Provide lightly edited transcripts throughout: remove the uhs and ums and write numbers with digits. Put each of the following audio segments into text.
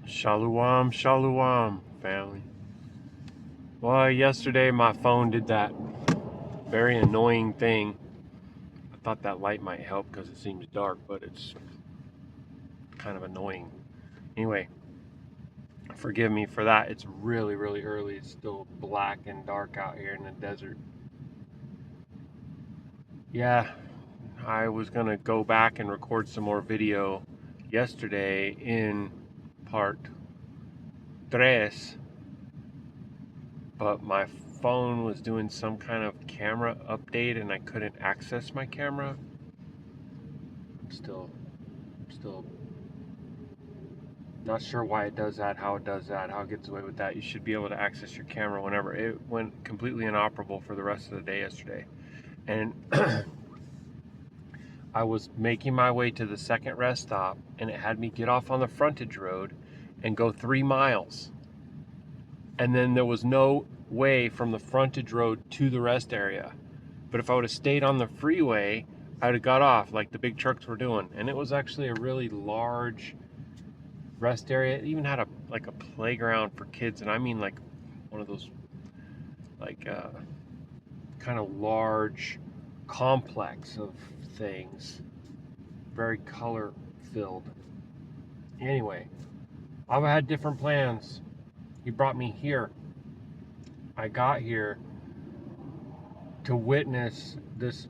Shalom, shalom, family. Well, yesterday my phone did that very annoying thing. I thought that light might help because it seems dark, but it's kind of annoying. Anyway, forgive me for that. It's really, really early. It's still black and dark out here in the desert. Yeah, I was going to go back and record some more video yesterday in part 3, but my phone was doing some kind of camera update and I couldn't access my camera. I'm still not sure why it does that, how it does that, how it gets away with that. You should be able to access your camera whenever. It went completely inoperable for the rest of the day yesterday. And I was making my way to the second rest stop and it had me get off on the frontage road and go 3 miles. And then there was no way from the frontage road to the rest area. But if I would have stayed on the freeway, I would have got off like the big trucks were doing. And it was actually a really large rest area. It even had a playground for kids, and I mean like one of those kind of large complex of things, very color filled. Anyway, I've had different plans. He brought me here. I got here to witness this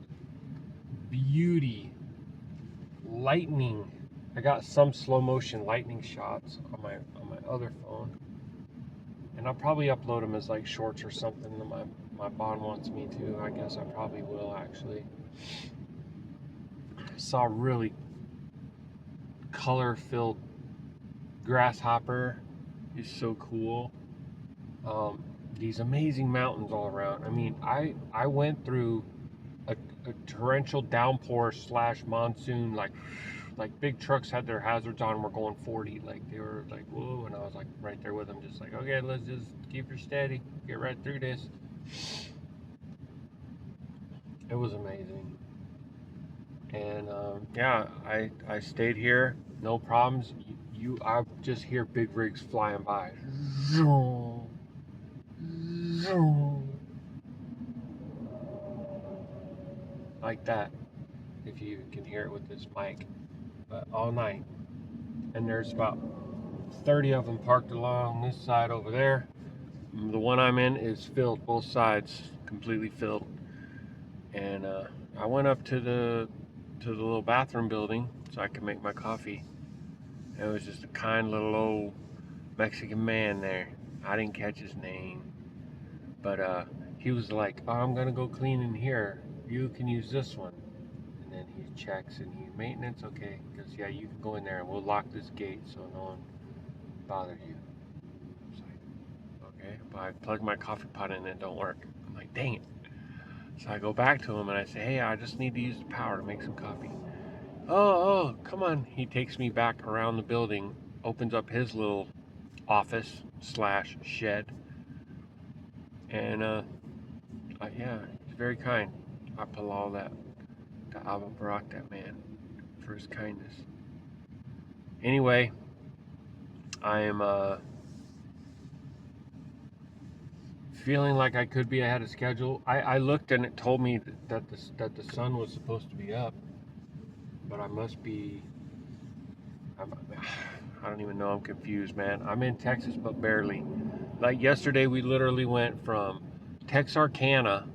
beauty, lightning. I got some slow motion lightning shots on my other phone, and I'll probably upload them as like shorts or something that my bond wants me to. I guess I probably will actually. Saw a really color filled grasshopper. He's so cool. These amazing mountains all around. I mean, I went through a torrential downpour / monsoon, like big trucks had their hazards on and were going 40, like they were like whoa, and I was like right there with them, just like, okay, let's just keep her steady, get right through this. It was amazing. And yeah, I stayed here, no problems. I just hear big rigs flying by, like that, if you can hear it with this mic, but all night. And there's about 30 of them parked along this side over there. The one I'm in is filled, both sides completely filled. And I went up to the little bathroom building so I could make my coffee. And it was just a kind little old Mexican man there. I didn't catch his name, but he was like, oh, I'm gonna go clean in here, you can use this one. And then he checks and maintenance, okay, because yeah, you can go in there and we'll lock this gate so no one bothers you. It's like, okay, but I plugged my coffee pot in and it don't work. I'm like, dang it. So I go back to him and I say, hey, I just need to use the power to make some coffee. Oh, come on. He takes me back around the building, opens up his little office / shed. And yeah, he's very kind. I palal that to Abba Baruk, that man, for his kindness. Anyway, I am feeling like I could be ahead of schedule. I looked and it told me that the sun was supposed to be up, but I must be. I don't even know. I'm confused, man. I'm in Texas, but barely. Like yesterday, we literally went from Texarkana,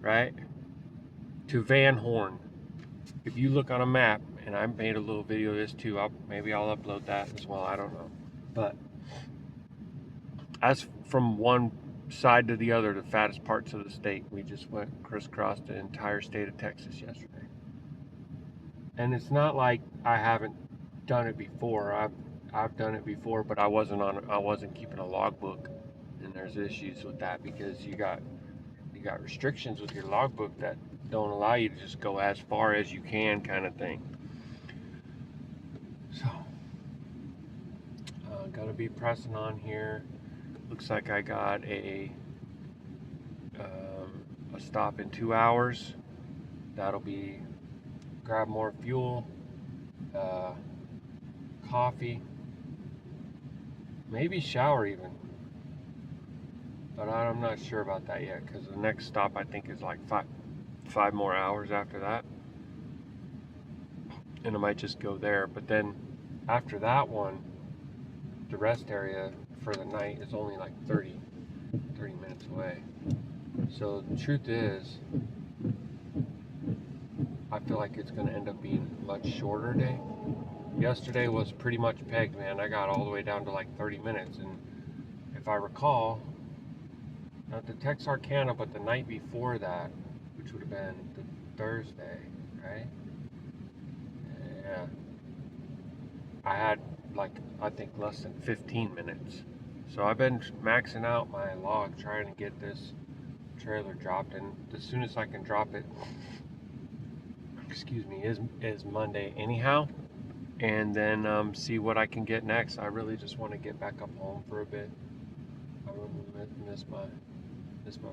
right, to Van Horn. If you look on a map, and I made a little video of this too. Maybe I'll upload that as well. I don't know, but as from one side to the other, the fattest parts of the state, we just went crisscrossed the entire state of Texas yesterday. And it's not like I haven't done it before. I've done it before, but I wasn't keeping a logbook, and there's issues with that because you got restrictions with your logbook that don't allow you to just go as far as you can, kind of thing. So gotta be pressing on here. Looks like I got a stop in 2 hours. That'll be grab more fuel, coffee, maybe shower even. But I'm not sure about that yet, because the next stop I think is like five more hours after that. And I might just go there. But then after that one, the rest area for the night is only like 30 minutes away. So the truth is, I feel like it's going to end up being a much shorter day. Yesterday was pretty much pegged, man. I got all the way down to like 30 minutes. And if I recall, not the Texarkana, but the night before that, which would have been the Thursday, right? Yeah. I had like, I think less than 15 minutes. So I've been maxing out my log trying to get this trailer dropped, and as soon as I can drop it, excuse me, is Monday anyhow, and then see what I can get next. I really just want to get back up home for a bit. I really miss my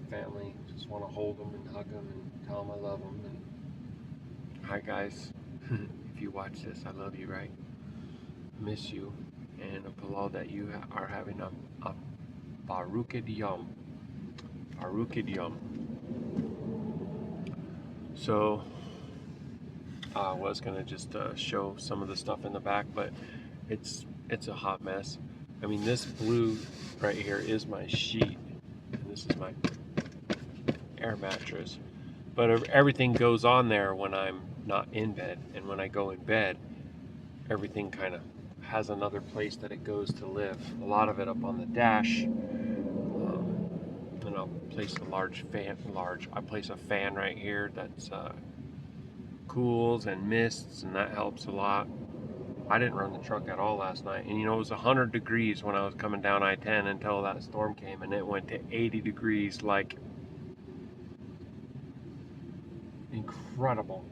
family. Just want to hold them and hug them and tell them I love them. And hi guys, if you watch this, I love you, right? Miss you, and a palal that you are having a Baruk Atah Yahuah. So I was gonna just show some of the stuff in the back, but it's a hot mess. I mean, this blue right here is my sheet, and this is my air mattress. But everything goes on there when I'm not in bed, and when I go in bed, everything kind of has another place that it goes to live. A lot of it up on the dash. And I'll place a large fan. I place a fan right here that's cools and mists, and that helps a lot. I didn't run the truck at all last night, and you know, it was 100 degrees when I was coming down I-10 until that storm came, and it went to 80 degrees. Like, incredible,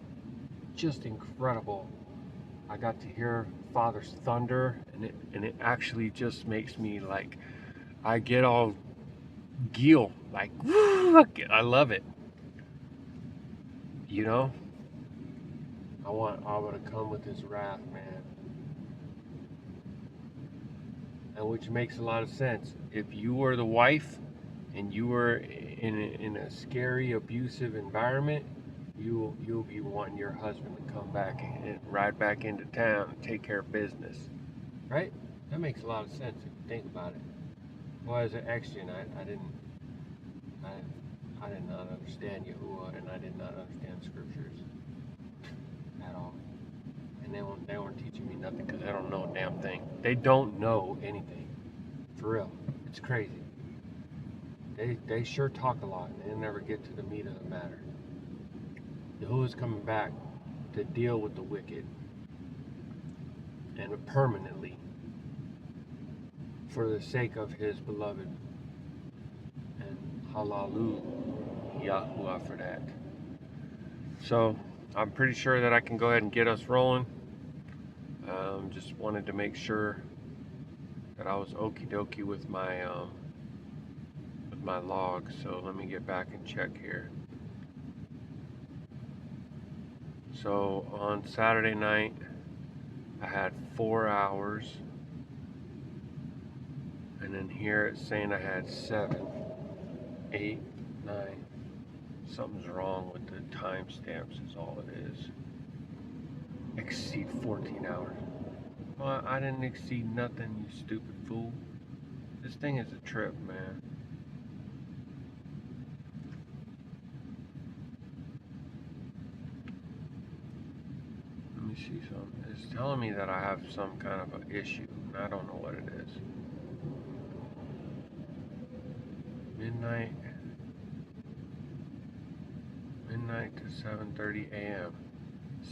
just incredible. I got to hear Father's thunder, and it actually just makes me like, I get all geel, like, woo, I love it. You know, I want Abba to come with his wrath, man. And which makes a lot of sense. If you were the wife and you were in a scary, abusive environment, you'll be wanting your husband to come back and ride back into town and take care of business, right? That makes a lot of sense if you think about it. Well, as an Extian, I did not understand Yahuwah, and I did not understand scriptures at all. And they weren't teaching me nothing, because they don't know a damn thing. They don't know anything, for real. It's crazy. They sure talk a lot, and they never get to the meat of the matter. Yahuwah's coming back to deal with the wicked, and permanently, for the sake of his beloved. And hallelujah Yahuwah for that. So I'm pretty sure that I can go ahead and get us rolling. Just wanted to make sure that I was okie dokie with my log. So let me get back and check here. So on Saturday night, I had 4 hours, and then here it's saying I had 7, 8, 9. Something's wrong with the timestamps is all it is. Exceed 14 hours. Well, I didn't exceed nothing, you stupid fool. This thing is a trip, man. Let me see something. It's telling me that I have some kind of an issue, and I don't know what it is. Midnight to 7:30 a.m.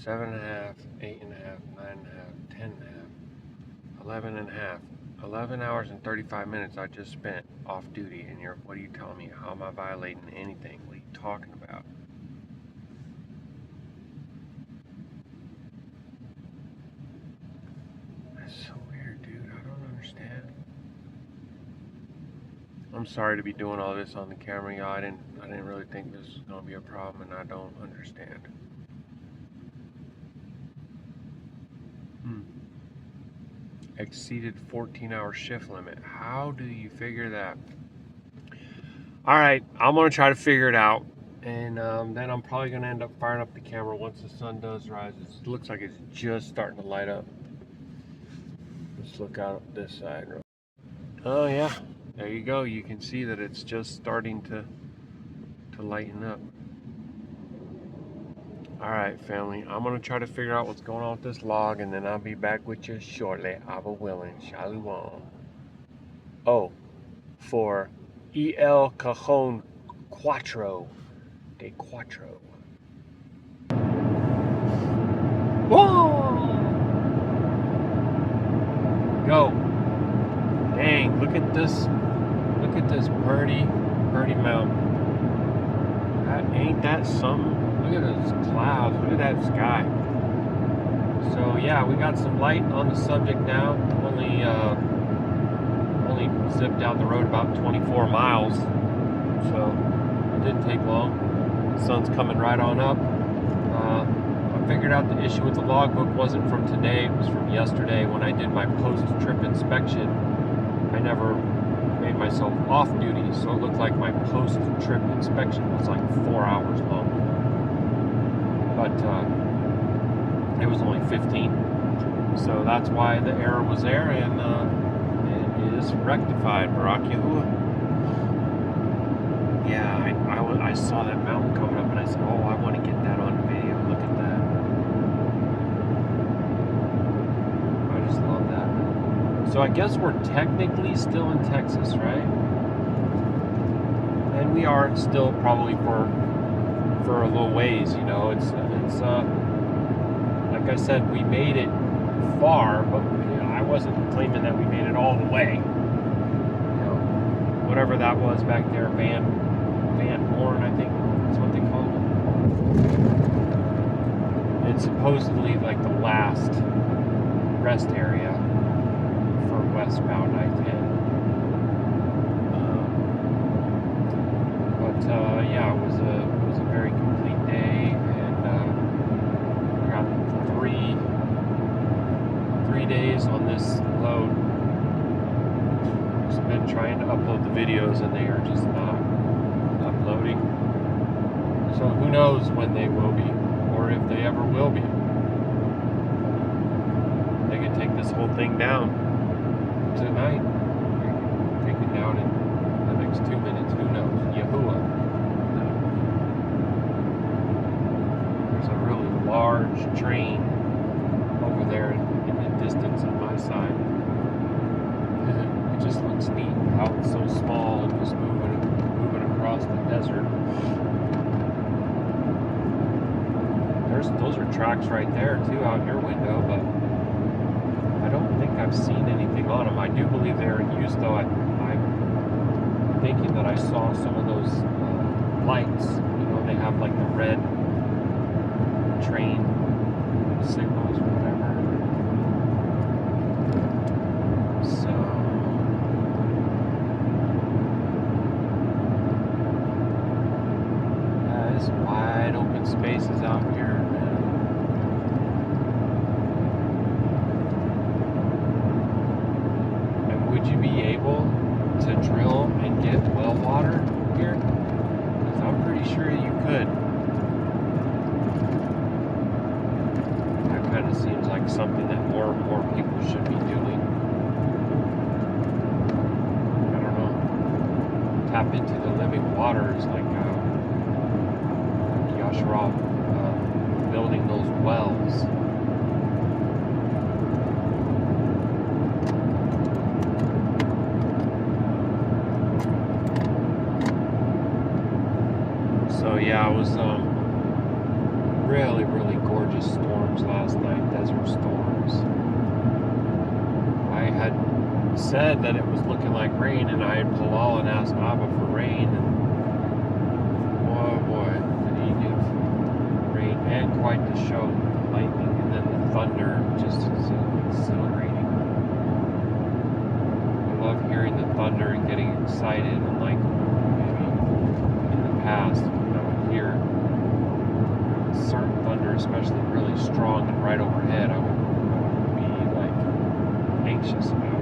7.5, 8.5, 9.5, 10.5, 11.5. 11 hours and 35 minutes I just spent off duty, and what are you telling me? How am I violating anything? What are you talking about? That's so weird, dude. I don't understand. I'm sorry to be doing all this on the camera, y'all. I didn't really think this was gonna be a problem, and I don't understand. exceeded 14-hour shift limit. How do you figure that? All right, I'm gonna try to figure it out, and then I'm probably gonna end up firing up the camera once the sun does rise. It looks like it's just starting to light up. Let's look out this side. Oh yeah, there you go. You can see that it's just starting to lighten up. All right, family, I'm gonna try to figure out what's going on with this log, and then I'll be back with you shortly. Abba willing. Shalom. Oh, for El Cajon Quatro de Quatro. Whoa! Go. Dang, look at this. Look at this pretty mountain. Ain't that something? Look at those clouds. Look at that sky. So yeah, we got some light on the subject now. Only zipped down the road about 24 miles. So it didn't take long. The sun's coming right on up. I figured out the issue with the logbook wasn't from today. It was from yesterday when I did my post-trip inspection. I never made myself off duty, so it looked like my post-trip inspection was like 4 hours long. But it was only 15. So that's why the error was there, and it is rectified. Baruk Yahuah. Yeah, I saw that mountain coming up, and I said, oh, I want to get that on video. Look at that. I just love that. So I guess we're technically still in Texas, right? And we are still probably for a little ways, you know. It's like I said, we made it far, but I wasn't claiming that we made it all the way. You know, whatever that was back there, Van Horn, I think that's what they called it. It's supposedly like the last rest area for westbound I-10. Yeah, it was a very complete day, and I got three days on this load. Just been trying to upload the videos, and they are just not uploading. So who knows when they will be, or if they ever will be. They could take this whole thing down tonight. Take it down in the next 2 minutes. Who knows? Yahuah. There's a really large train over there in the distance on my side. It just looks neat how it's so small and just moving across the desert. Those are tracks right there too out your window, but I don't think I've seen anything on them. I do believe they're in use though. I'm thinking that I saw some of those lights. You know, they have like the red train signals or whatever. So there's wide open spaces out here, man. And would you be able to drill and get well water here? Because I'm pretty sure you could. That kind of seems like something that more and more people should be doing. I don't know. Tap into the living waters like Yashar'Al, building those wells. So yeah, it was really gorgeous storms last night, desert storms. I had said that it was looking like rain, and I had Palal and asked Abba for rain, and boy, did he give rain, and quite the show, the lightning, and then the thunder, just exhilarating. I love hearing the thunder and getting excited, and like maybe in the past, when I would hear certain thunder, especially really strong and right overhead, I would be like anxious about it.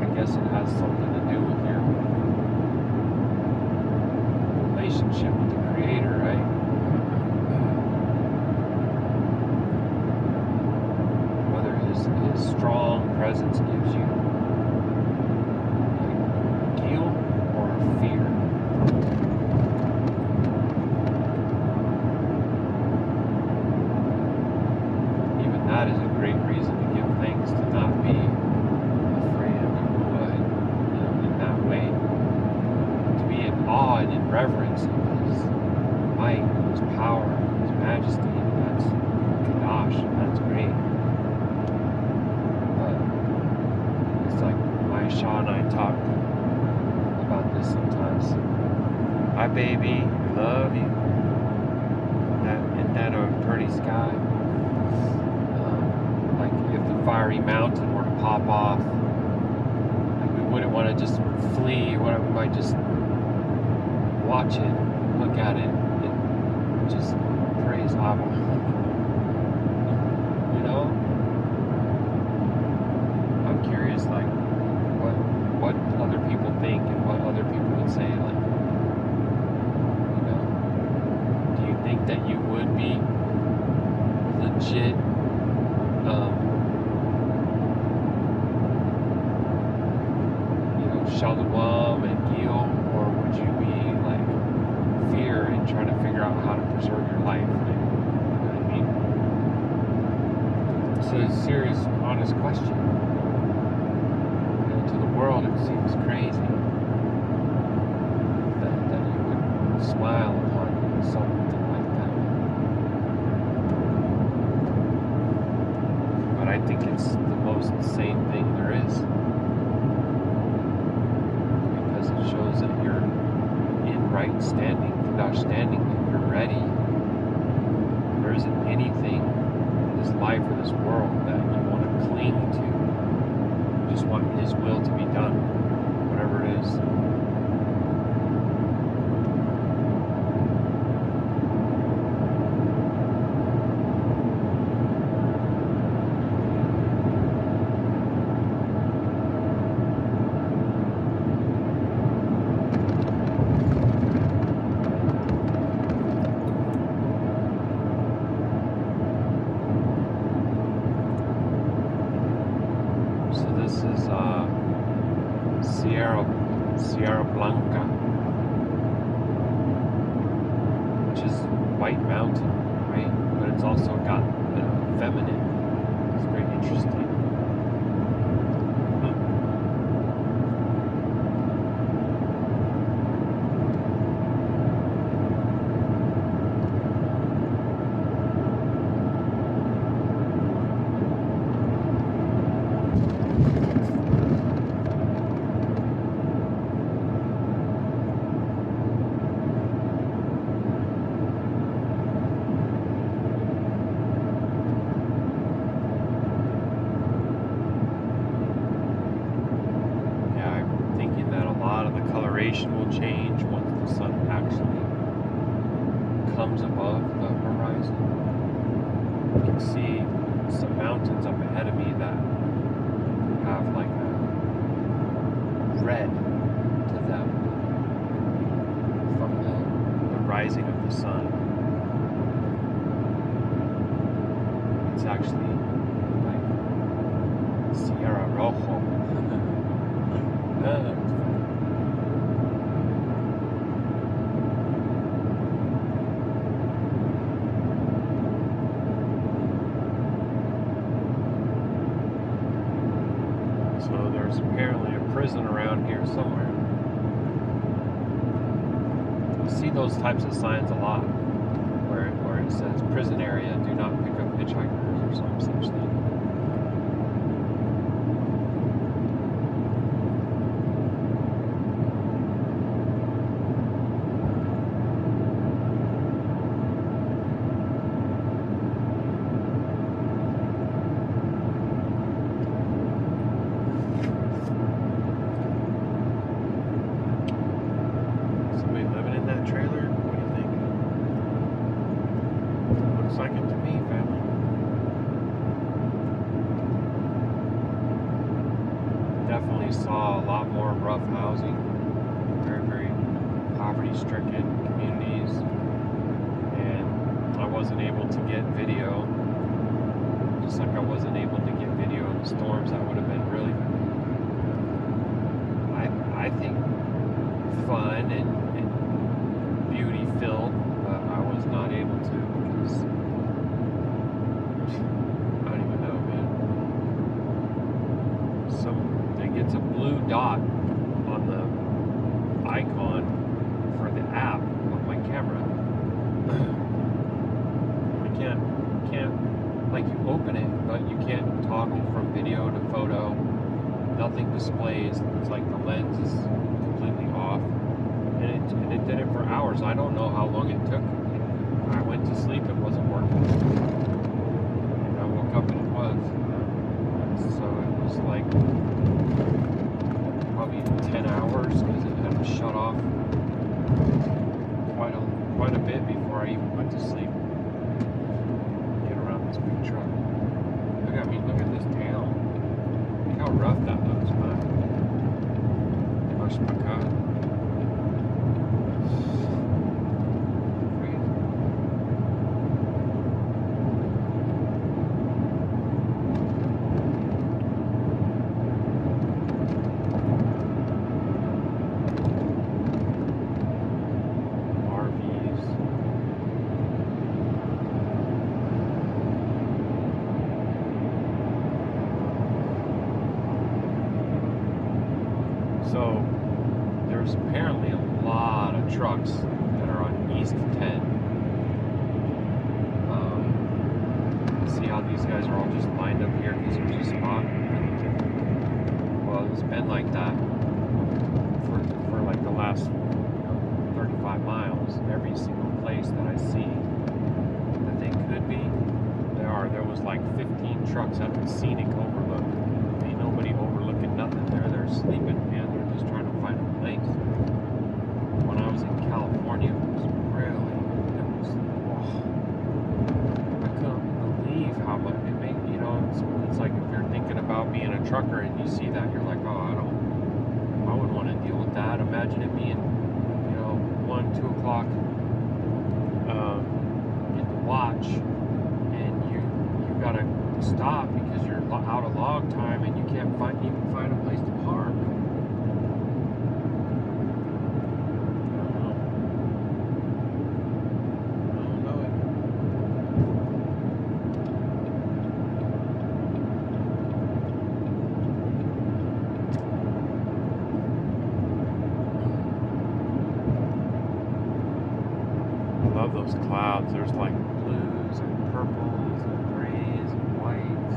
I guess it has something to do with your relationship with the Creator, right? Whether his strong presence gives you like guilt or fear. Even that is a great reason to give thanks, to not be afraid of Yahuah, in that way. To be in awe and in reverence of his might, his power, his majesty. That's Qadash, that's great. But it's like my Shaw and I talk about this sometimes. Hi baby, I love you. Isn't that a pretty sky? Like if the fiery mountain were to pop off, like we wouldn't want to just flee or whatever, we might just watch it, look at it, and just praise Abba. I'm curious, like, what other people think and what other people would say, like, do you think that you would be legit, Shalom and Gil, or would you be like fear and trying to figure out how to preserve your life? You know what I mean? It's a serious, honest question. To the world, it seems crazy that you would smile upon something like that. But I think it's the most sane thing there is. It shows that you're in right standing, Qadash standing, that you're ready. There isn't anything in this life or this world that you want to cling to. You just want His will to be done, whatever it is. Sierra Blanca, which is White Mountain, right? But it's also got feminine. It's very interesting. Will change once the sun actually comes above the horizon. You can see some mountains up ahead of me that have like a red to them from the rising of the sun. It's actually like Sierra Rojo. So there's apparently a prison around here somewhere. You see those types of signs a lot, where it says prison area, do not pick up hitchhikers or some such thing. Looks like it to me, family. Definitely saw a lot more rough housing. Very, very poverty-stricken communities. And I wasn't able to get video. Just like I wasn't able to get video of the storms. That would have been really, I think, fun and beauty-filled. But I was not able to because I don't even know, man. It gets a blue dot on the icon for the app of my camera. I can't, like, you open it, but you can't toggle from video to photo. Nothing displays. It's like the lens is completely off. And it did it for hours. I don't know how long it took. I went to sleep, it wasn't working. And I woke up and it was. So it was like probably 10 hours because it had to shut off quite a bit before I even went to sleep. Get around this big truck. Look at me, look at this town. Look how rough that looks, man. So there's apparently a lot of trucks that are on East 10. See how these guys are all just lined up here because there's a spot? Well, it's been like that for like the last 35 miles. Every single place that I see that they could be, they are. There was like 15 trucks at the scenic overlook. Ain't nobody overlooking nothing there. They're sleeping, man. They're just trying to find a place. When I was in California, it was really, I couldn't believe how much it made, it's like if you're thinking about being a trucker and you see that, you're like, oh, I wouldn't want to deal with that. Imagine it being, 1, 2 o'clock in the watch and you gotta stop because you're out of log time and you can't even find a place to park. I don't know it. I love those clouds. There's like blues and purples and grays and whites.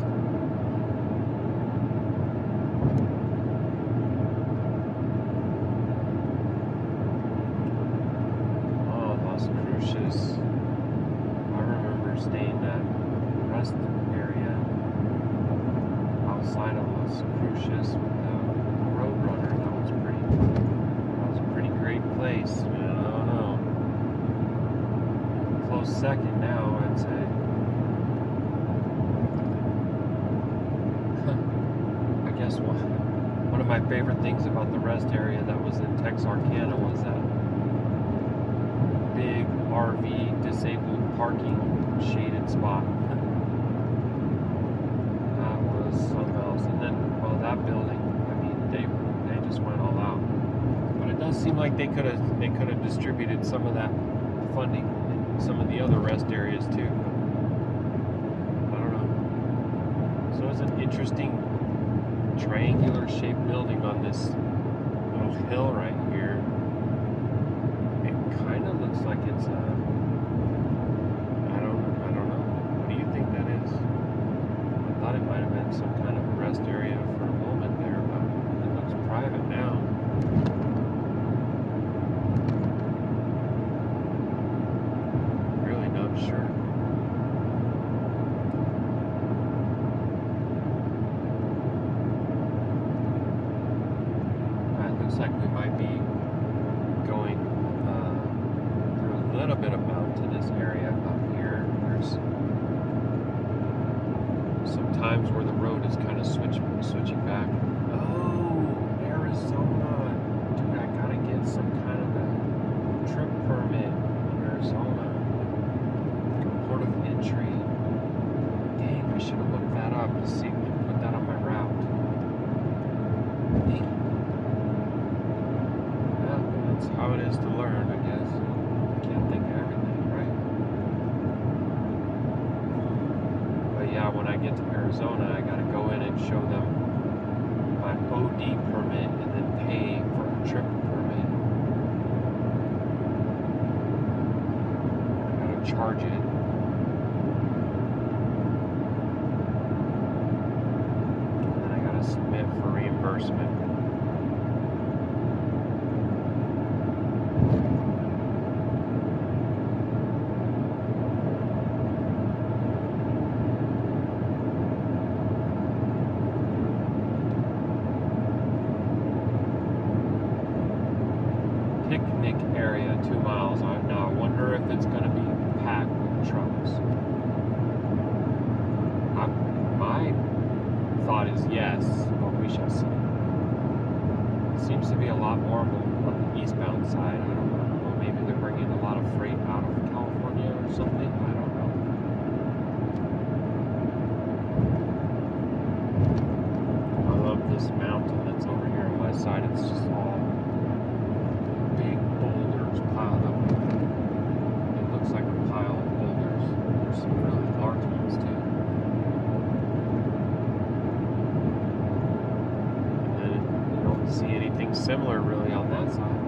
Oh, Las Cruces. I remember staying at the rest area outside of Las Cruces with the Roadrunner. That was a pretty great place. Man, I don't know. Close second now, I'd say. I guess one of my favorite things about the rest area that was in Texarkana was that big RV disabled parking shaded spot. That was something else. And then, well, that building, I mean, they just went all out. But it does seem like they could have distributed some of that funding in some of the other rest areas too. I don't know. So it's an interesting triangular shaped building on this little hill right here. It kind of looks like it's a, I don't know. What do you think that is? I thought it might have been some kind of rest area for a moment there, but it looks private now. Really not sure. Looks like we might be going through a little bit of times where the road is kind of switching back. Oh, Arizona. Dude, I gotta get some kind of a trip permit in Arizona. Port of entry. Dang, I should have looked that up to see if we can put that on my route. Dang. Yeah, that's how it is to learn, I guess. Can't think of everything, right? But yeah, when I get to Arizona, I gotta go in and show them my OD permit and then pay for a trip permit. I gotta charge it. And then I gotta submit for reimbursement. Picnic area, 2 miles on. Now I wonder if it's going to be packed with trucks. My thought is yes, but we shall see. It seems to be a lot more on the eastbound side. I don't know. Well, maybe they're bringing a lot of freight out of California or something. I don't know. I love this mountain that's over here on my side. It's just all big boulders piled up. It looks like a pile of boulders. There's some really large ones too. And then you don't see anything similar really on that side.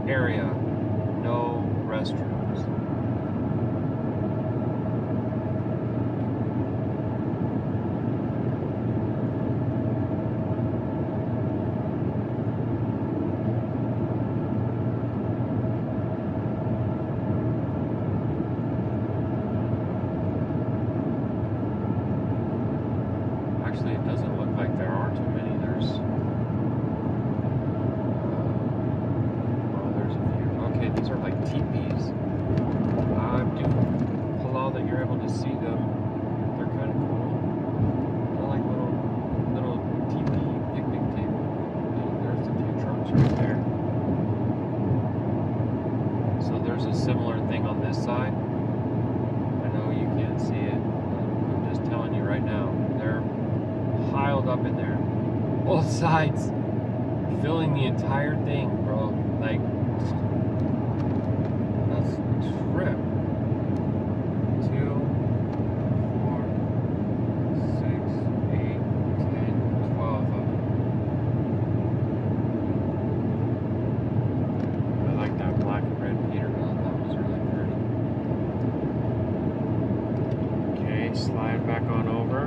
Area, no restrooms. Actually, it doesn't look like there are too many. These are like teepees. I do halal that you're able to see them. They're kind of cool. They're like little teepee picnic table. There's a few trucks right there. So there's a similar thing on this side. I know you can't see it, but I'm just telling you right now. They're piled up in there. Both sides. Filling the entire thing, bro. Like, trip. 2, 4, 6, 8, 10, 12 of them. I like that black and red Peterbilt. That was really pretty. Okay, slide back on over.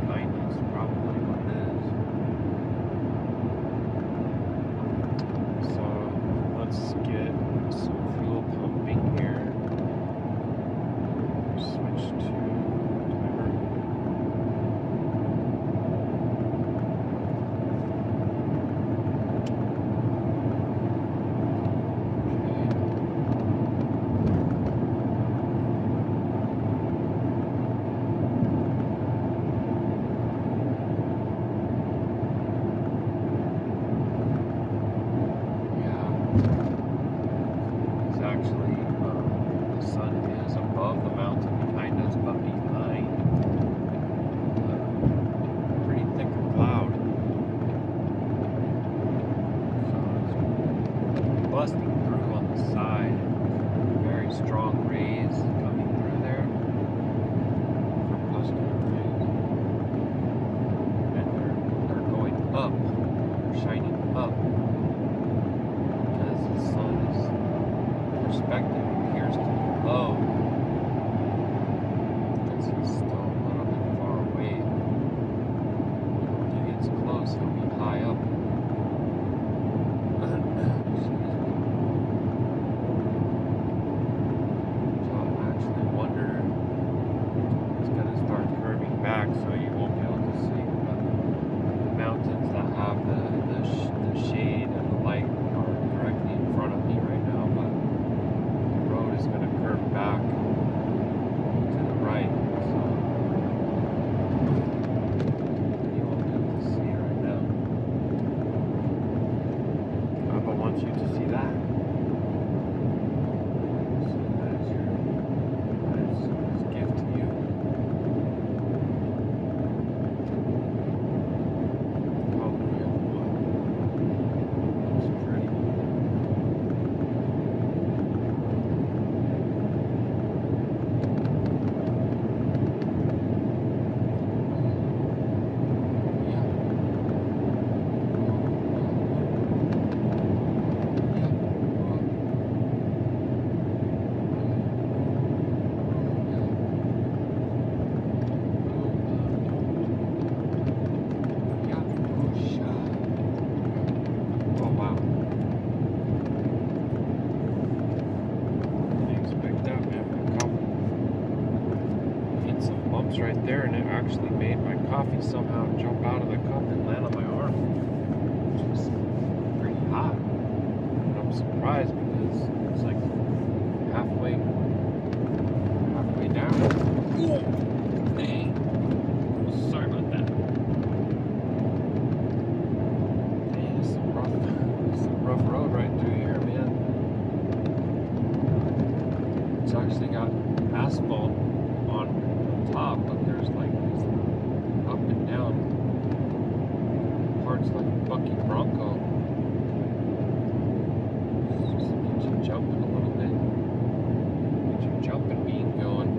behind us, probably what it is. So let's get some fuel pumping here. Switch to timer. Right there, and it actually made my coffee somehow jump out of the cup and land on my arm, which was pretty hot. And I'm surprised because it's like halfway down. Dang. Sorry about that. Dang, it's some rough road right through here, man. It's actually got asphalt on top, but there's like these up and down parts like Bucky Bronco. Just get you jumping a little bit. Get your jumping bean going.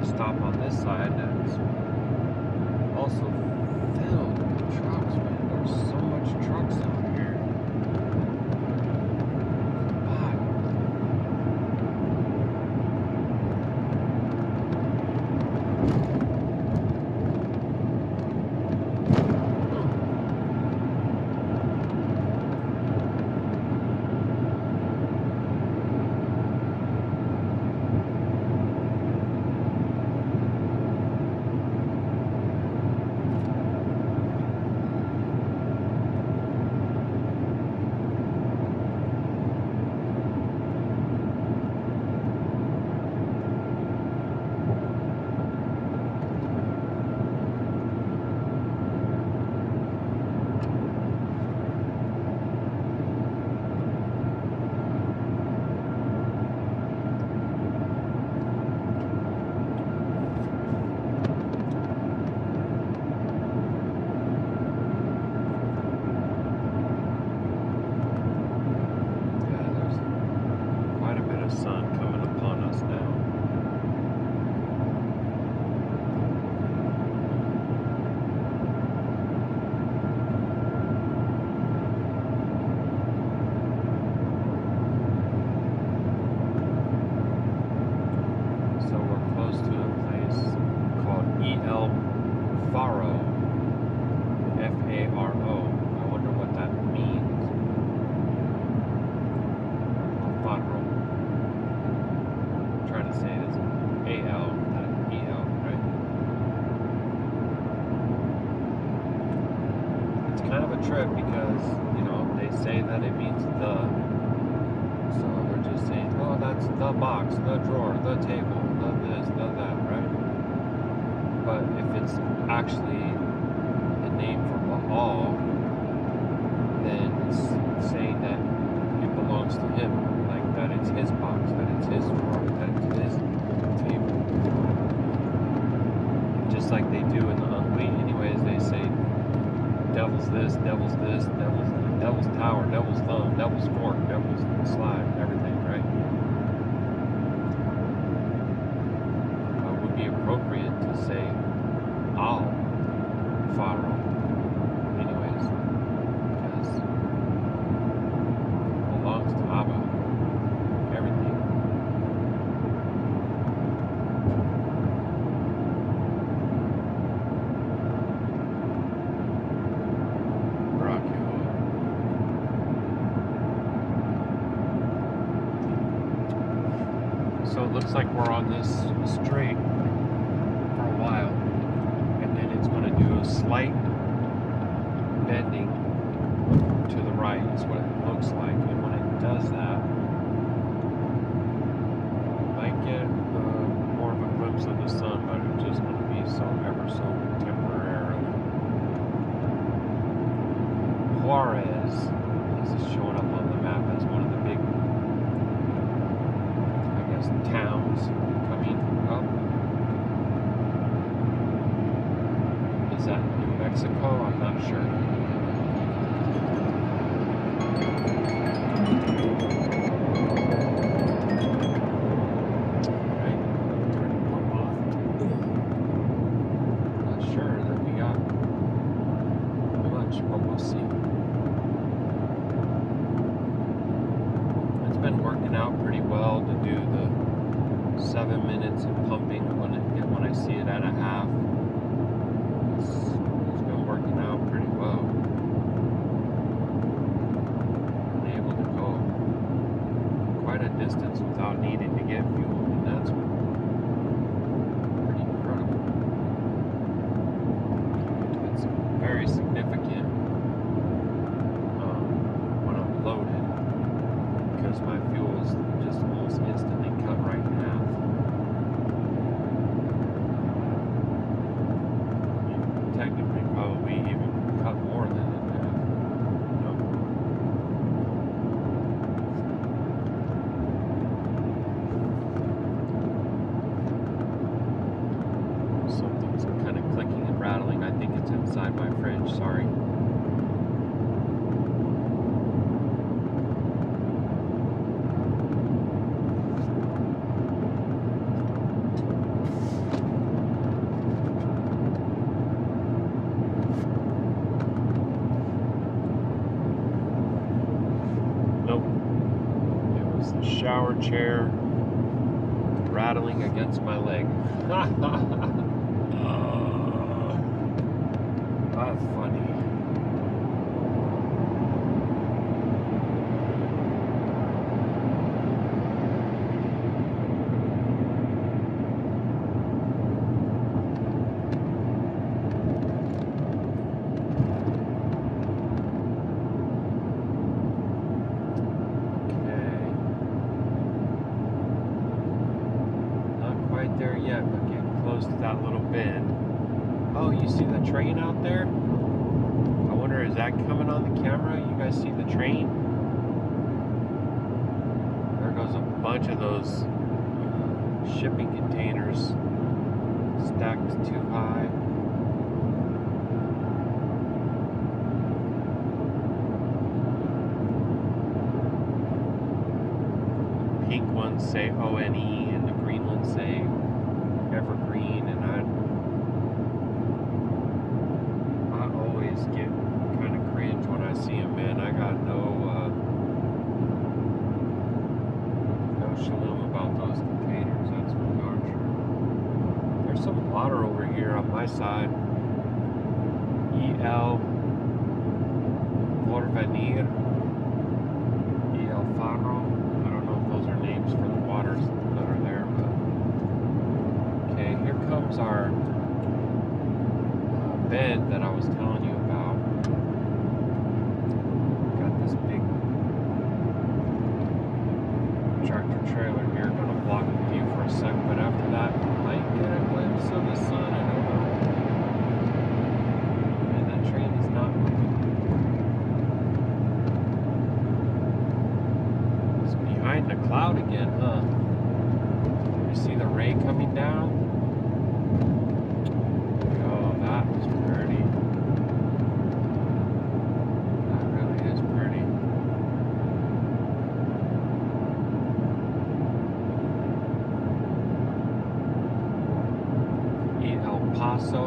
Stop on this side that's also filled with trucks, man. There's so much trucks out here. Wow. Faro. F-A-R-O. I wonder what that means. Faro. I'm trying to say it as A-L, not E-L, right? It's kind of a trip because, you know, they say that it means the. So they're just saying, oh, that's the box, the drawer, the table, the this, the that, right? But if it's actually the name for Baal, then it's saying that it belongs to him, like that it's his box, that it's his drawer, that it's his table. Just like they do in the Unwee. Anyways, they say devil's this, devil's tower, devil's thumb, devil's fork, devil's slide, everything, right? It would be appropriate to say Al Pharaoh, anyways, because it belongs to Abba, everything. Ruach Ha'Qadash. So it looks like we're on this straight for a while, and then it's going to do a slight bending to the right is what it looks like. And when it does that, you might get more of a glimpse of the sun, but it's just going to be so ever so temporarily. Juarez is showing up on the map as one of the big, I guess, towns coming up. Is that New Mexico? I'm not sure. Right? Turn the pump off. Not sure that we got much, but we'll see. It's been working out pretty well to do the 7 minutes of pumping when I see it at a half. It's been working out pretty well. Been able to go quite a distance without needing to get fuel, and that's pretty incredible. It's very significant when I'm loaded, because my fuel is just almost instantly cut right in half. Technically, probably even cut more than in half. No. Something's kind of clicking and rattling. I think it's inside my fridge. Sorry. Shower chair rattling against my leg. That's funny. There yet, but getting close to that little bend. Oh, you see the train out there? I wonder, is that coming on the camera? You guys see the train? There goes a bunch of those shipping containers stacked too high. Pink ones say O-N-E and the green ones say Evergreen, and I always get kind of cringe when I see them, man. I got no shalom about those containers, that's for darn sure. There's some water over here on my side. El Porvenir, El Faro. I don't know if those are names for the waters that are there, but okay, here comes our bend that I was telling you about. Got this big tractor trailer here, gonna block the view for a sec, but after that, you might get a glimpse of the sun. I don't know. And that train is not moving. It's behind the cloud again, huh? You see the rain coming down? Oh, that was pretty. That really is pretty. El Paso.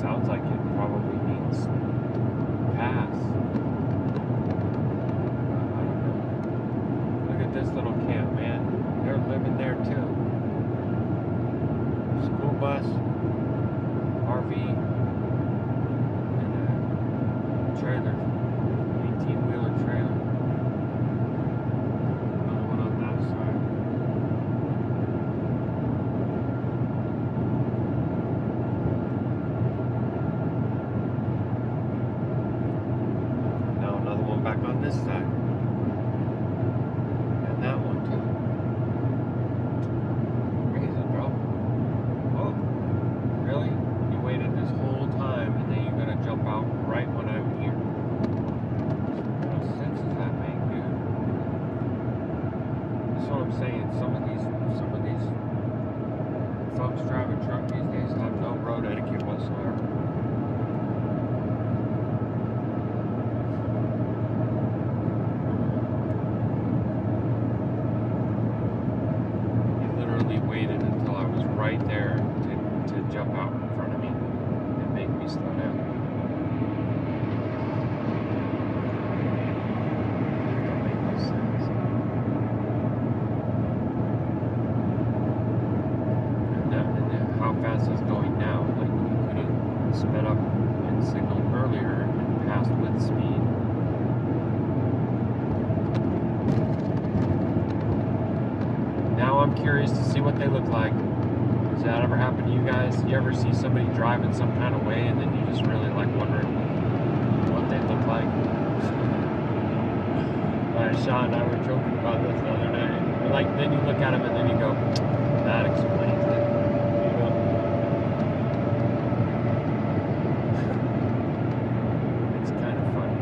Sounds like it probably means pass. I don't know. Look at this little camp, man. They're living there too. School bus, RV, and a trailer. 18-wheeler trailer. Another one on that side. Back on this side. And that one too. Crazy, bro. Oh, really? You waited this whole time and then you're gonna jump out right when I'm here? What sense does that make, dude? That's what I'm saying. Some of these folks driving truck these days have no road etiquette whatsoever. Waited until I was right there to jump out in front of me and make me slow down. Don't make no sense. And how fast is going now? Like, you could have sped up and signaled earlier and passed with speed. Now I'm curious to see what they look like. Does that ever happen to you guys? You ever see somebody driving some kind of way and then you just really like wondering what they look like? Sean and I were joking about this the other day. Like, then you look at them and then you go, that explains it. You know? It's kind of funny.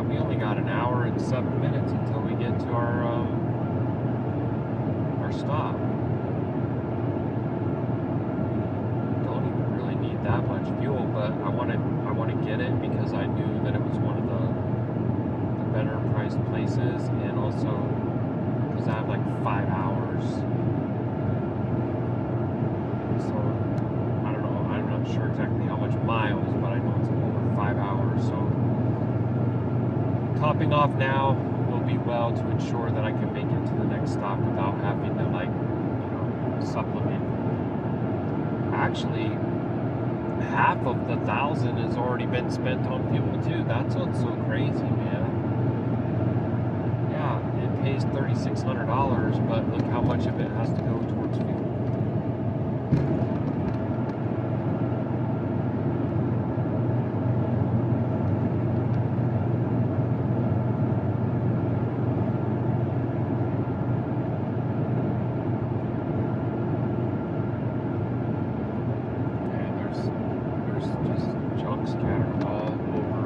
We only got an hour and 7 minutes until we get to our stop. Don't even really need that much fuel, but I want to get it because I knew that it was one of the better priced places, and also because I have like 5 hours. So I don't know. I'm not sure exactly how much miles, but I know it's over 5 hours. So topping off now will be well to ensure that I can make it to the next stop without having to, like, supplement. Actually, half of the 1,000 has already been spent on fuel too. That's what's so crazy, man. Yeah, it pays $3,600, but look how much of it has to go towards fuel. Scattered all over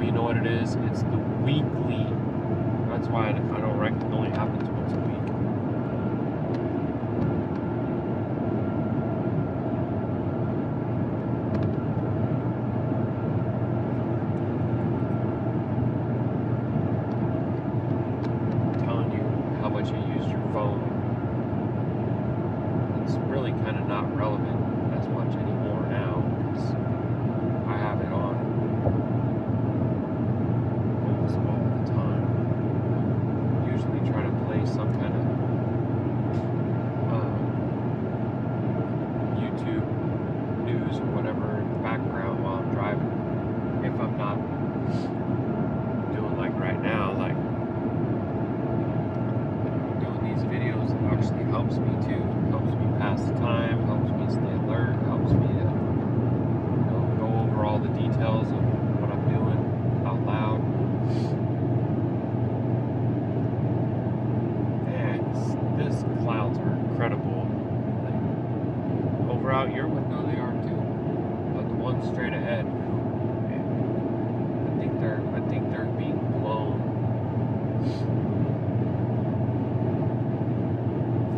you know what it is? It's the weekly. That's why I don't reckon it only happens once a week. Telling you how much you used your phone. It's really kind of not relevant as much anymore now, because I have it on almost all the time. Usually try to play some kind of YouTube news or whatever in the background while I'm driving. If I'm not doing like right now, like doing these videos, it actually helps me too. It helps me pass the time, helps me stay alert, helps me to go over all the details of what I'm doing out loud. And these clouds are incredible. Like, over out your window they are too. But the one straight ahead, I think they're being blown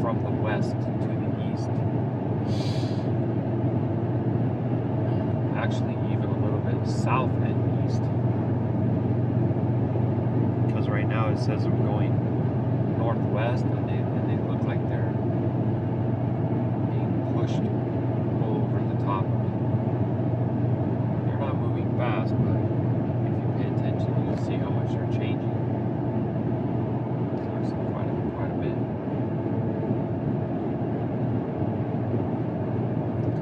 from the west to the east. Actually, even a little bit south and east. Because right now it says I'm going northwest, and they look like they're being pushed over the top of it. They're not moving fast, but if you pay attention, you'll see how much they're changing. There's quite a bit.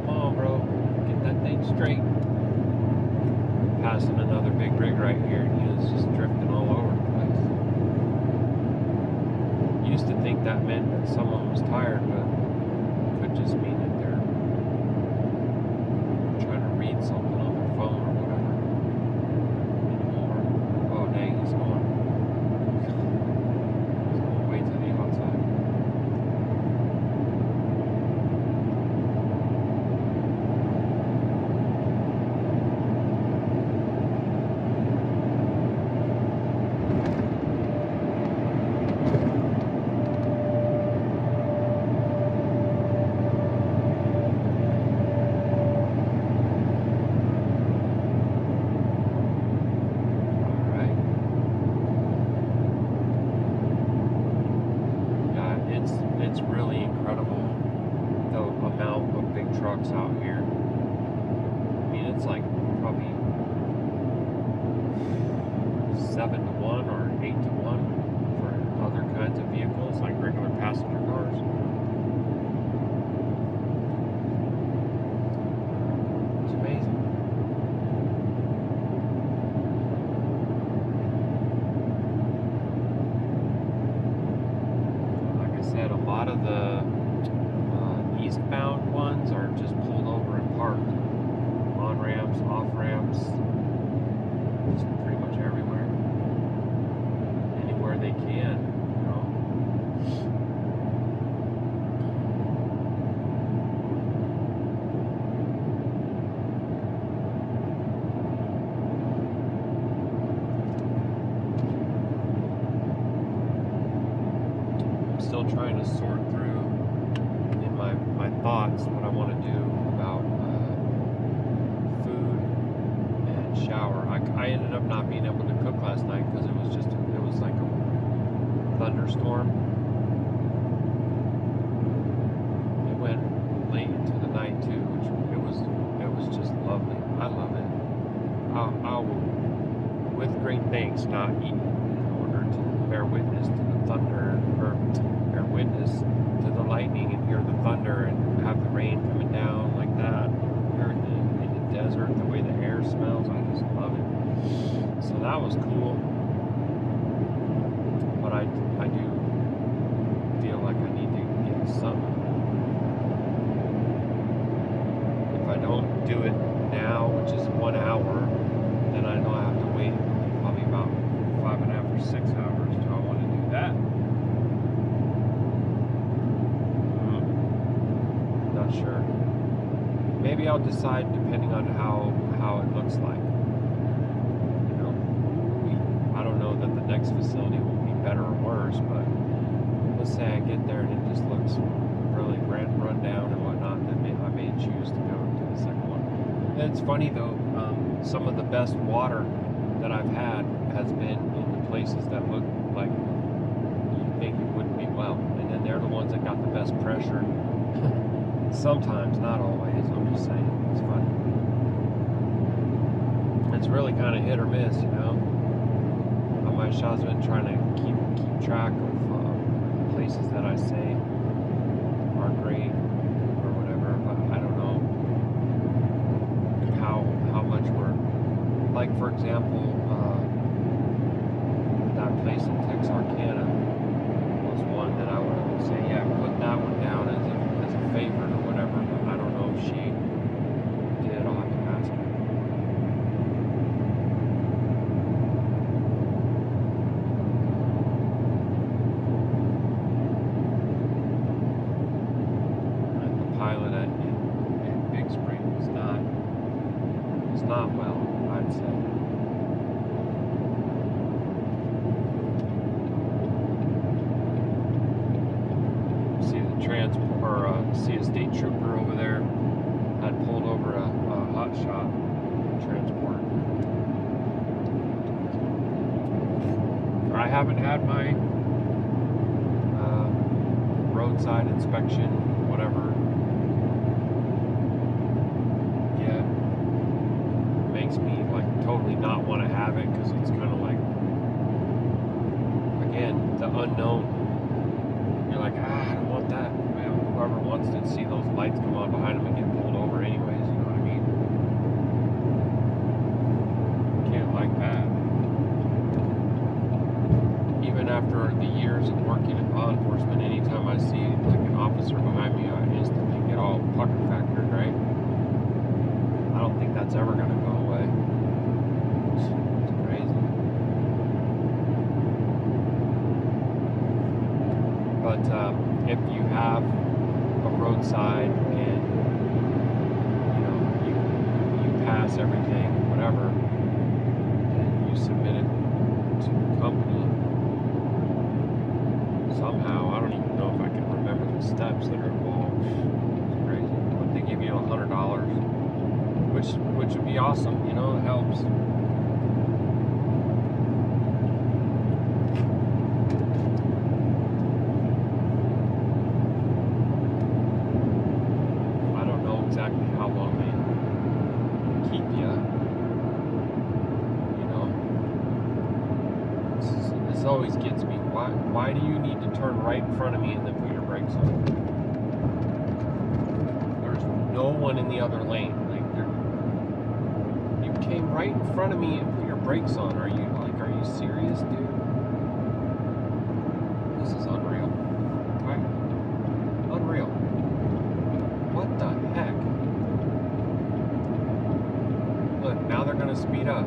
Come on, bro. Get that thing straight. Passing another big rig right here, and he was just drifting all over the place. Used to think that meant that someone was tired, but it could just mean that they're trying to read something on their phone or whatever. Anymore. Oh, dang, he's going way to the outside. It's really incredible the amount of big trucks out here. I mean, it's like probably 7-to-1 or 8-to-1 for other kinds of vehicles, like regular passenger cars. It's amazing. Said a lot of the eastbound ones are just pulled over and parked on ramps, off ramps, just pretty much everywhere, anywhere they can, you know. Still trying to sort through in my thoughts what I want to do about food and shower. I ended up not being able to cook last night because it was like a thunderstorm. It went late into the night too, which it was just lovely. I love it. I will, with great thanks, not eat in order to bear witness to the thunder, or bear witness to the lightning and hear the thunder and have the rain coming down like that. Everything in the desert, the way the air smells, I just love it. So that was cool. But I do feel like I need to get something. If I don't do it now, which is 1 hour, then I know I have to wait probably about 5.5 or 6 hours. Do I want to do that? Not sure. Maybe I'll decide depending on how it looks like. You know. next facility will be better or worse, but let's say I get there and it just looks really run down and whatnot, then I may choose to go to the second one. And it's funny though, some of the best water that I've had has been in the places that look like you think it wouldn't be well, and then they're the ones that got the best pressure. Sometimes, not always, I'm just saying, it's funny. It's really kind of hit or miss, you know. My Shah's been trying to keep track of places that I say are great or whatever, but I don't know how much we're, like for example, that place in Texarkana was one that I would say, yeah, put that one down as a favorite or whatever, but I don't know if she did. I'll have to ask her. Not well, I'd say. See the see a state trooper over there had pulled over a hot shot transport. I haven't had my roadside inspection, whatever. Makes me like totally not want to have it, because it's kind of like, again, the unknown. You're like, I don't want that. Man, whoever wants to see those lights come on behind them and get pulled over anyways, you know what I mean? Can't like that. Even after the years of working in law enforcement, anytime I see like an officer behind me, I instantly get all pucker factored, right? I don't think that's ever going to go away. It's crazy. But if you have a roadside and you pass everything, whatever, and you submit it to the company somehow, I don't even know if I can remember the steps that are involved. It's crazy. But they give you $100. Which would be awesome, you know, it helps. I don't know exactly how long they keep you, you know. This always gets me. Why do you need to turn right in front of me and then put your brakes on? There's no one in the other lane. Came right in front of me and put your brakes on. Are you serious, dude? This is unreal. Right? Unreal. What the heck? Look, now they're gonna speed up.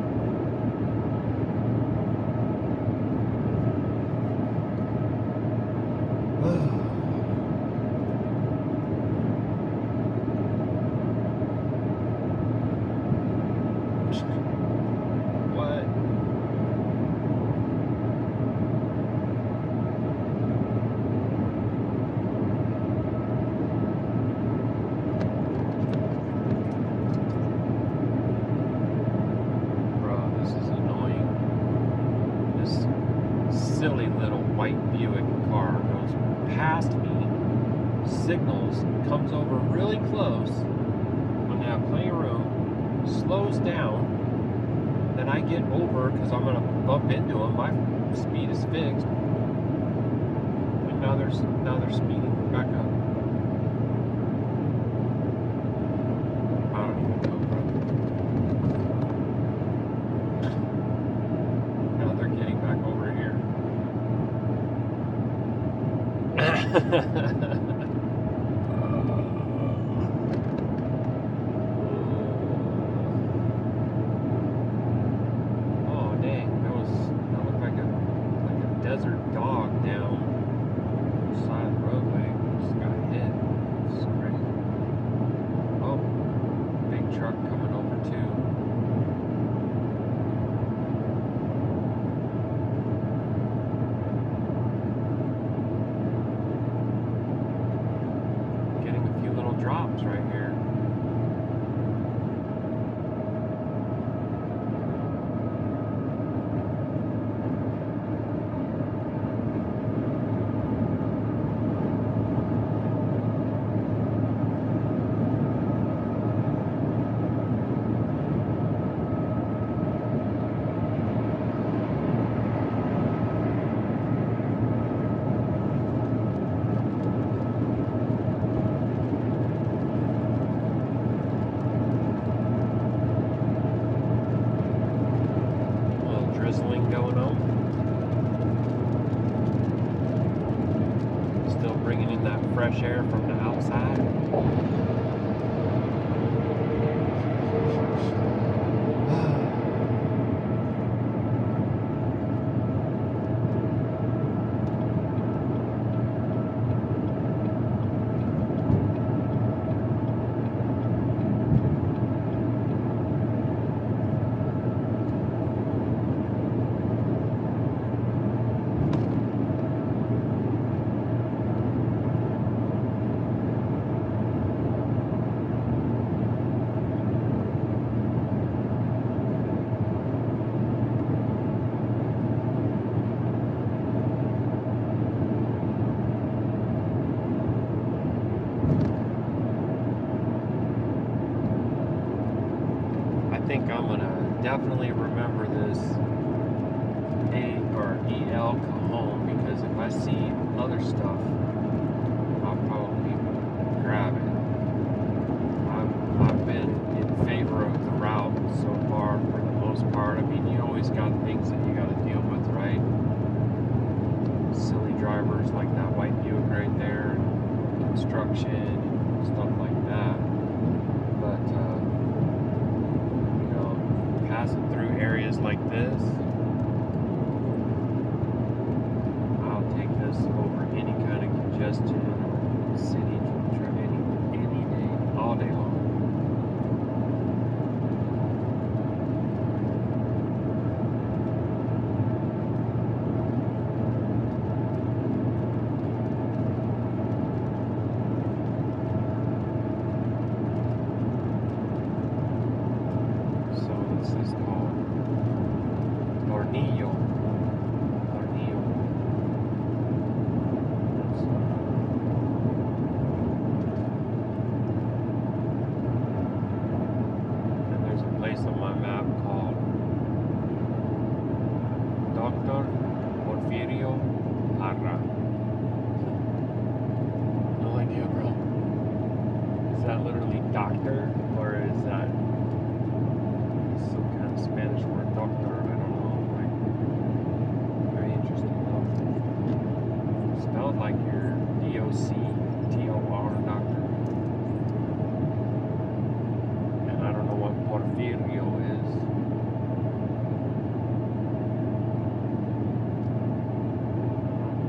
Silly little white Buick car goes past me, signals, comes over really close when they have plenty of room, slows down, then I get over because I'm going to bump into them. My speed is fixed, and now they're speeding back up. I don't even know, bro. Now they're getting back over here. Oh dang, that looked like a desert dog down the side of the roadway. Just got hit. This is crazy. Oh, big truck coming over too. homes right here. Going on. Still bringing in that fresh air from the outside. I think I'm gonna definitely remember this EL Cajon, because if I see other stuff, I'll probably grab it. I've been in favor of the route so far for the most part. I mean, you always got things that you got to deal with, right? Silly drivers like that white Buick right there, and construction and stuff like that. But passing through areas like this, I'll take this over any kind of congestion or city traffic any day, all day long. Doctor, or is that some kind of Spanish word, doctor? I don't know. Like, very interesting though. Spelled like your DOCTOR, doctor. And I don't know what Porfirio is.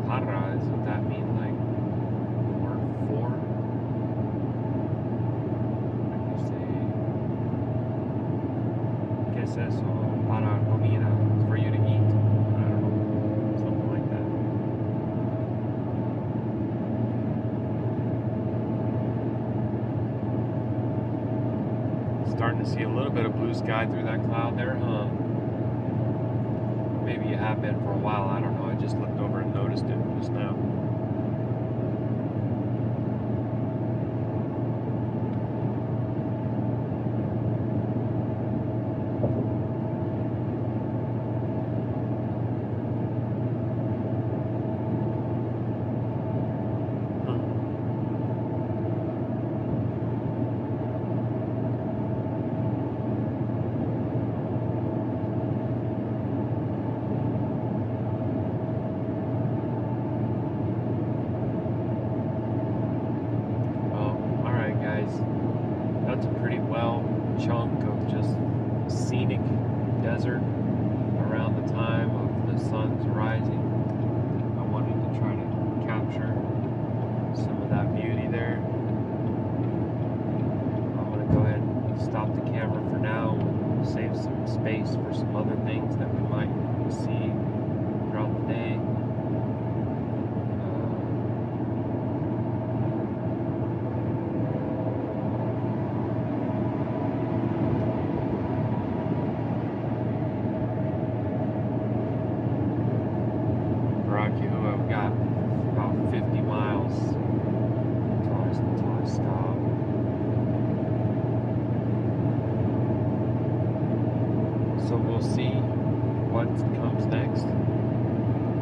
Para, doesn't that mean like the word for? Eso para comida, for you to eat. I don't know, something like that. Starting to see a little bit of blue sky through that cloud there, huh? Maybe you have been for a while, I don't know. I just looked over and noticed it just now. That's a pretty well chunk of just scenic desert around the time of the sun's rising. I wanted to try to capture some of that beauty there. I'm going to go ahead and stop the camera for now and save some space for some other things that we might see throughout the day. curious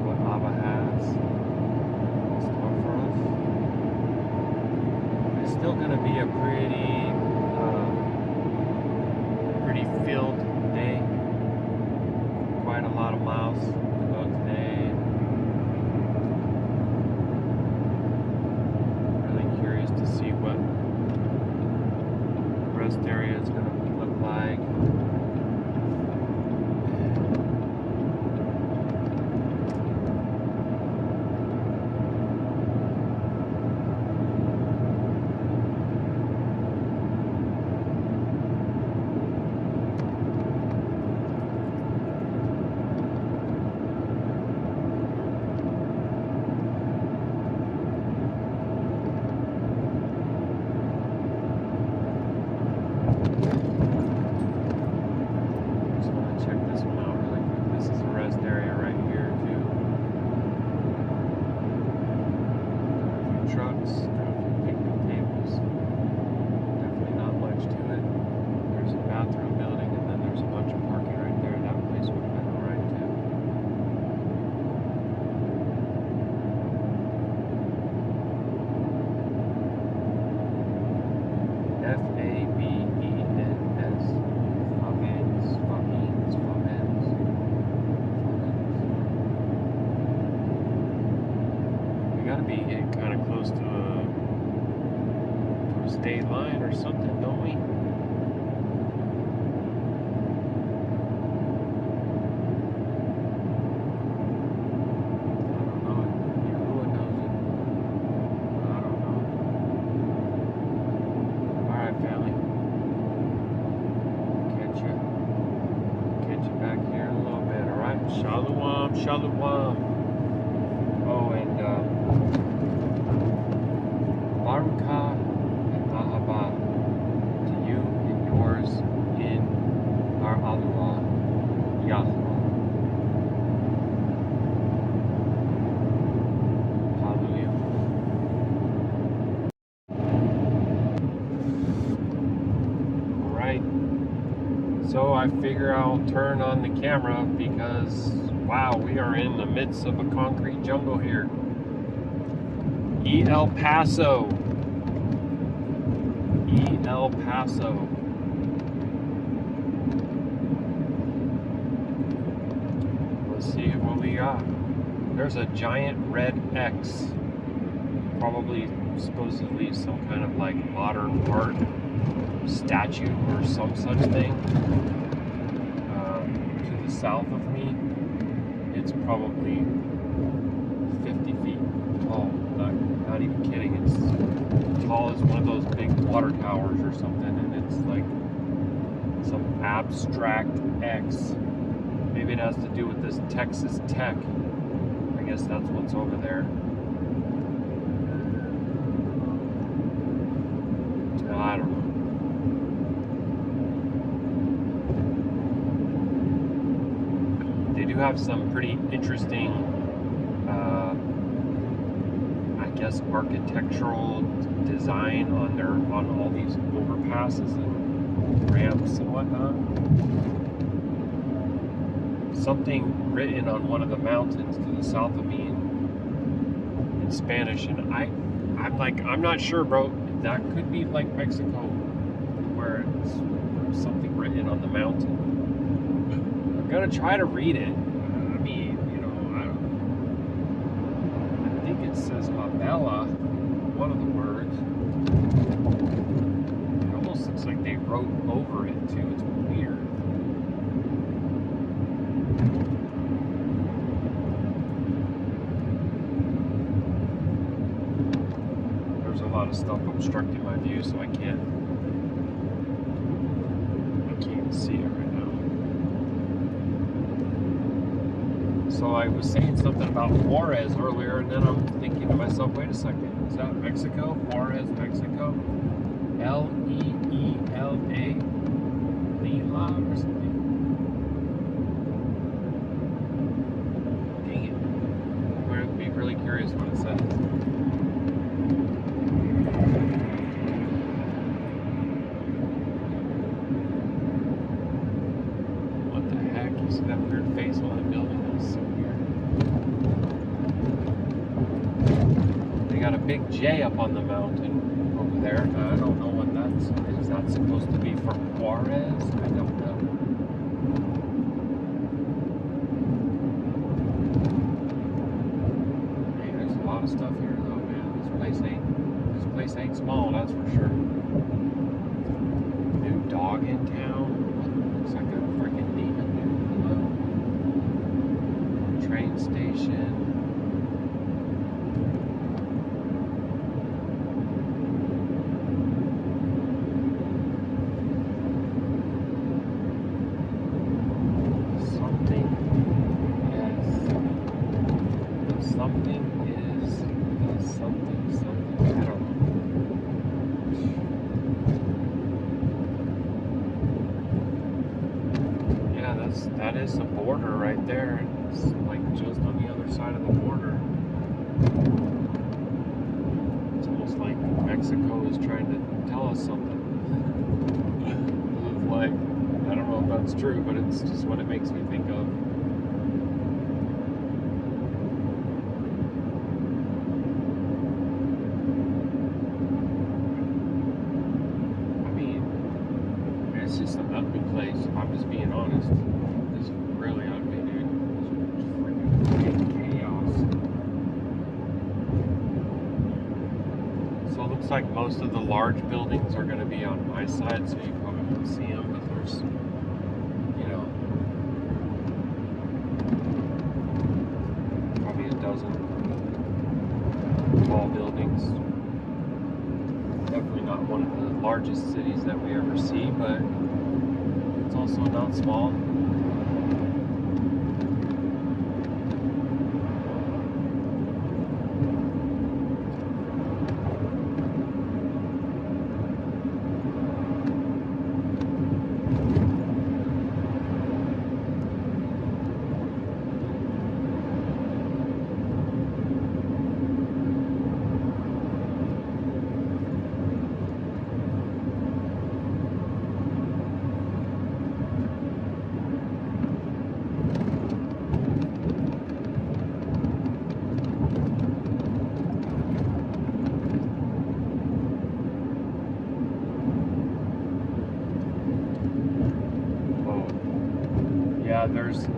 what Abba has in store for us. It's still going to be a pretty filled day. Quite a lot of miles to go today. Really curious to see what the rest area is going to look like. State line or something, don't we? I don't know. Yahuah knows it. I don't know. Alright, family. Catch you back here in a little bit, alright? Shalom, shalom. Oh, and Baruk Atah Yahuah to you and yours in our Ruach Ha'Qadash. Hallelujah. Alright. So I figure I'll turn on the camera because, wow, we are in the midst of a concrete jungle here. El Paso. El Paso. Let's see what we got. There's a giant red X. Probably supposedly some kind of like modern art statue or some such thing. To the south of me, it's probably 50 feet tall. Not even kidding. It's tall as one of those big water towers or something, and it's like some abstract X. Maybe it has to do with this Texas Tech. I guess that's what's over there. I don't know. They do have some pretty interesting I guess architectural design on all these overpasses and ramps and whatnot. Something written on one of the mountains to the south of me in Spanish, and I'm not sure, bro. That could be like Mexico, where it's something written on the mountain. I'm gonna try to read it. I mean, I think it says Mabella, one of the words. It almost looks like they wrote over it too. It's weird. There's a lot of stuff obstructing my view, so I can't see it right now. So I was saying something about Juarez earlier, and then I'm thinking to myself, wait a second, is that Mexico? Juarez, Mexico? L-E-E-L-A? Lila or something? Dang it. I'm going to be really curious what it says. What the heck? You see that weird face on the building? That's J up on the mountain over there. I don't know what that's. Is that supposed to be for Juarez? I don't know. Hey, there's a lot of stuff here though, man. This place ain't small, that's for sure. New dog in town. Looks like a freaking demon, dude. Hello. Train station. That is the border right there. It's like just on the other side of the border. It's almost like Mexico is trying to tell us something. It's like, I don't know if that's true, but it's just what it makes me think of. I mean, it's just an ugly place, if I'm just being honest. It's really ugly, dude. It's freaking chaos. So it looks like most of the large buildings are going to be on my side, so you probably won't see them, but there's, you know, probably a dozen tall buildings. Definitely not one of the largest cities that we ever see, but it's also not small.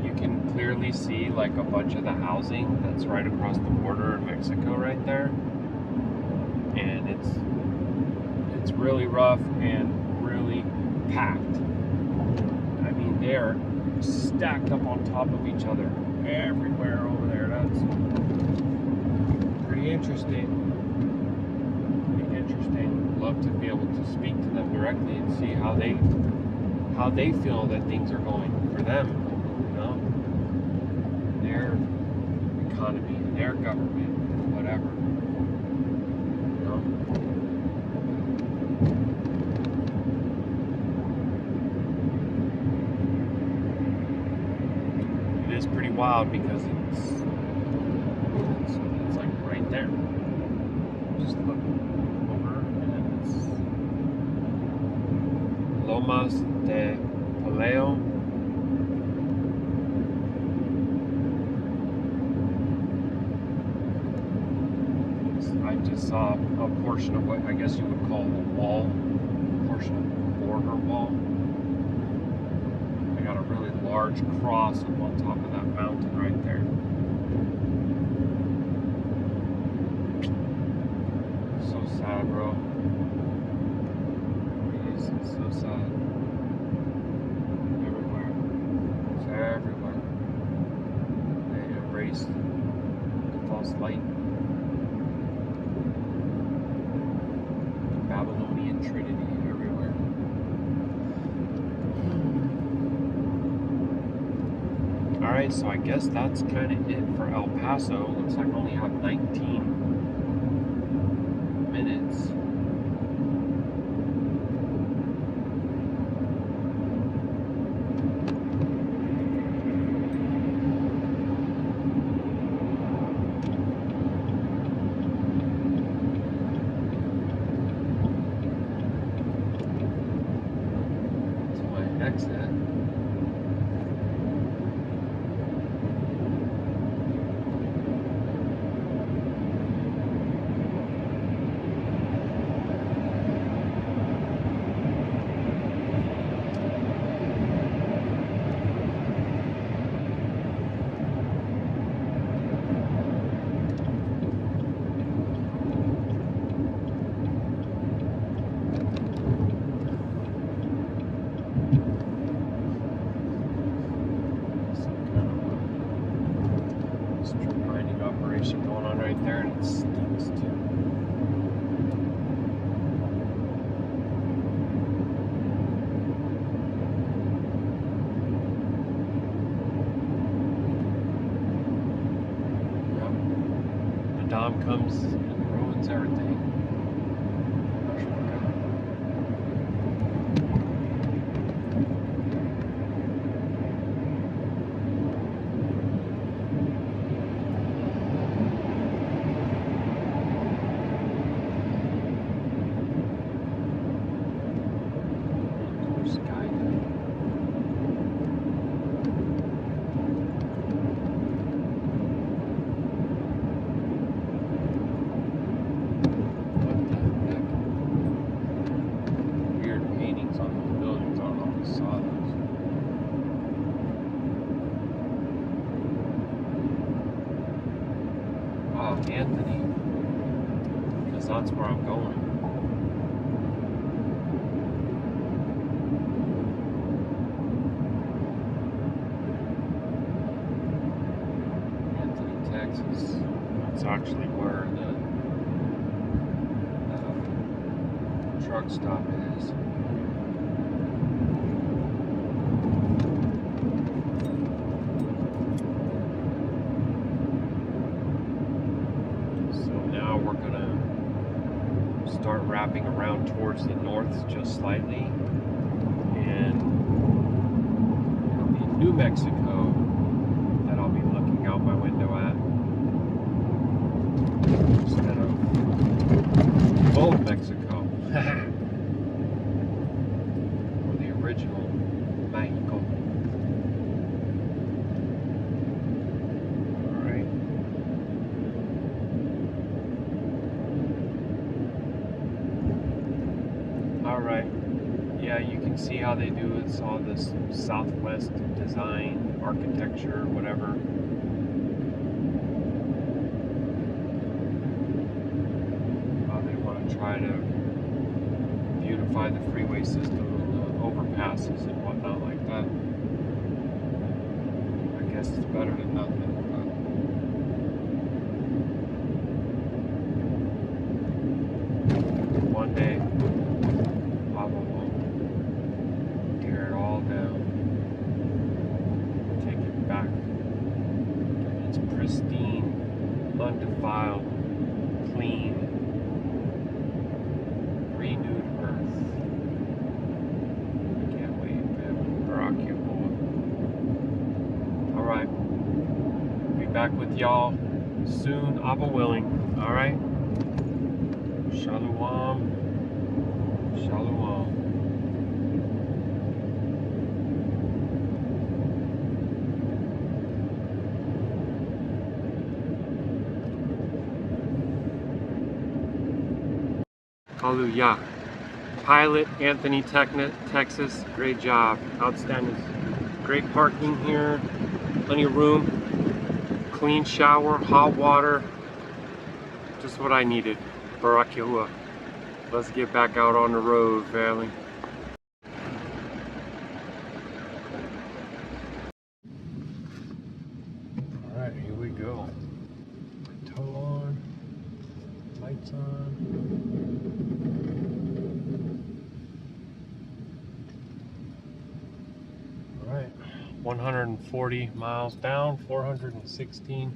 You can clearly see like a bunch of the housing that's right across the border in Mexico right there, and it's really rough and really packed. I mean, they're stacked up on top of each other everywhere over there. That's pretty interesting. Love to be able to speak to them directly and see how they feel that things are going for them, you know, their economy, their government, whatever, you know. It is pretty wild because it's like right there. Just look over and it's Lomas de Paleo. I just saw a portion of what I guess you would call the wall, portion of the border wall. I got a really large cross up on top of that mountain right there. So sad, bro. It's so sad. Everywhere. It's everywhere. They embrace the false light. Babylonian Trinity everywhere. Alright, so I guess that's kind of it for El Paso. Looks like I only have 19 minutes. Exit. mom comes and ruins everything. Anthony, because that's where I'm going. Anthony, Texas. That's actually where the truck stop is. Start wrapping around towards the north just slightly, and it'll be New Mexico that I'll be looking out my window at instead of Old Mexico or the original Mexico. Alright, yeah, you can see how they do it. It's all this Southwest design, architecture, whatever. They want to try to beautify the freeway system and the overpasses and whatnot like that. I guess it's better than nothing. But one day, undefiled, clean, renewed earth. I can't wait, man. Baruk Atah. Alright. Be back with y'all soon, Abba willing. Alright? Shalom. Shalom. Hallelujah. Pilot, Anthony, Texas. Great job. Outstanding. Great parking here. Plenty of room. Clean shower. Hot water. Just what I needed. Baruk Yahuah. Let's get back out on the road, family. Alright, here we go. Tow on. Lights on. Alright, 140 miles down, 416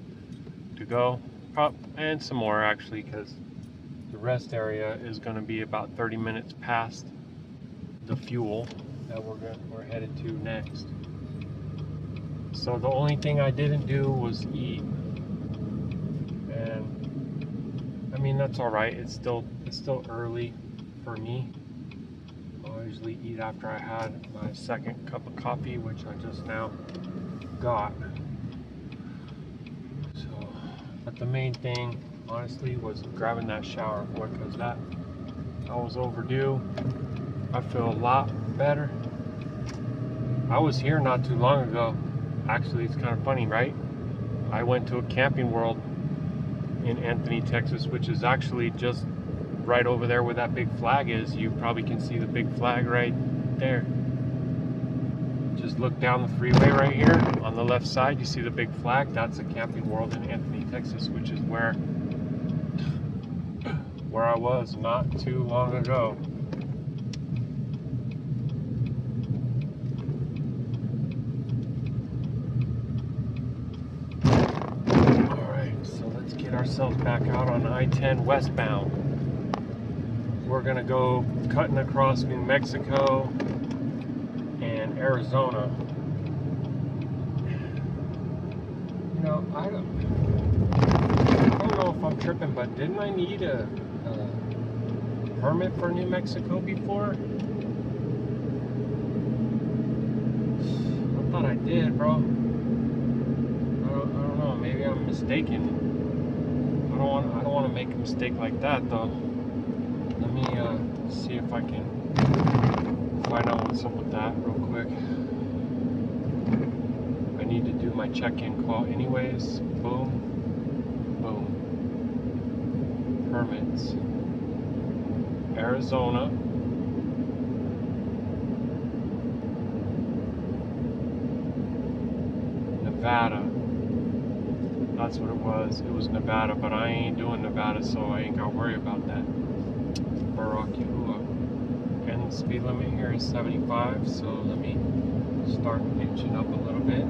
to go. And some more actually, because the rest area is going to be about 30 minutes past the fuel that we're headed to next. So the only thing I didn't do was eat. And I mean, that's all right. It's still early for me. I usually eat after I had my second cup of coffee, which I just now got. So, but the main thing, honestly, was grabbing that shower, because that was overdue. I feel a lot better. I was here not too long ago. Actually, it's kind of funny, right? I went to a camping world in Anthony, Texas, which is actually just right over there where that big flag is. You probably can see the big flag right there. Just look down the freeway right here on the left side. You see the big flag? That's a camping world in Anthony, Texas, which is where I was not too long ago. ourselves back out on I-10 westbound. We're gonna go cutting across New Mexico and Arizona. You know, I don't know if I'm tripping, but didn't I need a permit for New Mexico before? I thought I did, bro. I don't know. Maybe I'm mistaken. I don't want to make a mistake like that, though. Let me see if I can find out what's up with that real quick. I need to do my check-in call anyways. Boom. Boom. Permits. Arizona. Nevada. That's what it was. It was Nevada, but I ain't doing Nevada, so I ain't got to worry about that. Baruk Atah Yahuah. And the speed limit here is 75, so let me start inching up a little bit.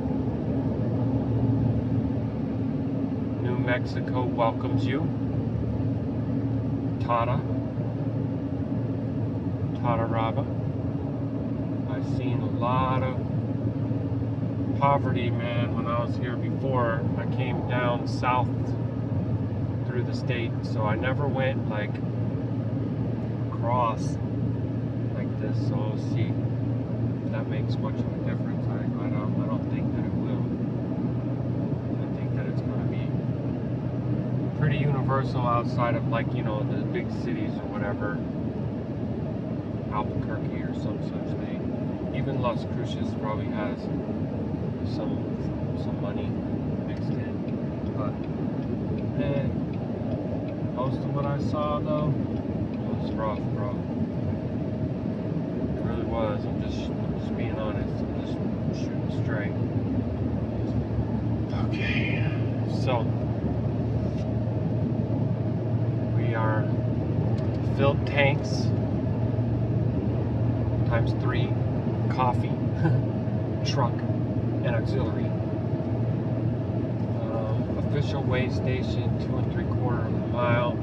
New Mexico welcomes you. Tata Rabba. I've seen a lot of poverty, man. When I was here before, I came down south through the state, so I never went like across like this. So we'll see if that makes much of a difference. I don't think that it will. I think that it's going to be pretty universal outside of, like, you know, the big cities or whatever, Albuquerque or some such thing. Even Las Cruces probably has some money mixed in, but most of what I saw though was rough, bro. It really was. I'm just being honest. I'm just shooting straight. Okay, so we are filled tanks times 3, coffee, truck, and auxiliary. Official weigh station, 2 3/4 mile.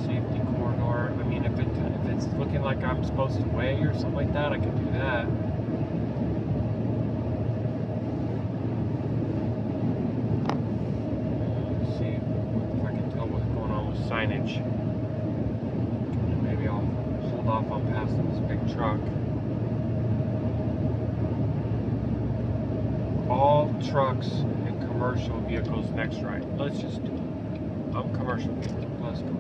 Safety corridor. I mean, if it's looking like I'm supposed to weigh or something like that, I can do that. Let's see if I can tell what's going on with signage. Maybe I'll hold off on passing this big truck. All trucks and commercial vehicles next right. Let's just do it. I'm commercial vehicle. Let's go.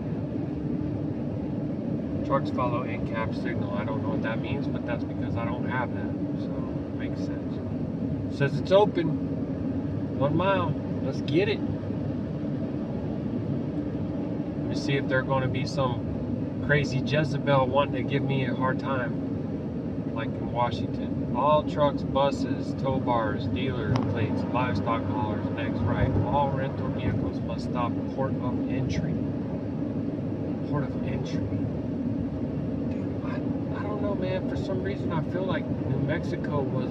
Trucks follow in-cab signal. I don't know what that means, but that's because I don't have that. So it makes sense. It says it's open. 1 mile. Let's get it. Let me see if they're going to be some crazy Jezebel wanting to give me a hard time, like in Washington. All trucks, buses, tow bars, dealer plates, livestock haulers, next right. All rental vehicles must stop port of entry. Port of entry. Dude, I don't know, man. For some reason, I feel like New Mexico was...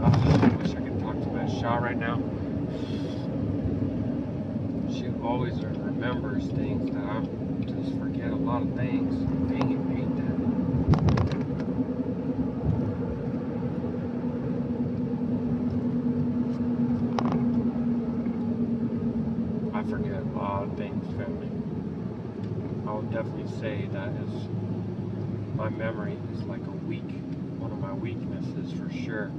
I wish I could talk to my Yashar'Al right now. She always remembers things that I just forget a lot of things. Dang it, ain't that? I forget a lot of things, family. I would definitely say that is, my memory is like one of my weaknesses for sure.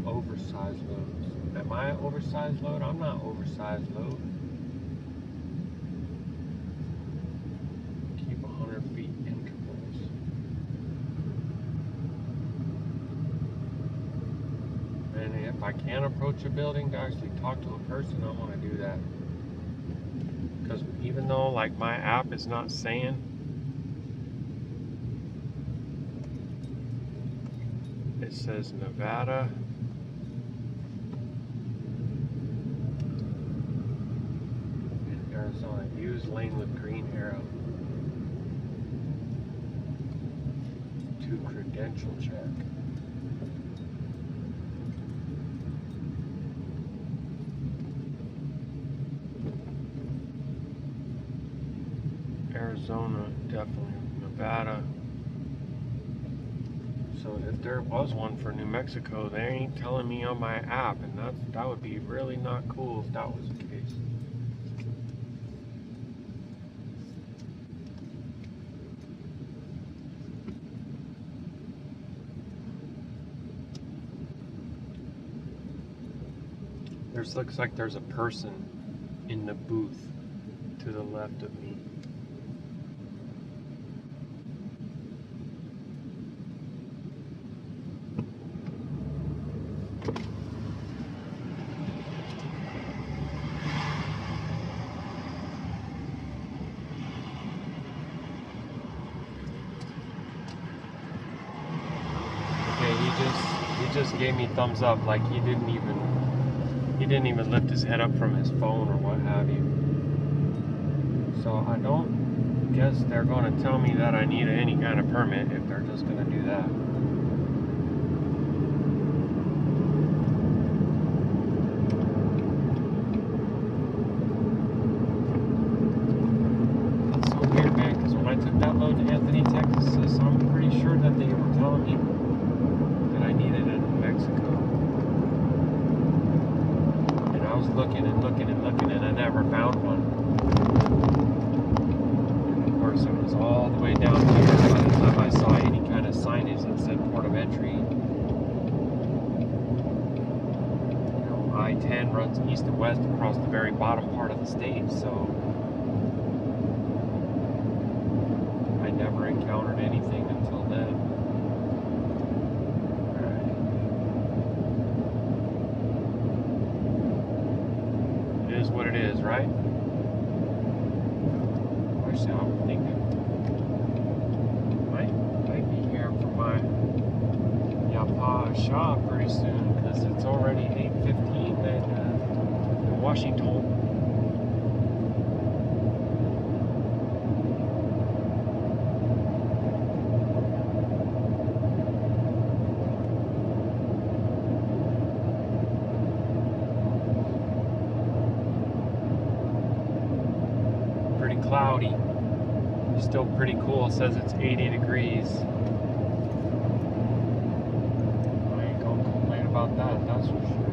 Oversized loads. Am I an oversized load? I'm not oversized load. Keep 100 feet intervals. And if I can approach a building to actually talk to a person, I want to do that. Because even though like my app is not saying It says Nevada. And Arizona. Use lane with green arrow. To credential check. Arizona, definitely. Nevada. So if there was one for New Mexico, they ain't telling me on my app, and that would be really not cool if that was the case. Looks like there's a person in the booth to the left of me. He just gave me thumbs up, like he didn't even lift his head up from his phone or what have you. So I don't guess they're going to tell me that I need any kind of permit if they're just going to do that. That's so weird, man, because when I took that load to Anthony, Texas, I'm pretty sure that they were telling me that I needed it in Mexico. And I was looking and looking and looking, and I never found one. And of course, it was all the way down here by the time I saw any kind of signage that said port of entry. You know, I-10 runs east and west across the very bottom part of the state, so I never encountered anything until then. What it is, right? Actually, I'm thinking might be here for my Yahusha pretty soon, because it's already 8:15 in Washington. Cloudy. Still pretty cool. It says it's 80 degrees. I ain't gonna complain about that, that's for sure.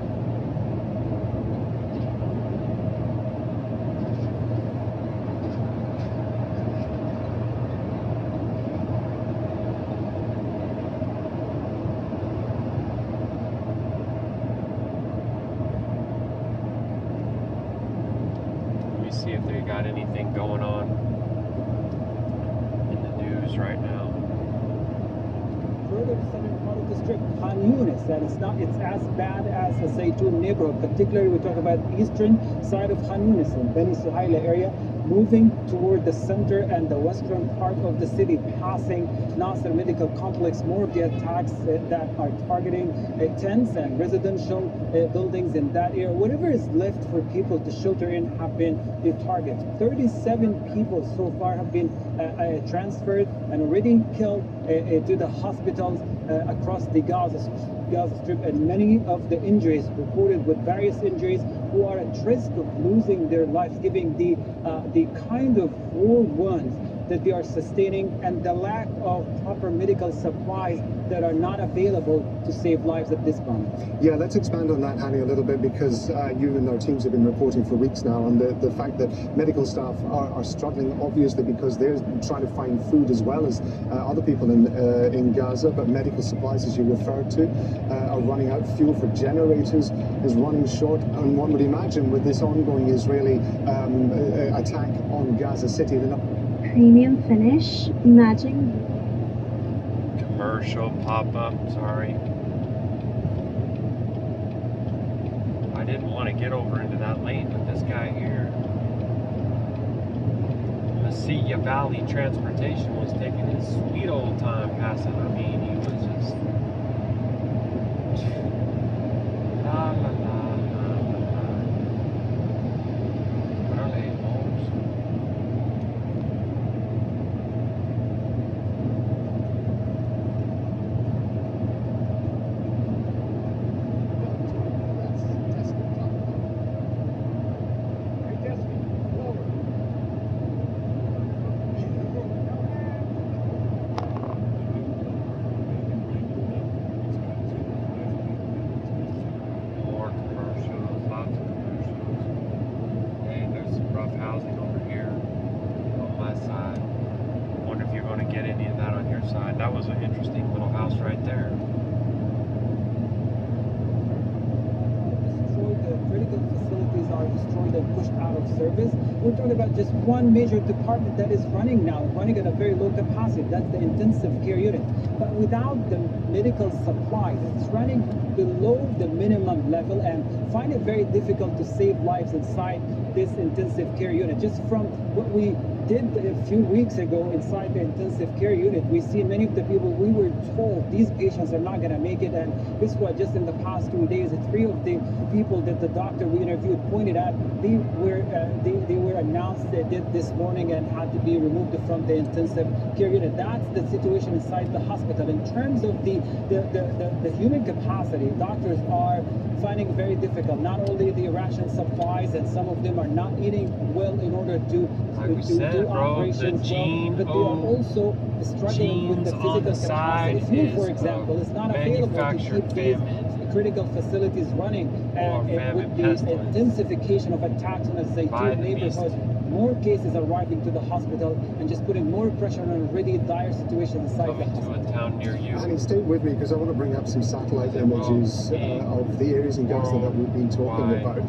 See if they got anything going on in the news right now. Further southern part of the strip, Khan Yunis, and it's as bad as the Zaytun neighborhood. Particularly, we talk about the eastern side of Khan Yunis in Beni Suhaila area, moving toward the center and the western part of the city, passing Nasser Medical Complex. More of the attacks that are targeting tents and residential buildings in that area. Whatever is left for people to shelter in have been the target. 37 people so far have been transferred and already killed to the hospitals across the Gaza Strip, and many of the injuries reported with various injuries who are at risk of losing their lives, giving the kind of war wounds that they are sustaining and the lack of proper medical supplies that are not available to save lives at this point. Yeah, let's expand on that, Hani, a little bit, because you and our teams have been reporting for weeks now on the fact that medical staff are struggling, obviously, because they're trying to find food as well as other people in Gaza, but medical supplies, as you referred to, are running out. Fuel for generators is running short, and one would imagine with this ongoing Israeli attack on Gaza City, Premium finish, matching. Commercial pop-up, sorry. I didn't want to get over into that lane, but this guy here, Mesilla Valley Transportation, was taking his sweet old time passing. I mean, he was just La la la la la la. What are they, homes? More commercials, lots of commercials. And there's some rough housing over here on my side. Wonder if you're going to get any of that on your side. That was an interesting little house right there. Destroyed, the critical facilities are destroyed and pushed out of service. We're talking about just one major department that is running now, running at a very low capacity. That's the intensive care unit. But without the medical supplies, it's running below the minimum level and find it very difficult to save lives inside this intensive care unit. Just from what we did a few weeks ago inside the intensive care unit, we see many of the people, we were told these patients are not going to make it, and this was just in the past 2 days. 3 of the people that the doctor we interviewed pointed out, they were announced they did this morning and had to be removed from the intensive care unit. That's the situation inside the hospital. In terms of the human capacity, doctors are finding it very difficult. Not only the ration supplies, and some of them are not eating well in order to do operations well, but they are also struggling with the physical capacity. Fuel, for example, is not available to keep these critical facilities running, and with the intensification of attacks on the Zaytun neighborhood, more cases arriving to the hospital and just putting more pressure on a already dire situation inside the hospital. To a town near you. Honey, stay with me because I want to bring up some satellite images of the areas in Gaza that we've been talking about.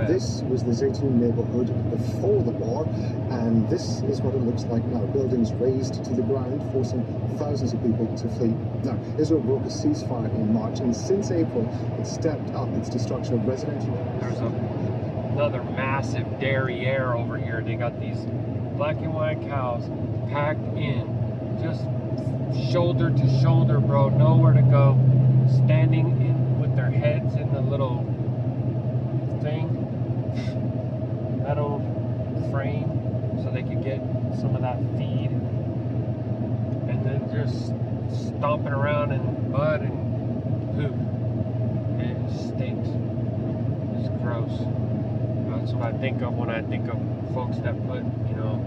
This was the Zaytun neighborhood before the war, and this is what it looks like now. Buildings razed to the ground, forcing thousands of people to flee. Now, Israel broke a ceasefire in March, and since April, it stepped up its destruction of residential areas. There's another massive derriere over here. They got these black and white cows packed in, just shoulder to shoulder, bro. Nowhere to go. Standing in with their heads in the little thing, metal frame, so they could get some of that feed. And then just stomping around in mud and poop. It stinks. It's gross. That's what I think of when I think of folks that put, you know,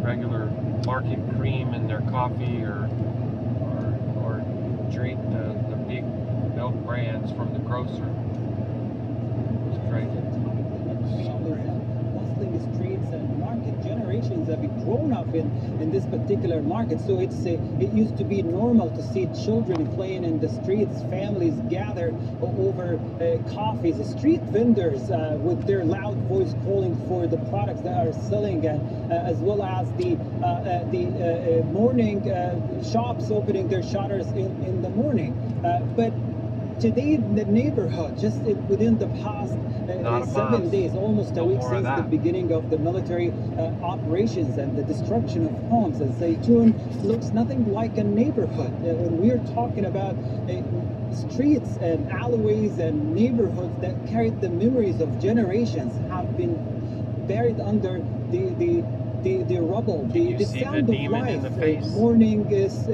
regular market cream in their coffee or drink the big milk brands from the grocer. It's crazy. Bustling streets and market generations have grown up in this particular market. So it used to be normal to see children playing in the streets, families gather over coffees, street vendors with their loud voice calling for the products that are selling, as well as the morning shops opening their shutters in the morning. But today in the neighborhood, just within the past 7 days, almost a week since the beginning of the military operations and the destruction of homes, and Zaytun looks nothing like a neighborhood. And we're talking about streets and alleyways and neighborhoods that carried the memories of generations have been buried under the rubble. The sound of life. Morning is,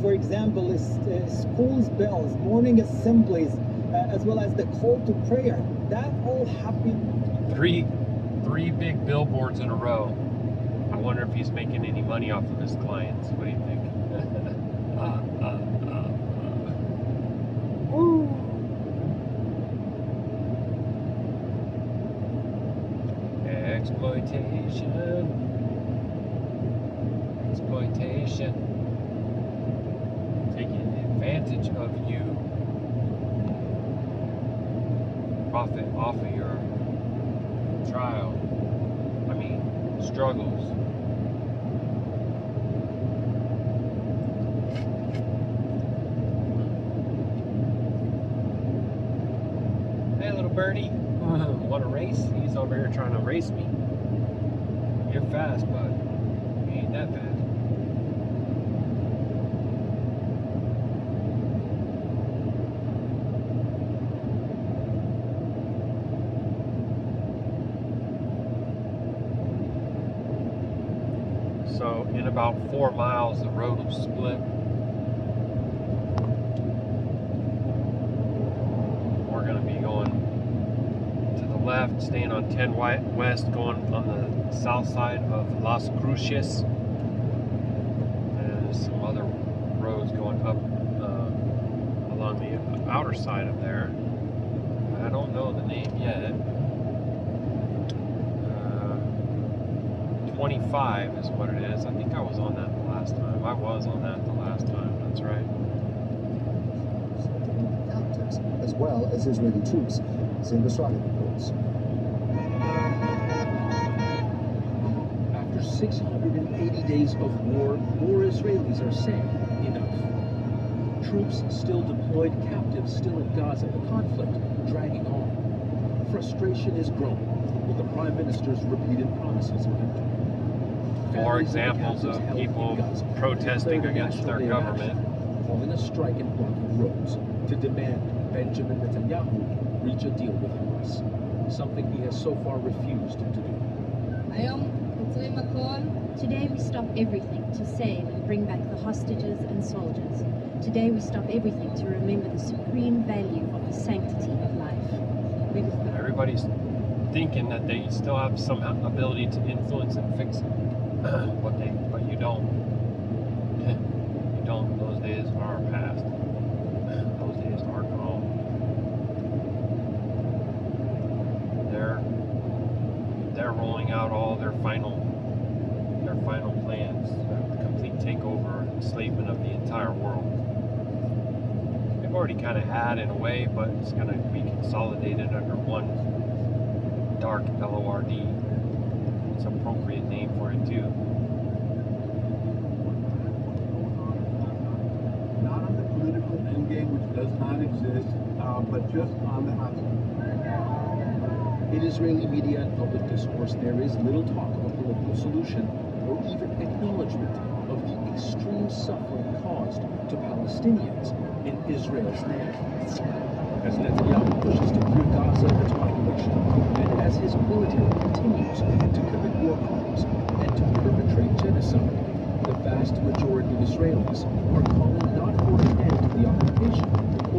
for example, is schools bells, morning assemblies, as well as the call to prayer. That all happened. Three big billboards in a row. I wonder if he's making any money off of his clients. What do you think? Woo. Exploitation. Taking advantage of you. Profit off of your trial. Struggles. Hey, little birdie. Want to race? He's over here trying to race me. You're fast, bud. You ain't that fast. So in about 4 miles, the road will split. We're going to be going to the left, staying on 10 West, going on the south side of Las Cruces. And there's some other roads going up along the outer side of there. I don't know the name yet. 25 is what it is. I think I was on that the last time. I was on that the last time. That's right. Captives, as well as Israeli troops, Same Australia reports. After 680 days of war, more Israelis are saying enough. Troops still deployed, captives still in Gaza, the conflict dragging on. Frustration is growing with the Prime Minister's repeated promises of victory. More examples of people protesting against their government. Calling a strike and blocking roads to demand Benjamin Netanyahu reach a deal with Hamas, something he has so far refused to do. Today we stop everything to save and bring back the hostages and soldiers. Today we stop everything to remember the supreme value of the sanctity of life. Everybody's thinking that they still have some ability to influence and fix it. But you don't. You don't. Those days are past. Those days are gone. They're rolling out all their final plans, complete takeover, enslavement of the entire world. They've already kind of had in a way, but it's going to be consolidated under one dark LORD. It's an appropriate name for it too. Not on the political endgame, which does not exist, but just on the hot side. In Israeli media and public discourse, there is little talk of a political solution or even acknowledgement of the extreme suffering caused to Palestinians in Israel's name. As Netanyahu pushes to clear Gaza of its population, and as his military continues to commit war crimes and to perpetrate genocide, the vast majority of Israelis are calling not for an end to the occupation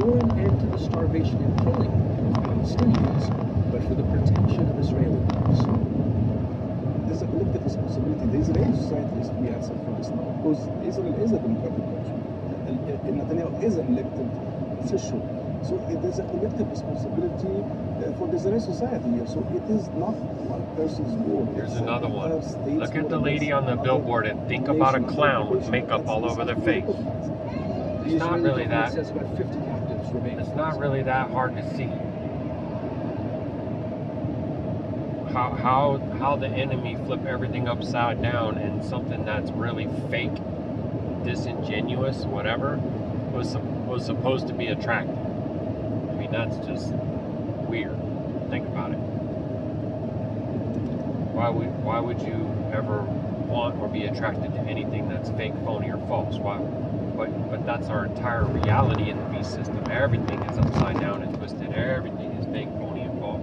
or an end to the starvation and killing of Palestinians, but for the protection of Israeli lives. There's a collective responsibility. The Israeli society is to be answered for this now, because Israel is a democratic country. And Netanyahu is an elected official. So there's a collective responsibility for the Israeli society here. So it is not one person's war. Here's another one. Look at the lady on the billboard and think about a clown with makeup all over their face. It's not really that. Says about 50 captives remain. It's not really that hard to see. How the enemy flip everything upside down and something that's really fake, disingenuous, whatever, was supposed to be attractive. I mean, that's just weird. Think about it. Why would you ever want or be attracted to anything that's fake, phony, or false? Why? But that's our entire reality in the beast system. Everything is upside down and twisted. Everything is fake, phony, and false.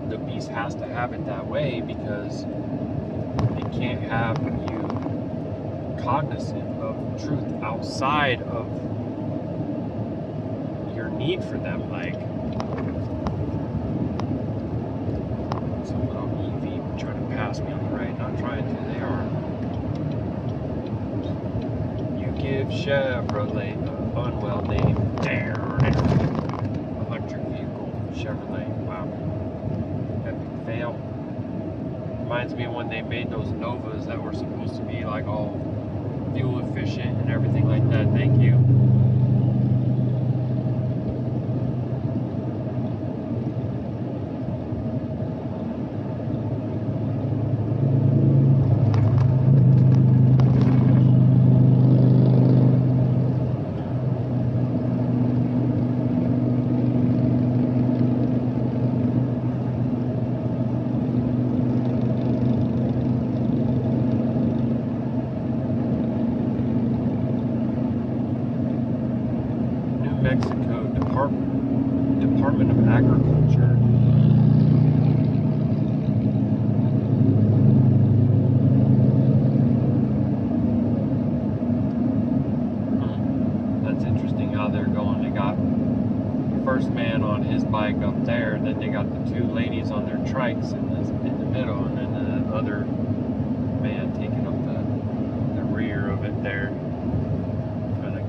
The beast has to have it that way because it can't have you cognizant of truth outside of your need for them. Like some little EV trying to pass me on the right, not trying to, they are. You give Chevrolet an unwell name. Electric vehicle, Chevrolet, wow. Epic fail. Reminds me of when they made those Novas that were supposed to be like all fuel efficient and everything like that. Thank you. Mexico Department of Agriculture first man on his bike up there, and then they got the two ladies on their trikes in the middle, and then the other man taking up the rear of it there, kind of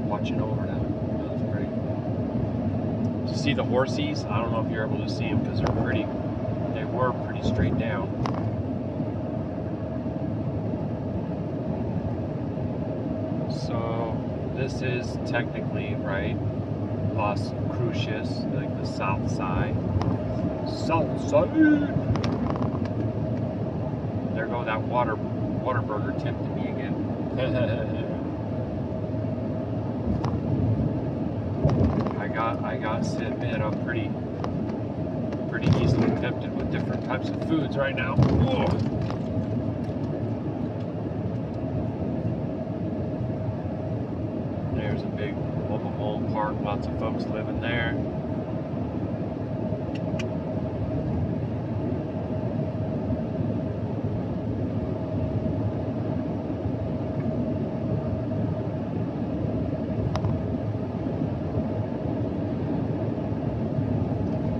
watching over them. That was great. Did you see the horsies? I don't know if you're able to see them because they were pretty straight down. So this is technically, right, Las Cruces, like the south side. South side! There go that Whataburger tempting me again. I got to admit, I'm pretty easily tempted with different types of foods right now. Whoa. There's a big mobile home park, lots of folks living there.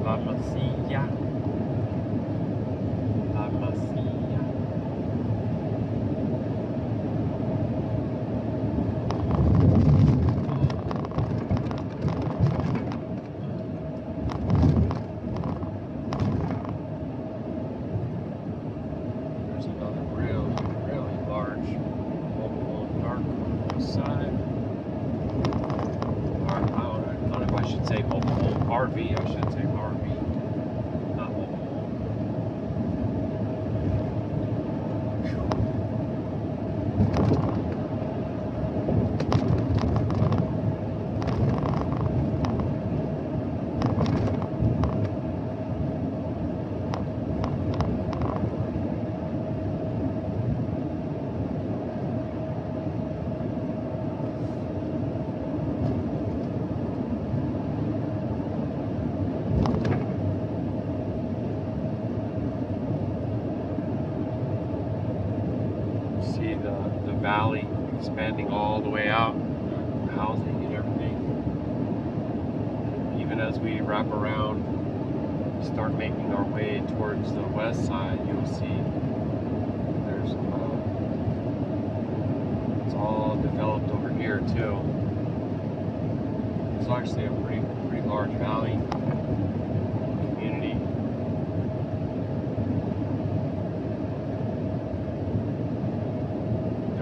La Masilla. La Masilla. There's another really large mobile home park on the side. Or, I don't know if I should say mobile home RV. I should say RV, not mobile home. See the valley expanding all the way out, housing and everything. Even as we wrap around, start making our way towards the west side, you'll see there's it's all developed over here too. It's actually a pretty large valley community.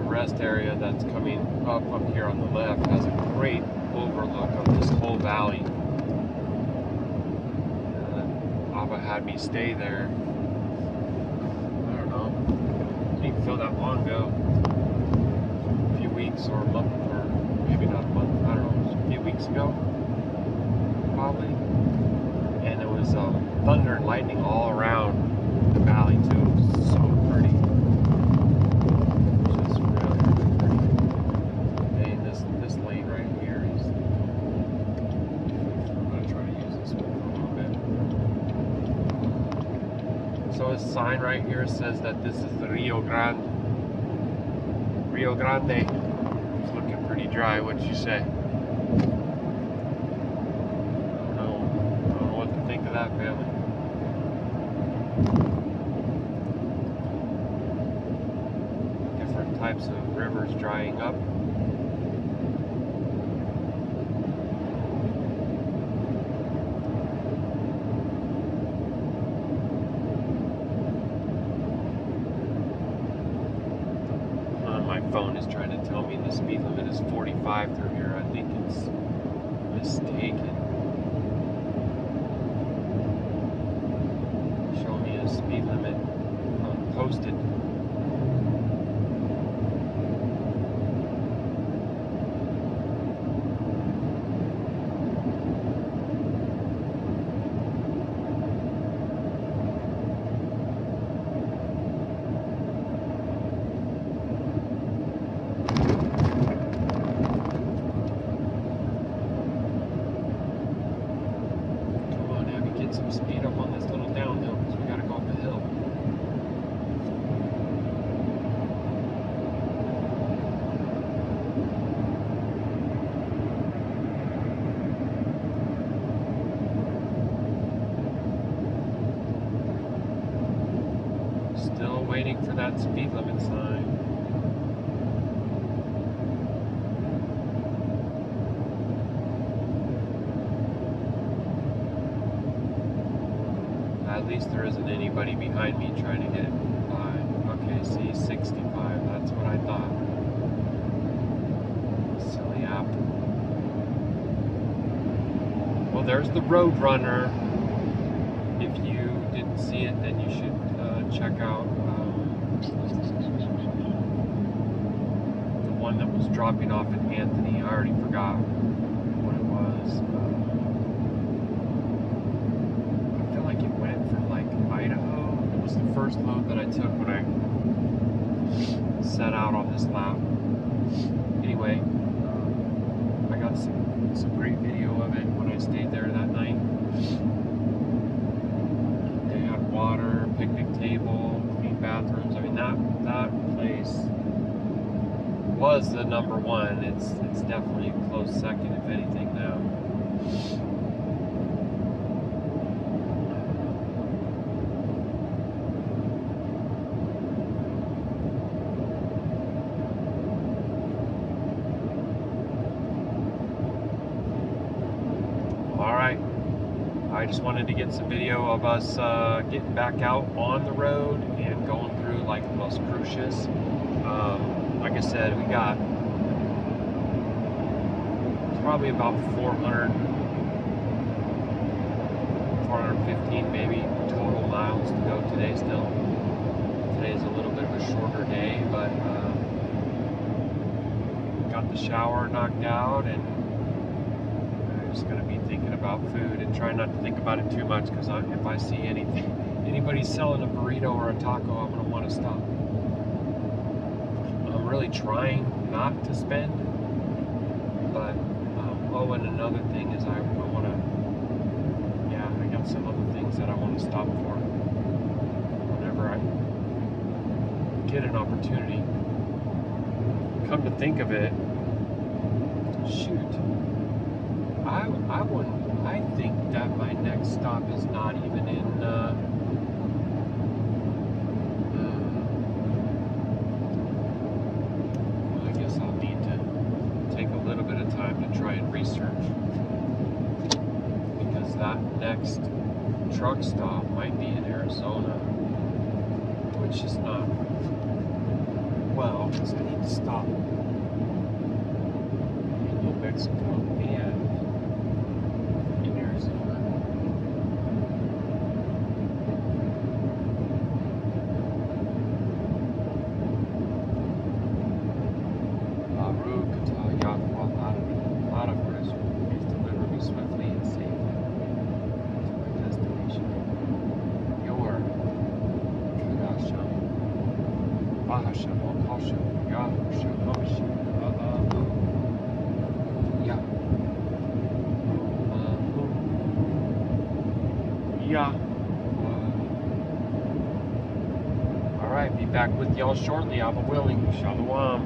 Rest area that's coming up here on the left has a great overlook of this whole valley. Abba had me stay there. I don't know. I didn't feel that long ago. A few weeks or a month, or maybe not a month. I don't know. It was a few weeks ago, probably. And it was thunder and lightning all around the valley too. It was so pretty. So a sign right here says that this is the Rio Grande. Rio Grande. It's looking pretty dry. What'd you say? I don't know what to think of that, family. Different types of rivers drying up. My phone is trying to tell me the speed limit is 45 through here. I think it's mistaken. Show me a speed limit posted. Some speed up on this little downhill because we got to go up the hill. waiting for that speed limit sign. At least there isn't anybody behind me trying to get by. Okay, see, 65, that's what I thought. Silly app. Well, there's the Roadrunner. If you didn't see it, then you should check out the one that was dropping off in Anthony. I already forgot what it was. I feel like it went from like Idaho. It was the first load that I took when I set out on this lap. Anyway, I got some great video of it when I stayed there that night. They had water, picnic table, clean bathrooms. I mean, that place was the number one. It's definitely a close second, if anything, now. I just wanted to get some video of us getting back out on the road and going through like Las Cruces. Like I said, we got probably about 415 maybe total miles to go today still. Today's a little bit of a shorter day, but got the shower knocked out, and I'm just going to be thinking about food and try not to think about it too much, because if I see anybody selling a burrito or a taco, I'm going to want to stop. I'm really trying not to spend, but oh, and another thing is I want to, I got some other things that I want to stop for whenever I get an opportunity. Come to think of it, shoot, I think that my next stop is not even in I guess I'll need to take a little bit of time to try and research, because that next truck stop might be in Arizona, which is not well, because I need to stop in New Mexico and in Arizona. Baruk Atah Yahuah, out of rest, please deliver me swiftly and safely to my destination. Your Qadashayam of Yahusha, Alright, be back with y'all shortly, Abba willing. Shalom.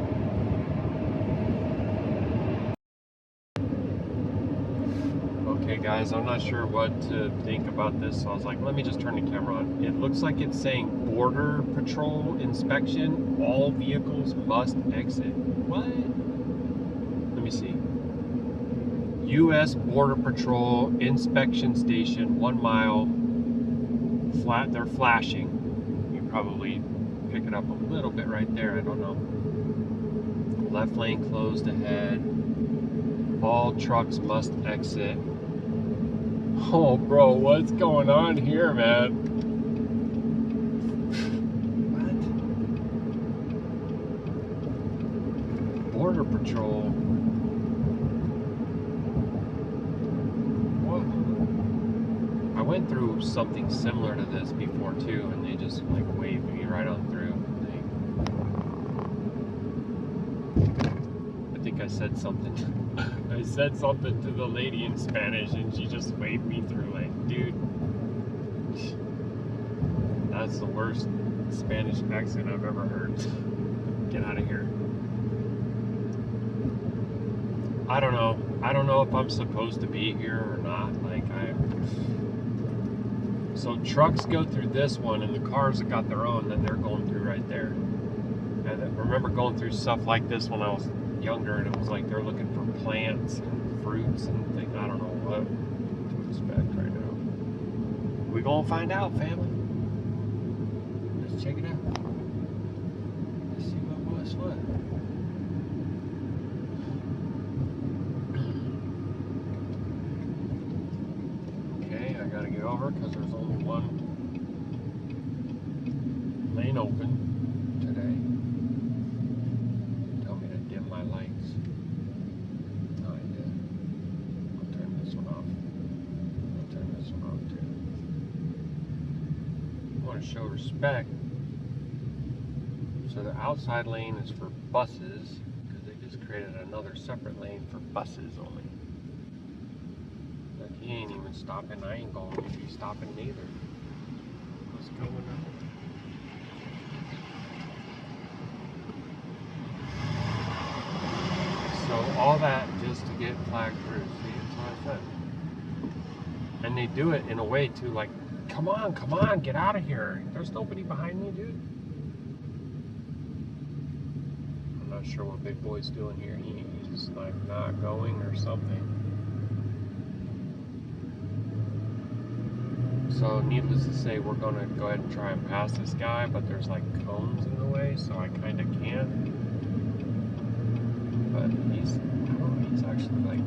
Okay guys, I'm not sure what to think about this, so I was like, let me just turn the camera on. It looks like it's saying Border Patrol inspection, all vehicles must exit. What? Let me see. U.S. Border Patrol inspection station, 1 mile, flat, they're flashing. You probably pick it up a little bit right there, I don't know. Left lane closed ahead. All trucks must exit. Oh, bro, what's going on here, man? What? Border Patrol. What? I went through something similar to this before, too, and they just, like, waved me right on through. I think I said something. I said something to the lady in Spanish, and she just waved me through. Like, dude, that's the worst Spanish accent I've ever heard. Get out of here. I don't know. I don't know if I'm supposed to be here or not. Like, So trucks go through this one, and the cars that got their own, then they're going through right there. And I remember going through stuff like this when I was younger, and it was like they're looking for plants and fruits and things. I don't know what to expect right now. We're gonna find out, family. Let's check it out. Let's see what's what. Okay, I gotta get over because there's only one lane open today. Tell me to dim my lights. No, I did. I'll turn this one off. I'll turn this one off too. I want to show respect. So the outside lane is for buses, because they just created another separate lane for buses only. But he ain't even stopping. I ain't going to be stopping neither. What's going on? So all that just to get flagged through. See, that's what I said. And they do it in a way too, like, come on, get out of here. There's nobody behind me, dude. I'm not sure what Big Boy's doing here. He's like not going or something. So needless to say, we're gonna go ahead and try and pass this guy, but there's like cones in the way, so I kind of can't. But he's actually like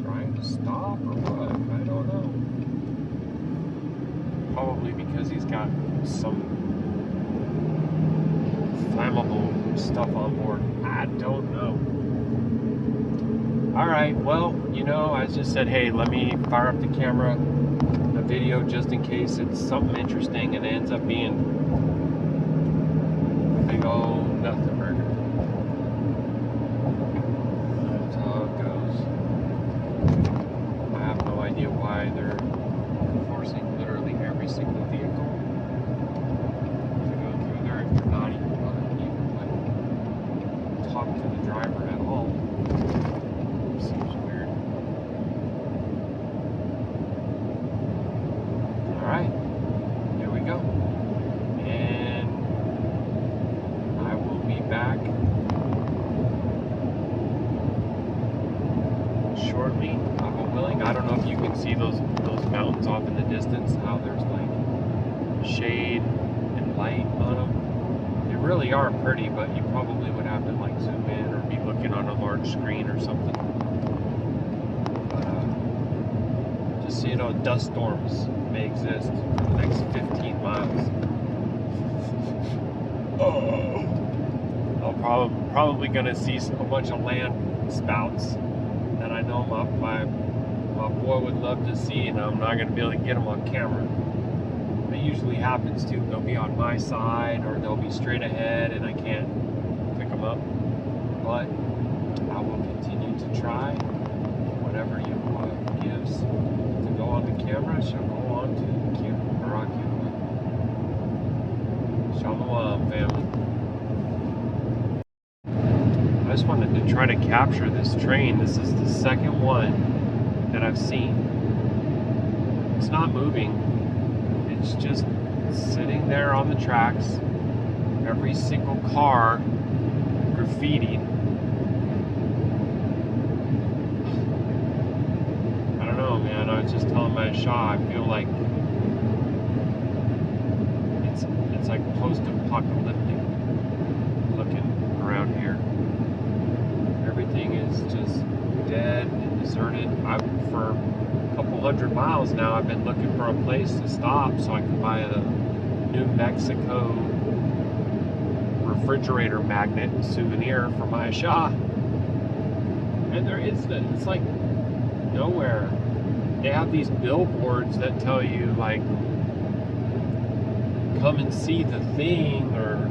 trying to stop or what? I don't know. Probably because he's got some flammable stuff on board. I don't know. Alright, well, you know, I just said, hey, let me fire up the camera, the video, just in case it's something interesting and it ends up being a big old nothing burger. That's how it goes. I have no idea why they're forcing literally every single vehicle to go through there if they're not even like talk to the driver at all. Seems weird. Alright, there we go. And I will be back shortly, God willing. I don't know if you can see those mountains off in the distance, how there's like shade and light on them. They really are pretty, but you probably would have to like zoom in or be looking on a large screen or something. But just so you know, dust storms may exist for the next 15 miles. Oh, I'm probably gonna see a bunch of land spouts that I know my boy would love to see, and I'm not gonna be able to get them on camera. That usually happens too. They'll be on my side or they'll be straight ahead and I can't pick them up. But I will continue to try. Whatever Yahuwah gives to go on the camera shall go on to the Baruk Atah. Shalom, family. I just wanted to try to capture this train. This is the second one that I've seen. It's not moving. It's just sitting there on the tracks. Every single car graffitied. I don't know, man. I was just telling my Shah, I feel like it's like post-apocalyptic looking around here. Everything is just dead and deserted. For a couple hundred miles now, I've been looking for a place to stop so I can buy a New Mexico refrigerator magnet souvenir for my Shah. And there is that. It's like nowhere. They have these billboards that tell you like, come and see the thing, or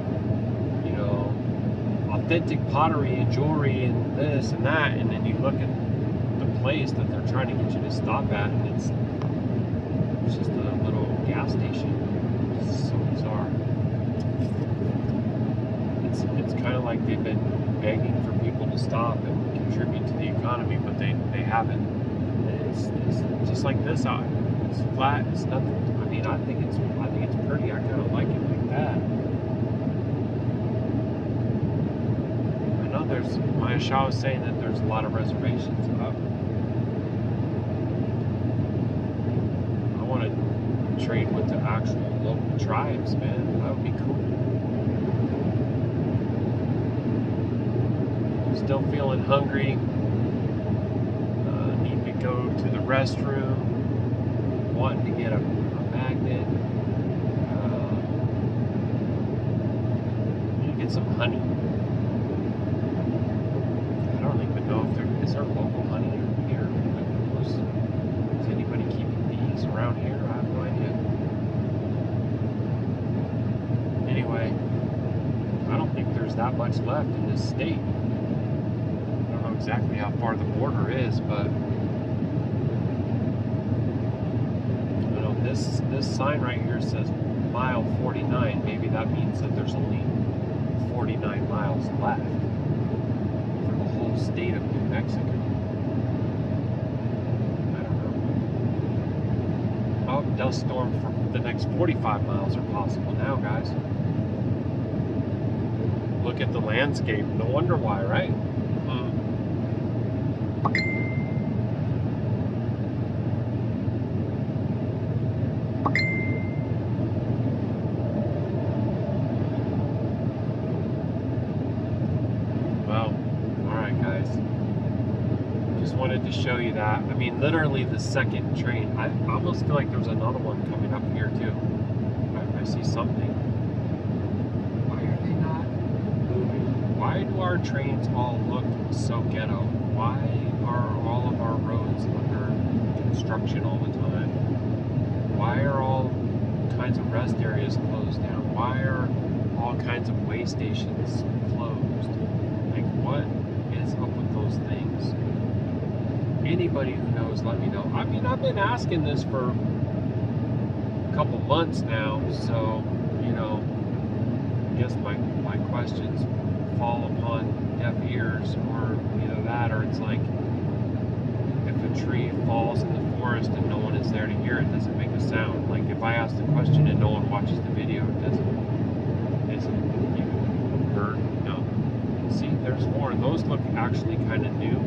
you know, authentic pottery and jewelry and this and that, and then you look at the place that they're trying to get you to stop at, and it's just a little gas station. It's so bizarre. It's kind of like they've been begging for people to stop and contribute to the economy, but they haven't. It's just like this out. It's flat. It's nothing. I mean, I think it's pretty. I kind of like it like that. I know my Yahusha was saying that there's a lot of reservations up. I want to trade with the actual local tribes, man. That would be cool. Still feeling hungry. Need to go to the restroom. Wanting to get a magnet. Need to get some honey. I don't even know if is there local honey here. Is anybody keeping bees around here? I have no idea. Anyway, I don't think there's that much left in this state. I don't know exactly how far the border is, but you know, this sign right here says mile 49. Maybe that means that there's only 49 miles left for the whole state of New Mexico. I don't know. Oh, dust storm for the next 45 miles are possible now, guys. Look at the landscape. No wonder why, right? Well, alright guys. Just wanted to show you that. I mean, literally the second train. I almost feel like there's another one coming up here too. I see something. Why are they not moving? Why do our trains all look so ghetto? Why are all of our roads under construction all the time? Why are all kinds of rest areas closed down? Why are all kinds of way stations closed? Like, what is up with those things? Anybody who knows, let me know. I mean, I've been asking this for a couple months now, so, you know, I guess my questions fall upon deaf ears, or either that, or it's like, if a tree falls in the forest and no one is there to hear it, doesn't make a sound. Like, if I ask the question and no one watches the video, it isn't even heard. No. See, there's more. Those look actually kind of new.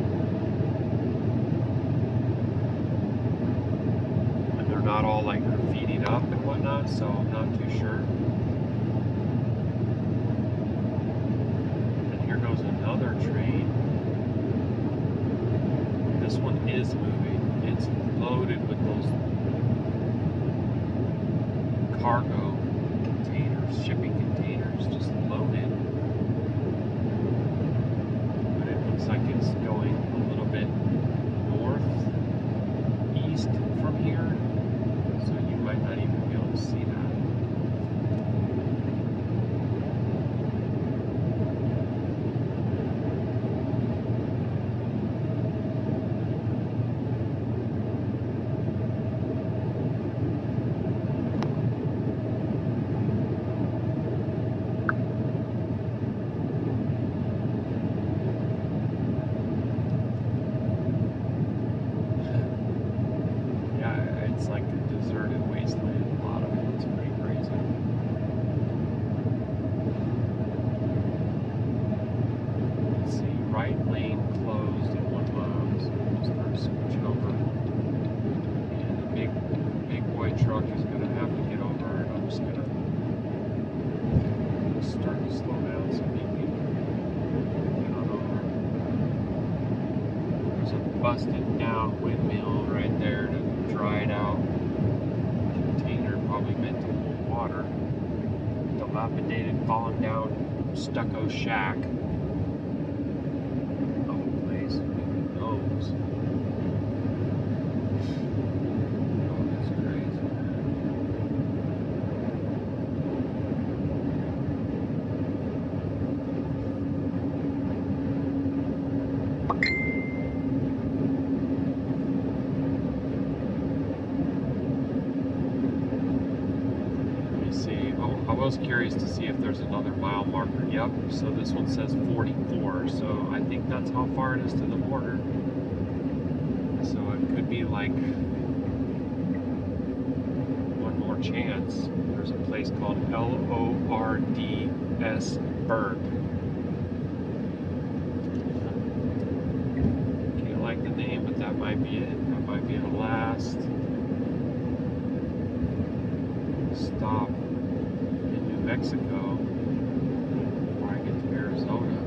And they're not all like graffitied up and whatnot, so I'm not too sure. And here goes another train. This one is moving. It's loaded with those cargo containers, shipping containers, just loaded. But it looks like it's going a little bit northeast from here, so you might not even be able to see that. It's like a deserted wasteland, a lot of it. It's pretty crazy. Let's see, right lane closed in 1 mile, so we'll just start switching over. And the big boy truck is going to have to get over, and I'm just going to start to slow down so he can get on over. There's a busted down windmill right there to dried out container, probably meant to hold water. Dilapidated, fallen down stucco shack. The whole place, who knows? Oh, that's crazy. I was curious to see if there's another mile marker. Yep, so this one says 44, so I think that's how far it is to the border. So it could be like chance, there's a place called Lords Berg. Can't like the name, but that might be it. That might be the last stop in New Mexico before I get to Arizona.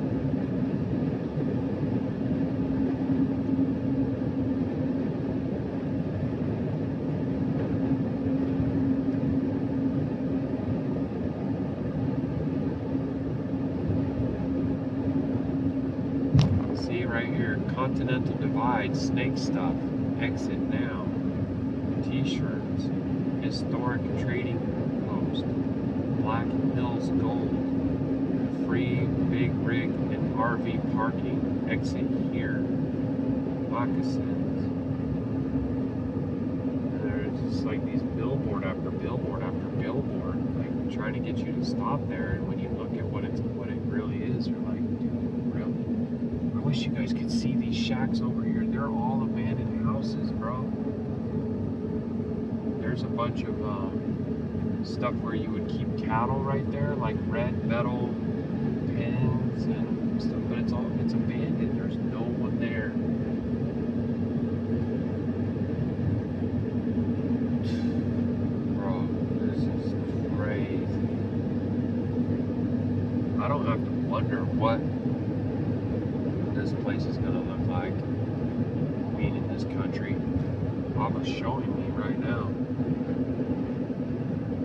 Right here, Continental Divide, Snake Stuff, Exit Now, T-shirts, Historic Trading Post, Black Hills Gold, Free Big Rig and RV Parking, Exit Here, Moccasins. And there's just like these billboard after billboard after billboard, like trying to get you to stop there, and when you look at what it really is, you're like, dude, really? I wish you guys could see these shacks over here. They're all abandoned houses, bro. There's a bunch of stuff where you would keep cattle right there, like red metal pens and stuff, but it's abandoned. There's no one there. Bro, this is crazy. I don't have to wonder what this place is going to look like being in this country. Baba's showing me right now.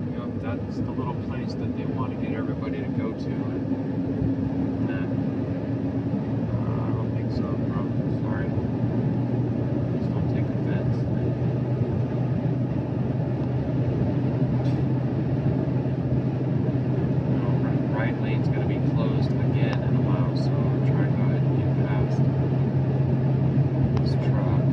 You know, that's the little place that they want to get everybody to go to. And then, I don't think so, bro. Sorry. Please don't take offense. Right lane's going to be closed again in a while, so I'm trying to go ahead and get past this truck.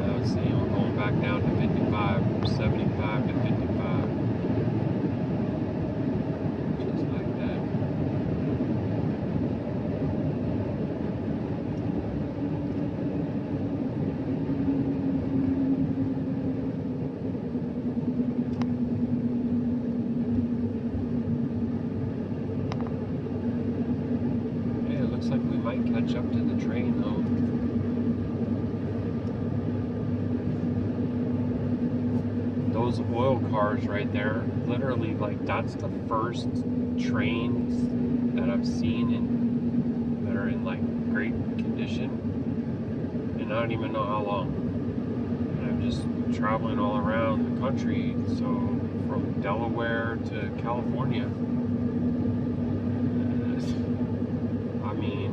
Let's see, we're going back down to 55, from 75 to 55. Just like that. Yeah, it looks like we might catch up to the train though. Those oil cars right there, literally, like, that's the first trains that I've seen that are in like great condition, and I don't even know how long. And I'm just traveling all around the country, so from Delaware to California. I mean,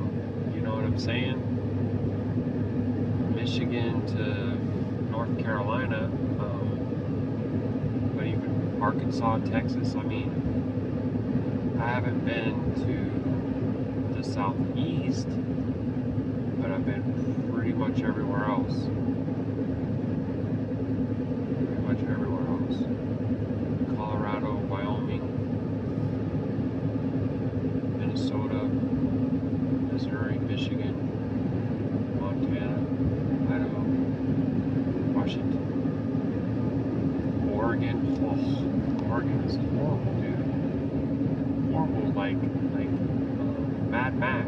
you know what I'm saying? Michigan to North Carolina, but even Arkansas, Texas. I mean, I haven't been to the southeast, but I've been pretty much everywhere else. Pretty much everywhere else. Colorado, Wyoming, Minnesota, Missouri, Michigan, Montana, Idaho, Washington, Oregon. Oh, Oregon is horrible, dude. Horrible, like Mad Max.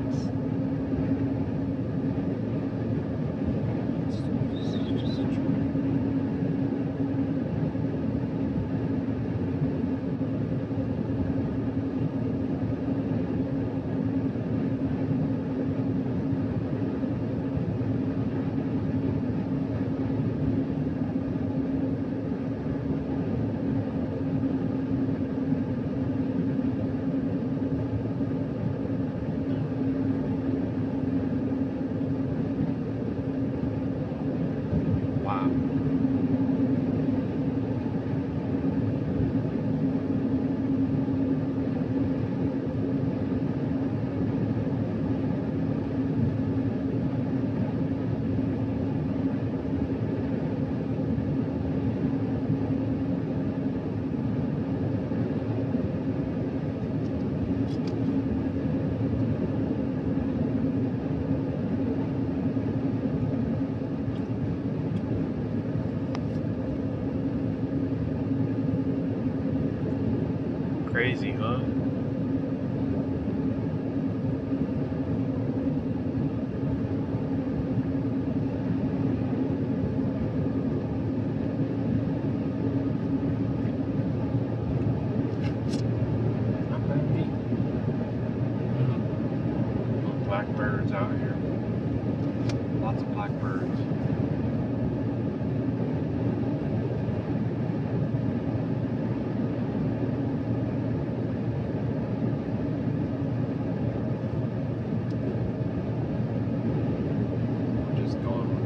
It's just a joke. crazy, huh? Not bad deep. Little blackbirds out here. Lots of blackbirds.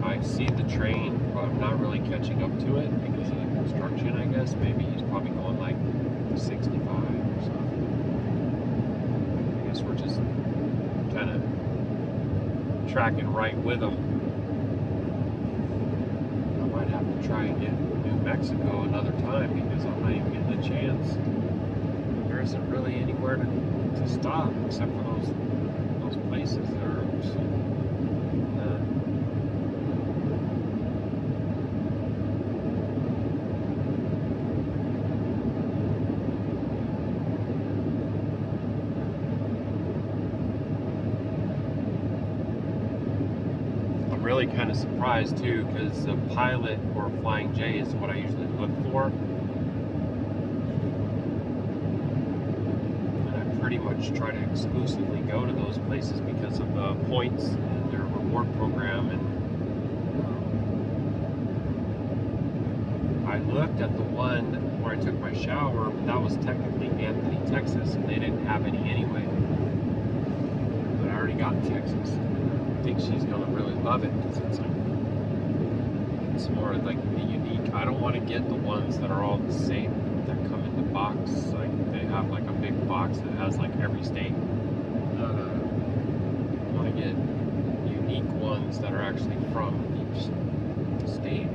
I see the train, but I'm not really catching up to it because of the construction, I guess. Maybe he's probably going like 65 or something. I guess we're just kind of tracking right with him. I might have to try and get New Mexico another time because I'm not even getting a chance. There isn't really anywhere to stop except for those places that are really kind of surprised too, because the pilot or Flying J is what I usually look for, and I pretty much try to exclusively go to those places because of the points and their reward program. And I looked at the one where I took my shower, but that was technically Anthony, Texas, and they didn't have any anyway. But I already got Texas. I think she's gonna really love it because it's more like the unique. I don't want to get the ones that are all the same that come in the box. Like they have like a big box that has like every state. I want to get unique ones that are actually from each state.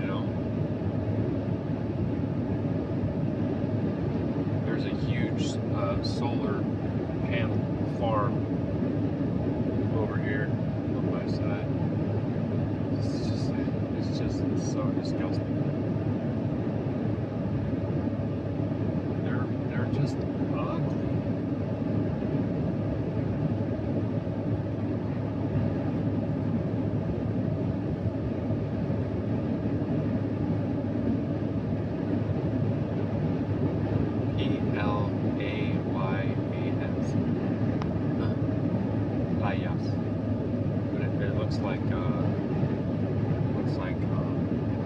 You know, there's a huge solar panel farm over here on my side. It's just so disgusting. They're just ugly. Layas. But it looks like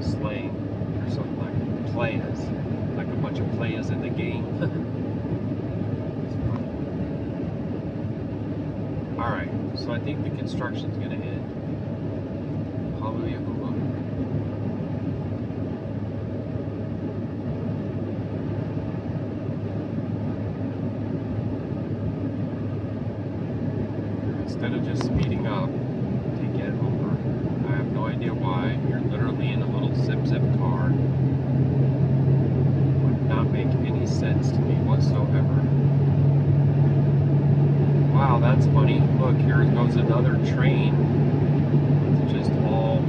slang or something, like playas, like a bunch of playas in the game. All right, so I think the construction's gonna end. Hallelujah. Instead of just speeding up to get over, I have no idea why. You're literally in a little zip car. Would not make any sense to me whatsoever. Wow, that's funny. Look, here goes another train. It's just all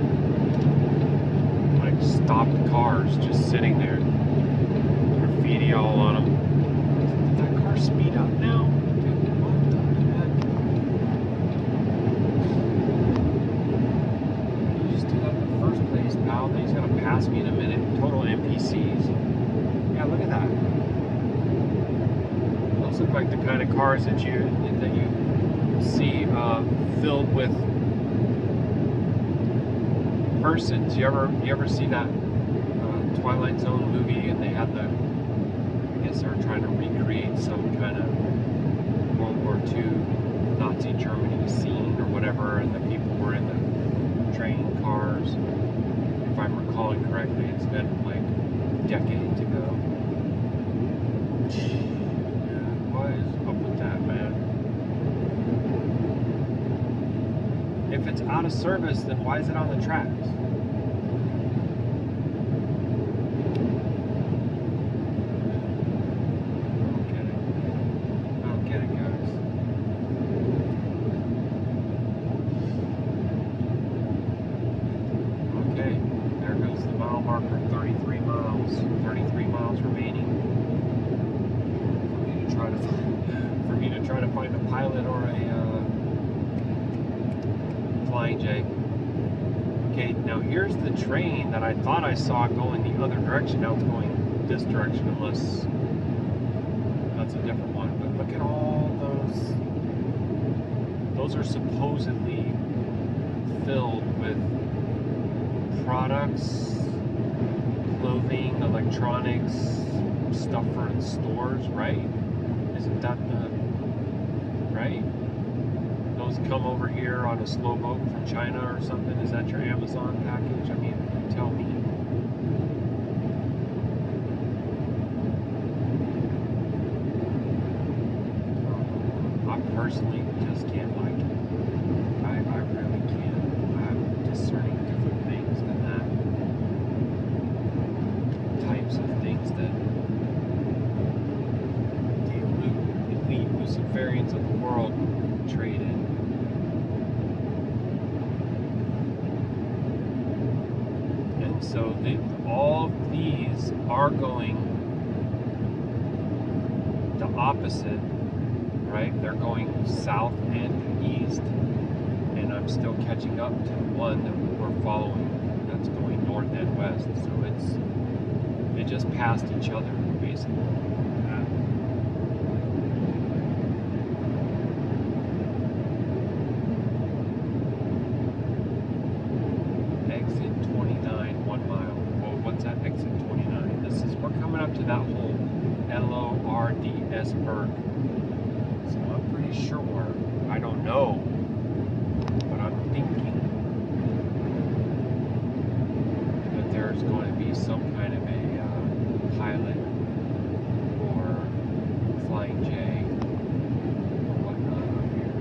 like stopped cars just sitting there. Graffiti all on them. Did that car speed up now? Now he's gonna pass me in a minute. Total NPCs. Yeah, look at that. Those look like the kind of cars that you see filled with persons. You ever see that Twilight Zone movie? And they had I guess they were trying to recreate some kind of World War II Nazi Germany scene or whatever, and the people were in the train cars. If I'm recalling correctly, it's been like decades ago. What is up with that, man? If it's out of service, then why is it on the tracks? I don't get it, guys. Okay. There goes the mile marker, 33 miles remaining. for me to try to find a pilot or a Flying J. Okay, now here's the train that I thought I saw going the other direction. Now it's going this direction, unless that's a different one. But look at all those. Those are supposedly filled with products, clothing, electronics, stuff for in stores, right? Isn't that the right? Those come over here on a slow boat from China or something. Is that your Amazon package? I mean, tell me. I personally just can't like it. I really can't. I'm discerning different things than that. Types of things that the elite Luciferians of the world trade in. And so all these are going the opposite, right? They're going south and east, and I'm still catching up to the one that we're following that's going north and west. So they just passed each other, basically. Exit 29, 1 mile. Well, what's that exit 29? We're coming up to that whole LORDS berg. So I'm pretty sure, I don't know, but I'm thinking that there's going to be some kind of a pilot or Flying J or whatnot up here.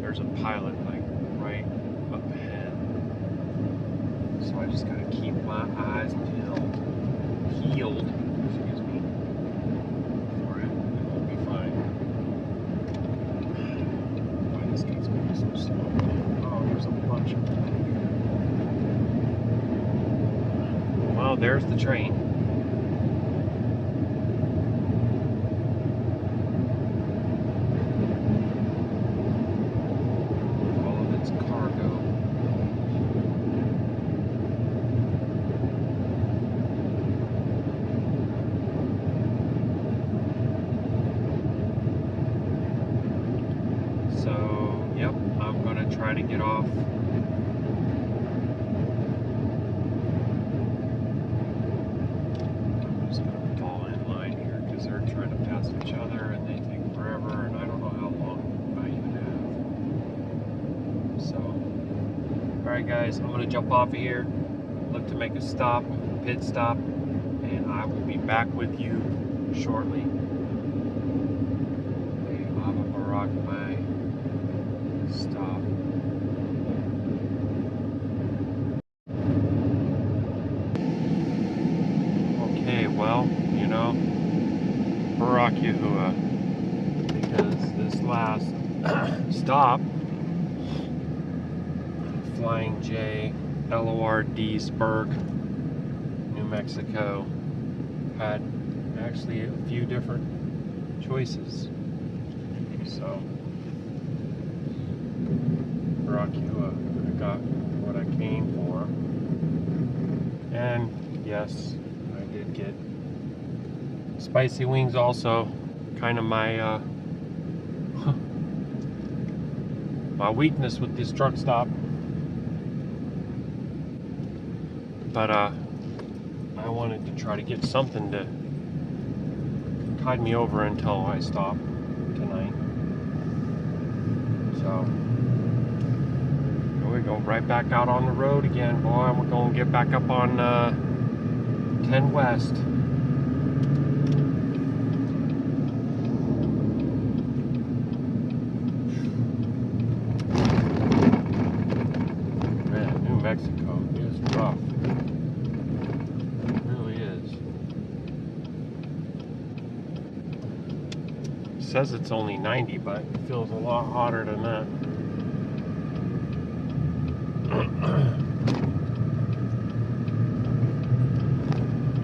There's a pilot like right up ahead. So I just gotta keep my eyes peeled, excuse me, for it. It will be fine. Why this guy's going so slow? Oh, there's a bunch of them. Well, there's the train. Try to get off. I'm just going to fall in line here because they're trying to pass each other and they take forever, and I don't know how long I even have. So, alright guys, I'm going to jump off of here, look to make a stop, pit stop, and I will be back with you shortly. Baruk my stop. Well, you know, Ruach Yahuah, because this last stop, Flying J, LORDSburg, New Mexico, had actually a few different choices. So, Baruk Atah, I got what I came for. And yes, I did get spicy wings also. Kind of my my weakness with this truck stop. But I wanted to try to get something to tide me over until I stop tonight. So here we go, right back out on the road again, boy. And we're gonna get back up on 10 West. Man, New Mexico is rough. It really is. It says it's only 90, but it feels a lot hotter than that.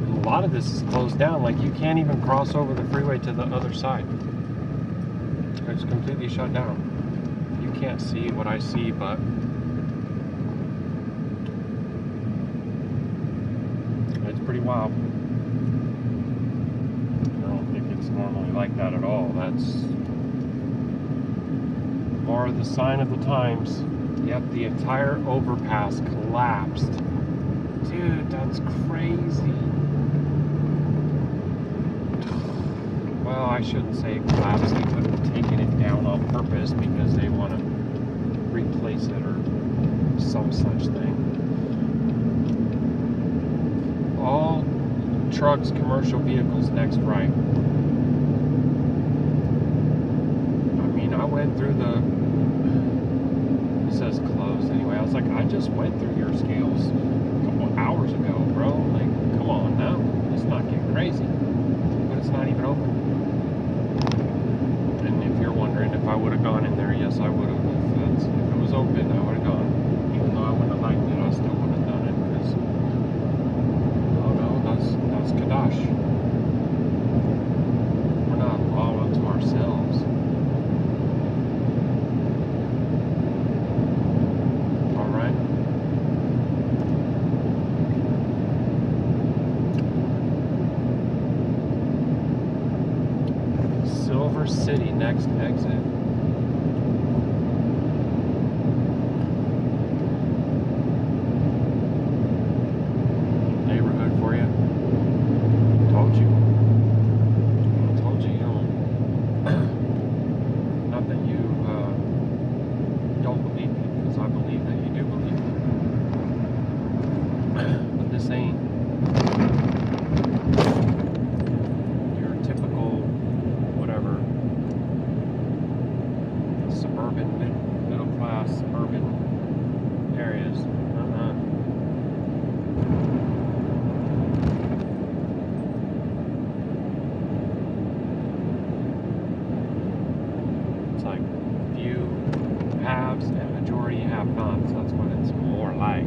A lot of this is closed down. Like, you can't even cross over the freeway to the other side. It's completely shut down. You can't see what I see, but it's pretty wild. I don't think it's normally like that at all. That's more the sign of the times. Yep, the entire overpass collapsed. Dude, that's crazy. Well, I shouldn't say collapsed. They could have taken it down on purpose because they want to replace it or some such thing. All trucks, commercial vehicles, next right. I mean, I went through the... It says closed anyway. I was like, I just went through your scales a couple hours ago, bro. Like, come on now. Let's not get crazy. But it's not even open. And if you're wondering if I would have gone in there, yes, I would have. If it was open, I would have gone. Even though I wouldn't have liked it, I still would have done it because, oh no, that's Qadash. We're not all unto ourselves. All right. Silver City, next exit. Neighborhood for you. Told you. I told you, you don't. Not that you don't believe me, because I believe that you do believe me. But this ain't your typical whatever suburban, middle class, suburban areas. It's like few haves and majority have-nots. That's what it's more like.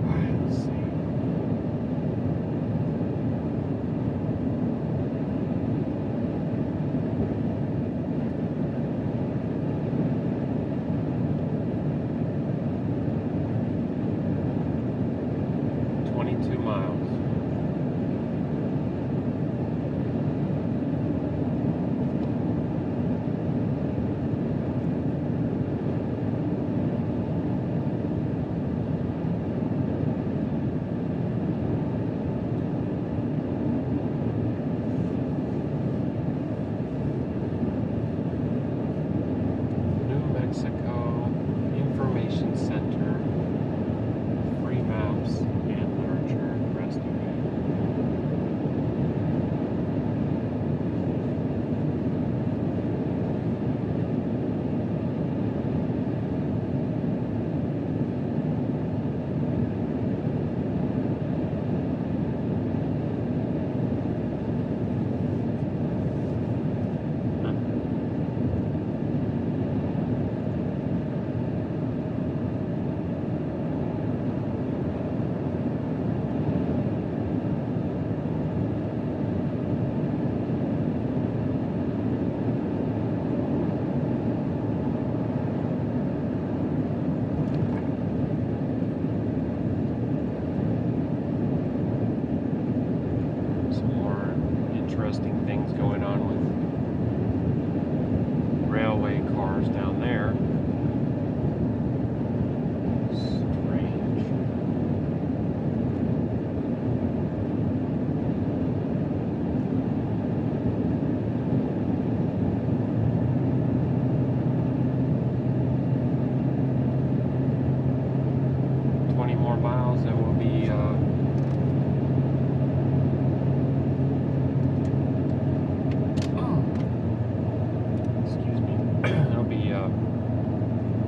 Alright, let's see.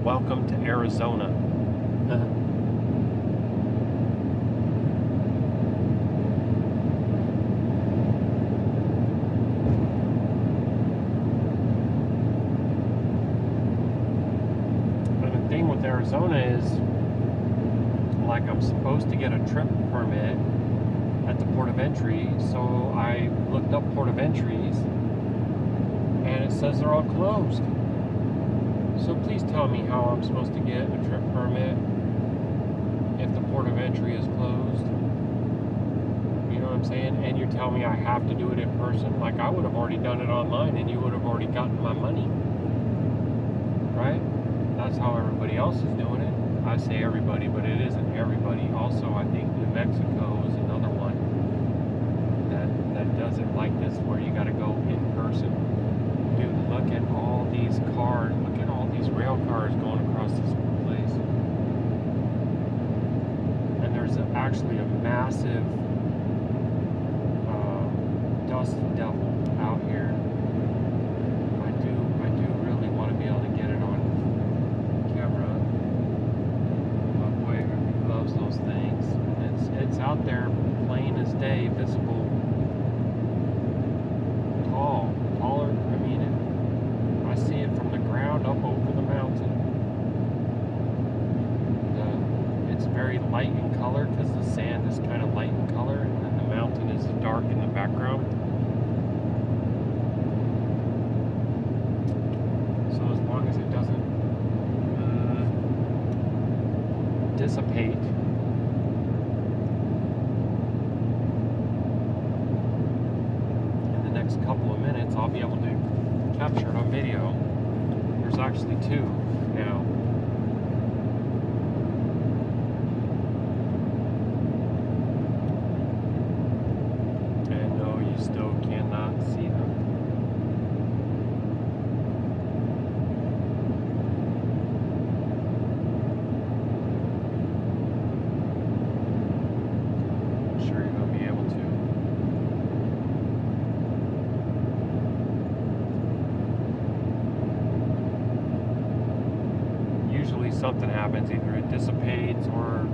Welcome to Arizona. And the thing with Arizona is, like, I'm supposed to get a trip permit at the port of entry, so I looked up port of entries, and it says they're all closed. So please tell me how I'm supposed to get a trip permit if the port of entry is closed. You know what I'm saying? And you tell me I have to do it in person. Like, I would have already done it online and you would have already gotten my money. Right? That's how everybody else is doing it. I say everybody, but it isn't everybody. Also, I think New Mexico is another one that does it like this, where you got to go in person. Dude, look at all these cars. Look at all these rail cars going across this place. And there's actually a massive dust devil out here. I do really want to be able to get it on camera. My boy loves those things. It's out there plain as day, visible. Taller. I mean, I see it from the ground up over the mountain. It's very light in color because the sand is kind of light in color, and then the mountain is dark in the background. So as long as it doesn't dissipate, couple of minutes, I'll be able to capture it on video. There's actually two now. And no, you still cannot see them. I'm sure you're going to be able to. Something happens, either it dissipates or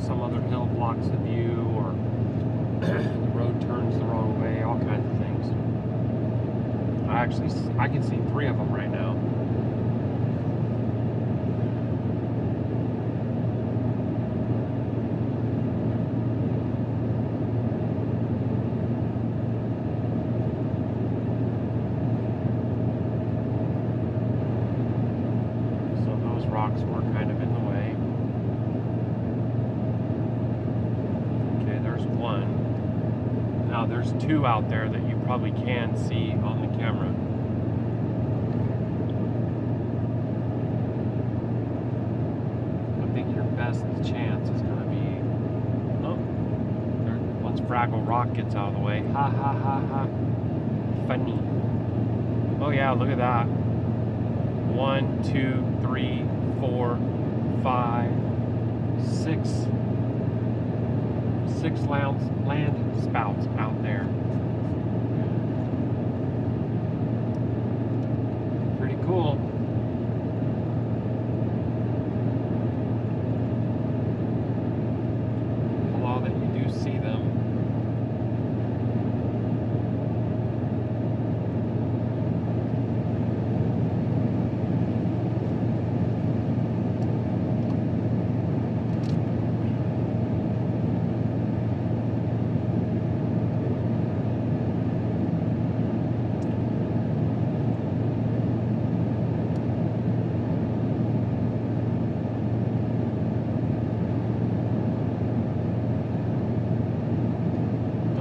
some other hill blocks the view, or the road turns the wrong way, all kinds of things. I can see three of them right now. Rocks were kind of in the way. Okay, there's one. Now there's two out there that you probably can see on the camera. I think your best chance is going to be, once Fraggle Rock gets out of the way. Ha ha ha ha. Funny. Oh yeah, look at that. 1, 2, 3, 4, 5, 6. 6 land spouts out there. Pretty cool. Although that you do see them.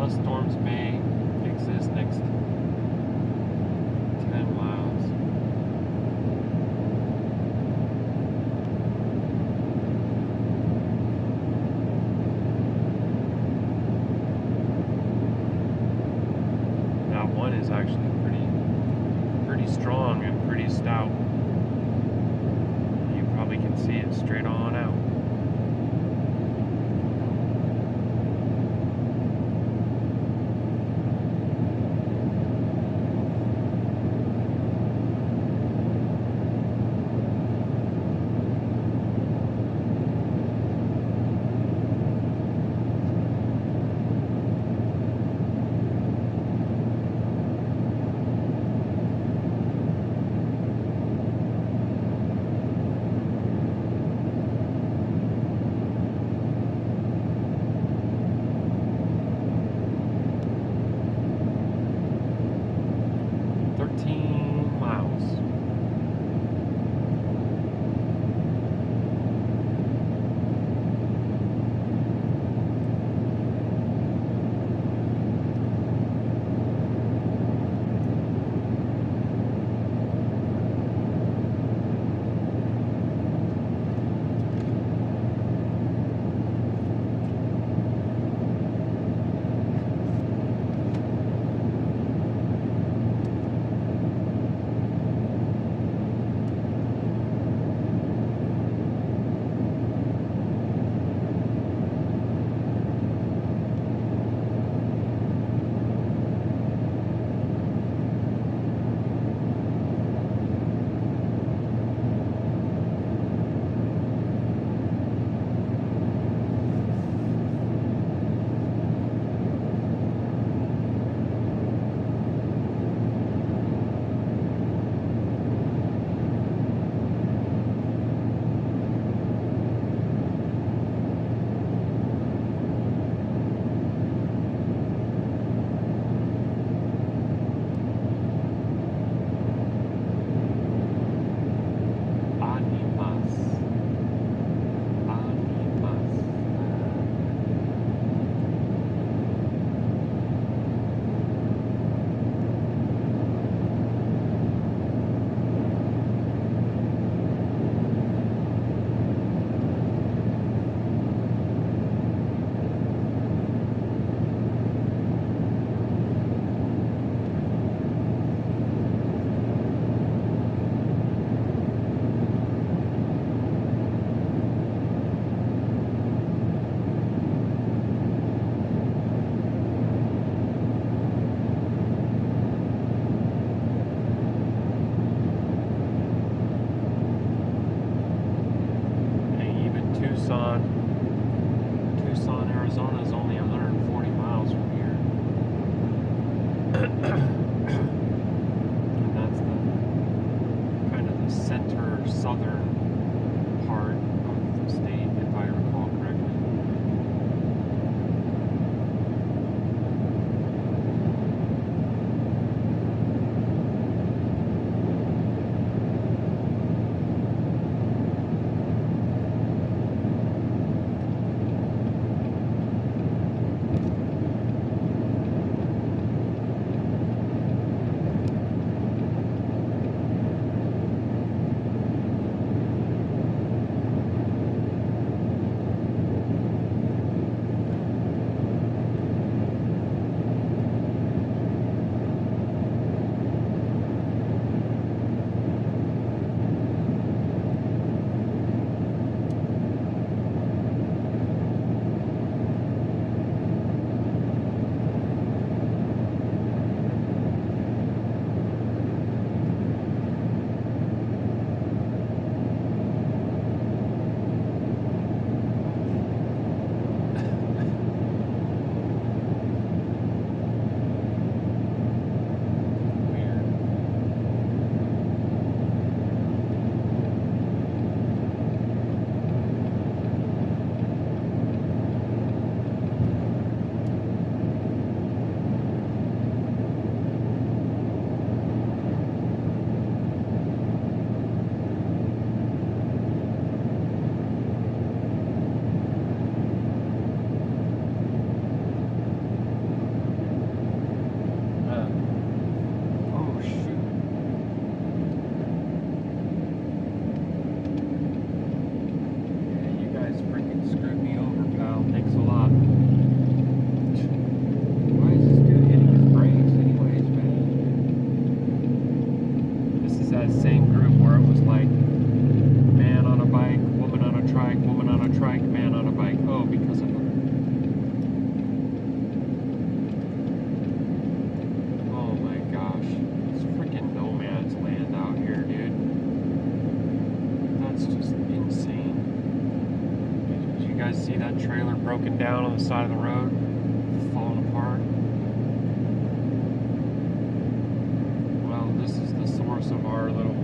Storms may exist next 10 miles. Now one is actually pretty strong and pretty stout. You probably can see it straight on out. southern part of the state, if I recall correctly. Broken down on the side of the road, falling apart. Well, this is the source of our little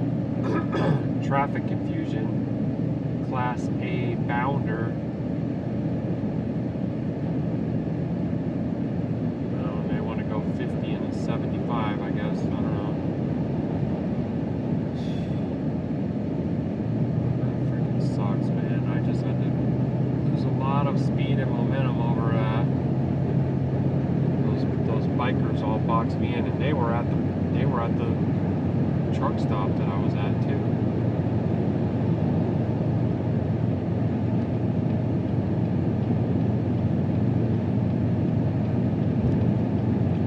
traffic confusion. Class A bounder. Well, they want to go 50 and a 75, I guess. I don't know. That freaking sucks, man. I just had to lose a lot of speed and momentum over those bikers all boxed me in, and they were at the truck stop that I was at too.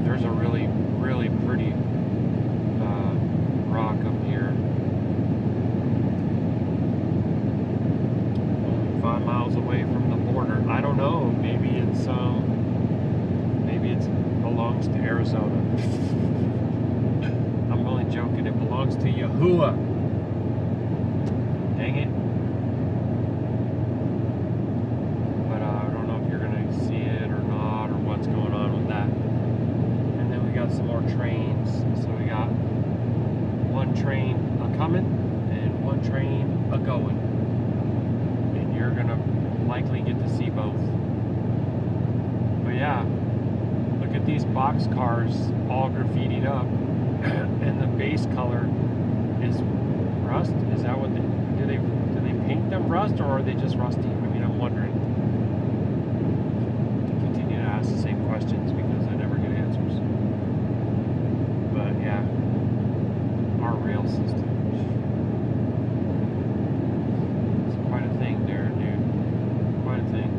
There's a really, really pretty rock up here. Only 5 miles away from the border. I don't know. Maybe it belongs to Arizona. I'm only joking. It belongs to Yahuah. Dang it. But I don't know if you're gonna see it or not, or what's going on with that. And then we got some more trains. So we got one train a-coming and one train a-going. And you're gonna likely get to see both. But yeah, look at these box cars all graffitied up, and the base color is rust. Is that what do they paint them rust, or are they just rusty? I mean, I'm wondering. Continue to ask the same questions because I never get answers. But yeah, our rail system. It's quite a thing there, dude. Quite a thing.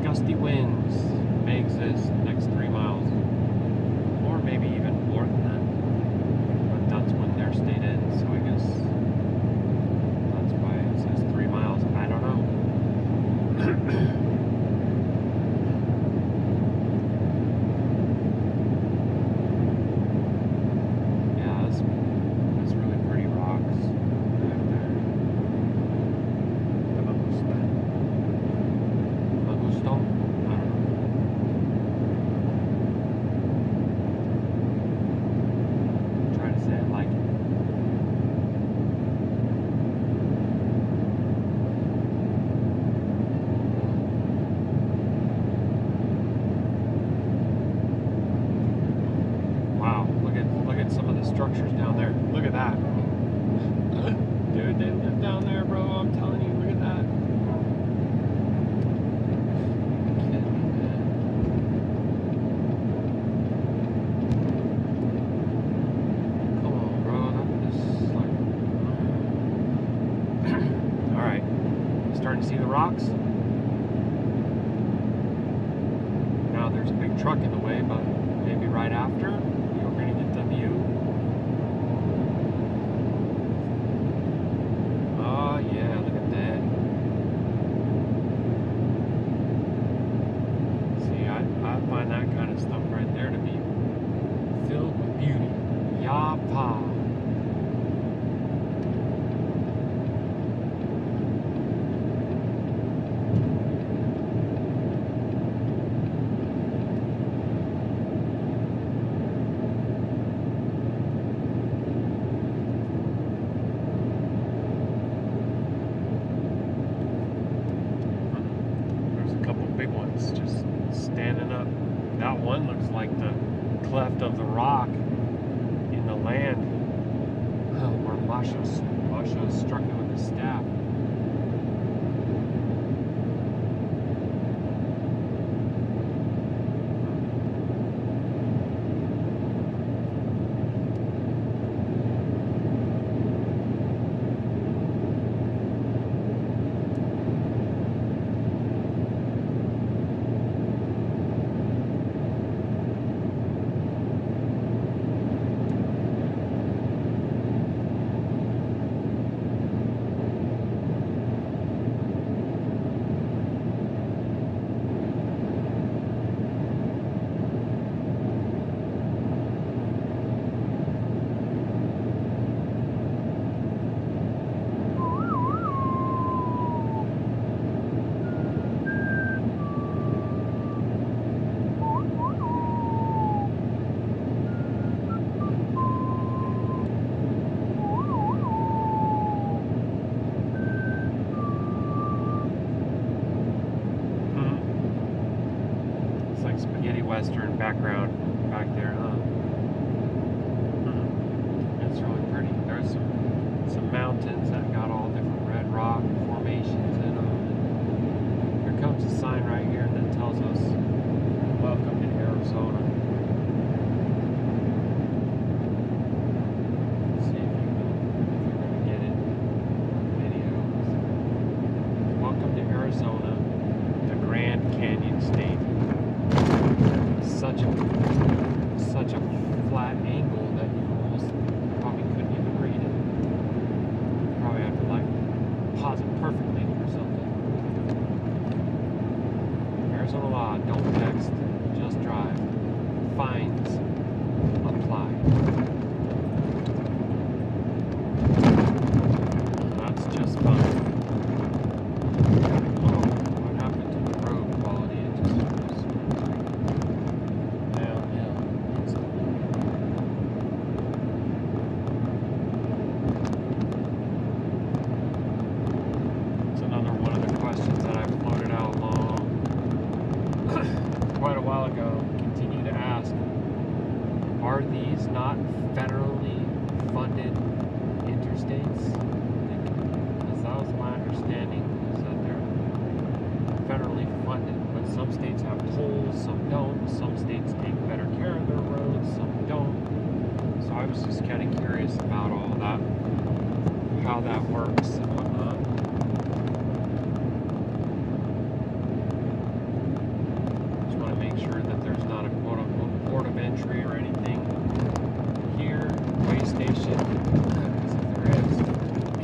Gusty winds may exist next 3 miles, or maybe even more than that. But that's when they're structures down there. Look at that. Dude, they live down there, bro. I'm telling you, look at that. Come on, bro. This is like... Alright. Starting to see the rocks? Now there's a big truck in the way, but maybe right after, you're going to get the view. Oh yeah, look at that. See, I find that kind of stuff right there to be filled with beauty. Yapa. Just standing up. That one looks like the cleft of the rock in the land where Masha struck me with his staff. Western background back there, huh? It's really pretty. There's some mountains that got all different red rock formations in them. Here comes a sign right here that tells us welcome to Arizona. Let's see if you're gonna get it. Videos. Welcome to Arizona, the Grand Canyon State. Such a flat angle that you almost probably couldn't even read it. You probably have to like pause it perfectly or something. Arizona law, don't text, just drive. Fines apply. That's just fine. What happened to the road quality? It just are these not federally funded interstates? Because that was my understanding, is that they're federally funded, but some states have tolls, some don't. Some states take better care of their roads, some don't. So I was just kind of curious about all that, how that works and whatnot. Just want to make sure that there's not a quote-unquote port of entry or anything here, way station, because if there is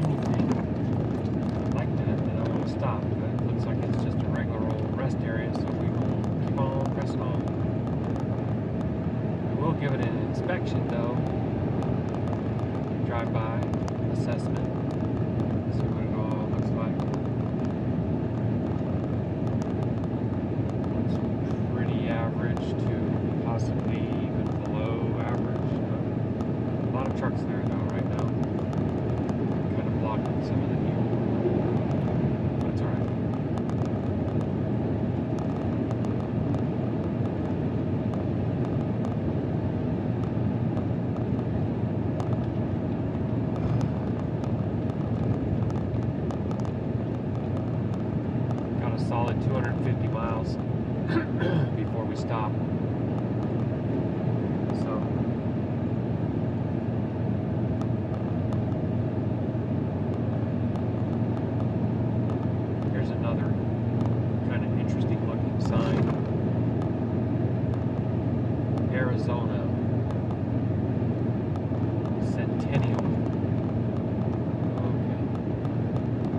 anything like that, then I want to stop. But it looks like it's just a regular old rest area, so we will keep on pressing on. We will give it an inspection though, drive-by assessment, see what it all looks like. Looks pretty average to possibly even below average. A lot of trucks there though right now. Kind of blocking some of the view. But it's alright. centennial. Okay.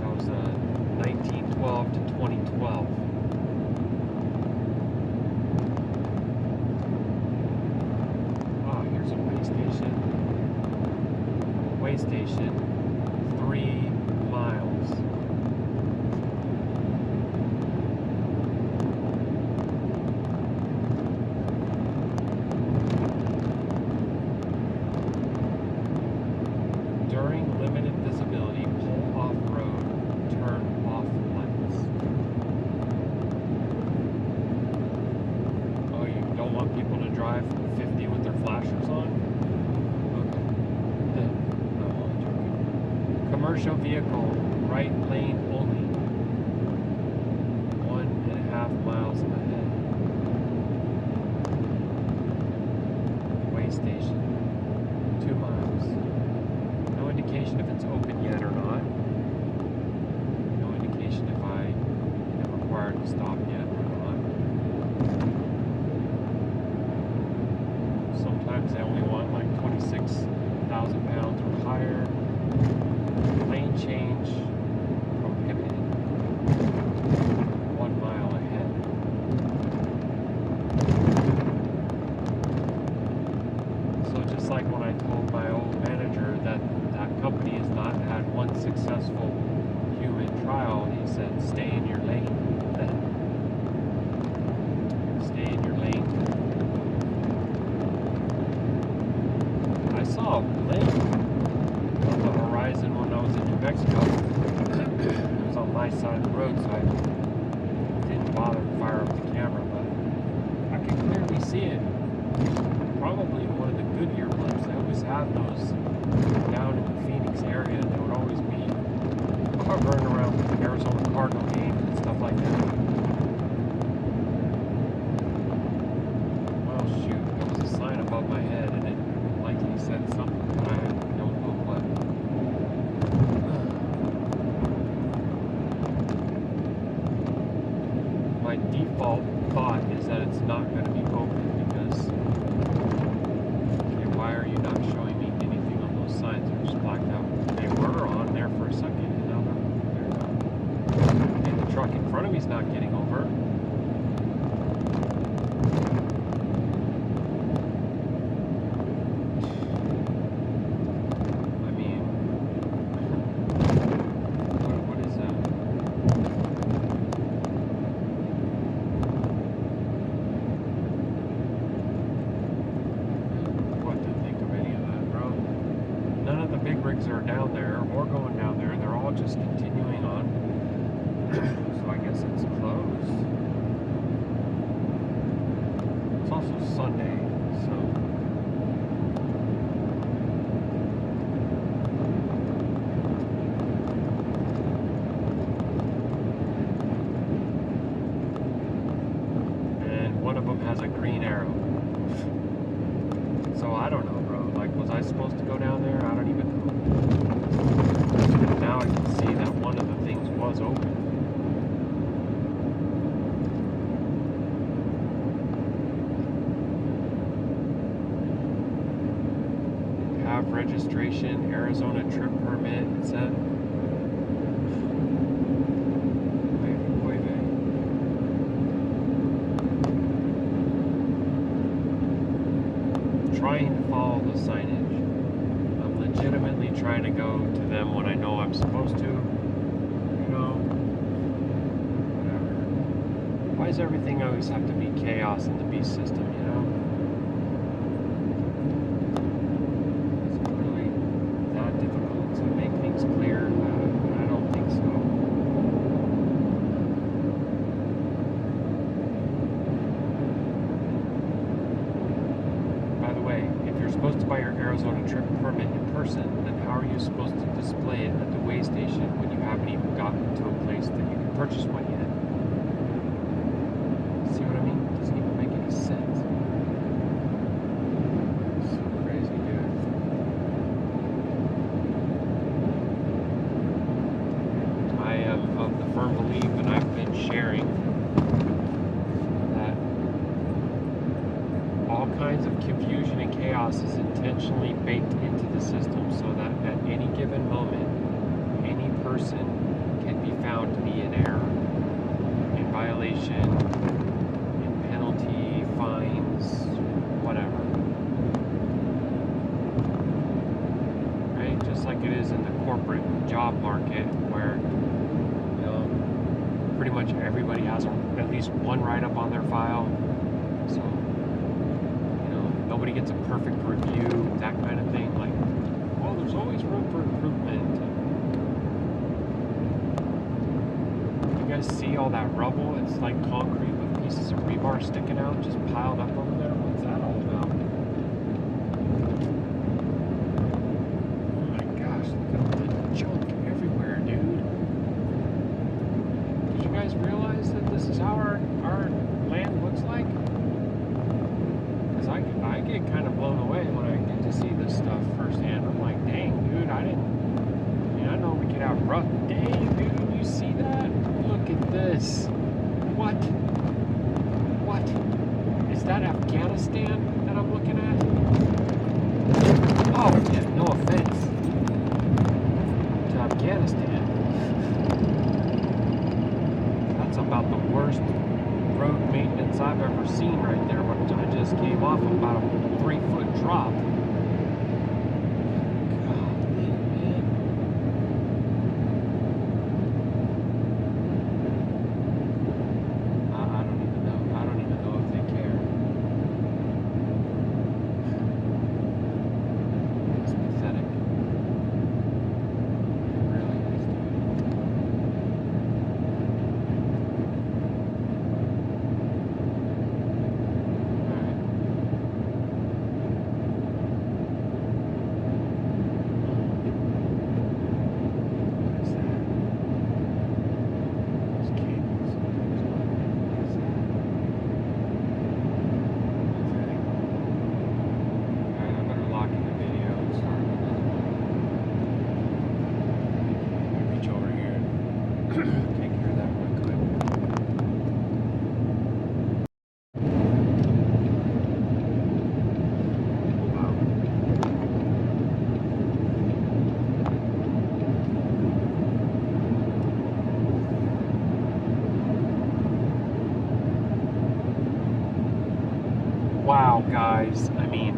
That was 1912 to 2012. Oh, here's a way station. Way station. 3 miles. During limited visibility, pull off road, turn off lights. Oh, you don't want people to drive 50 with their flashers on? Okay. No, I'm only joking. Commercial vehicle, right lane only. 1.5 miles ahead. Way station, 2 miles. No indication if it's open yet or not. No indication if I am required to stop yet or not. Sometimes they only want like 26,000 pounds or higher. Lane change prohibited. 1 mile ahead. So just like when I told my old manager that company has not had one successful human trial, he said, stay in your lane. Stay in your lane. I saw a plane on the horizon when I was in New Mexico. It was on my side of the road, so I didn't bother to fire up the camera, but I could clearly see it. Probably one of the Goodyear blimps. They always have those down in the Phoenix area. They would always be hovering around Arizona Cardinal games and stuff like that. Well, shoot, there was a sign above my head and it likely said something, but I don't know what. My default thought is that it's not going to be open because why are you not showing me anything on those signs? They're just blacked out. They were on there for a second, and now they're not. And the truck in front of me's not getting over. I mean, what is that? Big rigs are down there or going down there. They're all just continuing on. So I guess it's closed. It's also Sunday, so and one of them has a green arrow. So I don't know, bro. Like, was I supposed to go down there? I don't even know. Now I can see that one of the things was open. Have registration, Arizona trip permit, it said. Trying to follow the signage. I'm legitimately trying to go to them when I know I'm supposed to. You know, whatever. Why does everything always have to be chaos in the beast system, you know? Is it really that difficult to make things clear? I don't think so. If you're supposed to buy your Arizona trip permit in person, then how are you supposed to display it at the weigh station when you haven't even gotten to a place that you can purchase one yet? See what I mean? It doesn't even make any sense. It's so crazy, dude. I am of the firm belief, and I've been sharing, that all kinds of confusion and chaos is intentionally baked into the system so person can be found to be in error, in violation, in penalty, fines, whatever. Right? Just like it is in the corporate job market where, you know, pretty much everybody has at least one write-up on their file. So, you know, nobody gets a perfect review, that kind of thing. Like, well, there's always room for improvement. You guys see all that rubble? It's like concrete with pieces of rebar sticking out, just piled up over there. What's that all about? Oh my gosh, look at all the junk everywhere, dude. Did you guys realize that this is how our land looks like? Because I get kind of blown away when I get to see this stuff firsthand. I'm like, dang, dude, I know we could have a rough day, dude. You see that? Look at this. What? What? Is that Afghanistan that I'm looking at? Oh, yeah, no offense to Afghanistan. That's about the worst road maintenance I've ever seen right there. Which I just came off of about a 3-foot drop. Wow, guys, I mean,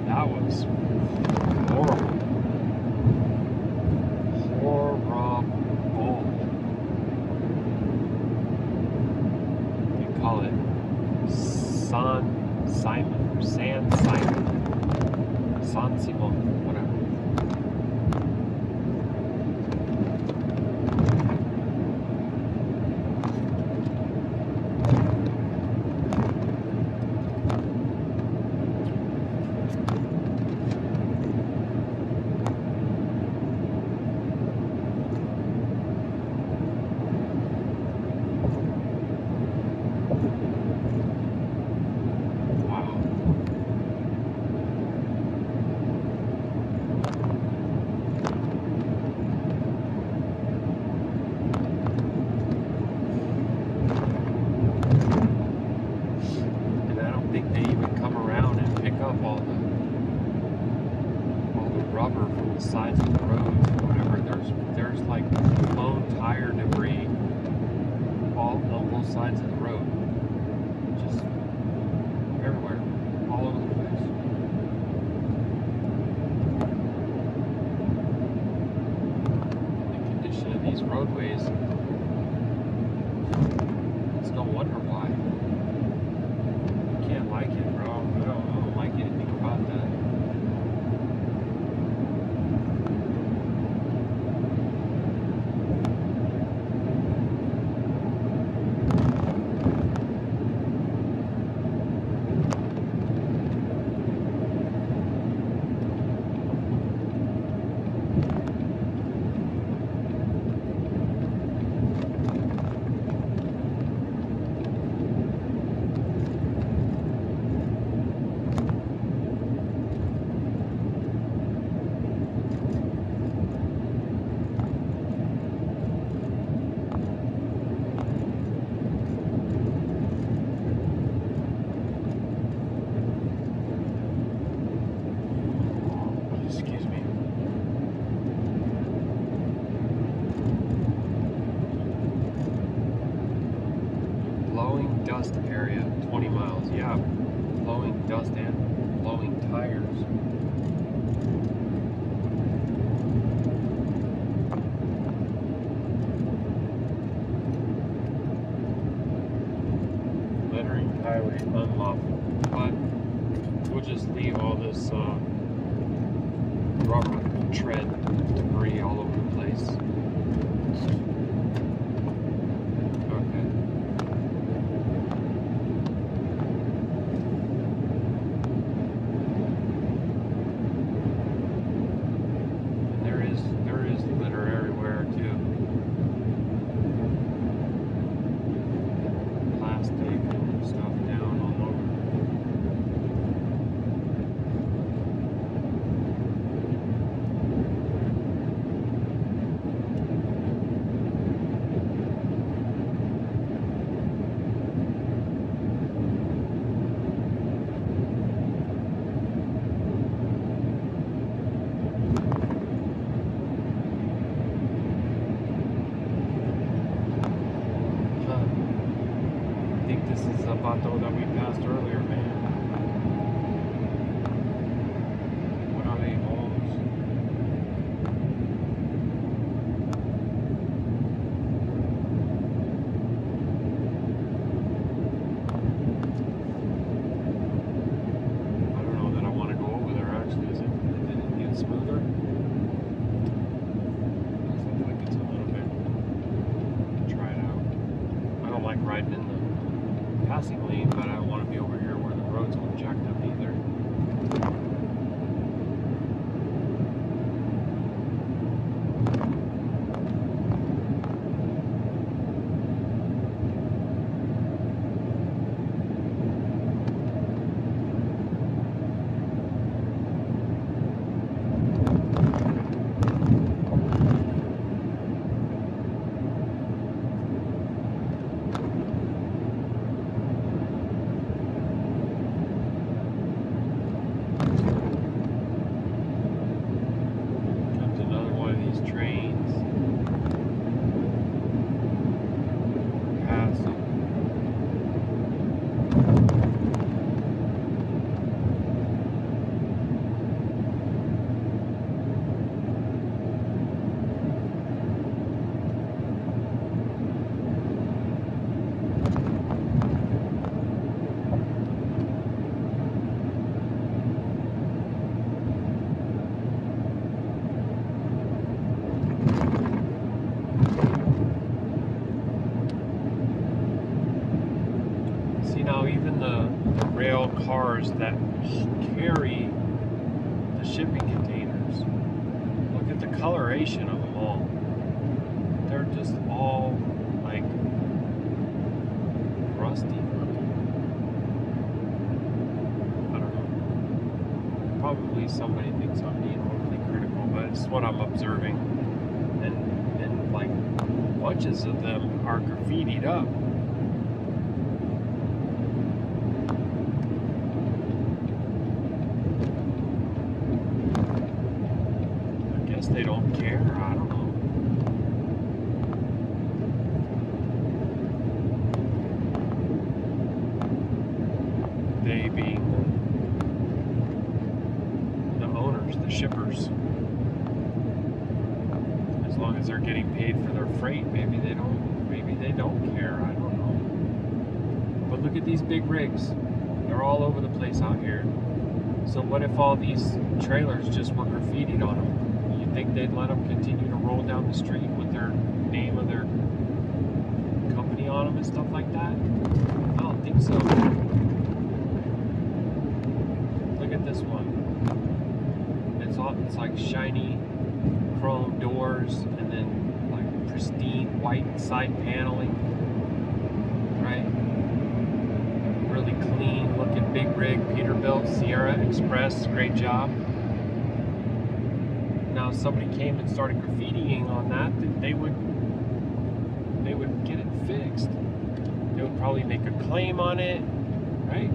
that was horrible. Horrible. They call it San Simon, San Simon, whatever. Rubber from the sides of the roads or whatever. There's like blown tire debris all on both sides of the road, just everywhere, all over the place. The condition of these roadways, it's no wonder why. You can't like it, bro. I don't like anything about that. dust area, 20 miles. Yeah, blowing dust and blowing tires. Littering highway unlawful. But we'll just leave all this rubber tread debris all over the place. Okay. And there is litter everywhere too. Plastic and stuff down all over. I think this is a bato that we passed earlier, man. What are they, homes? I don't know that I want to go over there actually. Did it get smoother? Looks like it's a little bit. Try it out. I don't like riding in the passing lane, but I don't want to be over here where the road's all jacked up either. Comes another one of these trains. Pass them. See now, even the rail cars that carry the shipping containers, look at the coloration of them all. They're just all like rusty. I don't know. Probably somebody thinks I'm being overly critical, but it's what I'm observing. And like bunches of them are graffitied up. They don't care. I don't know. They being the owners, the shippers. As long as they're getting paid for their freight, maybe they don't care. I don't know. But look at these big rigs. They're all over the place out here. So what if all these trailers just were graffitied on them? Think they'd let them continue to roll down the street with their name of their company on them and stuff like that? I don't think so. Look at this one. It's like shiny chrome doors and then like pristine white side paneling. Right? Really clean looking big rig, Peterbilt, Sierra Express, great job. Now, if somebody came and started graffitiing on that, they would get it fixed. They would probably make a claim on it, right?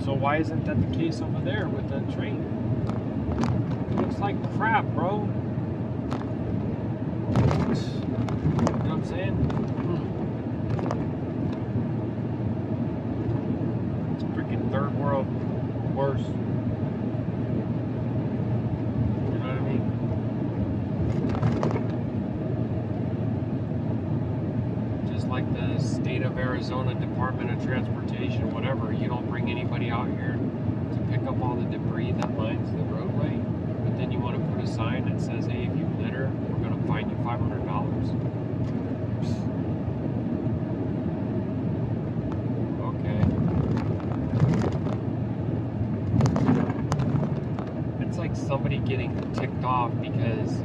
So why isn't that the case over there with the train? It looks like crap, bro. You know what I'm saying? worse. You know what I mean? Just like the state of Arizona Department of Transportation, whatever, you don't bring anybody out here to pick up all the debris that lines the roadway, but then you want to put a sign that says, hey, if you litter, we're going to fine you $500. Okay. It's like somebody getting ticked off because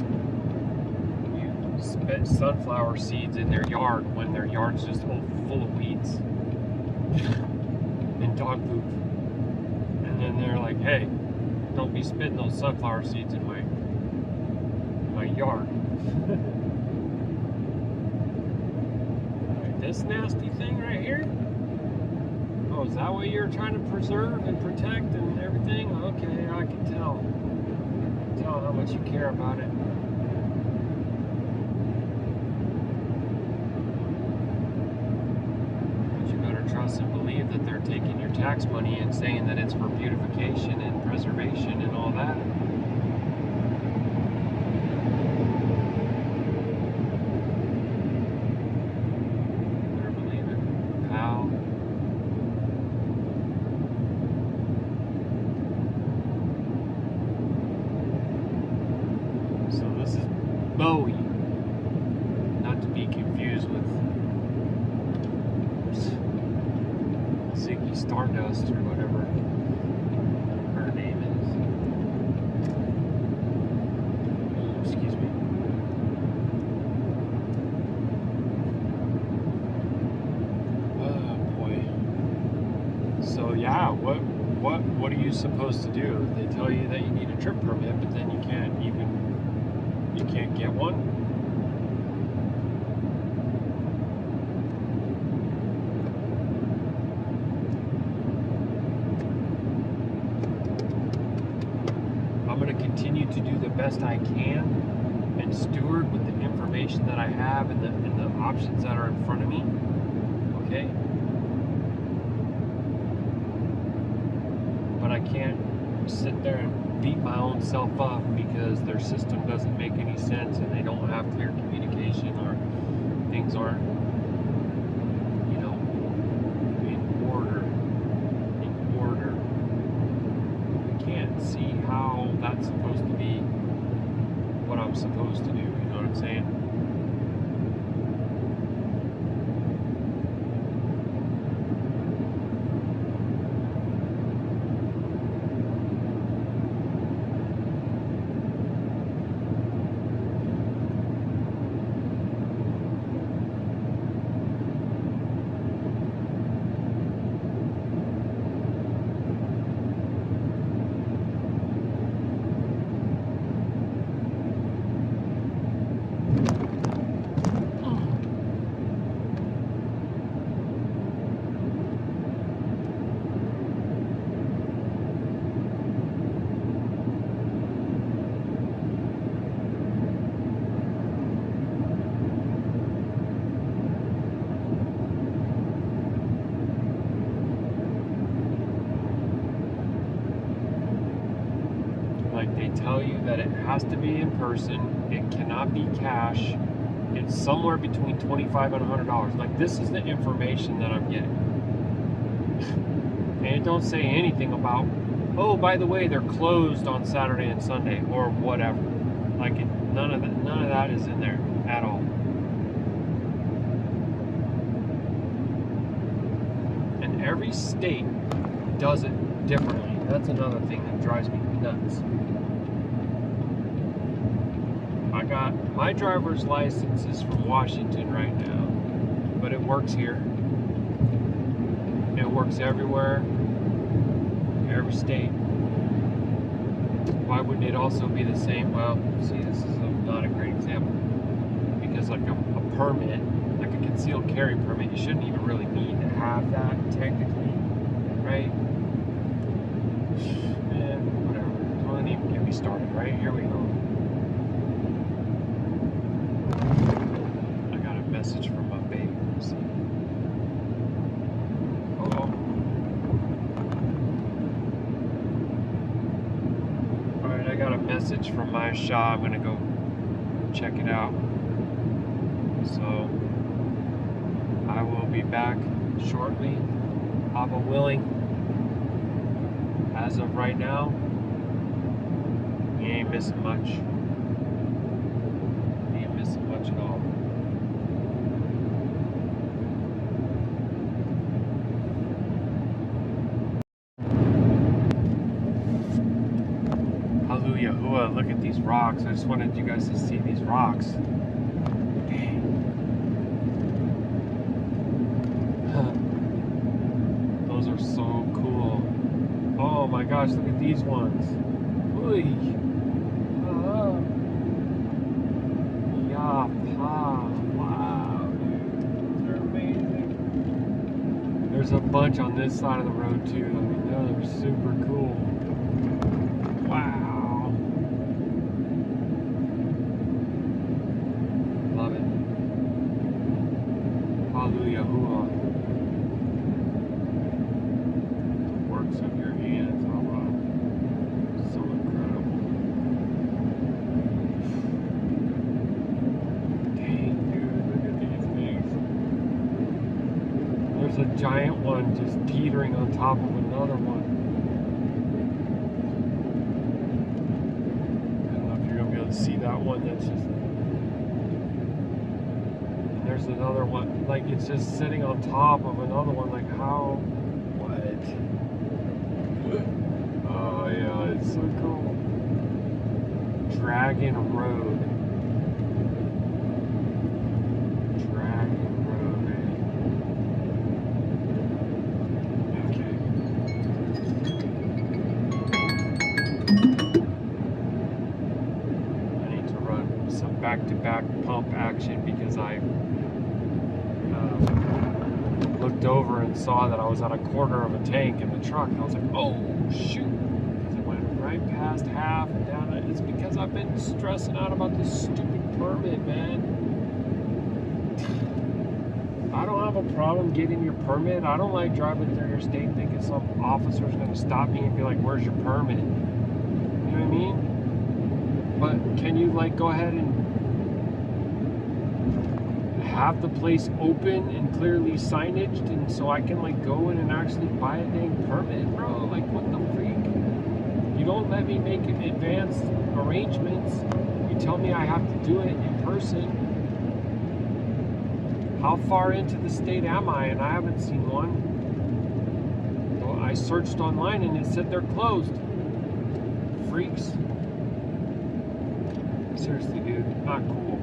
you spent sunflower seeds in their yard when their yard's just full of weeds and dog poop. And then they're like, hey, don't be spitting those sunflower seeds in my yard. Like this nasty thing right here? Oh, is that what you're trying to preserve and protect and everything? Okay, I can tell. Tell how much you care about it. But you better trust and believe that they're taking your tax money and saying that it's for beautification and preservation and all that. Better believe it, pal. So this is Bowie, not to be confused with Ziggy Stardust or whatever her name is. Excuse me. Oh boy. So yeah, what are you supposed to do? They tell you that you need a trip permit, but then you can't get one. I'm going to continue to do the best I can and steward with the information that I have and the options that are in front of me. Okay? But I can't sit there and beat my own self up because their system doesn't make any sense and they don't have clear communication or things aren't, in order. I can't see how that's supposed to be what I'm supposed to do, you know what I'm saying? Like they tell you that it has to be in person, it cannot be cash, it's somewhere between $25 and $100. Like this is the information that I'm getting. And it don't say anything about, oh, by the way, they're closed on Saturday and Sunday or whatever. Like none of that is in there at all. And every state does it differently. That's another thing that drives me nuts. I got my driver's license is from Washington right now, but it works here. It works everywhere, every state. Why wouldn't it also be the same? Well, see, this is not a great example because like a permit, like a concealed carry permit, you shouldn't even really need to have that technically, right? Whatever. Don't even get me started, right? Here we go. I got a message from my baby. Let's see. message from my Shah. I'm gonna go check it out. So I will be back shortly, Abba willing. As of right now, you ain't missing much. You ain't missing much at all. Hallelujah, Yahuah, look at these rocks. I just wanted you guys to see these rocks. Dang. Those are so cool. Oh my gosh, look at these ones. Oy. Wow, dude. They're amazing. There's a bunch on this side of the road too. I mean, those are super cool. Wow. Love it. Hallelujah. The works of your hands. Oh, wow. So incredible. Dang, dude. Look at these things. There's a giant one just teetering on top of another one. See that one that's just, and there's another one, like it's just sitting on top of another one, like how, what? Oh yeah, it's so cool. Dragon Road. Dragon Road, man. Back-to-back pump action because I looked over and saw that I was at a quarter of a tank in the truck, and I was like, oh shoot, because it went right past half and down. It's because I've been stressing out about this stupid permit, man. I don't have a problem getting your permit. I don't like driving through your state thinking some officer's going to stop me and be like, where's your permit? You know what I mean? But can you like go ahead and have the place open and clearly signaged, and so I can like go in and actually buy a dang permit, bro? Like, what the freak? You don't let me make advanced arrangements. You tell me I have to do it in person. How far into the state am I? And I haven't seen one. Well, I searched online and it said they're closed. Freaks. Seriously, dude, not cool.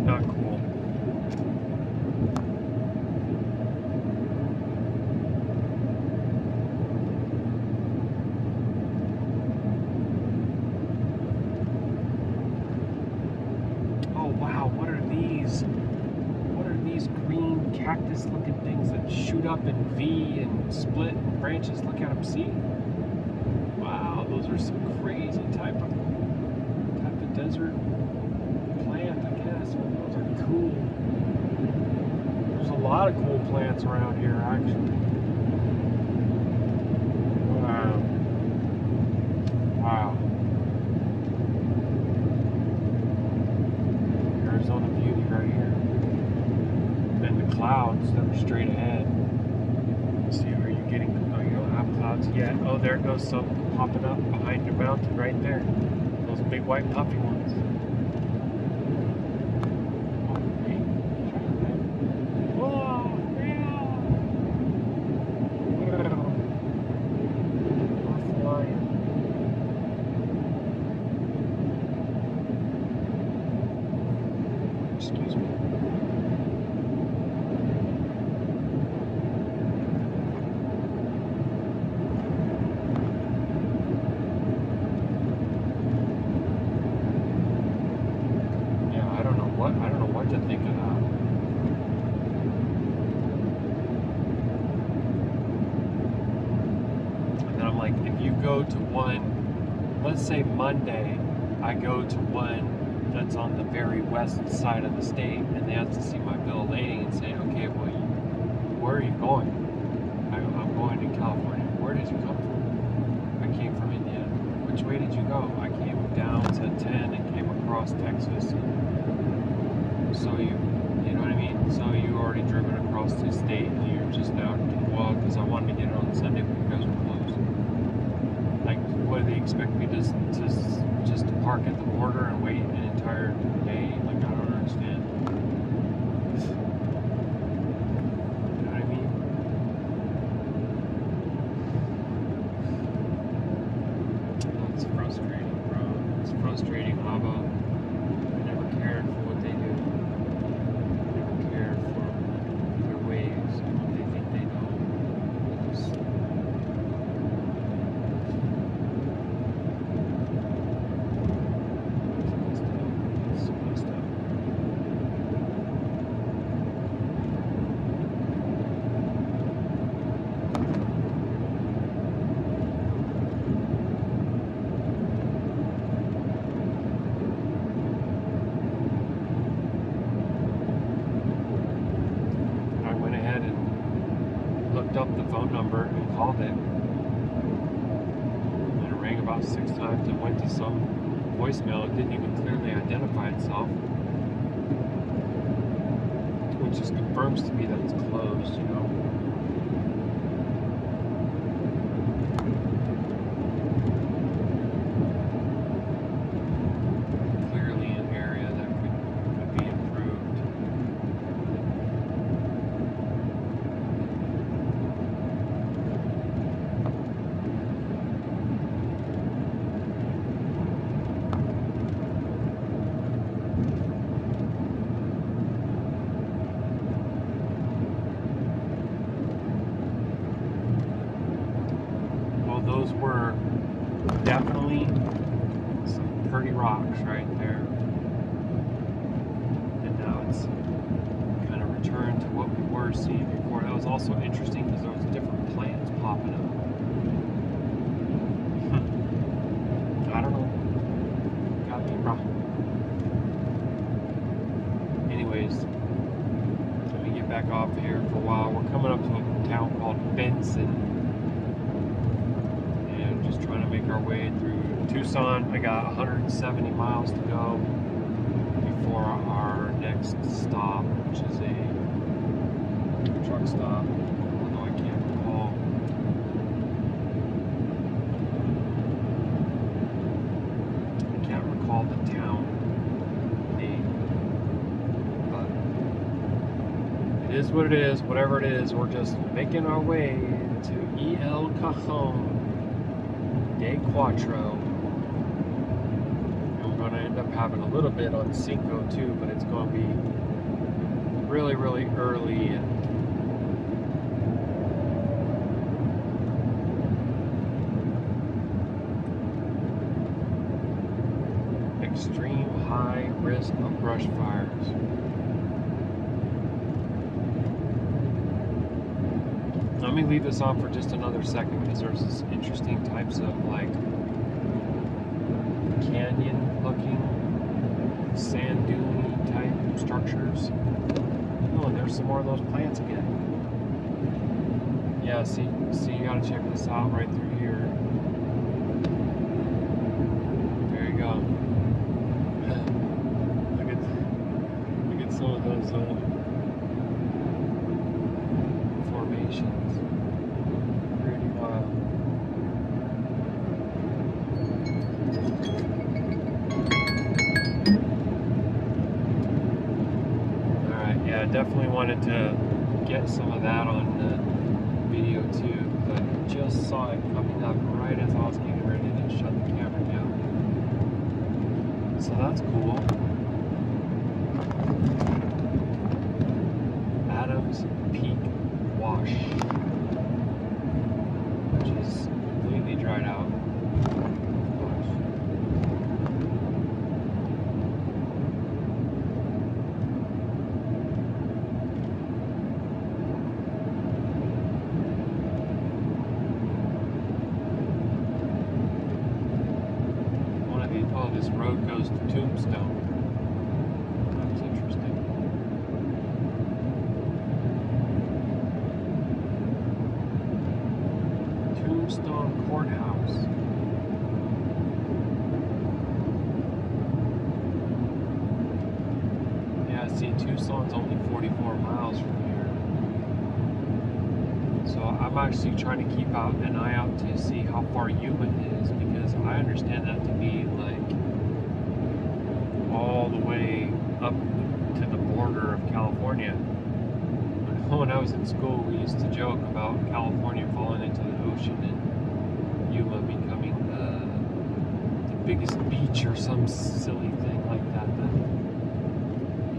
Not cool. Oh wow, what are these? What are these green cactus looking things that shoot up in V and split in branches? Look at them, see? Wow, those are some crazy type of desert plant, I guess. Those are cool. There's a lot of cool plants around here, actually. Wow. Wow. Arizona beauty right here. And the clouds that are straight ahead. Let's see, are you getting, oh, you don't have clouds yet. Oh, there goes some popping up behind your mountain right there. Those big white puffy ones. Excuse me. I don't know what to think of that. And then I'm like, if you go to one, let's say Monday, I go to one that's on the very west side of the state, and they have to see my bill of lading and say, okay, well, where are you going? I'm going to California. Where did you come from? I came from India. actually driven across the state here just now. Well, because I wanted to get it on Sunday when you guys were closed. Like, what do they expect me to just to park at the border and wait an entire day? Like, I don't understand. You know what I mean? It's frustrating, bro. It's frustrating, Abba. I never cared for what they do. I never cared for their ways and what they think they know. Just, it's messed up. I went ahead and looked up the phone number and called it. And it rang about 6 times and went to some voicemail. It didn't even clearly identify itself, which just confirms to me that it's closed, you know. Clearly an area that could be improved. Well, those were definitely some pretty rocks right there. And now it's kind of returned to what we were seeing before. That was also interesting because there was different plants popping up. I don't know. Got me wrong. Anyways, let me get back off here for a while. We're coming up to a town called Benson. And just trying to make our way through Tucson. I got 170 miles to go before our next stop, which is a truck stop, although I can't recall. I can't recall the town name, but it is what it is. Whatever it is, we're just making our way to El Cajon Quatro. And we're going to end up having a little bit on Cinco too, but it's going to be really, really early and extreme high risk of brush fires. Let me leave this on for just another second because there's this interesting types of like canyon looking sand dune type structures. Oh, and there's some more of those plants again. Yeah, see you gotta check this out right through here. There you go. look at some of those formations. Pretty wild. Alright, yeah, I definitely wanted to get some of that on the video too, but just saw it coming up right as I was getting ready to shut the camera down. So that's cool. Adams Peak Wash, which is completely dried out. Oh, this road goes to Tombstone. That's interesting. Tombstone Courthouse. Yeah, see, Tucson's only 44 miles from here. I'm actually trying to keep an eye out to see how far Yuma is, because I understand that to be like all the way up to the border of California. When I was in school, we used to joke about California falling into the ocean and Yuma becoming the biggest beach or some silly thing like that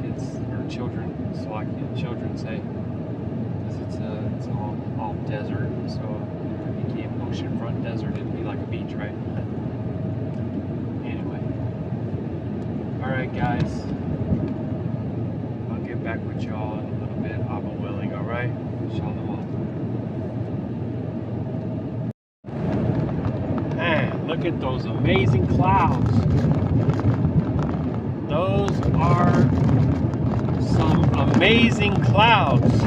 kids or children, Slovakian children say, because it's all desert. So if it became oceanfront desert, it'd be like a beach, right? Anyway, all right, guys, I'll get back with y'all in a little bit. I'm willing. All right, Shalom. Man, look at those amazing clouds. Those are some amazing clouds.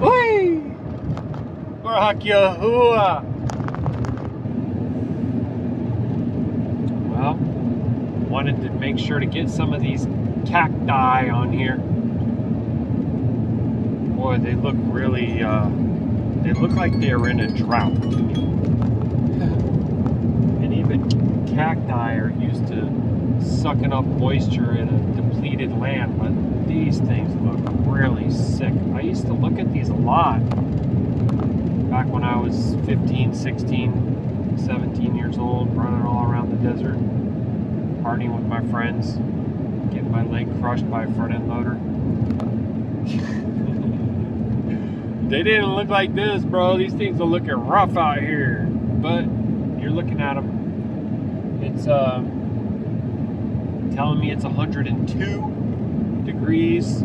Whee! Ruach Yahuah. Well, wanted to make sure to get some of these cacti on here. Boy, they look really, they look like they're in a drought to me. And even cacti are used to sucking up moisture in a depleted land, but these things look really sick. I used to look at these a lot back when I was 15, 16, 17 years old, running all around the desert, partying with my friends, getting my leg crushed by a front end loader. They didn't look like this, bro. These things are looking rough out here, but you're looking at them. It's telling me it's 102 degrees.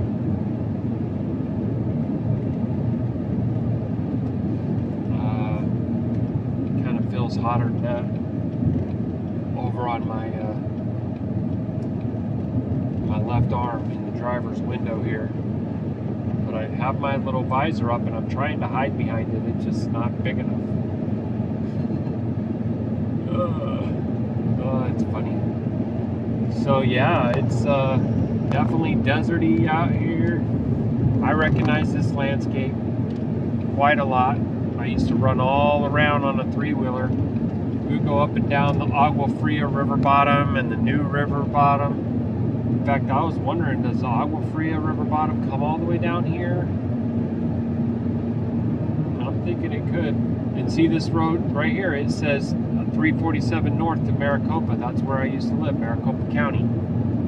Kind of feels hotter than that over on my my left arm in the driver's window here. But I have my little visor up and I'm trying to hide behind it. It's just not big enough. Oh, it's funny. So yeah, it's definitely deserty out here. I recognize this landscape quite a lot. I used to run all around on a three-wheeler. We would go up and down the Agua Fria river bottom and the new river bottom. In fact, I was wondering, does the Agua Fria river bottom come all the way down here? I'm thinking it could. And see this road right here, it says 347 north to Maricopa. That's where I used to live, Maricopa County,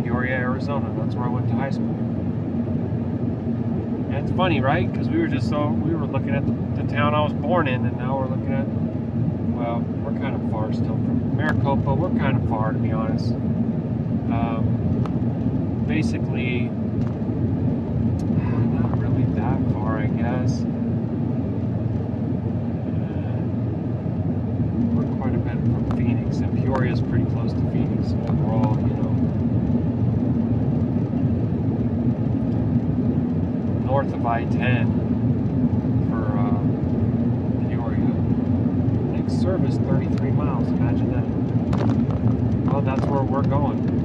Peoria, Arizona. That's where I went to high school. And it's funny, right? Because we were looking at the town I was born in, and now we're looking at, well, we're kind of far still from Maricopa. We're kind of far, to be honest. Basically, not really that far, I guess. We're quite a bit from Phoenix, and Peoria is pretty close to Phoenix overall, you know. North of I-10 for Peoria. Next service, 33 miles, imagine that. Well, that's where we're going.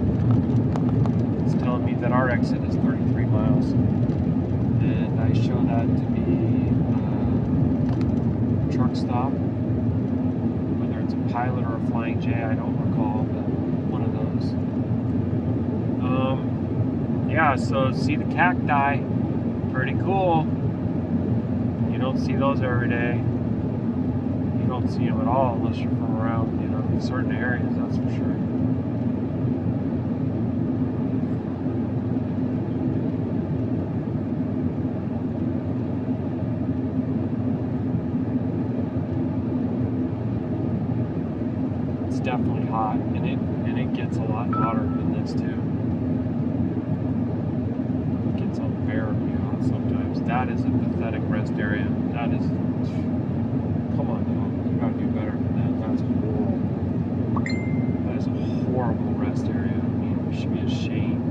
Telling me that our exit is 33 miles, and I show that to be a truck stop, whether it's a Pilot or a Flying J, I don't recall, but one of those. Yeah, so see the cacti, pretty cool. You don't see those every day. You don't see them at all unless you're from around, you know, certain areas, that's for sure. Definitely hot, and it gets a lot hotter than this too. It gets unbearably hot sometimes. That is a pathetic rest area. That is, come on, dog. You gotta do better than that. That's horrible. That is a horrible rest area. I mean, we should be ashamed.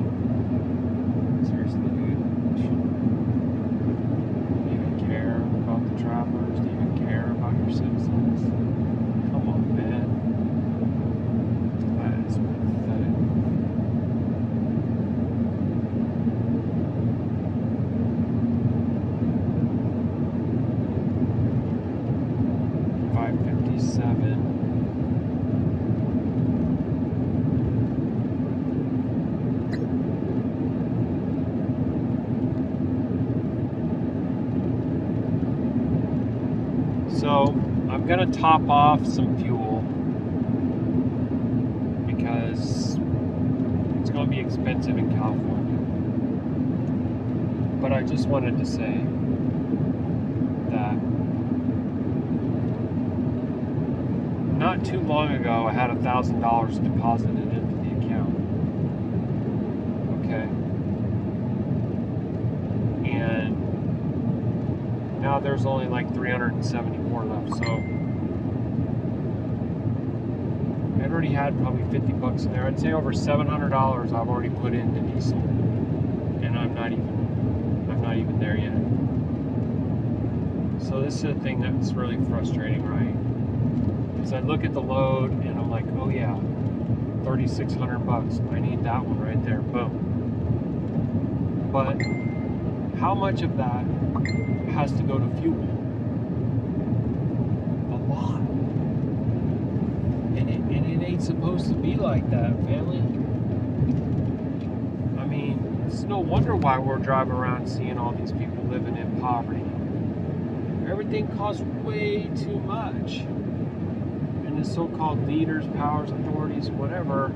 Seriously, dude. Do you even care about the travelers? Do you even care about your citizens? Come on, man. It's pathetic. So I'm gonna top off some fuel because it's gonna be expensive in California. But I just wanted to say that not too long ago I had $1,000 deposited into the account. Okay. And now there's only like 374 left, so I already had probably 50 bucks in there. I'd say over $700 I've already put into diesel, and I'm not even there yet. So this is the thing that's really frustrating, right? Because I look at the load and I'm like, oh yeah, 3,600 bucks. I need that one right there. Boom. But how much of that has to go to fuel? A lot. And it ain't supposed to be like that, family. I mean, it's no wonder why we're driving around seeing all these people living in poverty. Everything costs way too much. And the so-called leaders, powers, authorities, whatever,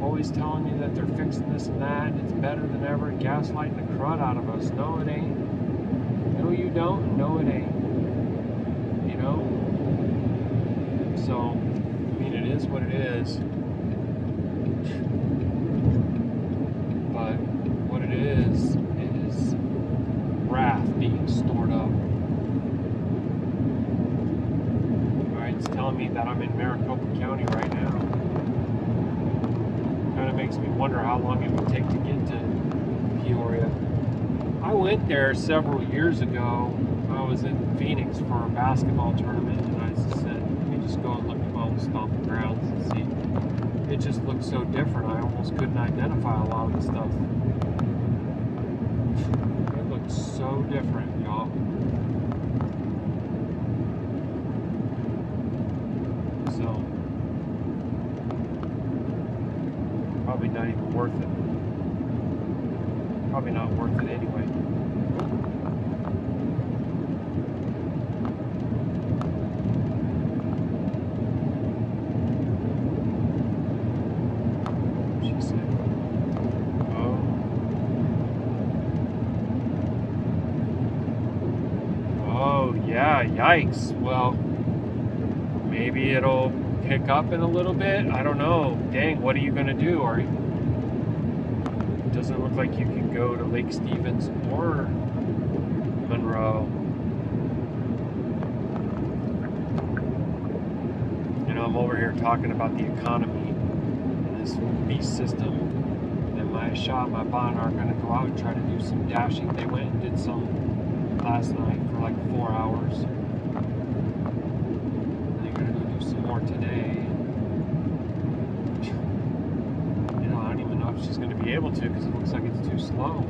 always telling you that they're fixing this and that, and it's better than ever, gaslighting the crud out of us. No, it ain't. No, you don't. No, it ain't. You know? So, I mean, it is what it is. But what it is wrath being stored up. Alright, it's telling me that I'm in Maricopa County right now. Kind of makes me wonder how long it would take to get to Peoria. I went there several years ago. I was in Phoenix for a basketball tournament, and I just said, let me just go and look at my own stomping grounds and see. It just looked so different. I almost couldn't identify a lot of the stuff. It looked so different, y'all. So, probably not even worth it. Probably not worth it anyway. She said, oh yeah, yikes. Well, maybe it'll pick up in a little bit. I don't know. Dang, what are you gonna do? It doesn't look like you can go to Lake Stevens or Monroe. You know, I'm over here talking about the economy and this beast system. And my shop, my bond are gonna go out and try to do some dashing. They went and did some last night for like 4 hours. And they're gonna go do some more today. You know, I don't even know if she's gonna be able to because it looks like it's too slow.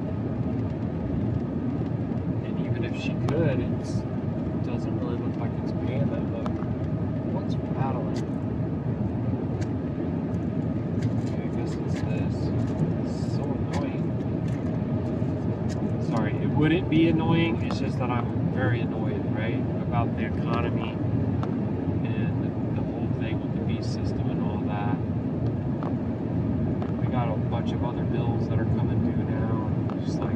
And even if she could, it doesn't really look like it's paying that much. What's rattling? Okay, I guess it's this. It's so annoying. Sorry, it wouldn't be annoying, it's just that I'm very annoyed, right? About the economy and the whole thing with the beast system and all that. We got a bunch of other bills that are coming due now. And just like, I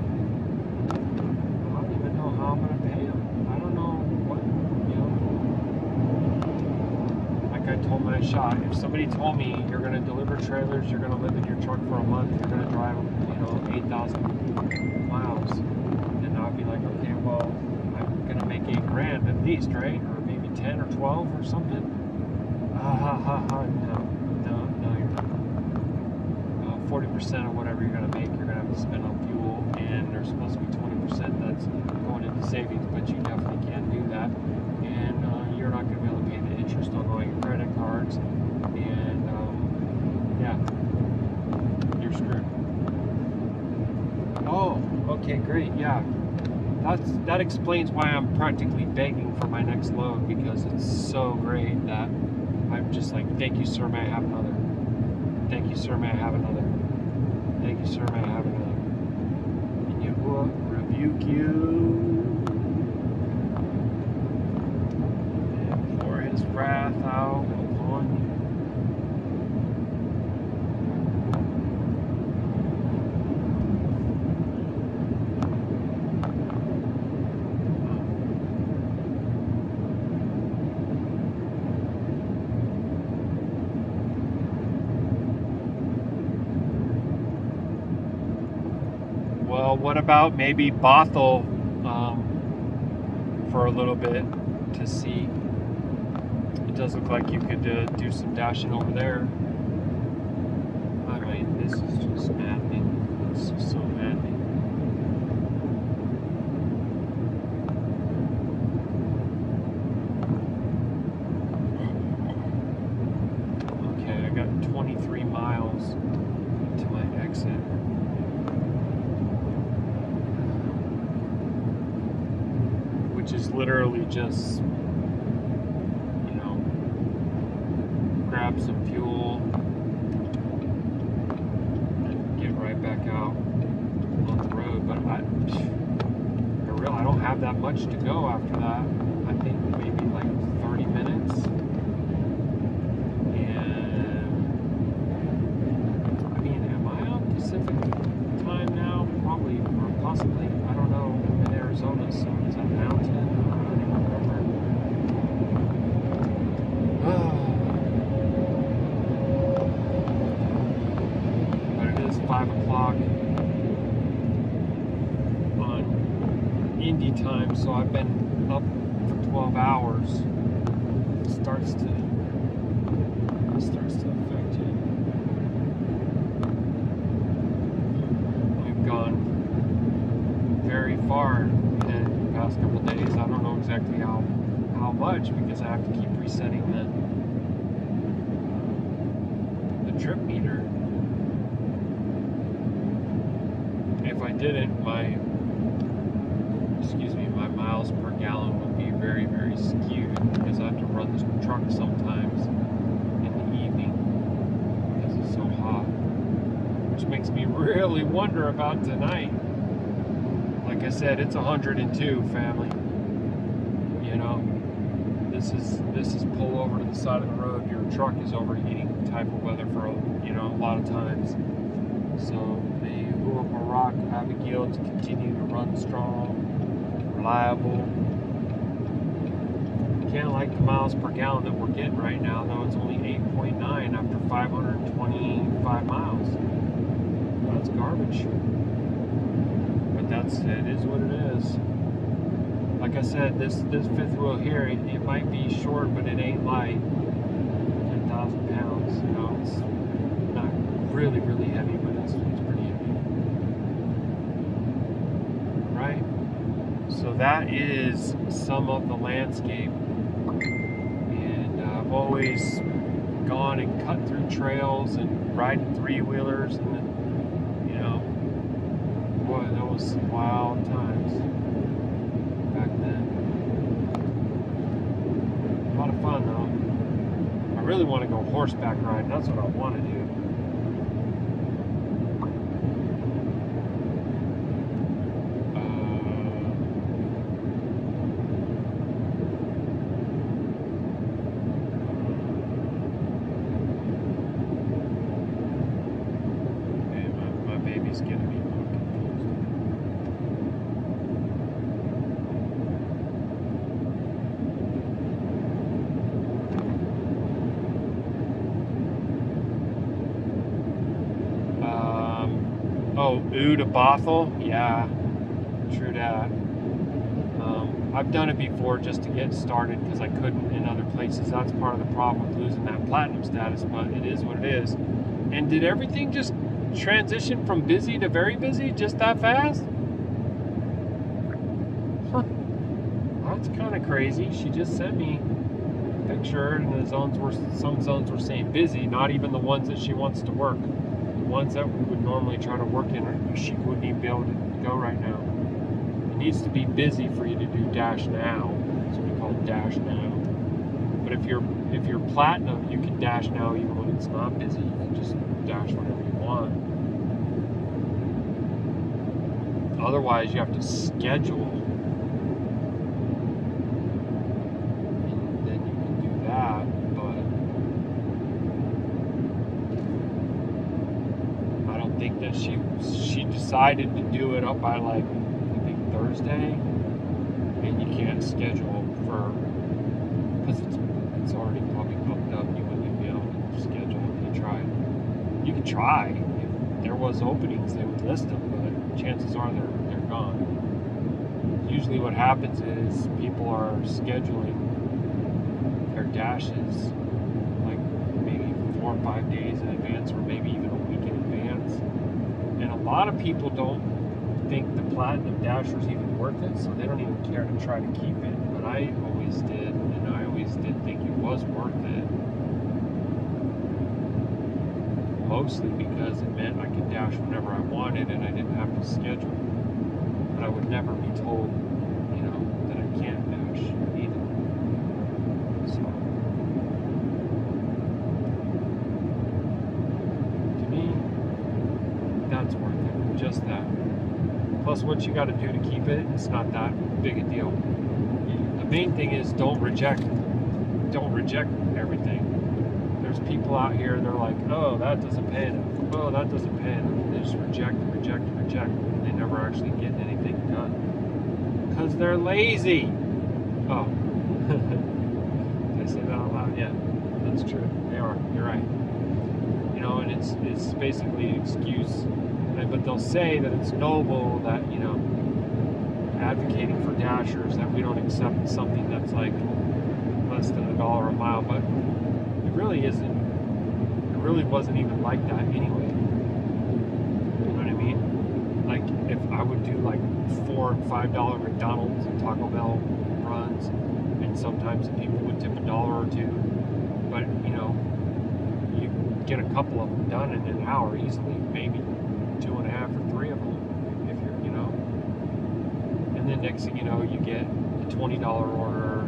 don't even know how I'm going to pay them. I don't know what, you know. Like I told my shop, if somebody told me you're going to deliver trailers, you're going to live in your truck for a month, you're going to drive, 8,000 miles, then I'd be like, okay, well, I'm going to make $8,000 at least, right? Or maybe 10 or 12 or something. No, you're not. 40% of whatever you're going to make, you're going to have to spend on fuel, and there's supposed to be 20% that's going into savings, but you definitely can't do that. And you're not going to be able to pay the interest on all your credit cards, and yeah, you're screwed. Oh, okay, great, yeah. That explains why I'm practically begging for my next load, because it's so great that I'm just like, thank you, sir, may I have another? Thank you, sir, may I have another? Thank you, sir, may I have another? And Yahuah rebuke you. Athau, Cajon. Well, what about maybe Bothell for a little bit to see? It does look like you could do some dashing over there. I mean, this is just maddening. This is so maddening. Okay, I got 23 miles to my exit. Which is literally just, you know, grab some fuel and get right back out on the road. But I don't have that much to go after that. I think maybe like 30 minutes. And I mean, am I on Pacific time now? Probably, or possibly. I don't know. I'm in Arizona, so it's a mountain. I don't even remember. But it is 5 o'clock on Indy time, so I've been up for 12 hours. It starts to affect you. We've gone very far in the past couple days. I don't know exactly how much, because I have to keep resetting the trip meter. If I didn't, my miles per gallon would be very, very skewed, because I have to run this truck sometimes in the evening because it's so hot, which makes me really wonder about tonight. Like I said, it's 102, family. You know, this is pull over to the side of the road, your truck is overheating type of weather for, you know, a lot of times. So may Yahuah Baruk Abigail to continue to run strong, reliable. I can't like the miles per gallon that we're getting right now, though. It's only 8.9 after 525 miles. That's garbage. It is what it is. Like I said, this fifth wheel here, it might be short, but it ain't light. 10,000 pounds, you know, it's not really, really heavy, but it's pretty heavy. Right? So that is some of the landscape. And I've always gone and cut through trails and riding three-wheelers, and then, you know, boy, that was some wild times back then. A lot of fun, though. I really want to go horseback riding. That's what I want to do. My baby's getting me. To Bothell, yeah, true that. I've done it before just to get started because I couldn't in other places. That's part of the problem with losing that platinum status, but it is what it is. And did everything just transition from busy to very busy just that fast? Huh. That's kind of crazy. She just sent me a picture, and some zones were saying busy, not even the ones that she wants to work. Ones that we would normally try to work in, she wouldn't even be able to go right now. It needs to be busy for you to do dash now. That's what we call dash now. But if you're platinum, you can dash now even when it's not busy. You can just dash whenever you want. Otherwise, you have to schedule. And then you can do that. that she decided to do it up by like I think Thursday, and you can't schedule for because it's already probably booked up. You wouldn't even be able to schedule if you tried. You could try if there was openings, they would list them, but chances are they're gone. Usually, what happens is people are scheduling their dashes like maybe 4 or 5 days in advance, or maybe even a week in advance. And a lot of people don't think the platinum dasher is even worth it, so they don't even care to try to keep it. But I always did, and I always did think it was worth it. Mostly because it meant I could dash whenever I wanted and I didn't have to schedule. But I would never be told, you know, that I can't dash either. So, to me, that's worth it. Just that. Plus, what you got to do to keep it, it's not that big a deal. The main thing is don't reject everything. There's people out here, they're like, oh, that doesn't pay enough. Oh, that doesn't pay enough. They just reject. And they never actually get anything done. Because they're lazy. Oh. Did I say that out loud? Yeah, that's true. They are. You're right. You know, and it's basically an excuse. But they'll say that it's noble that, you know, advocating for dashers, that we don't accept something that's like less than $1 a mile. But it really isn't. It really wasn't even like that anyway. You know what I mean? Like, if I would do like $4 and $5 McDonald's and Taco Bell runs, and sometimes people would tip $1 or $2, but you know, you get a couple of them done in an hour easily, maybe 2.5 or 3 of them, if you're, you know. And then next thing you know, you get a $20 order.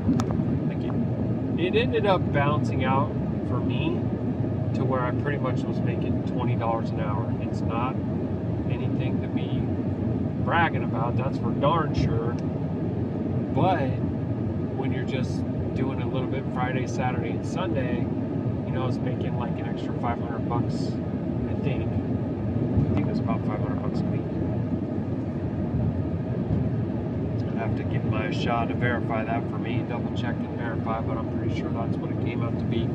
Like it ended up bouncing out for me to where I pretty much was making $20 an hour. It's not anything to be bragging about, that's for darn sure. But when you're just doing a little bit Friday, Saturday, and Sunday, you know, it's making like an extra $500 bucks, I think it's about $500 bucks a week. I'd have to give my shot to verify that for me, double check and verify, but I'm pretty sure that's what it came out to be.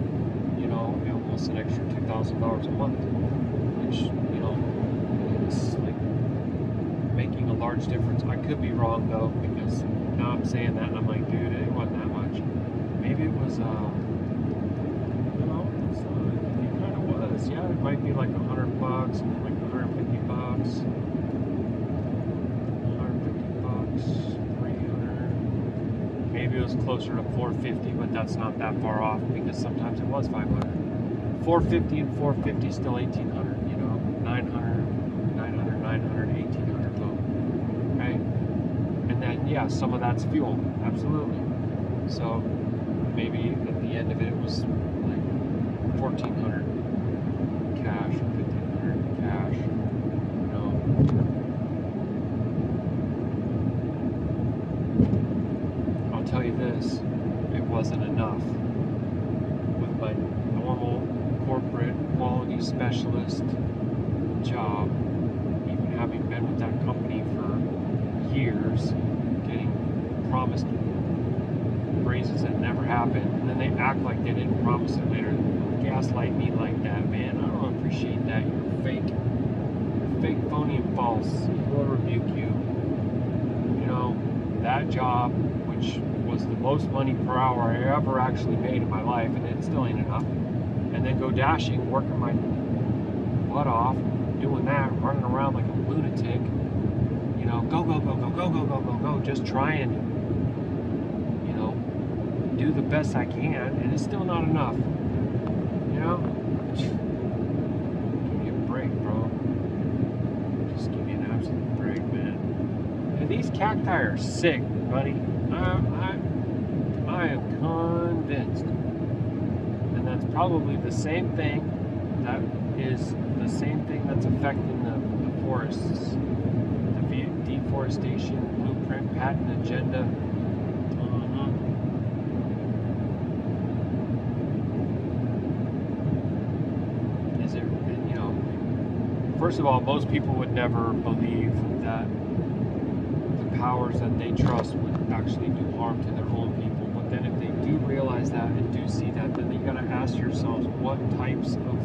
You know, almost an extra $2,000 a month, which, you know, is like making a large difference. I could be wrong though, because now I'm saying that and I'm like, dude, it wasn't that much. Maybe it was, you know, it kind of was. Yeah, it might be like $100 bucks, and like $150 bucks, $300. Maybe it was closer to $450, but that's not that far off because sometimes it was $500. $450 and $450 still $1,800. You know, $900, $1,800, boom. Right? And then yeah, some of that's fuel, absolutely. So maybe at the end of it was like $1,400 cash or $1,500 cash. You know. I'll tell you this, it wasn't enough. With my normal corporate quality specialist job, even having been with that company for years, getting promised raises that never happened, and then they act like they didn't promise it later. Gaslight me like that, man. I don't appreciate that. You're fake. You're fake, phony, and false. He will rebuke you. You know, that job, which was the most money per hour I ever actually made in my life, and it still ain't enough. And then go dashing, working my butt off, doing that, running around like a lunatic. You know, go, just trying to, you know, do the best I can, and it's still not enough. You know? Give me a break, bro. Just give me an absolute break, man. And these cacti are sick, buddy. I am convinced. And that's probably the same thing that is the same thing that's affecting the forests. The deforestation blueprint patent agenda. first of all, most people would never believe that the powers that they trust would actually do harm to their own people. But then if they do realize that and do see that, then you got to ask yourselves what types of,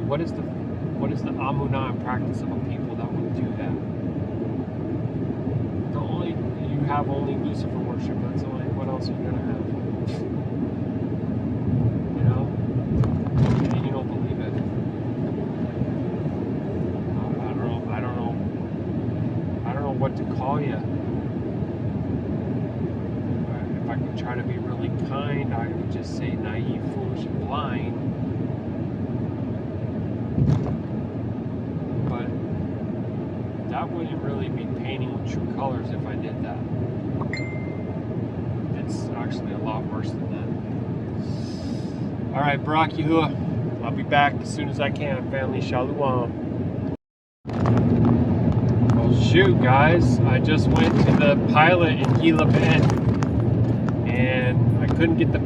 what is the amunah and practice of a people that would do that? You have only Lucifer worship. That's only, what else are you gonna have? And you don't believe it. I don't know what to call you. If I could try to be really kind, I would just say naive, foolish, and blind. But that wouldn't really be painting with true colors if I did that. It's actually a lot worse than that. All right, Baruk Yahuah. I'll be back as soon as I can. Family, Shalom. Well, shoot, guys. I just went to the pilot in Gila Pant, and I couldn't get the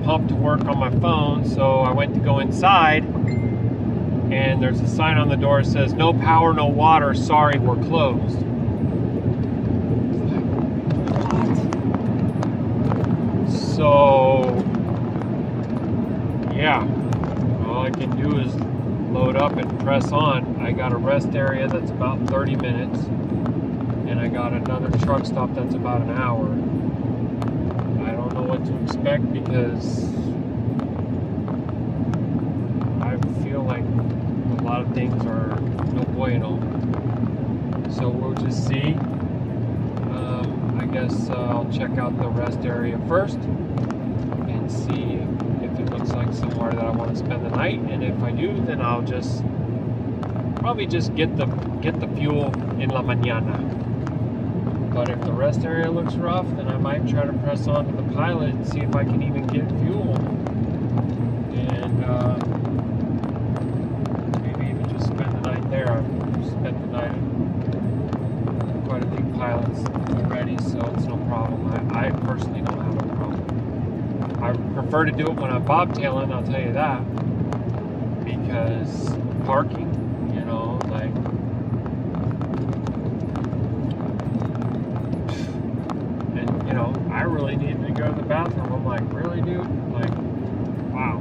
pump to work on my phone, so I went to go inside, and there's a sign on the door that says, "No power, no water. Sorry, we're closed." So, yeah, all I can do is load up and press on. I got a rest area that's about 30 minutes, and I got another truck stop that's about an hour. I don't know what to expect because I feel like a lot of things are no bueno. So we'll just see. I guess I'll check out the rest area first and see if it looks like somewhere that I want to spend the night. And if I do, then I'll probably just get the fuel in la mañana. But if the rest area looks rough, then I might try to press on to the pilot and see if I can even get fuel. And maybe even just spend the night there. I've spent the night at quite a few pilots already, so it's no problem. I personally don't have a problem. I prefer to do it when I'm bobtailing, I'll tell you that. Because parking, like, and I really needed to go to the bathroom. I'm like, really, dude? Like, wow.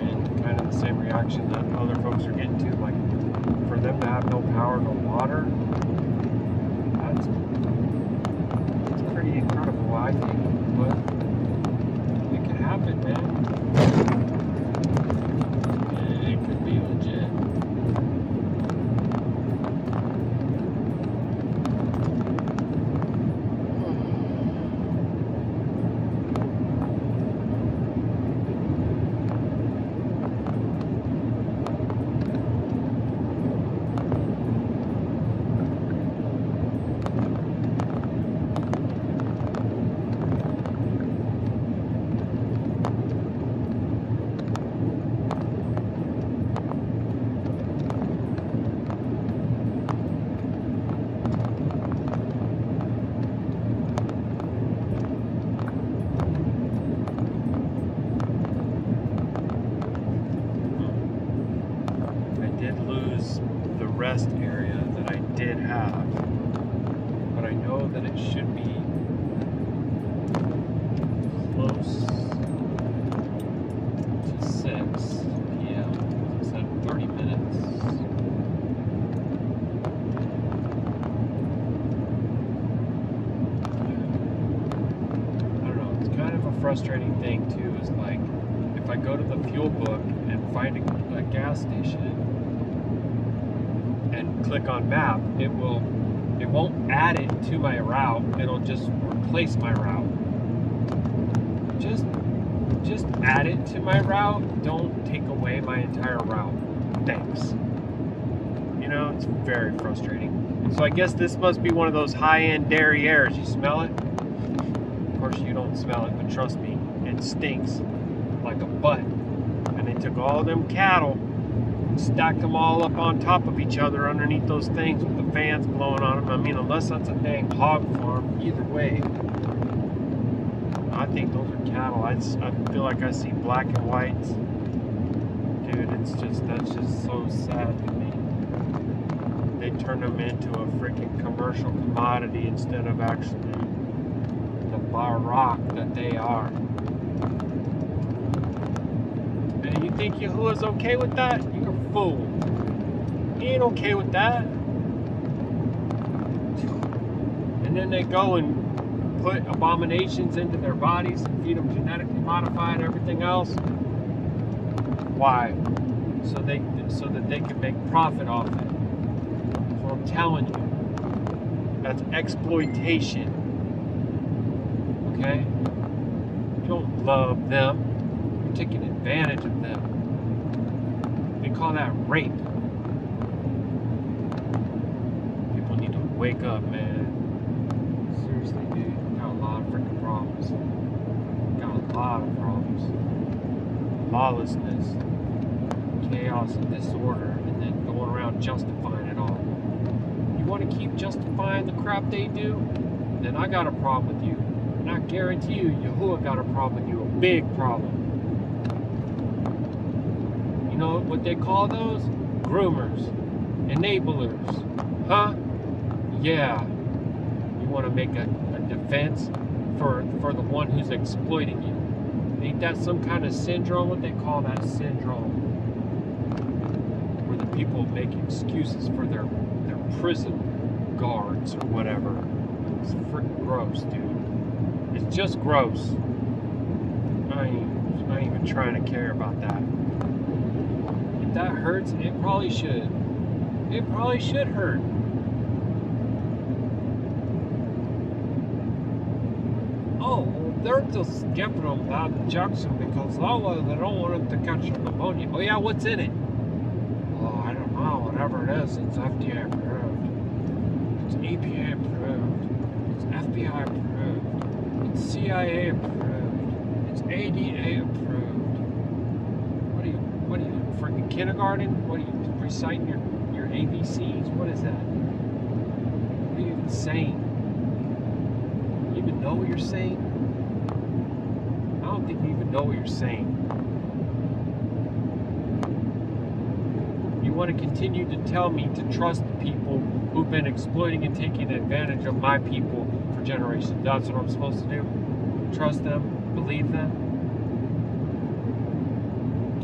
And kind of the same reaction that other folks are getting to, like, for them to have no power, no water, that's pretty incredible, I think. But it can happen, man. It could be legit. Rest area that I did have, but I know that it should be close to 6 p.m. It said 30 minutes. I don't know, it's kind of a frustrating thing too, is like if I go to the fuel book and find a gas station and click on map, it won't add it to my route. It'll just replace my route. Just add it to my route. Don't take away my entire route. Thanks. It's very frustrating. So I guess this must be one of those high-end derrieres. You smell it? Of course you don't smell it, but trust me, it stinks like a butt. And they took all them cattle, stacked them all up on top of each other underneath those things with the fans blowing on them. I mean, unless that's a dang hog farm, either way, I think those are cattle. I feel like I see black and whites. Dude, that's just so sad to me. They turn them into a freaking commercial commodity instead of actually the Baruk that they are. And you think Yahuwah's okay with that? You're a fool. He ain't okay with that. And then they go and put abominations into their bodies and feed them genetically modified everything else. Why? So that they can make profit off it. That's what I'm telling you. That's exploitation. Okay? You don't love them. You're taking advantage of them. They call that rape. People need to wake up, man. Seriously, dude. Got a lot of freaking problems. Got a lot of problems. Lawlessness, chaos, and disorder, and then going around justifying it all. You want to keep justifying the crap they do? Then I got a problem with you. And I guarantee you, Yahuwah got a problem with you. A big problem. You know what they call those? Groomers. Enablers. Huh? Yeah. You want to make a defense for the one who's exploiting you. Ain't that some kind of syndrome? What they call that syndrome? Where the people make excuses for their prison guards or whatever. It's freaking gross, dude. It's just gross. I ain't even trying to care about that. If that hurts, it probably should. It probably should hurt. Oh, they're just giving them that injection because they don't want them to catch pneumonia. Oh yeah, what's in it? Oh, I don't know. Whatever it is, it's FDA approved. It's EPA approved. It's FBI approved. It's CIA approved. It's ADA approved. What are you, freaking kindergarten? What are you reciting your ABCs? What is that? What are you even saying? You even know what you're saying? I don't think you even know what you're saying. You want to continue to tell me to trust the people who've been exploiting and taking advantage of my people for generations. That's what I'm supposed to do? Trust them? Believe them?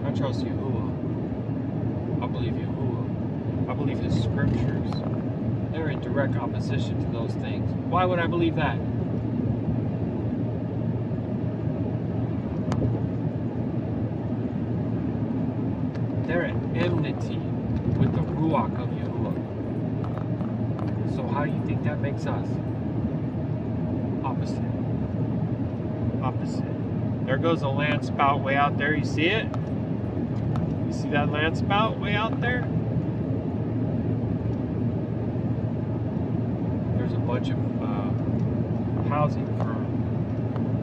I trust Yahuwah. I believe Yahuwah. I believe his scriptures. They're in direct opposition to those things. Why would I believe that? They're at enmity with the Ruach of Yahuwah. So how do you think that makes us? Opposite. Opposite. There goes a land spout way out there. You see it? You see that land spout way out there? There's a bunch of housing for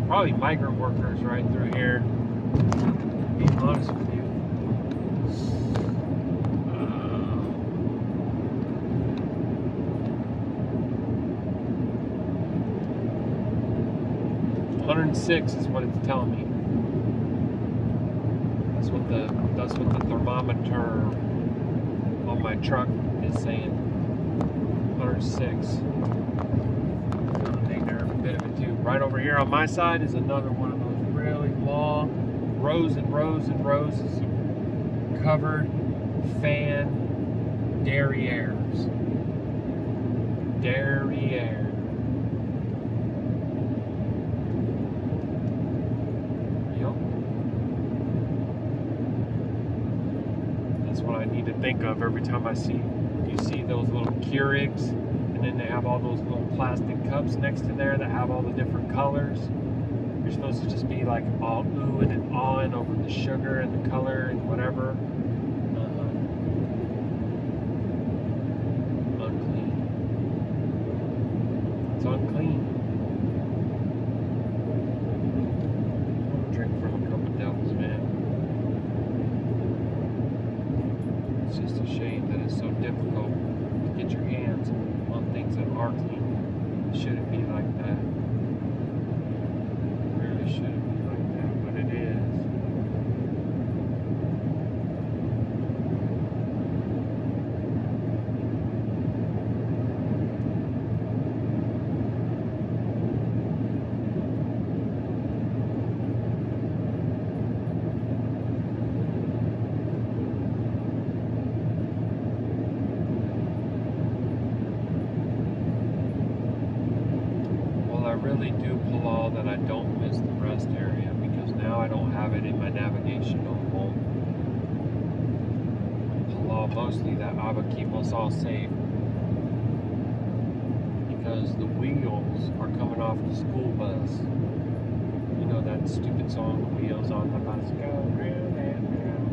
probably migrant workers right through here. To be honest with you. 106 is what it's telling me. That's what the thermometer on my truck is saying. 106. Ain't there a bit of it too. Right over here on my side is another one of those really long rows and rows and rows of covered fan derrieres. Derriere. What I need to think of every time you see those little Keurigs, and then they have all those little plastic cups next to there that have all the different colors. You're supposed to just be like all oohing and awing over the sugar and the color and whatever. Unclean. It's unclean. Drink from a cup of devils, man. It's just a shame that it's so difficult to get your hands on things that are clean. It shouldn't be like that. It really shouldn't be like that, but it is. really do pull all that I don't miss the rest area, because now I don't have it in my navigation on home. Pull all mostly that I would keep us all safe, because the wheels are coming off the school bus. You know that stupid song, "The Wheels on the Bus Go Round and Round."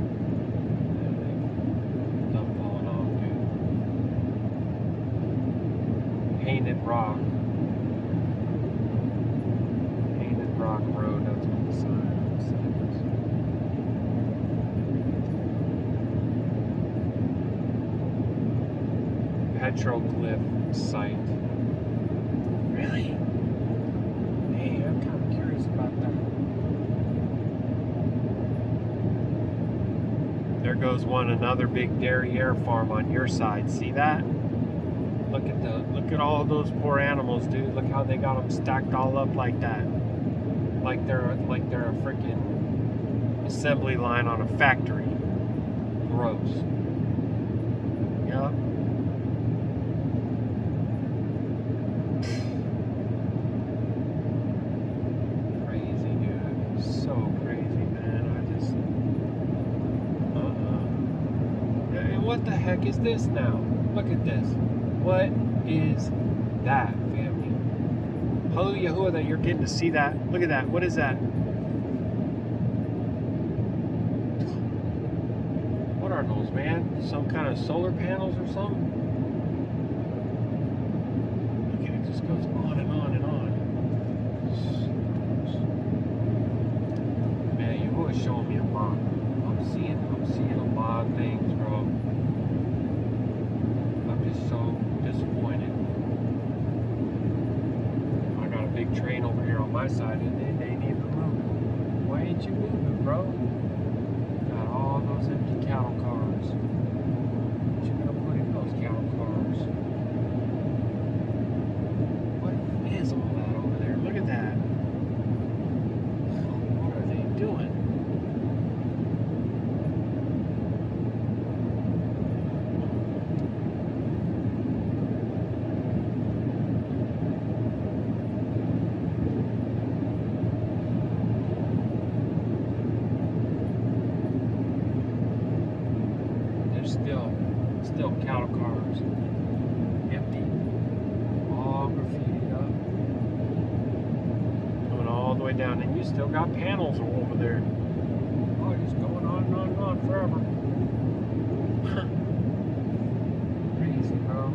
Done falling off, dude. Painted Rock. Rock Road, that's what the sign says. Petroglyph site. Really? Hey, I'm kind of curious about that. There goes another big dairy farm on your side. See that? Look at all of those poor animals, dude. Look how they got them stacked all up like that. Like they're a freaking assembly line on a factory. Gross. Yup. Crazy, dude. So crazy, man. I just... And what the heck is this now? Look at this. What is that, family? Hallelujah, Yahuah, that you're getting to see that. Look at that. What is that? What are those, man? Some kind of solar panels or something? Look at it, just goes on and on and on. Man, Yahuah is showing me a lot. I'm seeing a lot of things, bro. I'm just so disappointed. Big train over here on my side, and they ain't even moving. Why ain't you moving, bro? Got all those empty cattle cars. What you gonna put in those cattle cars? What is all that over there? Look at that. What are they doing? Still cattle cars, empty, all graffitied up, coming all the way down, and you still got panels over there. Oh, just going on and on and on forever. Crazy, bro.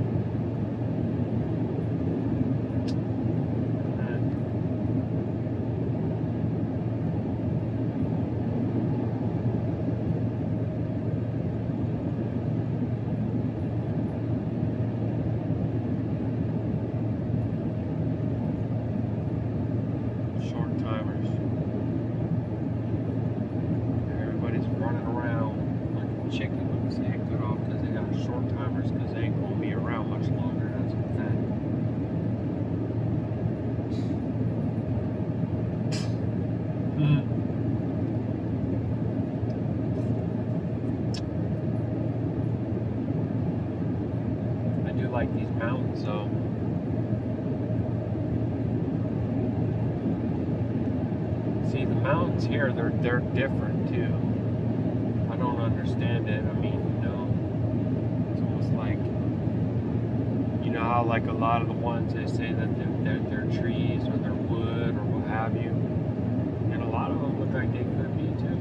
Like these mountains, so see the mountains here, they're different too. I don't understand it. I mean, it's almost like, how like a lot of the ones they say that they're trees or they're wood or what have you, and a lot of them look like they could be too,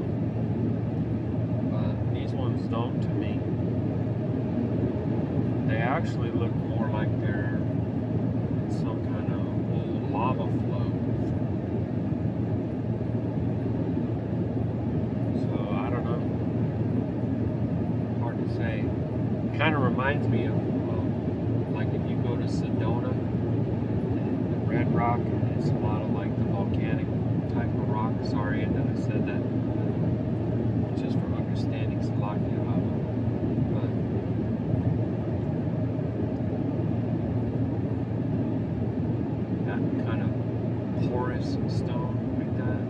but these ones don't to me. They actually look more like they're in some kind of old lava flow. So, I don't know. Hard to say. Kind of reminds me of, like if you go to Sedona, the Red Rock, it's a lot of like the volcanic type of rock. Sorry that I said that. Just for understanding Salakia. Porous stone like that,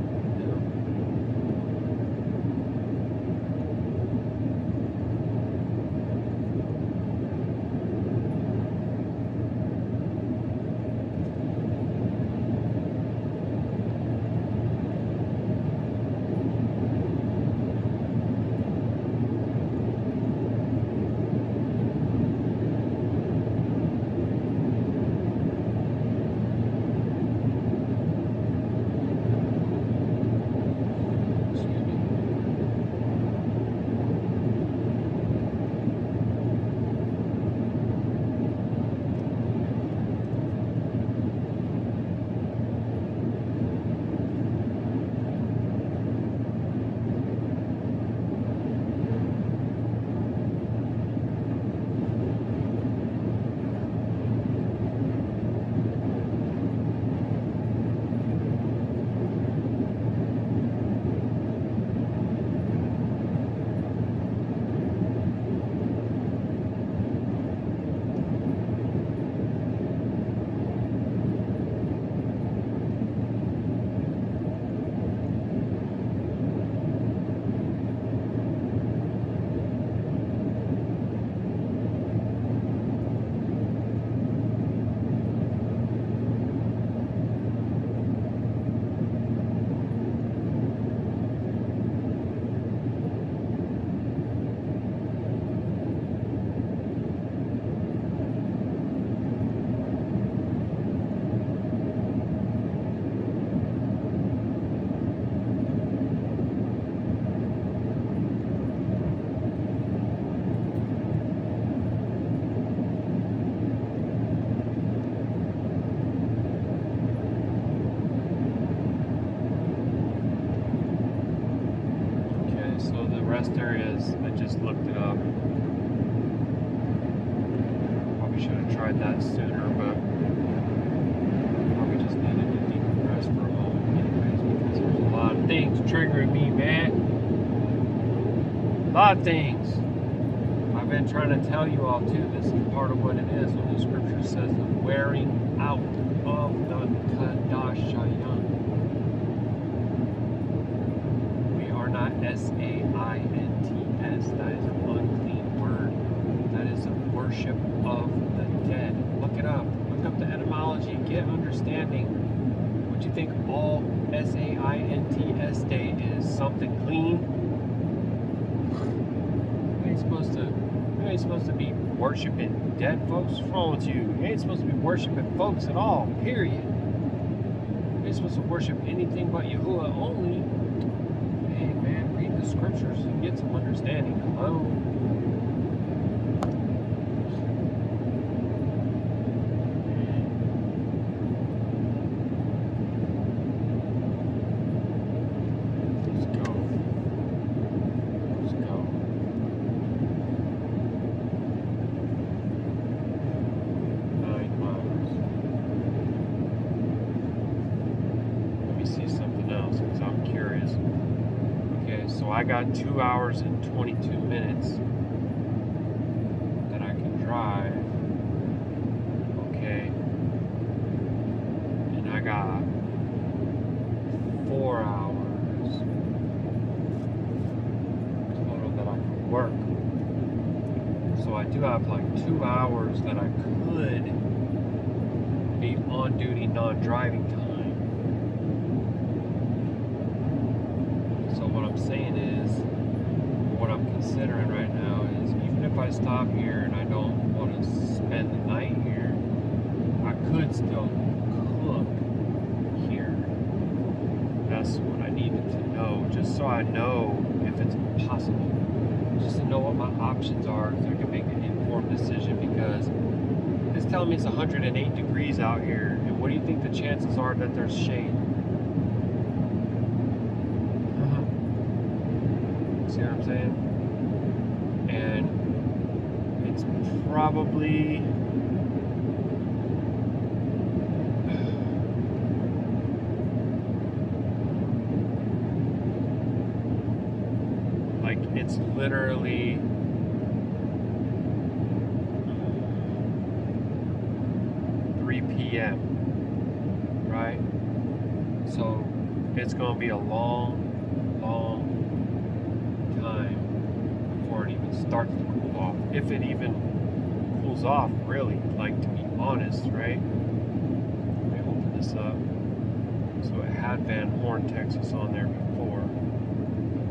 there is. I just looked it up. Probably should have tried that sooner, but probably just needed to decompress for a moment anyways, because there's a lot of things triggering me, man. A lot of things. I've been trying to tell you all too, this is part of what it is when the scripture says the wearing out of the Qadashayam. We are not S-A-I-N-T-S. That is an unclean word. That is a worship of the dead. Look it up. Look up the etymology. Get understanding. What you think all S-A-I-N-T-S day is? Something clean? You ain't supposed to be worshiping dead folks. What's wrong with you? You ain't supposed to be worshiping folks at all, period. You ain't supposed to worship anything but Yahuwah only. Hey man, read the scriptures and get some understanding. Hello? I got 2 hours and 22 minutes that I can drive, okay, and I got 4 hours total that I can work, so I do have like 2 hours that I could be on duty, non-driving time. What I'm saying is, what I'm considering right now is, even if I stop here and I don't want to spend the night here, I could still cook here. That's what I needed to know, just so I know if it's possible, just to know what my options are, so I can make an informed decision, because it's telling me it's 108 degrees out here, and what do you think the chances are that there's shade? See what I'm saying? And it's probably like it's literally p.m. right? So it's gonna be a long time before it even starts to cool off, if it even cools off, really, like, to be honest, right? Let me open this up. So it had Van Horn, Texas on there before.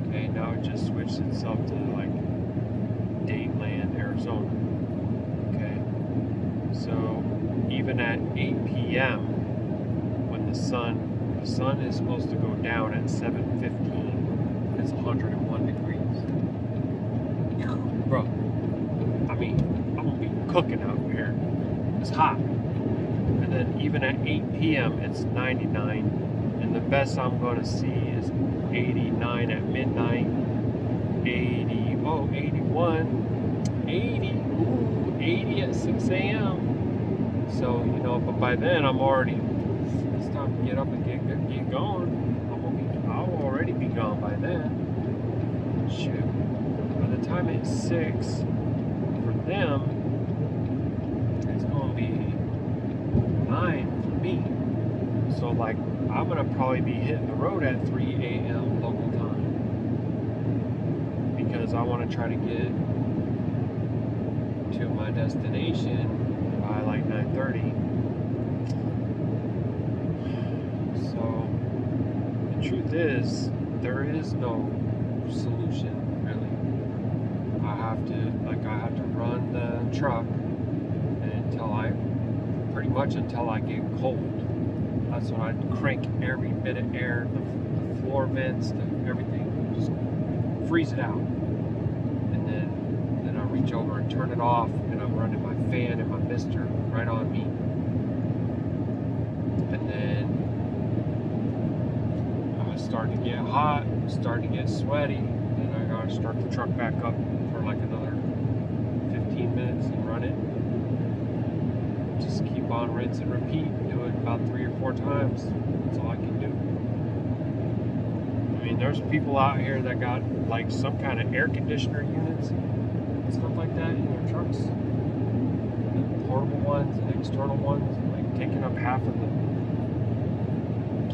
Okay, now it just switched itself to like Dateland, Arizona. Okay, so even at 8 p.m. when the sun is supposed to go down at 7:15, it's 101 degrees. Bro, I mean, I'm gonna be cooking out here. It's hot. And then even at 8 p.m. it's 99, and the best I'm gonna see is 89 at midnight, 81, 80, ooh, 80 at 6 a.m. So, you know, but by then it's time to get up and get going. I'll already be gone by then. Shoot. By the time it's 6, for them, it's gonna be 9 for me. So like, I'm gonna probably be hitting the road at 3 a.m. local time, because I want to try to get to my destination by like 9:30. So the truth is, there is no solution really. I have to run the truck until I get cold. That's when I crank every bit of air, the floor vents, everything, just freeze it out. And then I reach over and turn it off, and I'm running my fan and my mister right on me. And then I start to get hot, start to get sweaty, and I gotta I start the truck back up for like another 15 minutes and run it. Just keep on rinse and repeat. Do it about 3 or 4 times. That's all I can do. I mean, there's people out here that got like some kind of air conditioner units and stuff like that in their trucks. Portable ones and external ones, like taking up half of the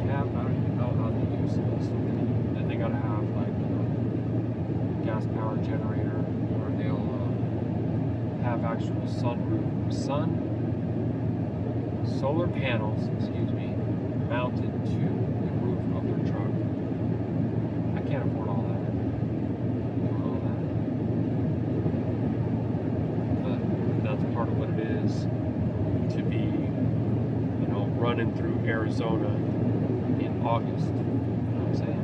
cab. I don't even know how they use this. Then they gotta have like gas power generator, or they'll have actual solar panels, mounted to the roof of their truck. I can't afford all that. But that's part of what it is to be, running through Arizona in August. You know what I'm saying?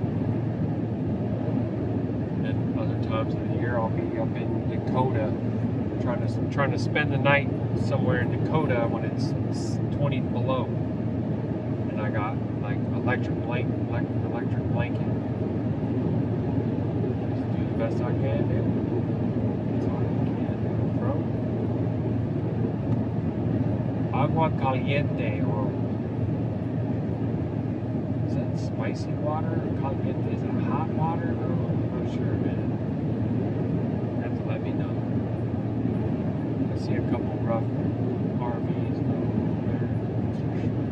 And other times of the year, I'll be up in Dakota, trying to spend the night somewhere in Dakota when it's 20 below, and I got like electric blanket. Just do the best I can, dude. That's all I can do, bro. Agua caliente, or is that spicy water? Caliente, is it hot water? I'm not sure, man. You have to let me know. I see a couple rough RVs though over there, that's for sure.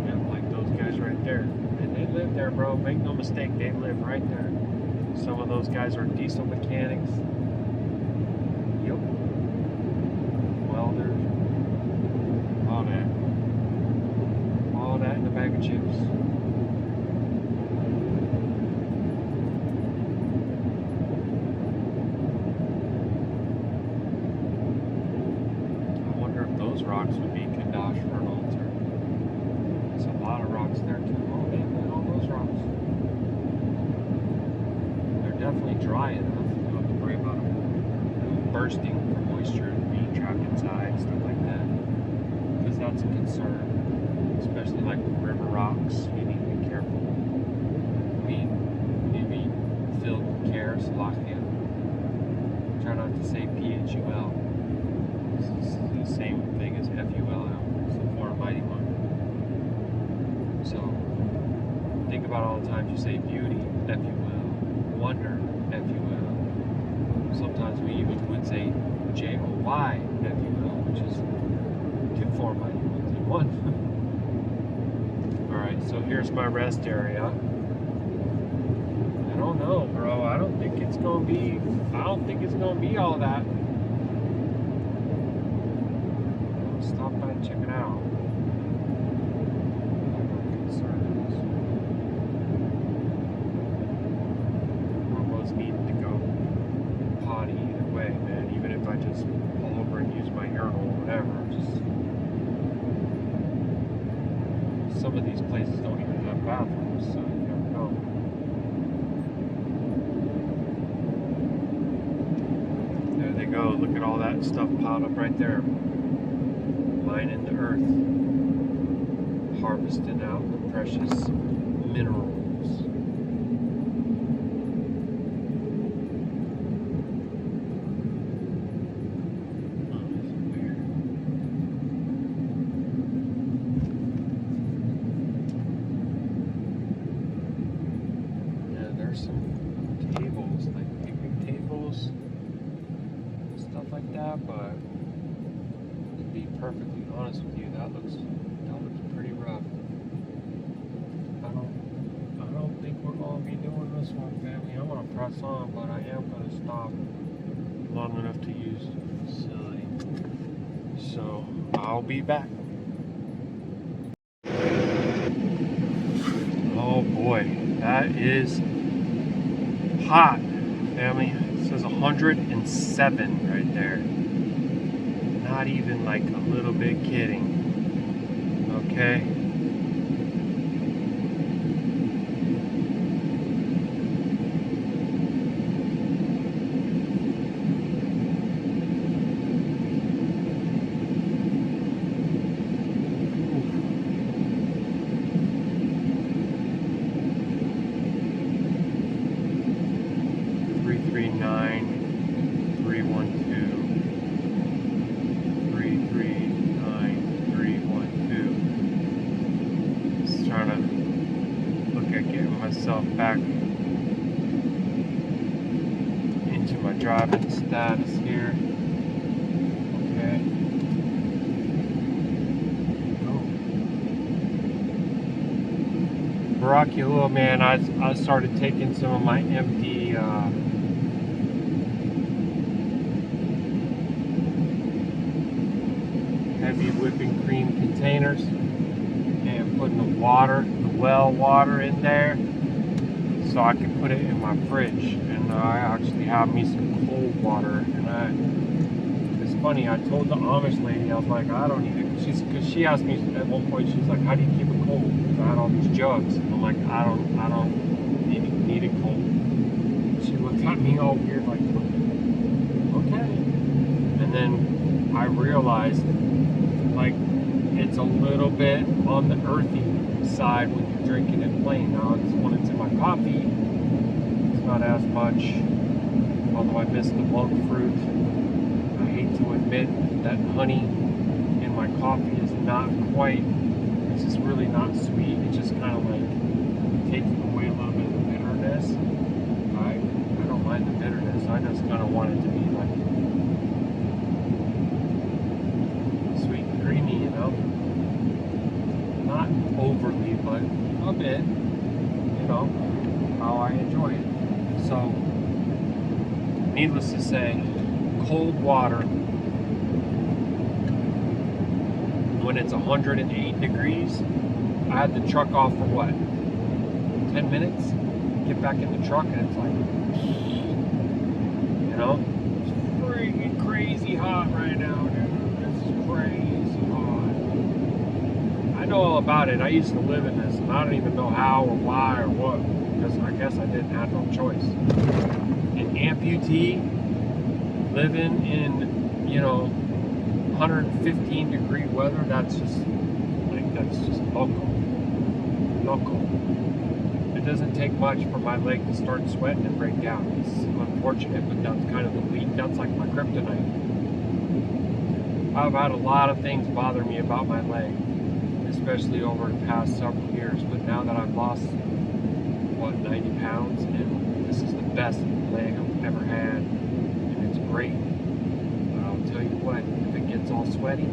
Yeah, like those guys right there. And they live there, bro. Make no mistake, they live right there. Some of those guys are diesel mechanics. Yep. Welders. All that in a bag of chips. I wonder if those rocks would be Qadash for an altar. There's a lot of rocks there too. Oh, they lit all those rocks. They're definitely dry enough. You don't have to worry about them bursting from moisture and being trapped inside, stuff like that. Because that's a concern. Especially like river rocks, you need to be careful. I mean, you need to be filled with care, Salakia. Try not to say PHUL. This is the same thing as FULL. It's the foreign mighty one. So, think about all the times you say beauty, FUL, wonder, FUL. Sometimes we even would say JOY, FUL, which is 2 foreign mighty ones in one. Alright, so here's my rest area. I don't know, bro. I don't think it's gonna be all that. I'll stop by and check it out. I was needing to go potty either way, man. Even if I just pull over and use my urinal or whatever. Some of these places don't even have bathrooms, so you never know. There they go. Look at all that stuff piled up right there. Mining the earth. Harvesting out the precious minerals. But to be perfectly honest with you, that looks pretty rough. I don't think we're gonna be doing this one, family. I'm gonna press on, but I am gonna stop long enough to use the facility. So I'll be back. Oh boy, that is hot, family. It says 107 right there. Not even like a little bit kidding. Okay. driving status here. Okay. Baruk Atah Yahuah, man, I started taking some of my empty heavy whipping cream containers and putting the well water in there so I can put it in my fridge. And I actually have me some cold water. And it's funny, I told the Amish lady, I was like, I don't need it. Because she asked me at one point, she's like, how do you keep it cold? Because I had all these jugs. And I'm like, I don't need it cold. She looked at me all weird, like, okay. And then I realized, like, it's a little bit on the earthy side when you're drinking it plain. Now, when it's in my coffee, it's not as much, although I miss the monk fruit. I hate to admit that honey in my coffee is not quite, it's just really not sweet. It just kind of like takes away a little bit of the bitterness. I don't mind the bitterness. I just kind of want it to be like sweet and creamy, you know? Not overly, but a bit, you know, how I enjoy it. So, needless to say, cold water, when it's 108 degrees, I had the truck off for what? 10 minutes? Get back in the truck and it's like, you know, it's freaking crazy hot right now, dude. It's crazy hot. I know all about it. I used to live in this, and I don't even know how or why or what, because I guess I didn't have no choice. An amputee living in, you know, 115 degree weather, that's just local. It doesn't take much for my leg to start sweating and break down. It's unfortunate, but that's kind of the weak, that's like my kryptonite. I've had a lot of things bother me about my leg, especially over the past several years, but now that I've lost, what, 90 pounds, and this is the best leg I've ever had, and it's great. But I'll tell you what, if it gets all sweaty,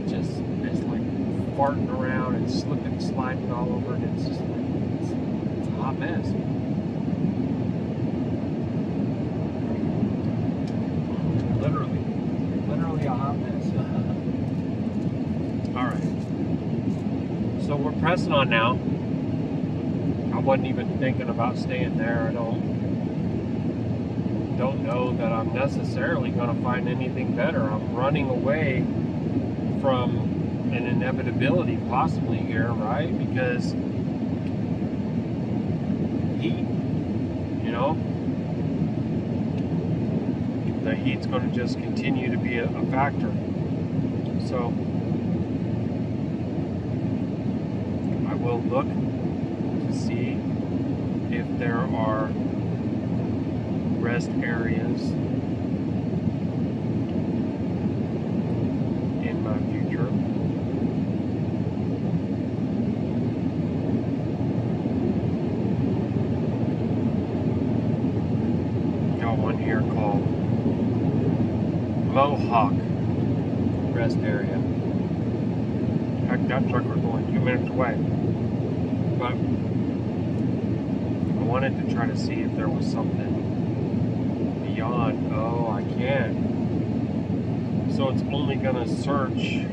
it's like farting around and slipping, sliding all over, and it's just like, it's a hot mess. Literally a hot mess. All right. So we're pressing on now. I wasn't even thinking about staying there. I don't know that I'm necessarily going to find anything better. I'm running away from an inevitability possibly here, right? Because heat, you know, the heat's going to just continue to be a factor. So I will look to see if there are rest areas in my future. Got one here called Mohawk Rest Area. Heck, that trucker's only 2 minutes away. But I wanted to try to see if there was something beyond. Oh, I can't. So it's only gonna search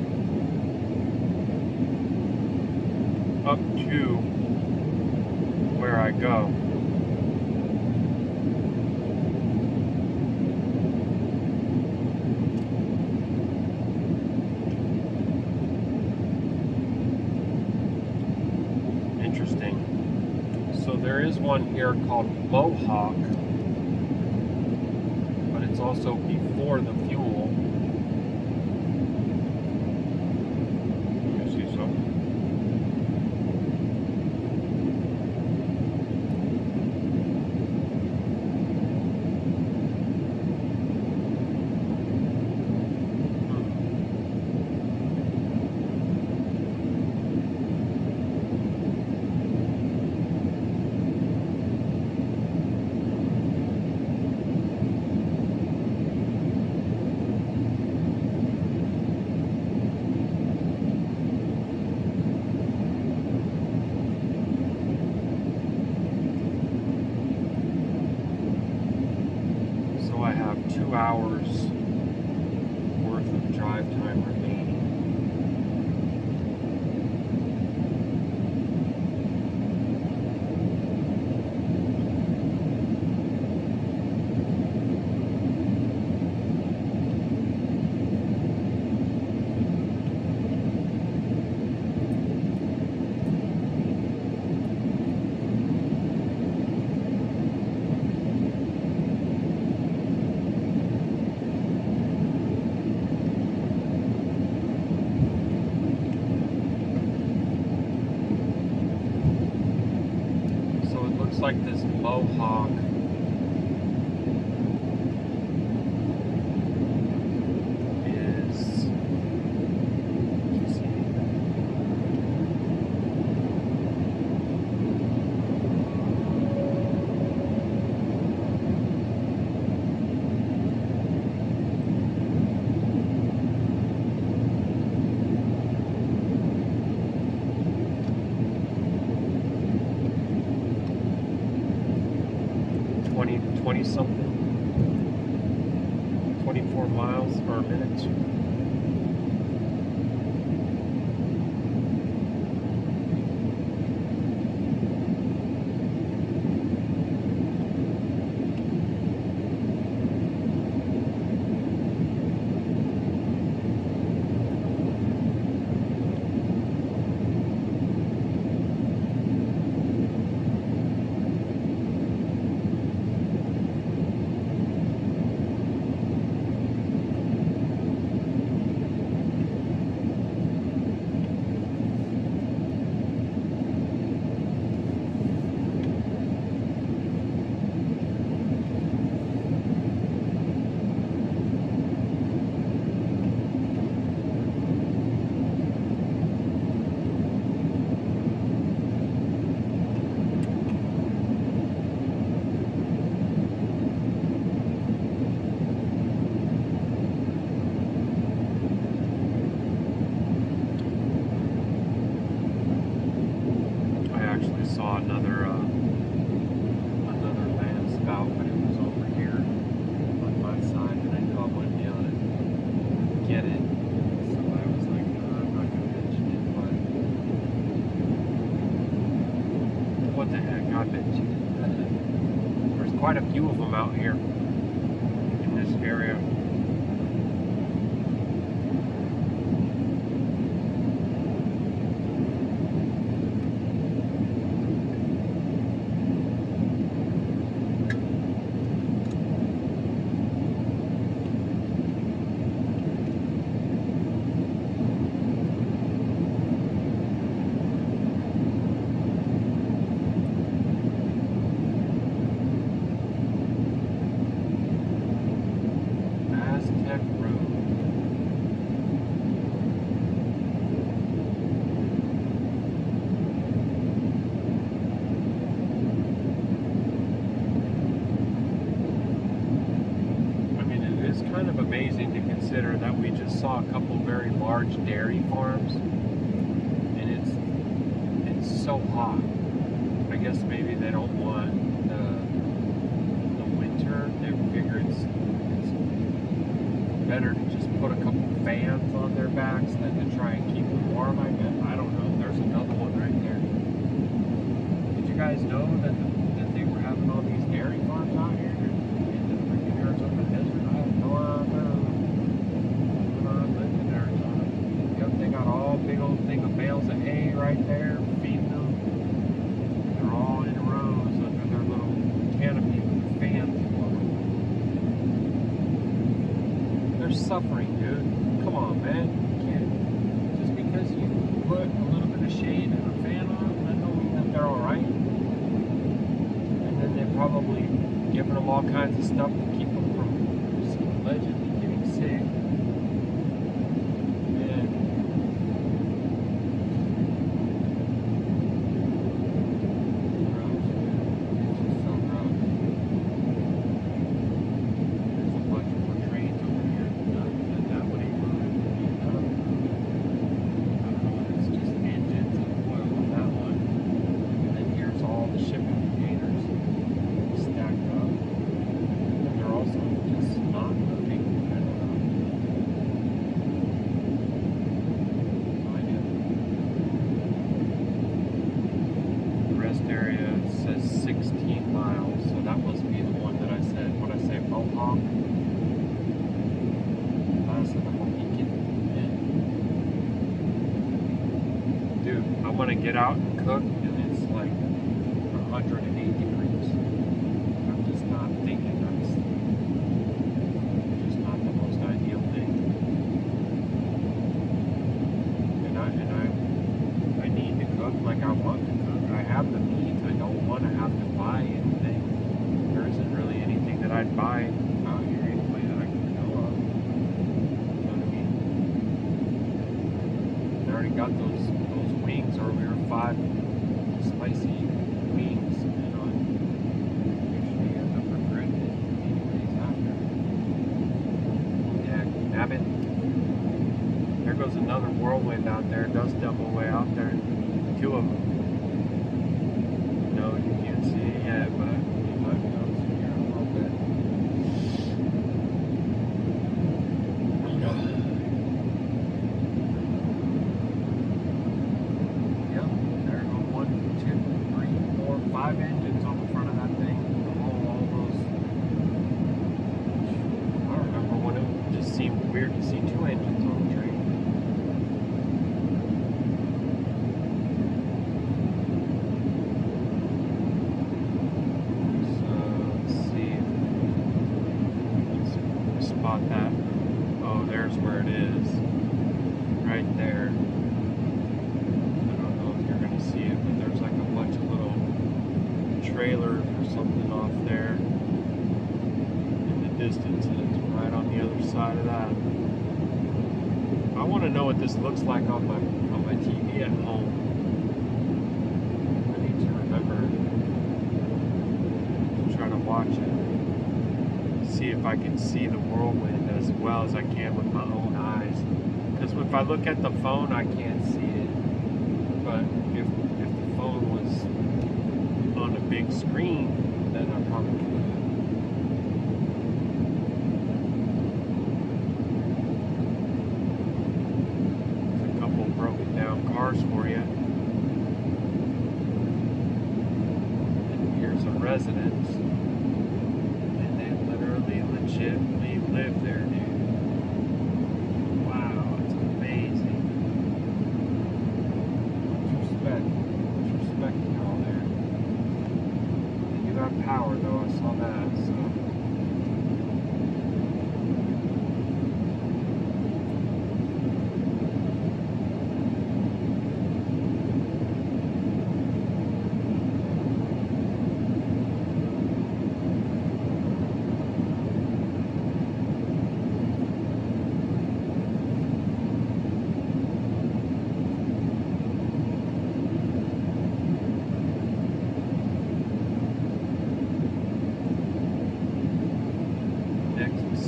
up to where I go. Interesting. So there is one here called Mohawk, but it's also before the fuel. Let me see something. like this mohawk is, let's see. Twenty something, 24 miles per minute. Saw another land spout, but it was over here on my side, and I knew I wouldn't be able to get it, so I was like, no, I'm not going to mention it, but what the heck, I mentioned it. There's quite a few of them out here in this area. Amazing to consider that we just saw a couple very large dairy farms, and it's so hot. I guess maybe they don't want the winter. They figure it's better to just put a couple fans on their backs than to try and keep them warm. I guess, I don't know. There's another one right there. Did you guys know that they were having all these dairy farms out here in the freaking Arizona desert? I have no idea. They got all big old thing of bales of hay right there, feeding them. They're all in rows under their little canopy with the fans blowing. They're suffering, dude. Come on, man. You can't, just because you put a little bit of shade and a fan on them, that don't mean that they're alright. And then they're probably giving them all kinds of stuff to keep them from allegedly getting sick. Get out and cook, and it's like 108 degrees. I'm just not thinking that's just not the most ideal thing. And I need to cook like I want to cook. I have the meat. I don't want to have to buy got those wings, or we were 5 spicy wings, and I usually end up regretting it anyways after. Yeah, nabbit. There goes another whirlwind out there. Dust devil way out there. 2 of them. No, you can't see it yet, but you might be able to here in a little bit. Yep, there go 1, 2, 3, 4, 5 engines on the front of that thing. All those. I remember when it just seemed weird to see 2 engines on the train. That. Oh, there's where it is. Right there. I don't know if you're going to see it, but there's like a bunch of little trailers or something off there in the distance, and it's right on the other side of that. I want to know what this looks like on my TV at home. I need to remember to try to watch it. See if I can see the whirlwind as well as I can with my own eyes. Because if I look at the phone, I can't see it. But if the phone was on a big screen, then I probably could. There's a couple broken down cars for you. And here's a residence. Legitimately live there, dude. Wow, it's amazing. Much respect to y'all there. And you got power though, I saw that, so.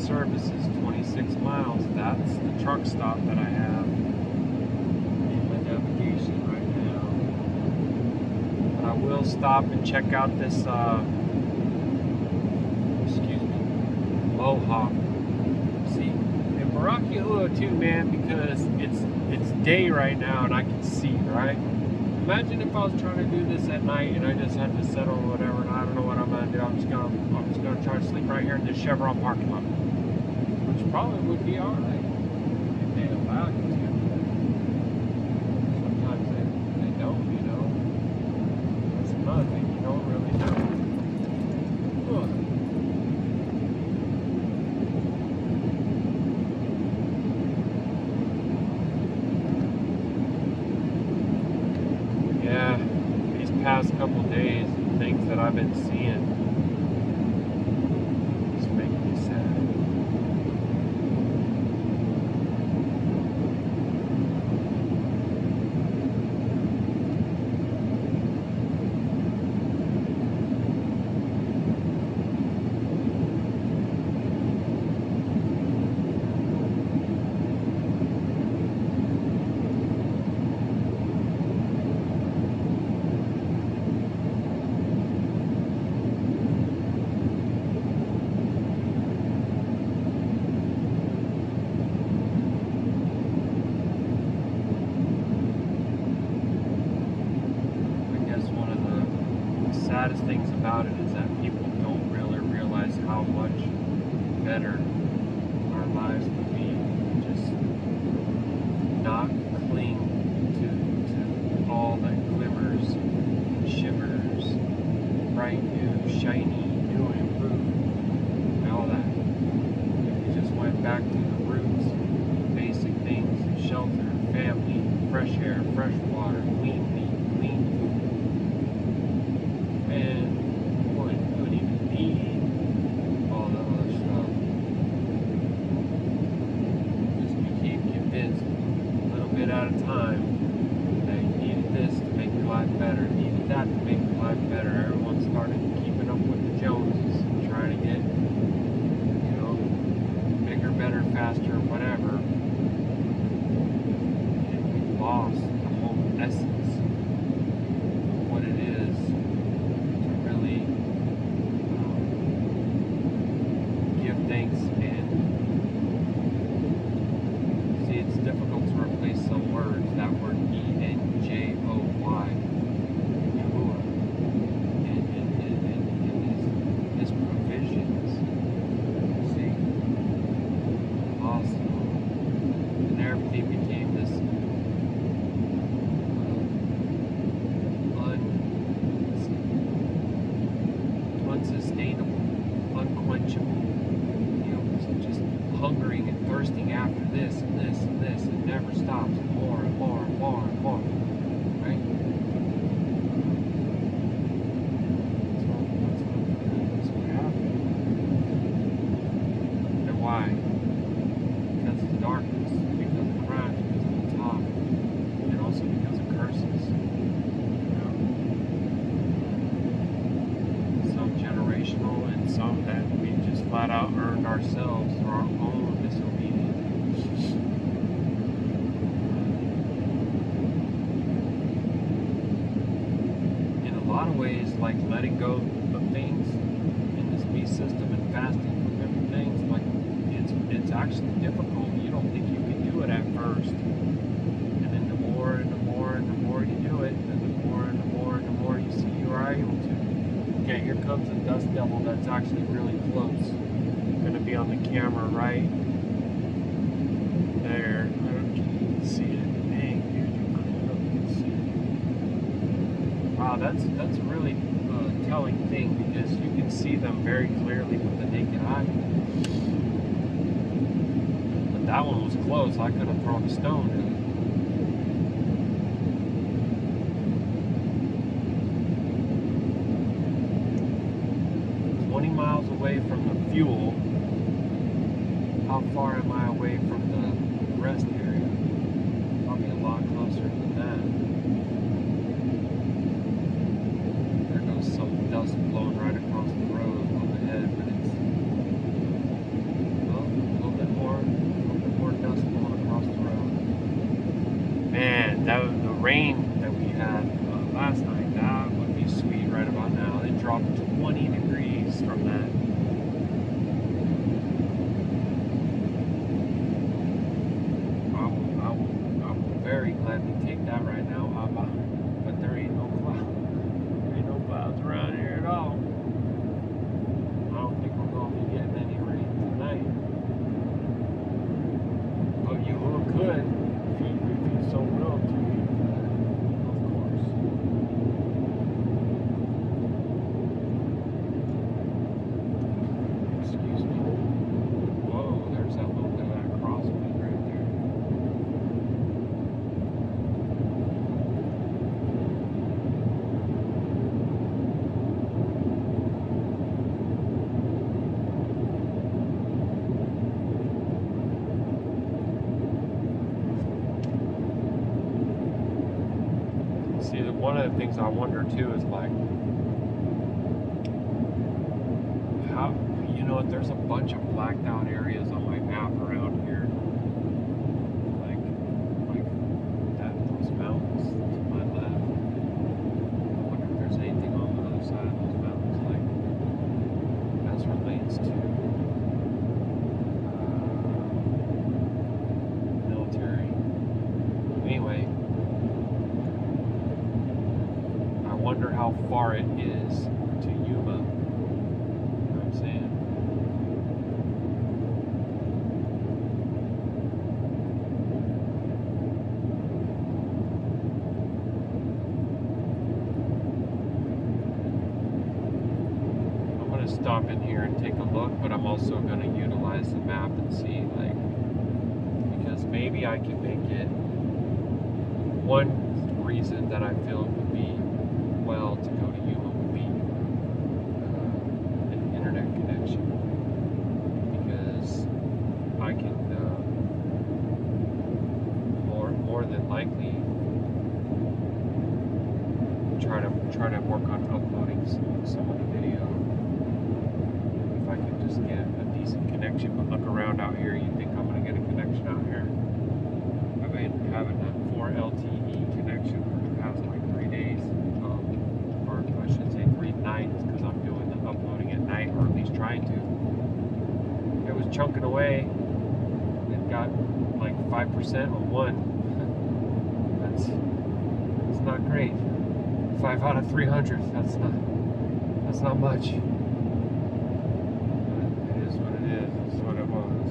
Service is 26 miles. That's the truck stop that I have in my navigation right now. But I will stop and check out this Mohawk. See, in Baruk Atah Yahuah too, man, because it's day right now and I can see, right? Imagine if I was trying to do this at night and I just had to settle or whatever, and I don't know what I'm gonna do. I'm just gonna try to sleep right here in this Chevron parking lot, which probably would be alright if they allowed you to. Sometimes they don't, you know. That's another thing, you don't really know. Ugh. Yeah, these past couple days, the things that I've been seeing just make me sad. Saddest things about it is that people don't really realize how much better our lives would be. Just not cling to all that glimmers and shimmers, bright, new, shiny, new and improved, and all that. If we just went back to the roots, basic things, shelter, family, fresh air, fresh water, clean meat, clean food. And we wouldn't even need all the other stuff. Just became convinced a little bit at a time better. Needed that to make life better. Everyone started keeping up with the Joneses, trying to get, bigger, better, faster, whatever. And we lost the whole essence of what it is to really give thanks and see. It's difficult to replace some words. That word E-N-J-O-Y, Yahuah, and his provisions. See, awesome, and everything became this unsustainable, unquenchable. So just hungering and thirsting after this and this and this, and never stops. More and more and more and more. Right? That's what happened. And why? Because of the darkness, because of crime, because of the top, and also because of curses. Some generational and some that we just flat out earned ourselves through our own disobedience. In a lot of ways, like letting go of things in this beast system and fasting from different things, like it's actually difficult. You don't think you can do it at first. And then the more and the more and the more you do it, and the more and the more and the more you see you are able to. Okay, here comes a dust devil that's actually really close. Going to be on the camera right there. I don't know if you can see it. Dang, dude, you can see it. Wow, that's a really telling thing, because you can see them very clearly with the naked eye. But that one was close. I could have thrown a stone at it. 20 miles away from the fuel. How far am I away from the rest area? Probably a lot closer than that. There goes some dust blowing right across the road up ahead, but it's a little bit more dust blowing across the road. Man, that was the rain that we had last night. That would be sweet right about now. It dropped 20 degrees from that. I will very gladly take that right now, Abba. But there ain't no cloud. There ain't no clouds around here at all. I don't think we're going to be getting any rain tonight. But Yahuah could, if he so willed to, of course. Excuse me. Whoa, there's that little bit of that crosswind right there. See, one of the things I wonder too is like, how, there's a bunch of blacked out areas on my map around here. Like those mountains to my left. I wonder if there's anything on the other side of those mountains, like, as relates to military. Anyway, I wonder how far it is to Yuma. You know what I'm saying? I'm going to stop in here and take a look, but I'm also going to utilize the map and see, like, because maybe I can make it. One reason that I feel it would be well to go to Yuma would be an internet connection, because I can more than likely try try to work on uploading some of the video. If I can just get a decent connection. But look around out here, you think I'm gonna get a connection out here? I've been having a 4 LTE connection for the past like 3 days, or I should say 3 nights, because I'm doing the uploading at night, or at least trying to. It was chunking away. It got like 5% on one. That's not great. 5 out of 300. That's not much. But it is what it is. It's what it was.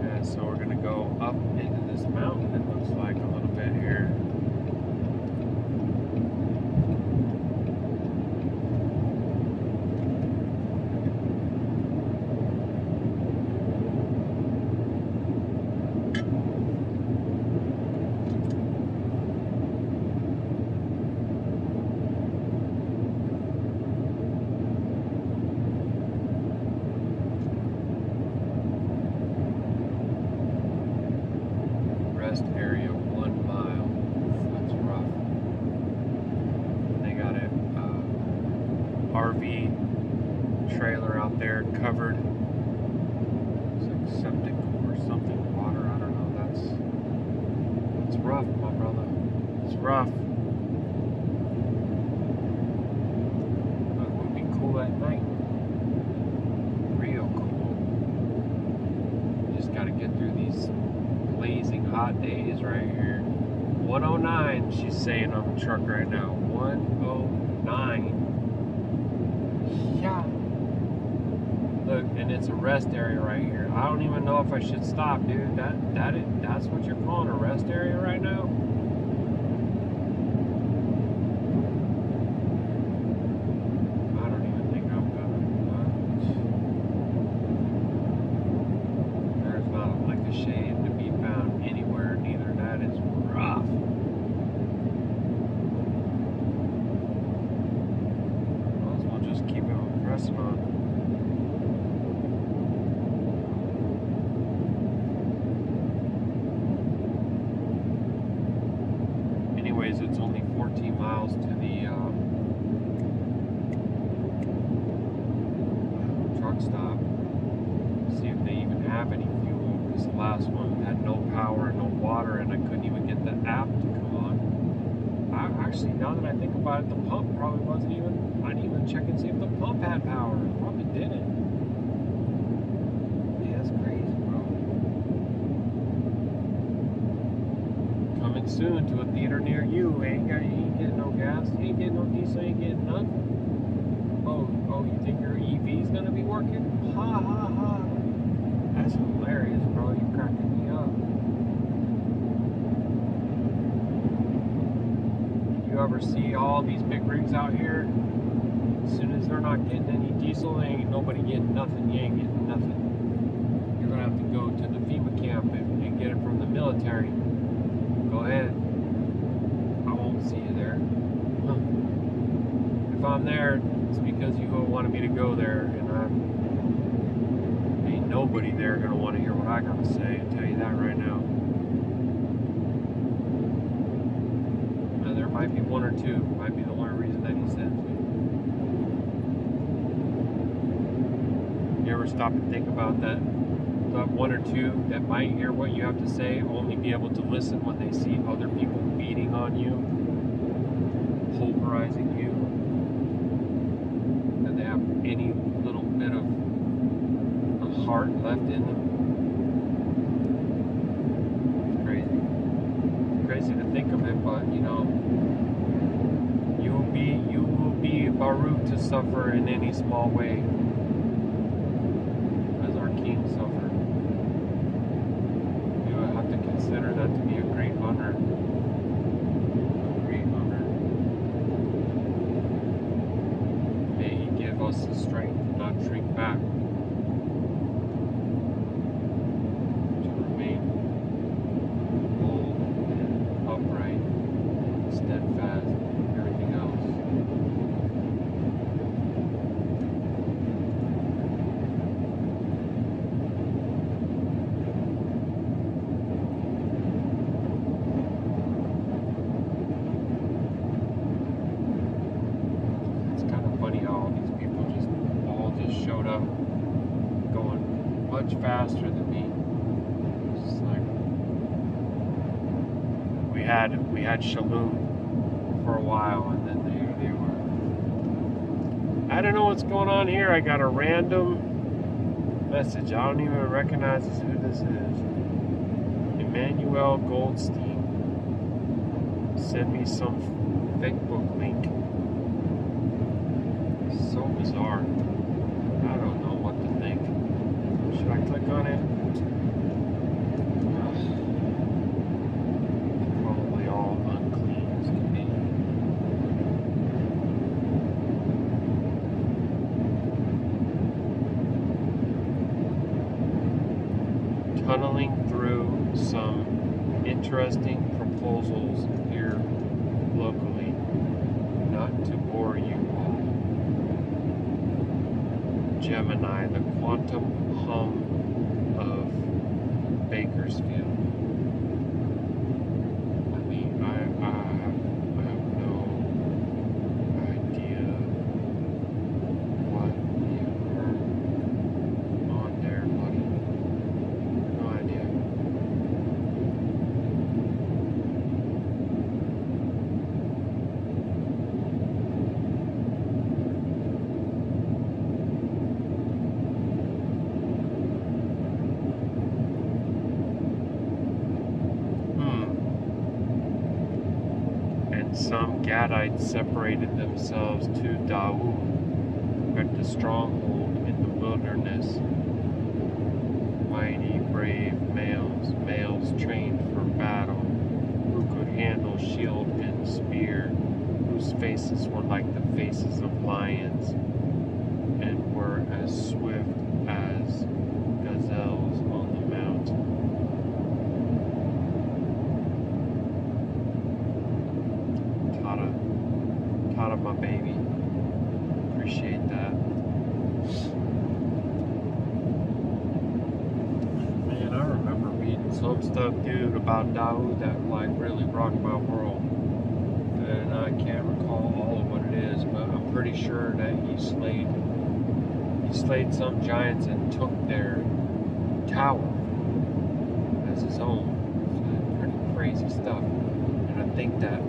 And so we're gonna go up into this mountain. It looks like a little bit here. Rest area 1 mile. That's rough. They got a RV trailer out there covered. It's like septic or something, water. I don't know. That's rough, my brother. It's rough. But it would be cool at night. Real cool. You just gotta get through these blazing hot days right here. 109, she's saying on the truck right now. 109. Yeah. Look, and it's a rest area right here. I don't even know if I should stop, dude. That's what you're calling a rest area right now? I don't even think I'm gonna. There's not like a shade to be found anywhere neither. That is rough. Might as well just keep it pressing on. Anyways, it's only 14 miles to the truck stop. See if they even have any fuel. This last one had no power, no water, and I couldn't even get the app to come on. Actually, now that I think about it, the pump probably wasn't even. I didn't even check and see if the pump had power. It probably didn't. Yeah, that's crazy, bro. Coming soon to a theater near you. You ain't getting no gas. You ain't getting no diesel. You ain't getting nothing. Oh, you think your EV's gonna be working? Ha ha ha. That's hilarious, bro. You're cracking me up. You ever see all these big rigs out here? As soon as they're not getting any diesel, ain't nobody getting nothing. You ain't getting nothing. You're gonna have to go to the FEMA camp and get it from the military. Go ahead. I won't see you there. If I'm there, it's because you wanted me to go there, and ain't nobody there gonna want to hear what I gotta say. I'll tell you that right now. Now there might be one or two. Might be the only reason that he sends me. You ever stop and think about that? That one or two that might hear what you have to say, only be able to listen when they see other people beating on you, pulverizing you, and they have any little bit of heart left in them. It's crazy. It's crazy to think of it, but you know, you will be Baruk to suffer in any small way, as our King suffered. You have to consider that to be a great honor. A great honor. May He give us the strength to not shrink back. Upright, steadfast, everything else. had Shalum for a while, and then they were. I don't know what's going on here. I got a random message. I don't even recognize who this is. Emmanuel Goldstein. Send me some Facebook link. So bizarre. I don't know what to think. Should I click on it? Probably all unclean as can be. Tunneling through some interesting proposals here locally, not to bore you all. Gemini, the quantum hum of Bakersfield. I mean, I have no idea what you are on there, buddy. No idea. And some Gadites separated themselves to Dawood, at the stronghold in the wilderness. Mighty, brave males trained for battle, who could handle shield and spear, whose faces were like the faces of lions, and were as swift as gazelles on the mountain. Tata, my baby. Appreciate that. Man, I remember reading some stuff, dude, about Dawood that like really rocked my world. And I can't recall all of what it is, but I'm pretty sure that he slayed some giants and took their tower as his own. Pretty crazy stuff. And I think that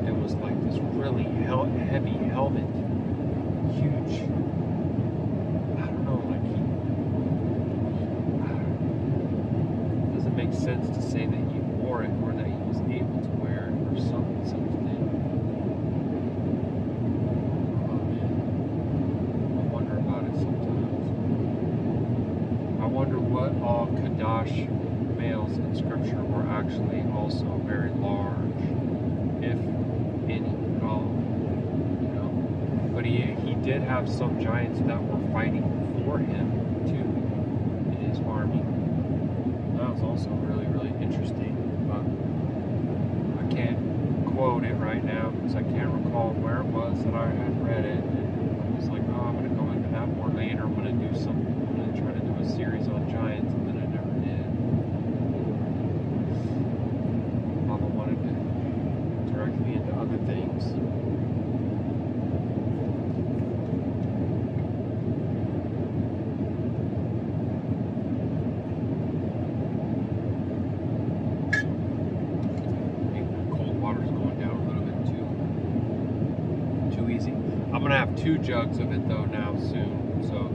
it was like this really heavy helmet, huge. I don't know, like it doesn't make sense to say that he wore it or that he was able to wear it or something. Oh man, I wonder about it sometimes. I wonder what all Qadash males in Scripture were actually also very large, if any at all, you know. But he did have some giants that were fighting for him too in his army. That was also really, really interesting. But I can't quote it right now because I can't recall where it was that I had read it. And I was like, oh, I'm gonna go into that more later. I'm gonna try to do a series on giants, and then I never did. Mama wanted to direct me into other things. Cold water's going down a little bit too easy. I'm gonna have 2 jugs of it though now soon, so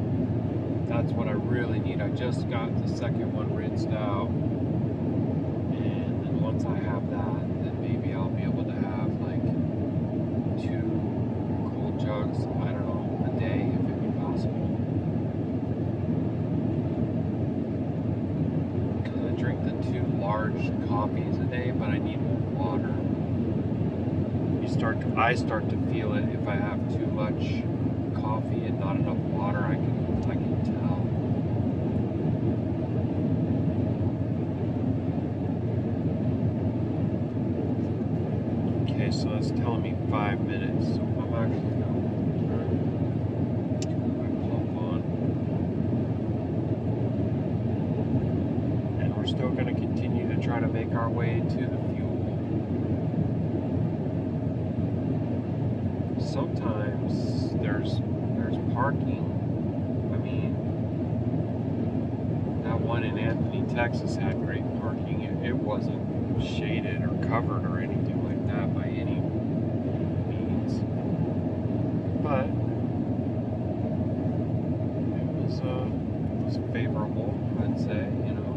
that's what I really need. I just got the second one rinsed out, and then once I have that, then maybe I'll be able to have like 2 cold jugs, I don't know, a day if it be possible. Because I drink the 2 large coffees a day, but I need more water. I start to feel it if I have too much coffee and not enough water. I can tell. Okay, so it's telling me 5 minutes, so I'm actually going to turn my plump on. And we're still going to continue to try to make our way to the fuel. Sometimes there's parking. I mean, that one in Anthony, Texas had great parking. it wasn't shaded or covered or anything like that by any means. But it was favorable, I'd say, you know.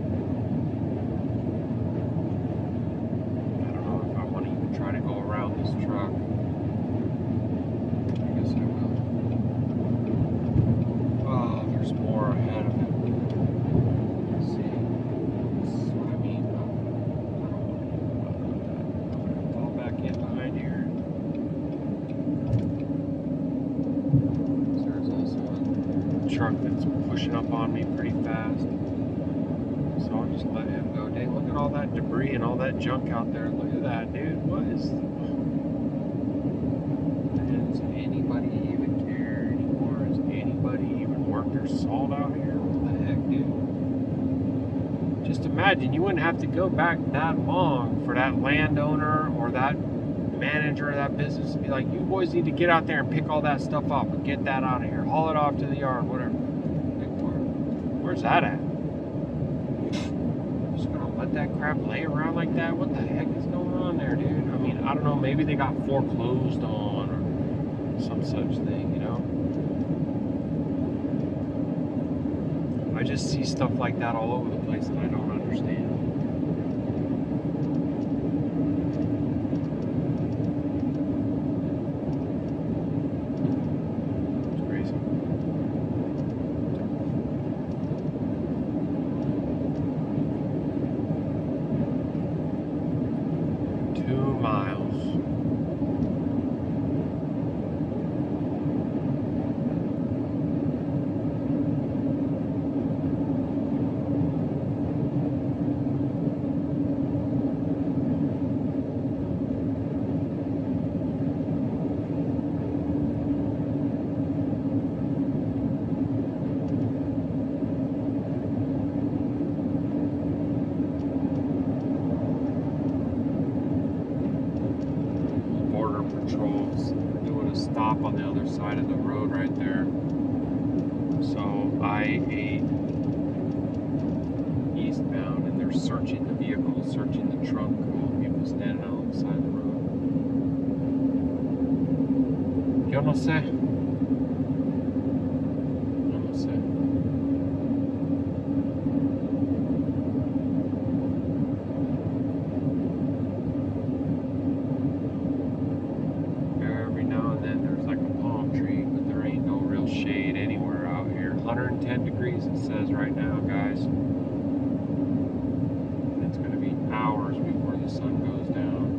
I don't know if I want to even try to go around this truck. I guess I will. Oh, there's more ahead of it. Let's see. This is what I mean. I don't want to fall back in behind here. There's also a truck that's pushing up on me pretty fast. So I'll just let him go. Dang, look at all that debris and all that junk out there. Look at that, dude. What is... Does anybody even care anymore? Is anybody even worth their salt out here? What the heck, dude? Just imagine, you wouldn't have to go back that long for that landowner or that manager of that business to be like, you boys need to get out there and pick all that stuff up and get that out of here. Haul it off to the yard, whatever. Like, where's that at? Just gonna let that crap lay around like that? What the heck is going on there, dude? I mean, I don't know, maybe they got foreclosed on or some such thing, you know? I just see stuff like that all over the place and I don't understand. It's crazy. Stop on the other side of the road right there. So I-8 eastbound, and they're searching the vehicle, searching the trunk of people standing out on the side of the road. Yo no sé. Yo no sé. Every now and then there's like a palm tree, but there ain't no real shade anywhere out here. 110 degrees it says right now, guys. And it's going to be hours before the sun goes down.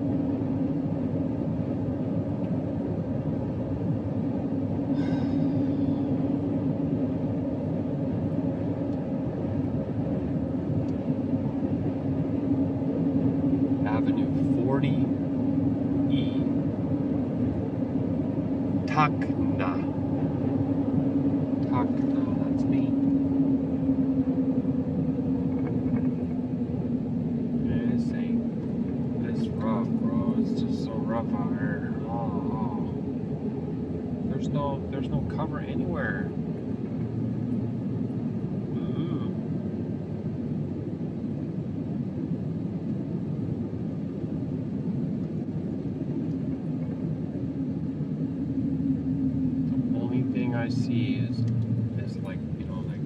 Avenue 40E. Takna, that's me. This rough, bro. It's just so rough out here. Oh. There's no cover anywhere. I see is like, you know, like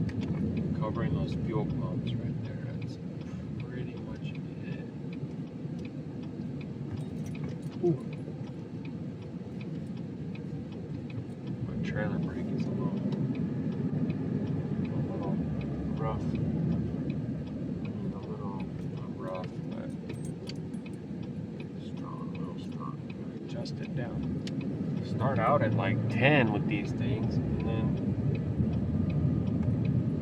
covering those fuel pumps right there. That's pretty much it. Ooh. My trailer brake is a little rough. A little rough, but strong, real strong. Adjust it down. Start out at like 10 with these things, and then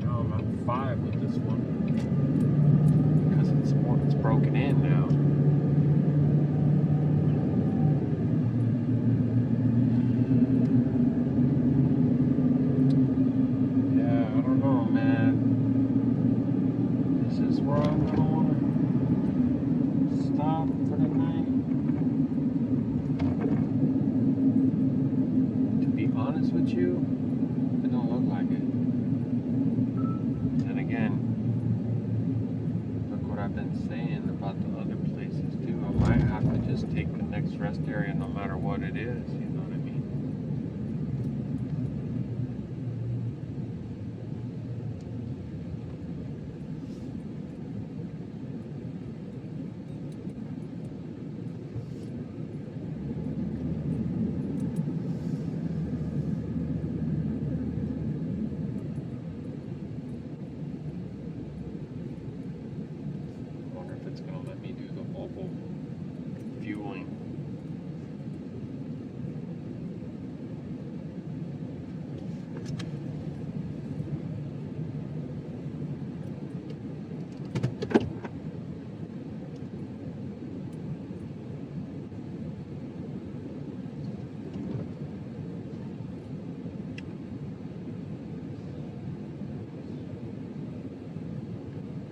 now I'm at 5 with this one because it's broken in now. Yeah, I don't know, man. This is where I'm gonna want to stop for the night. Honest with you, it don't look like it. Then again, look what I've been saying about just take the next rest area no matter what it is, you know what I mean? I wonder if it's gonna let me do the mobile fueling.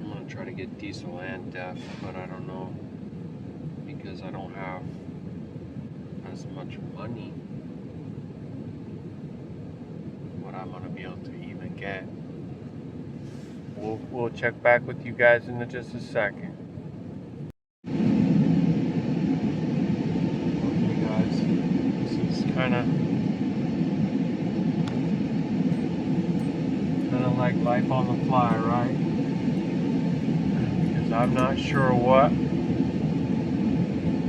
I'm gonna try to get diesel and DEF, but I don't know because I don't have as much money what I'm gonna be able to even get. We'll check back with you guys in just a second. Okay guys, this is kind of like life on the fly, right? Because I'm not sure what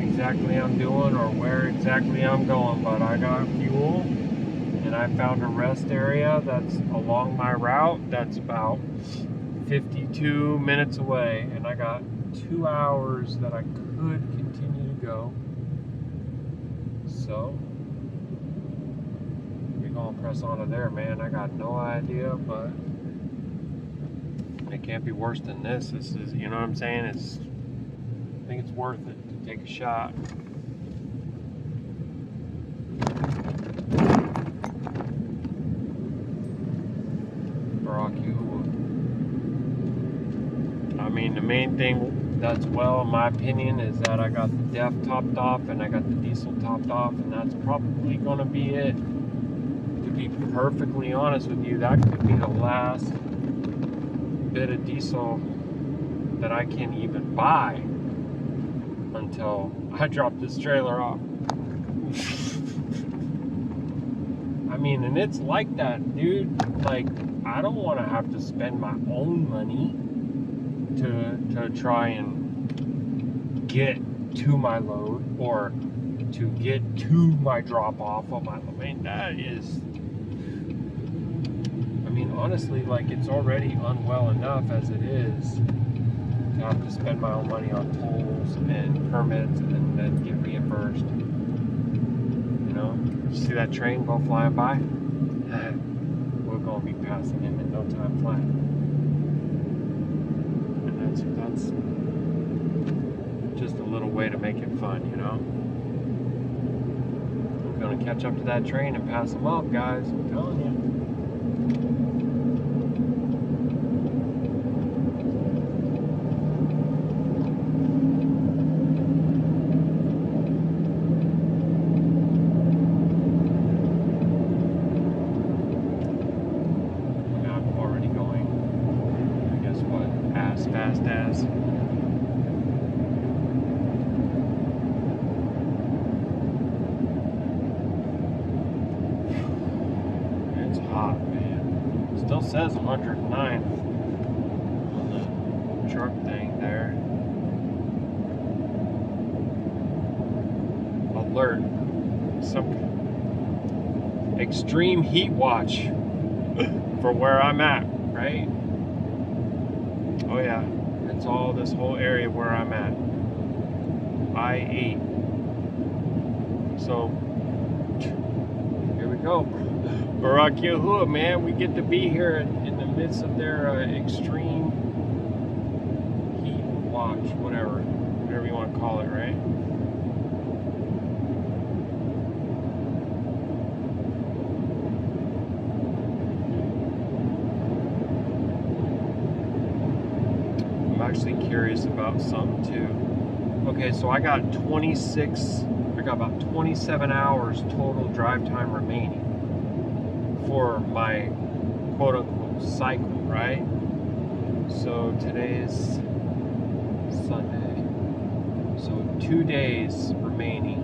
exactly I'm doing or where exactly I'm going, but I got fuel and I found a rest area that's along my route that's about 52 minutes away, and I got 2 hours that I could continue to go. So we're gonna press on to there, man. I got no idea, but it can't be worse than this. This is, you know what I'm saying? I think it's worth it to take a shot. Baruk Atah. I mean, the main thing that's well, in my opinion, is that I got the DEF topped off and I got the diesel topped off, and that's probably gonna be it. To be perfectly honest with you, that could be the last bit of diesel that I can even buy until I drop this trailer off. I mean, and it's like that, dude. Like, I don't want to have to spend my own money to try and get to my load or to get to my drop off of my load. I mean, that is, I mean, honestly, like, it's already unwell enough as it is to have to spend my own money on tolls and permits and then get reimbursed. You know, you see that train go flying by? We're gonna be passing him in no time flat. And that's just a little way to make it fun, you know. We're gonna catch up to that train and pass him up, guys. I'm telling you. Fast as. It's hot, man. Still says 109 on the truck thing there. Alert. Some extreme heat watch for where I'm at, right? Oh yeah, it's all this whole area where I'm at. I-8. So, here we go. Baruk Yahuah, man, we get to be here in the midst of their extreme heat watch, whatever you want to call it, right? I'm actually curious about something too. Okay, so I got about 27 hours total drive time remaining for my quote-unquote cycle, right? So today is Sunday. So 2 2 days remaining.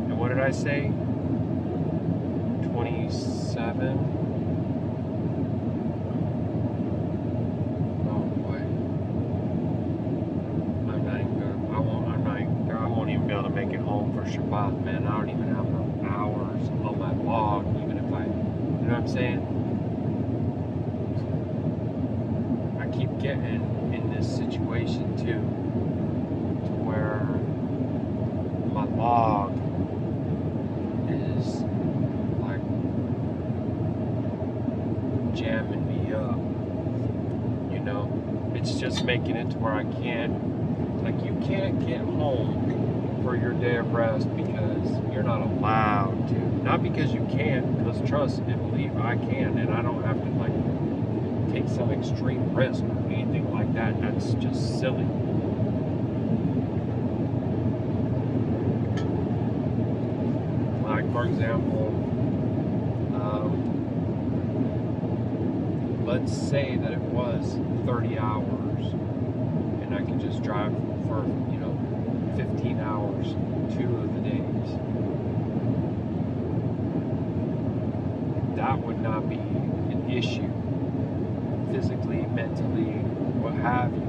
And what did I say? 27. Oh boy. I'm not even gonna, I won't even be able to make it home for Shabbat, man. I don't even have enough hours on my log, even if I, you know what I'm saying? I keep getting in this situation too, to where my log is like jamming me up, you know? It's just making it to where I can't, like, you can't get home for your day of rest because you're not allowed to. Not because you can't, because trust and believe I can, and I don't have to, like, take some extreme risk or anything like that. That's just silly. Like, for example, let's say that it was 30 hours and I could just drive for, 15 hours 2 of the days. That would not be an issue physically, mentally, what have you.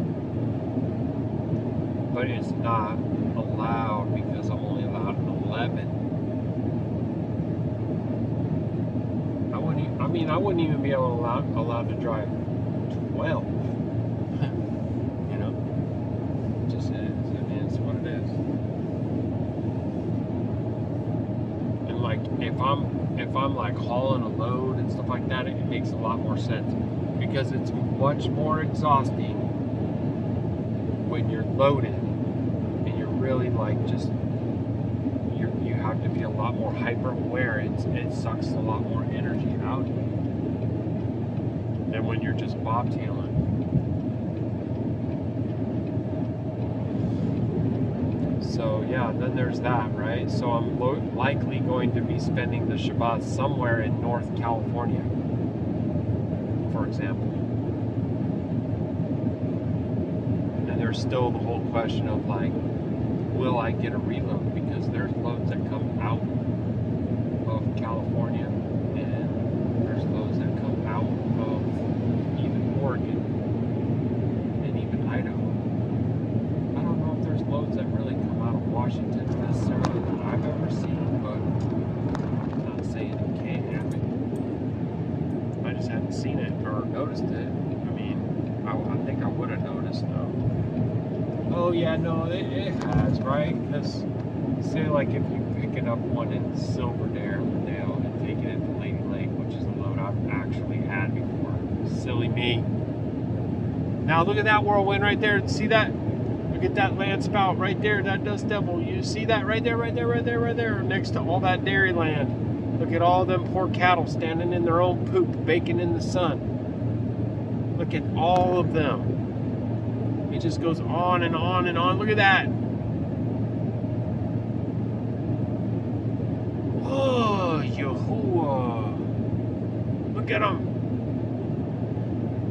But it's not allowed because I'm only allowed 11. I wouldn't even be allowed to drive 12. You know? It just is. I mean, it's what it is. And like, if I'm like hauling a load and stuff like that, it makes a lot more sense because it's much more exhausting when you're loaded and you're really like just you have to be a lot more hyper aware. It sucks a lot more energy out of you than when you're just bobtailing. So yeah, then there's that, right? So I'm likely going to be spending the Shabbat somewhere in North California, for example. And there's still the whole question of like, will I get a reload? Because there's loads that come out of California, and there's loads that come out of even Oregon and even Idaho. I don't know if there's loads that really come out of Washington necessarily that I've ever seen, but I'm not saying it can't happen. I just haven't seen it or noticed it. I mean, I think I would have noticed though. Oh yeah, no, it has, right? Because say like if you picking up one in Silverdale and taking it to Lady Lake, which is a load I've actually had before. Silly me. Now look at that whirlwind right there. See that? Look at that land spout right there, that dust devil. You see that right there, right there, right there, right there, next to all that dairy land. Look at all them poor cattle standing in their own poop, baking in the sun. Look at all of them. It just goes on and on and on. Look at that. Oh, Yahuah. Look at them.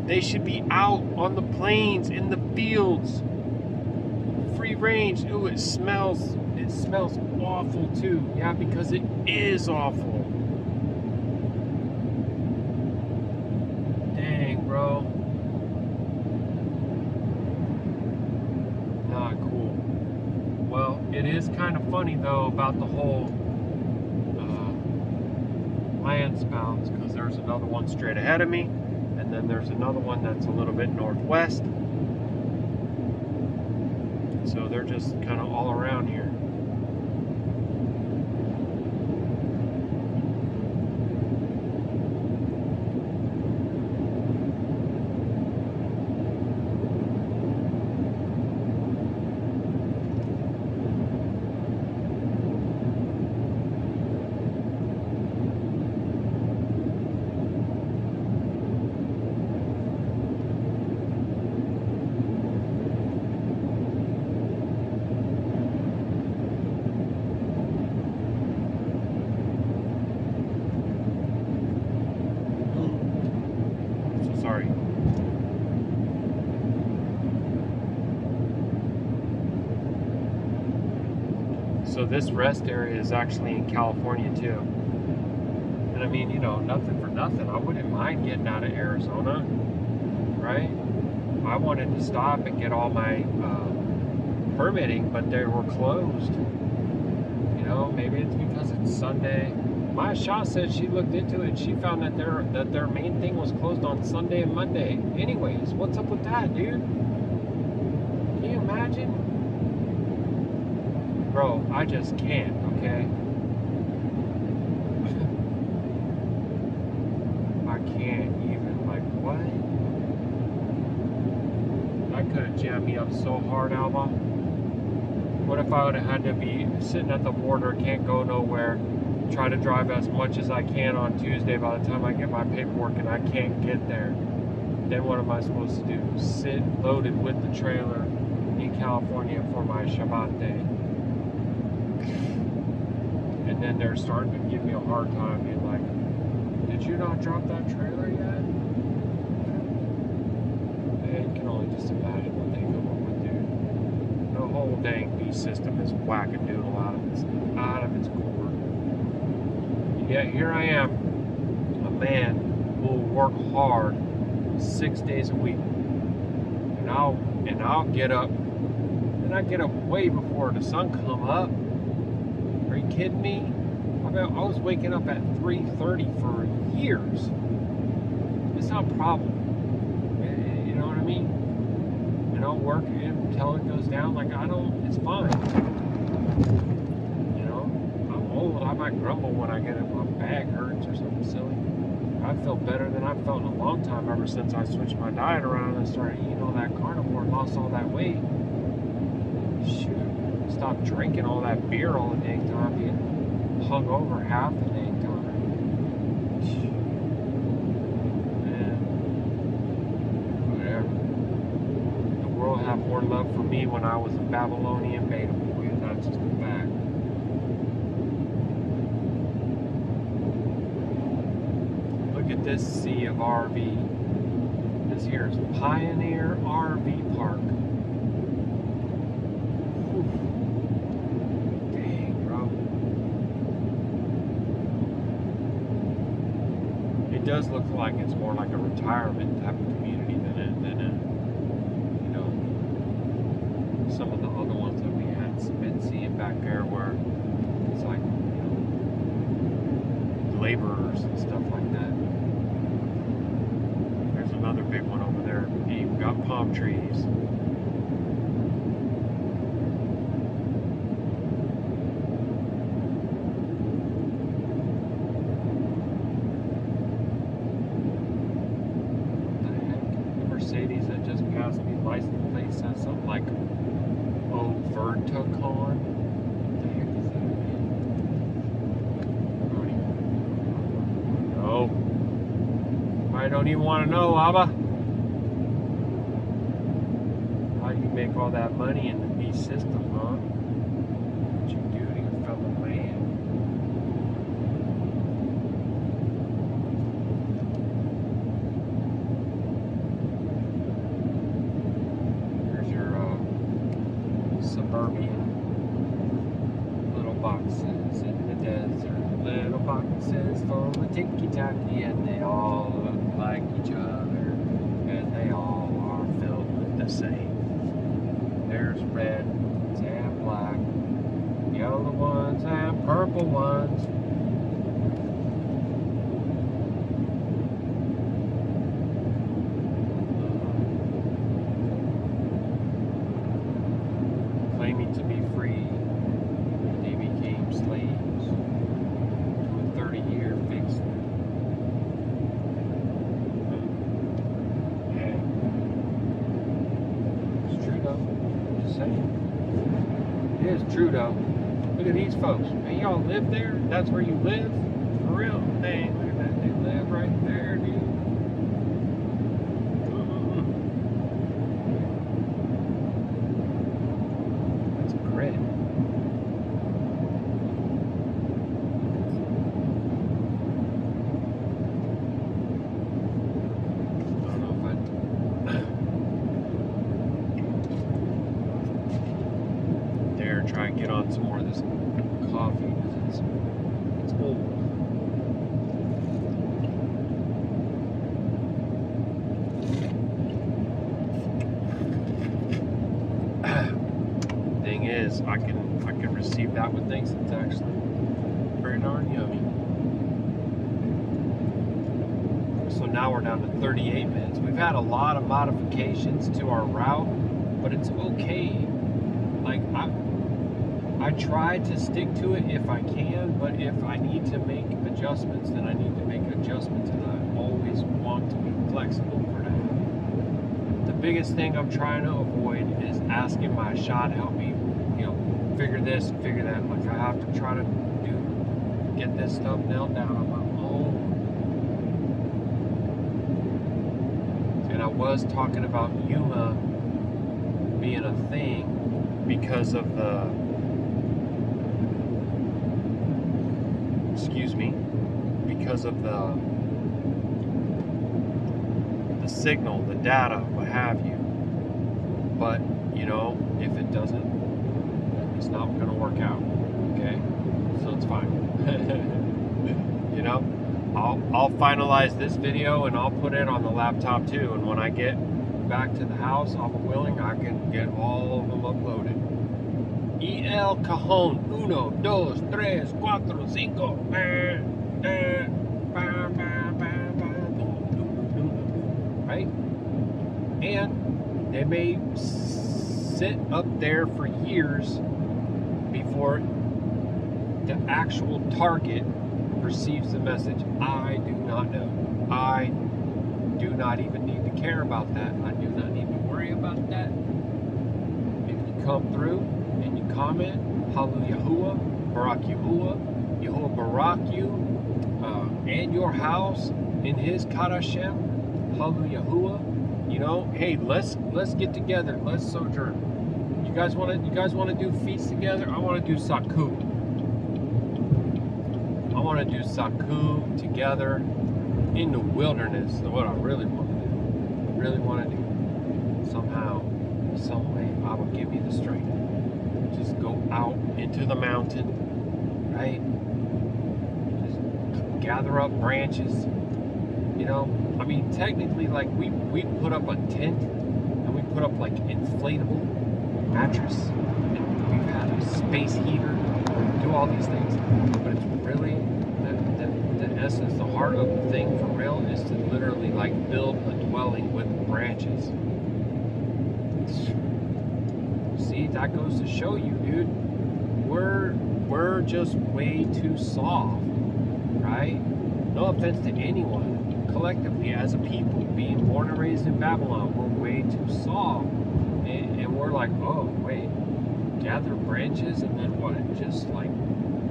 They should be out on the plains, in the fields. Free range. Ooh, it smells awful too. Yeah, because it is awful. Dang, bro. Not cool. Well, it is kind of funny though about the whole land spouts, because there's another one straight ahead of me, and then there's another one that's a little bit northwest. So they're just kind of all around here. So this rest area is actually in California too. And I mean, you know, nothing for nothing. I wouldn't mind getting out of Arizona, right? I wanted to stop and get all my permitting, but they were closed. You know, maybe it's because it's Sunday. Maya Shah said she looked into it. She found that their main thing was closed on Sunday and Monday. Anyways, what's up with that, dude? Can you imagine? Bro, I just can't, okay? I can't even, like, what? That could have jammed me up so hard, Alba. What if I would have had to be sitting at the border, can't go nowhere, try to drive as much as I can on Tuesday by the time I get my paperwork and I can't get there? Then what am I supposed to do? Sit loaded with the trailer in California for my Shabbat day. And then they're starting to give me a hard time, being like, did you not drop that trailer yet? I can only just imagine what they come up with, dude. The whole dang beast system is wackadoodle out of its core. Yet here I am, a man who will work hard 6 days a week. And I'll get up, and I get up way before the sun come up. Are you kidding me? I mean, I was waking up at 3:30 for years. It's not a problem. You know what I mean? And I'll work until it goes down. Like, it's fine. You know? I'm old. I might grumble when I get it, my back hurts or something silly. I feel better than I've felt in a long time ever since I switched my diet around and started eating all that carnivore and lost all that weight. Shoot. Stop drinking all that beer all the dang time, being hung over half the dang time. Man, whatever. The world had more love for me when I was a Babylonian beta boy, and that's just a fact. Look at this sea of RV. This here is Pioneer RV Park. It does look like it's more like a retirement type of community than a you know, some of the other ones that we had been seeing back there where it's like, you know, laborers and stuff like that. There's another big one over there. You've got palm trees. License plate says something like Overtook on. What the heck is that, man? No. I don't even want to know, Abba. How you make all that money in the beast system, huh? What you do to your fellow man? Suburban little boxes in the desert, little boxes full of ticky-tacky, and they all look like each other, and they all are filled with the same. There's red ones and black, yellow ones and purple ones. Claiming to be free, they became slaves to a 30-year fixed. Yeah. It's true though. Just saying. It is true though. Look at these folks. Man, y'all live there? That's where you live? For real? Dang, look at that. They live right there, dude. try and get on some more of this coffee because it's old. Thing is, I can receive that with things that's actually very darn yummy. So now we're down to 38 minutes. We've had a lot of modifications to our route, but it's okay. Like I try to stick to it if I can, but if I need to make adjustments, then I need to make adjustments, and I always want to be flexible for that. The biggest thing I'm trying to avoid is asking my shot help me, figure this and figure that. Like I have to try to get this stuff nailed down on my own. And I was talking about Yuma being a thing because of the signal, the data, what have you. But, if it doesn't, it's not going to work out, okay? So it's fine. I'll finalize this video and I'll put it on the laptop too. And when I get back to the house, I'm willing, I can get all of them uploaded. El Cajon 1, 2, 3, 4, 5. Right? And they may sit up there for years before the actual target receives the message. I do not know. I do not even need to care about that. I do not need to worry about that. If you come through and you comment, Hallelujah, Yahuah, Baruk Yahuah, Yahuah Barak you, and your house in His Qadashayam, Hallelujah, Yahuah. Hey, let's get together. Let's sojourn. You guys want to do feasts together? I want to do Saku. I want to do Saku together in the wilderness. That's what I really want to do. I really want to do. Somehow, some way, I will give you the strength. Just go out into the mountain, right? Just gather up branches. Technically, like we put up a tent and we put up like inflatable mattress, and we've had a space heater. We do all these things, but it's really the essence, the heart of the thing for real is to literally like build a dwelling with branches. See, that goes to show you, dude, we're just way too soft, right? No offense to anyone. Collectively, as a people, being born and raised in Babylon, we're way too soft, and we're like, oh wait, gather branches and then what? Just like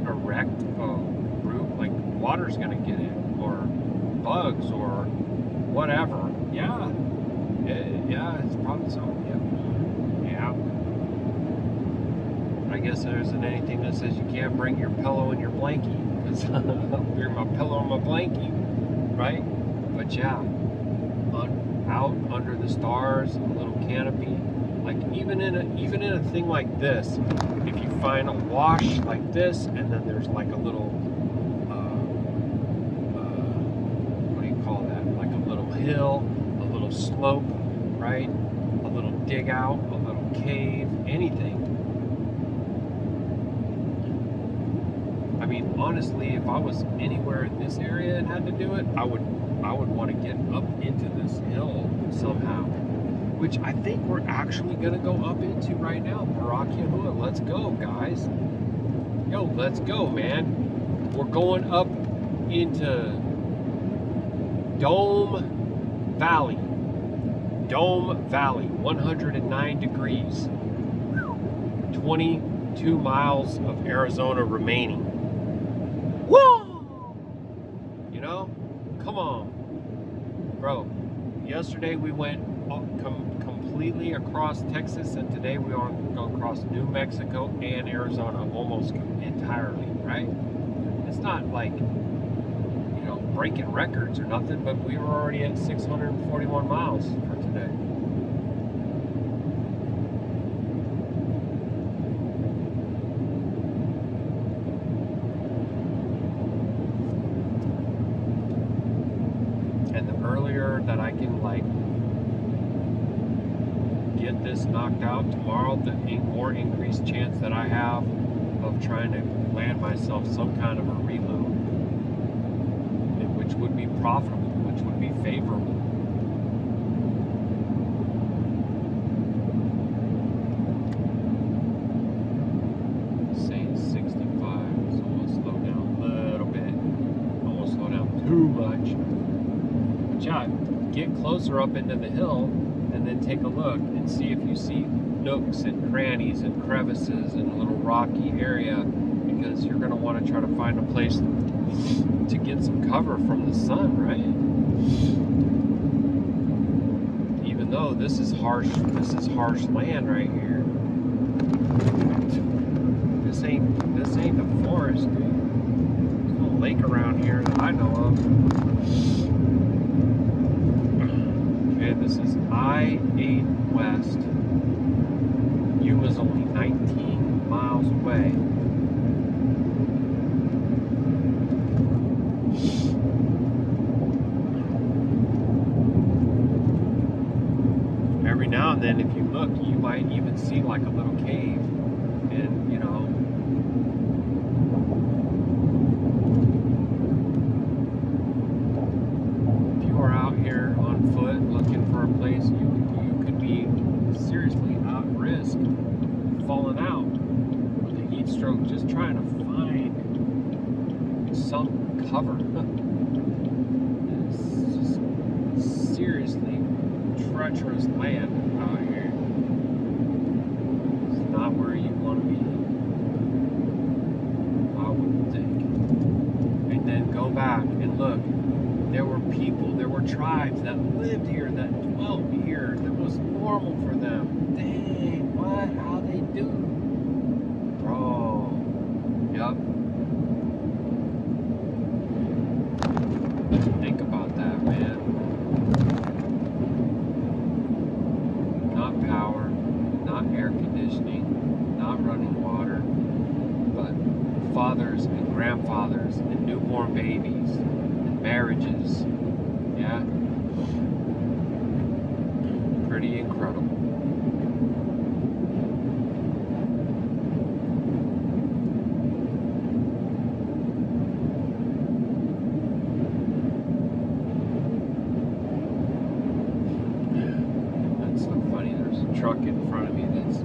erect a root, like water's gonna get in, or bugs, or whatever. Yeah, it's probably so. Yeah. I guess there isn't anything that says you can't bring your pillow and your blankie, because bring my pillow and my blankie, right? But yeah, out under the stars, a little canopy. Like even in a thing like this, if you find a wash like this, and then there's like a little, what do you call that? Like a little hill, a little slope, right? A little dig out, a little cave, anything. Honestly, if I was anywhere in this area and had to do it, I would want to get up into this hill somehow, which I think we're actually going to go up into right now. Baruk Yahuah, let's go, guys. Yo, let's go, man. We're going up into Dome Valley, 109 degrees, 22 miles of Arizona remaining. Woo! Come on, bro. Yesterday we went completely across Texas, and today we are going to go across New Mexico and Arizona almost entirely, right? It's not like, breaking records or nothing, but we were already at 641 miles for today. this knocked out tomorrow, the more increased chance that I have of trying to land myself some kind of a reload, which would be profitable, which would be favorable. Say 65, so we'll slow down a little bit. I won't slow down too much. But yeah, get closer up into the hill and then take a look and see if you see nooks and crannies and crevices and a little rocky area, because you're going to want to try to find a place to get some cover from the sun, right? Even though this is harsh land right here. This ain't the forest, dude. There's no lake around here that I know of. Okay, this is I-8 West. Yuma's only 19 miles away. Every now and then, if you look, you might even see like a little cave. And, you know, if you are out here on foot looking for a place, you could be seriously at risk of falling out with a heat stroke just trying to find some cover. It's just seriously treacherous land out here. It's not where you want to be, I wouldn't think. And then go back and look. There were people, there were tribes that lived here, that dwelt here, that was normal for them. Dang, what? How they do? Bro. Yup. Think about that, man. Not power, not air conditioning, not running water, but fathers and grandfathers and newborn babies and marriages. Yeah? Pretty incredible. That's so funny. There's a truck in front of me that's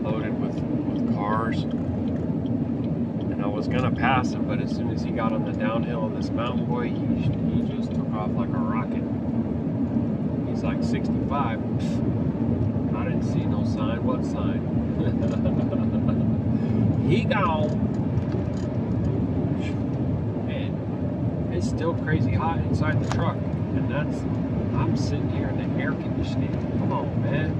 loaded with cars. And I was gonna pass him, but as soon as he got on the downhill on this mountain, boy, he just took off like a rocket. He's like 65. I didn't see no sign. What sign? He gone. Man, it's still crazy hot inside the truck, and I'm sitting here in the air conditioning. Come on, man.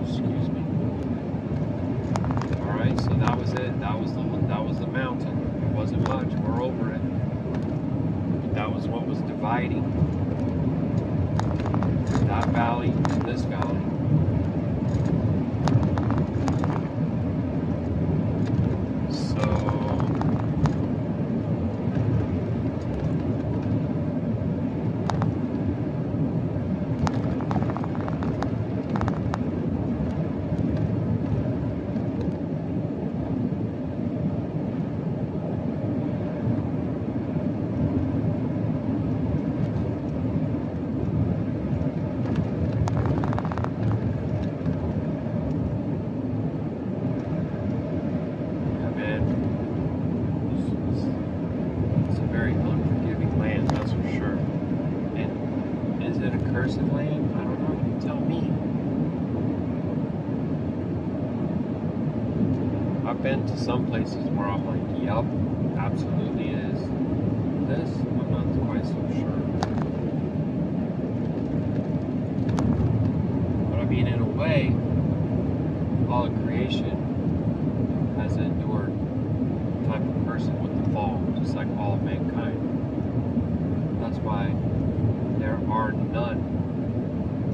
Excuse me. All right, so that was it. That was the mountain. It wasn't much. We're over it. But that was what was dividing that valley and this valley. Been to some places where I'm like, yep, absolutely is. This, I'm not quite so sure. But I mean, in a way, all of creation has endured the type of person with the fall, just like all of mankind. That's why there are none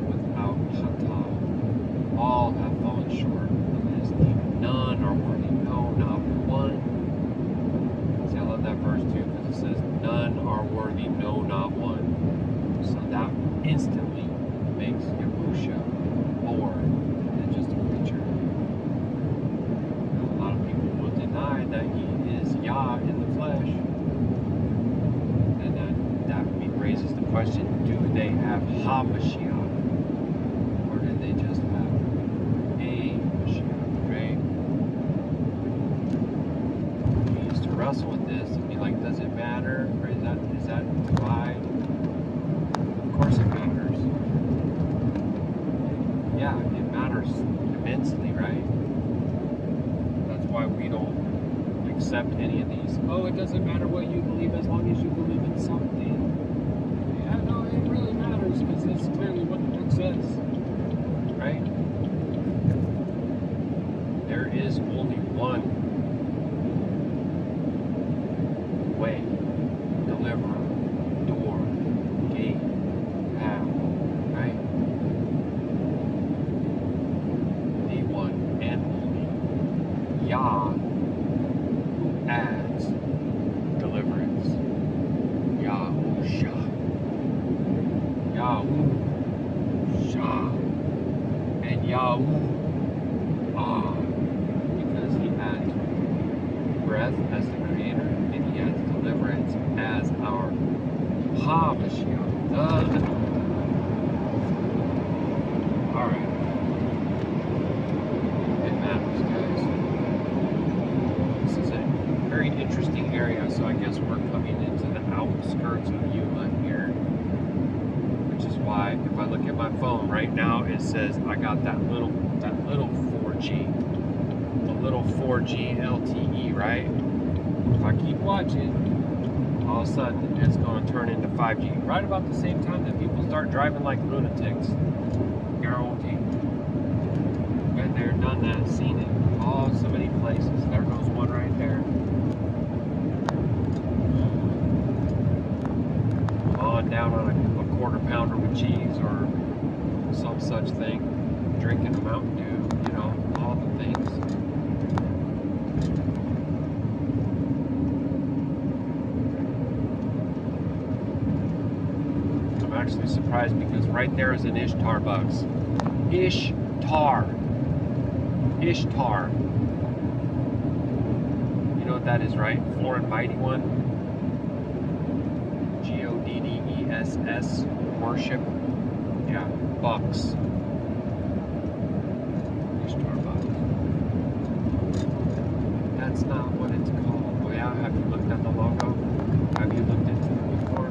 without Chata. All have fallen short of his name. None are worthy. No, not one. See, I love that verse too. worthy, no, not one. So that instantly makes Yahusha more than just a preacher. A lot of people will deny that he is Yah in the flesh. And that raises the question, do they have HaMashiach? Or do they just have a Mashiach, right? We used to wrestle with this and be like, does it matter? Or is that why? Of course it matters. Yeah, it matters immensely, right? That's why we don't accept any of these. Oh, it doesn't matter what you believe as long as you believe in something. Yeah, no, it really matters because that's clearly what the book says, right? There is only one way, deliverer, door, gate, path, right? The one and only Yah who adds deliverance. Yahusha. Yahusha. And Yahuah. Because he adds breath as the creator and he adds deliverance as our HaMashiach. Alright. It matters, guys. This is a very interesting area, so I guess we're coming into the outskirts of Yuma here. Which is why if I look at my phone right now, it says I got that little 4G. The little 4G LTE, right? If I keep watching, all of a sudden it's going to turn into 5G. Right about the same time that people start driving like lunatics. Guaranteed. Been there, done that, seen it. Oh, so many places. There goes one right there. On down on a quarter pounder with cheese or some such thing. Drinking a Mountain Dew, you know, all the things. I'm actually surprised because right there is an Ishtar Bugs. Ishtar. Ishtar. You know what that is, right? Four and Mighty One. GODDESS. Worship. Yeah, Bucks. Ishtar Bugs. That's not what it's called. Oh yeah, have you looked at the logo? Have you looked into it before?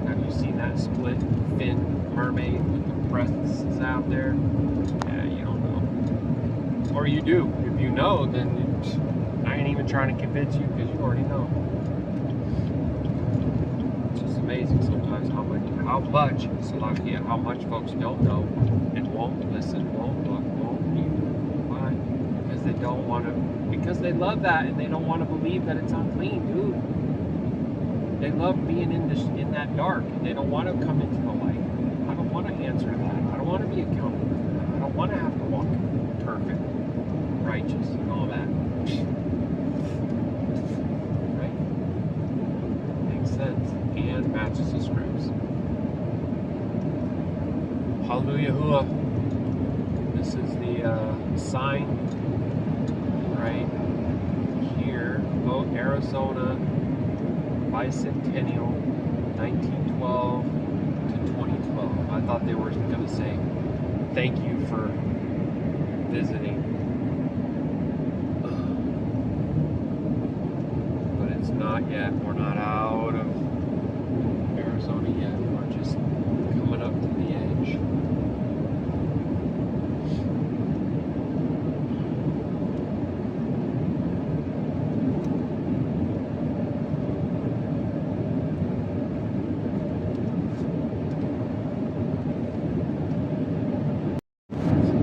Have you seen that split fin mermaid with the breasts out there? Yeah, you don't know. Or you do. If you know, then I ain't even trying to convince you because you already know. It's just amazing sometimes how much folks don't know and won't listen, won't look, won't read. Why? Because they don't want to, because they love that and they don't want to believe that it's unclean, dude. They love being in that dark and they don't want to come into the light. I don't want to answer to that. I don't want to be accountable for that. I don't want to have to walk perfect, righteous, and all that. Right? Makes sense. And matches the scripts. Hallelujah. This is the sign right here. Oh, Arizona Bicentennial 1912 to 2012. I thought they were going to say thank you for visiting. But it's not yet. We're not out of Arizona yet. We're just coming up to the edge.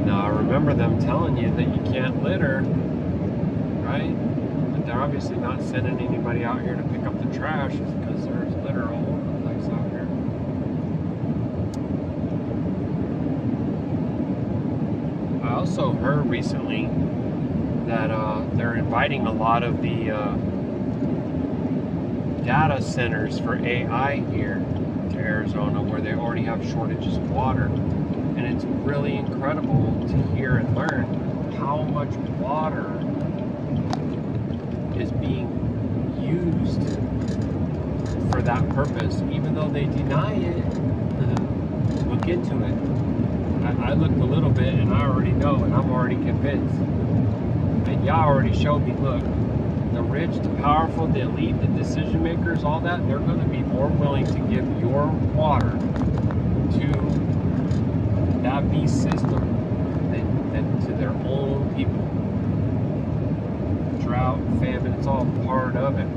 Now I remember them telling you that you can't litter, right? But they're obviously not sending anybody out here to pick up the trash because there's litter all over the place out here. I also heard recently that they're inviting a lot of the data centers for AI here to Arizona, where they already have shortages of water. And it's really incredible to hear and learn how much water is being used for that purpose, even though they deny it. Look into it. I looked a little bit and I already know, and I'm already convinced. And Yah already showed me, look, the rich, the powerful, the elite, the decision makers, all that, they're going to be more willing to give your water to that beast system than to their own people. Drought, famine, it's all part of it.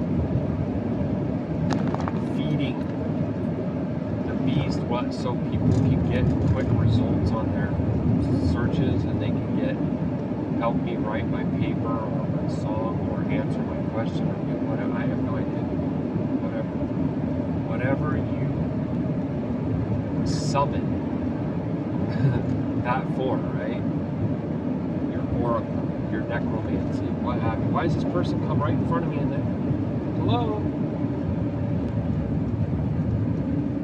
Feeding the beast, what, so people can get quick results on their searches, and they can help me write my paper or my song or answer my question or do whatever. I have no idea. Whatever you summon that for, right? Your oracle, your necromancy, what have you. Why does this person come right in front of me and then, hello?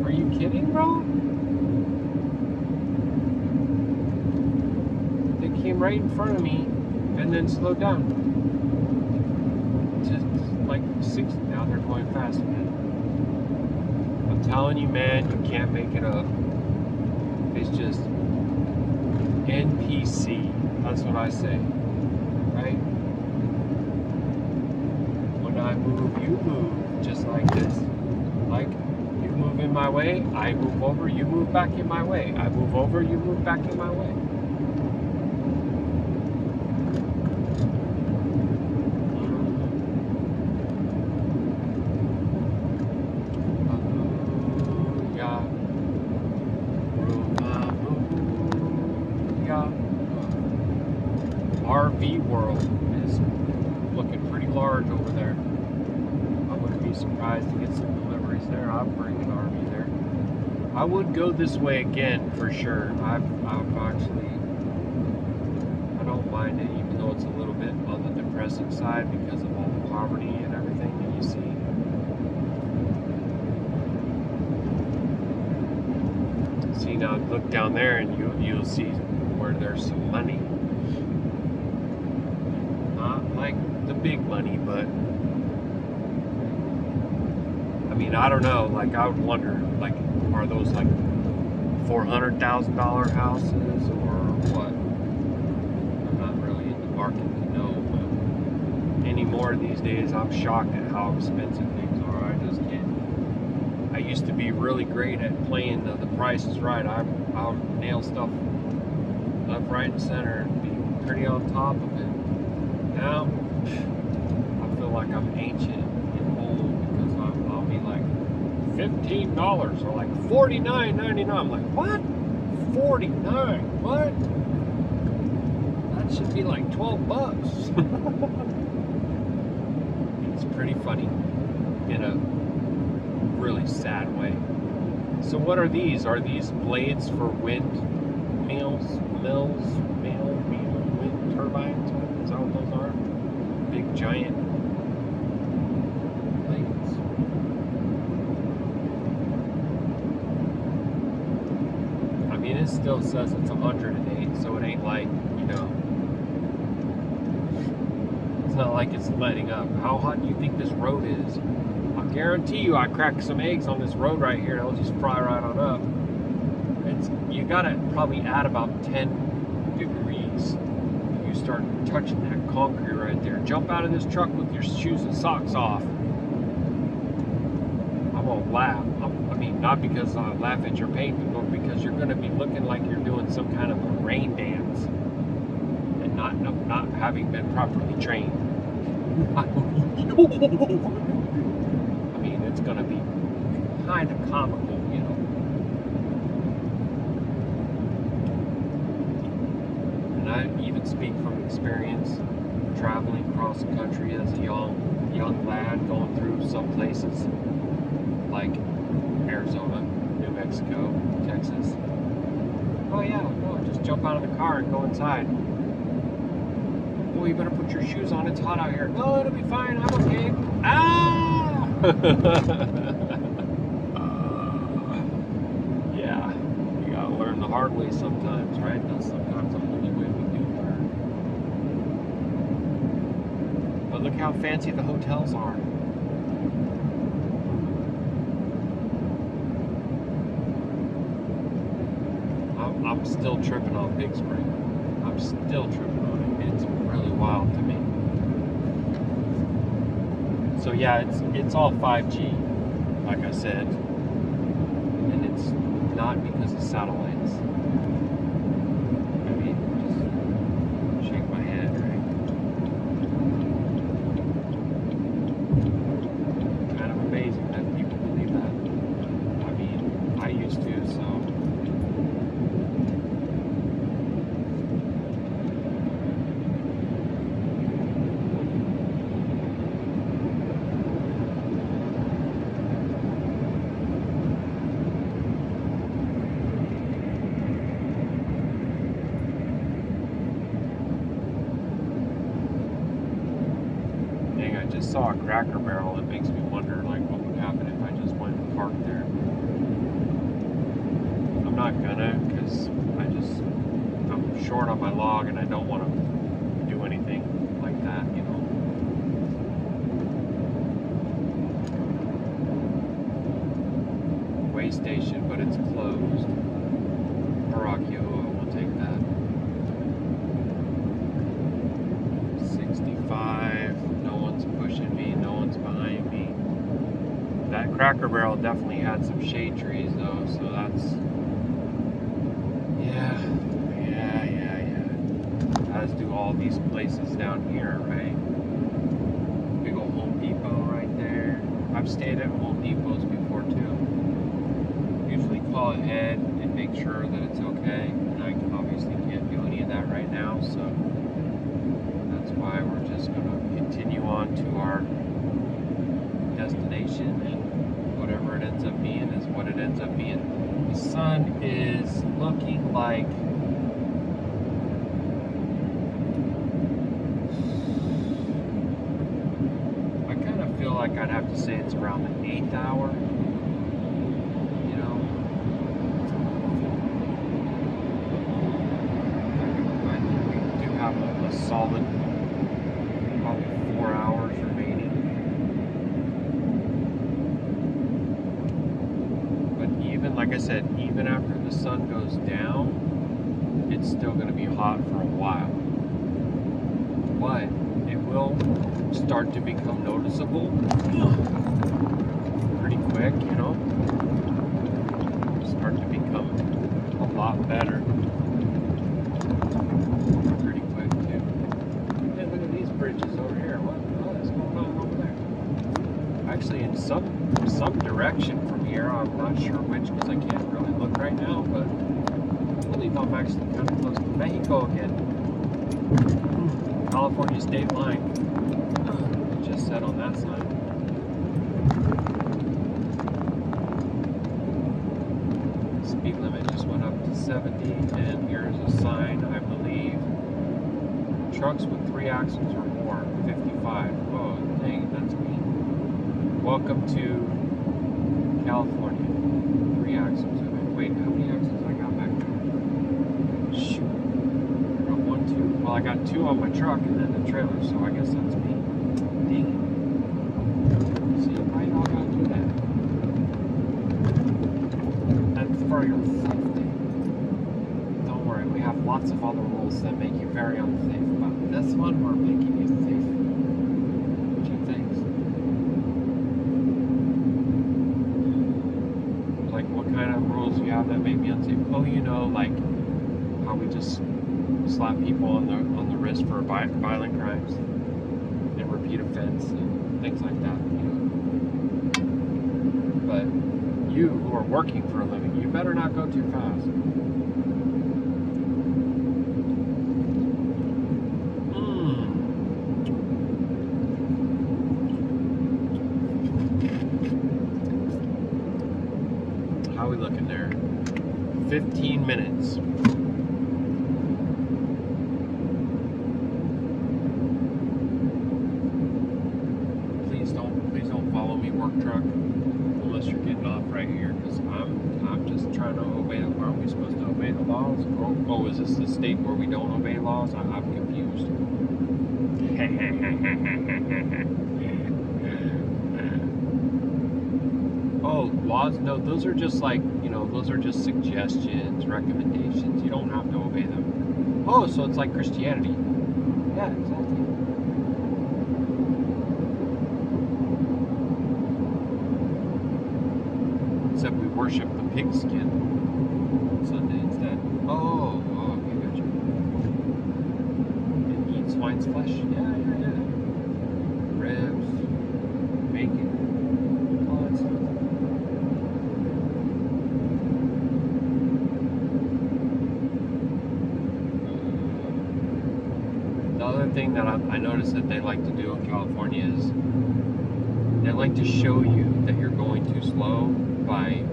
Are you kidding, bro? They came right in front of me and then slowed down. Just like 60. Now they're going fast again. I'm telling you, man, you can't make it up. It's just NPC. That's what I say. Right? When I move, you move. Just like this. Like, you move in my way, I move over, you move back in my way. I move over, you move back in my way. RV world is looking pretty large over there. I wouldn't be surprised to get some deliveries there. I'll bring an RV there. I would go this way again for sure. I've actually, I don't mind it, even though it's a little bit on the depressing side because of all the poverty and everything that you see. See, now look down there and you'll see where there's some money. Not like the big money, but I mean, I don't know, like I would wonder, like, are those like $400,000 houses or what? I'm not really in the market to know, but anymore these days I'm shocked at how expensive things are. I just can't. I used to be really great at playing the Price is Right. I'll nail stuff left, right, and center and be pretty on top of it. Now, I feel like I'm ancient and old because I'll be like $15 or like $49.99. I'm like, what? $49? What? That should be like $12. It's pretty funny in a really sad way. So what are these? Are these blades for wind mills, wind turbines? Is that what those are? Big giant blades. I mean, it still says it's 108, so it ain't like, you know, it's not like it's letting up. How hot do you think this road is? I guarantee you I crack some eggs on this road right here and it'll just fry right on up. You gotta probably add about 10 degrees. You start touching that concrete right there. Jump out of this truck with your shoes and socks off. I'm gonna laugh. I mean, not because I laugh at your pain, but because you're gonna be looking like you're doing some kind of a rain dance and not having been properly trained. I mean, it's gonna be kind of comical, you know. And I even speak from experience, traveling across the country as a young lad, going through some places like Arizona, New Mexico, Texas. Oh yeah, no, just jump out of the car and go inside. Oh, you better put your shoes on, it's hot out here. No, it'll be fine, I'm okay. Ah! Yeah, you gotta learn the hard way sometimes, right? That's sometimes the only way we do learn. But look how fancy the hotels are. I'm still tripping on Big Spring. I'm still tripping on it. It's really wild to me. So yeah, it's all 5G, like I said, and it's not because of satellites. I mean, just shake my head, right? Kind of amazing that people believe that. I mean, I used to, so. I just saw a Cracker Barrel. It makes me wonder, like, what would happen if I just went and parked there. I'm not gonna, because I'm short on my log and I don't want to do anything like that, you know. Way station, but it's closed. Baruk Atah Yahuah, we'll take that. 65. Pushing me, no one's behind me. That Cracker Barrel definitely had some shade trees though, so that's yeah. As do all these places down here, right? Big old Home Depot right there. I've stayed at Home Depots before too. Usually call ahead and make sure that it's okay, and I obviously can't do any of that right now, so that's why we're just going to continue on to our destination, and whatever it ends up being is what it ends up being. The sun is looking like I kind of feel like I'd have to say it's around the 8th hour, you know. I think we do have a solid probably 4 hours remaining. But even, like I said, even after the sun goes down, it's still going to be hot for a while. But it will start to become noticeable pretty quick, you know. Start to become a lot better pretty quick too. And look at these bridges over here. What is going on over there? Actually, in some direction from here, I'm not sure which because I can't really look right now, but I believe I'm actually kind of close to Mexico again. California state line. It just said on that sign. Speed limit just went up to 70, and here's a sign, I believe. Trucks with 3 axles or more, 55. Oh, dang, that's me. Welcome to California. 3 axles. Wait, how many axles I got back there? Shoot. I got 1, 2. Well, I got 2 on my truck and then the trailer, so I guess that's me. Dang it. See, why y'all gotta do that? That's for your safety. Don't worry, we have lots of other rules that make you very unsafe, but this one we're making you safe. Two things. Like, what kind of rules do you have that make me unsafe? Oh, you know, like how we just slap people on the wrist for violent crimes and repeat offense and things like that, you know. But you who are working for a living, you better not go too fast. How are we looking there? 15 minutes. Please don't follow me working truck, unless you're getting off right here, because I'm just trying to obey. Aren't we supposed to obey the laws? Oh, is this the state where we don't obey laws? I'm confused. Oh, laws? No, those are just like, those are just suggestions, recommendations. You don't have to obey them. Oh, so it's like Christianity. Yeah, exactly. Except we worship the pigskin on Sunday instead. Oh, okay, gotcha. And eat swine's flesh. Yeah. Ribs, bacon, all that stuff. The other thing that I noticed that they like to do in California is they like to show you that you're going too slow by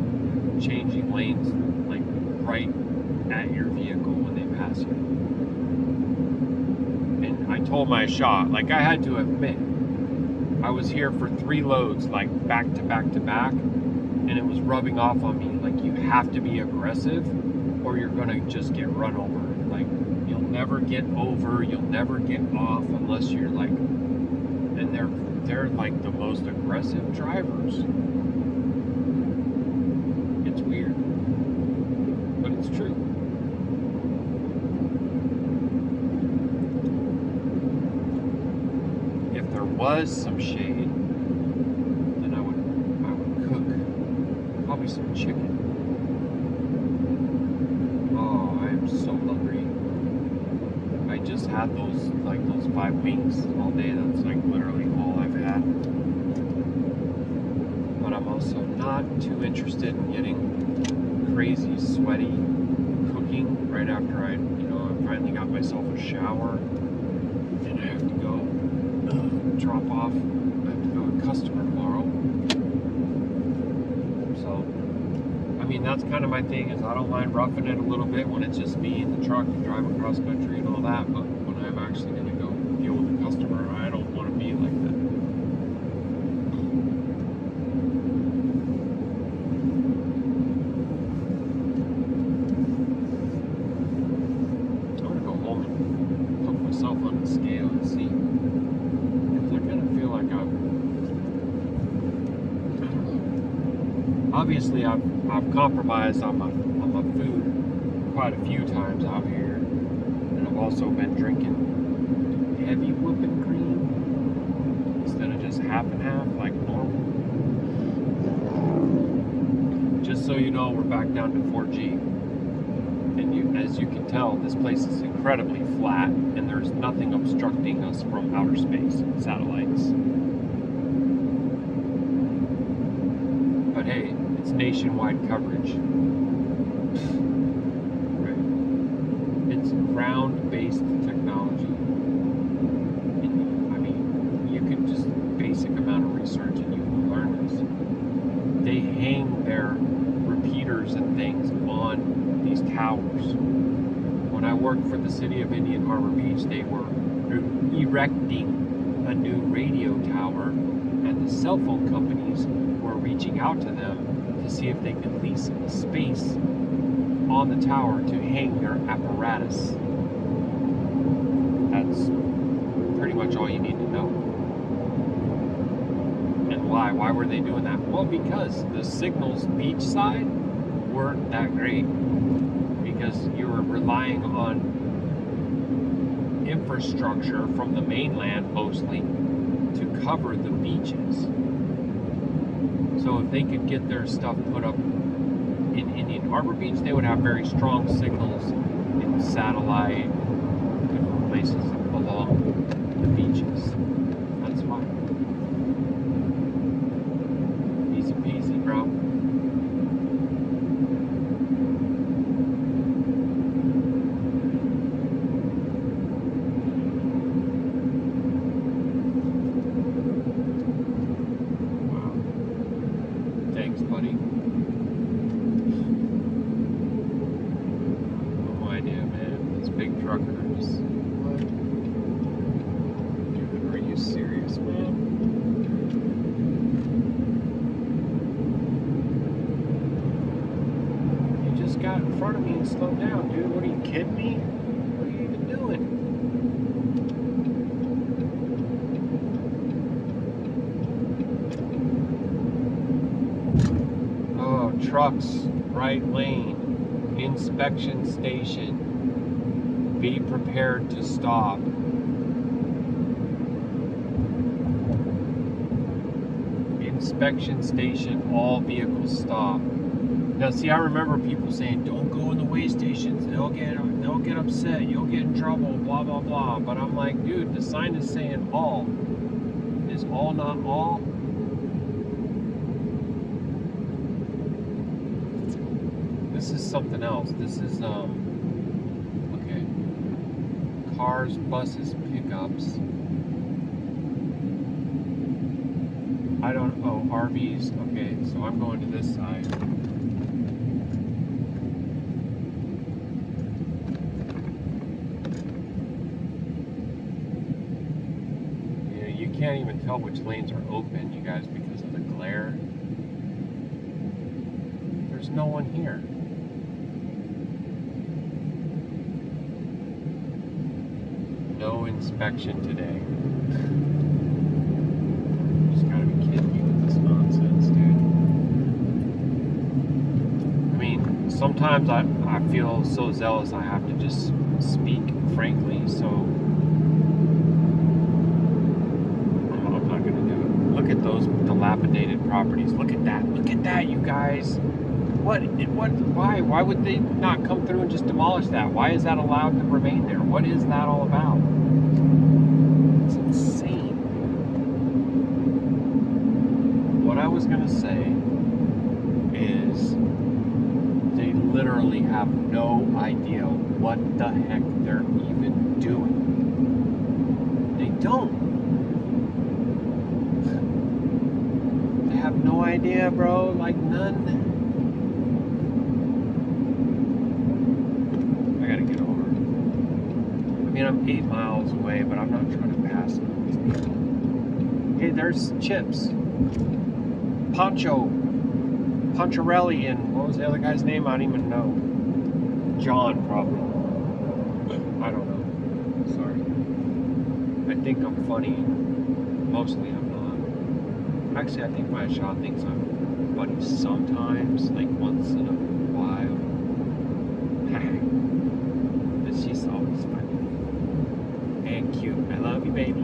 changing lanes like right at your vehicle when they pass you. And I told my shop, like I had to admit, I was here for 3 loads, like back to back to back, and it was rubbing off on me. Like you have to be aggressive or you're gonna just get run over. Like you'll never get over, you'll never get off unless you're like, and they're like the most aggressive drivers. It's weird, but it's true. If there was some shade, then I would cook probably some chicken. Oh, I am so hungry. I just had those 5 wings all day. That's like literally all I've had. But I'm also not too interested in getting crazy sweaty cooking right after I finally got myself a shower, and I have to go drop off. I have to go to a customer tomorrow. So, I mean, that's kind of my thing, is I don't mind roughing it a little bit when it's just me in the truck and driving cross country and all that, but when I'm actually going to go deal with a customer, I don't want to be like that. I want to go home and put myself on the scale and see, because I kind of feel like obviously I've compromised on my food quite a few times out here, and I've also been drinking heavy whipping cream instead of just half and half like normal. Just so you know, we're back down to 4G, and as you can tell, this place is incredibly flat, and there's nothing obstructing us from outer space and satellites. But hey, it's nationwide coverage. Right. It's ground-based technology. And, I mean, you can just basic amount of research and you can learn this. They hang their repeaters and things on these towers. When I worked for the city of Indian Harbor Beach, they were erecting a new radio tower, and the cell phone companies were reaching out to them to see if they could lease space on the tower to hang their apparatus. That's pretty much all you need to know. And why? Why were they doing that? Well, because the signals beachside weren't that great, because you were relying on infrastructure from the mainland mostly to cover the beaches. So if they could get their stuff put up in Indian Harbor Beach, they would have very strong signals in satellite, different places along the beaches. That's why. Easy peasy, bro. got in front of me and slowed down, dude. What are you kidding me? What are you even doing? Oh, trucks, right lane, inspection station. Be prepared to stop. Inspection station, all vehicles stop. Now, see, I remember people saying, "Don't go in the way stations. They'll get upset. You'll get in trouble. Blah blah blah." But I'm like, dude, the sign is saying all. Is all not all? This is something else. This is okay. Cars, buses, pickups. RVs. Okay, so I'm going to this side. You can't even tell which lanes are open, you guys, because of the glare. There's no one here. No inspection today. Just gotta be kidding me with this nonsense, dude. I mean, sometimes I feel so zealous I have to just speak frankly, so I'm not gonna do it. Look at those dilapidated properties. Look at that, you guys. Why would they not come through and just demolish that? Why is that allowed to remain there? What is that all about? It's insane. What I was gonna say is they literally have no idea what the heck they're even doing. They don't. They have no idea, bro, like none. I mean, I'm 8 miles away, but I'm not trying to pass these people. Hey, there's Chips. Poncharelli, and what was the other guy's name? I don't even know. John, probably. I don't know. Sorry. I think I'm funny. Mostly I'm not. Actually, I think my shot thinks I'm funny sometimes, like once in a while. But she's always funny. And cute. I love you, baby.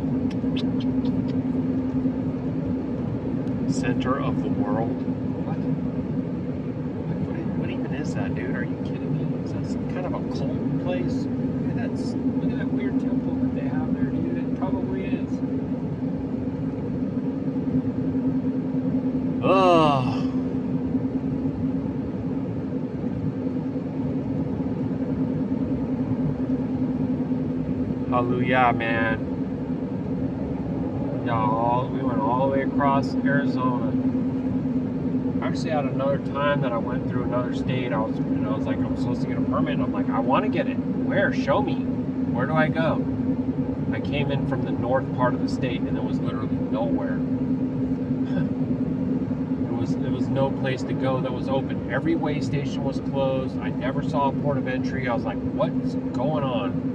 Center of the world. What? What even is that, dude? Are you kidding me? Is that some kind of a cult place? Look at that weird temple that they have there, dude. It probably is. Oh. Hallelujah, man. Y'all, we went all the way across Arizona. Actually, at another time that I went through another state, I was like, I'm supposed to get a permit. And I'm like, I want to get it. Where? Show me. Where do I go? I came in from the north part of the state, and there was literally nowhere. There was no place to go that was open. Every way station was closed. I never saw a port of entry. I was like, what's going on?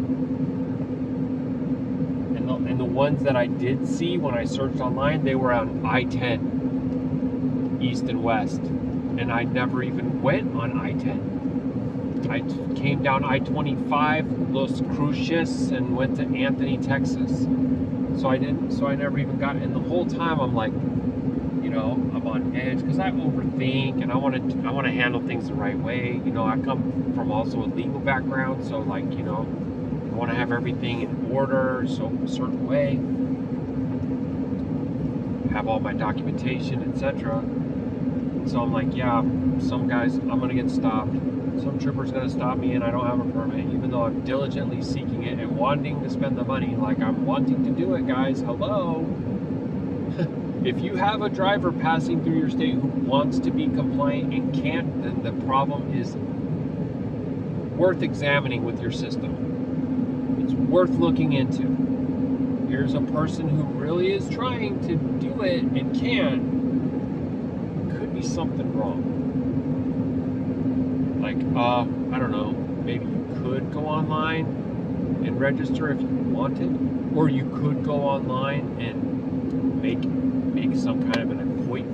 And the ones that I did see when I searched online, they were on I-10, east and west. And I never even went on I-10. I came down I-25, Los Cruces, and went to Anthony, Texas. So I never even got it. And the whole time I'm like, I'm on edge because I overthink and I want to handle things the right way. I come from also a legal background, so like, I want to have everything in order, so a certain way, have all my documentation, etc. So I'm like, yeah, some guys, I'm gonna get stopped. Some trooper's gonna stop me, and I don't have a permit, even though I'm diligently seeking it and wanting to spend the money. Like, I'm wanting to do it, guys. Hello. If you have a driver passing through your state who wants to be compliant and can't, then the problem is worth examining with your system. It's worth looking into. Here's a person who really is trying to do it and can. Could be something wrong. Like, I don't know, maybe you could go online and register if you wanted, or you could go online and make some kind of an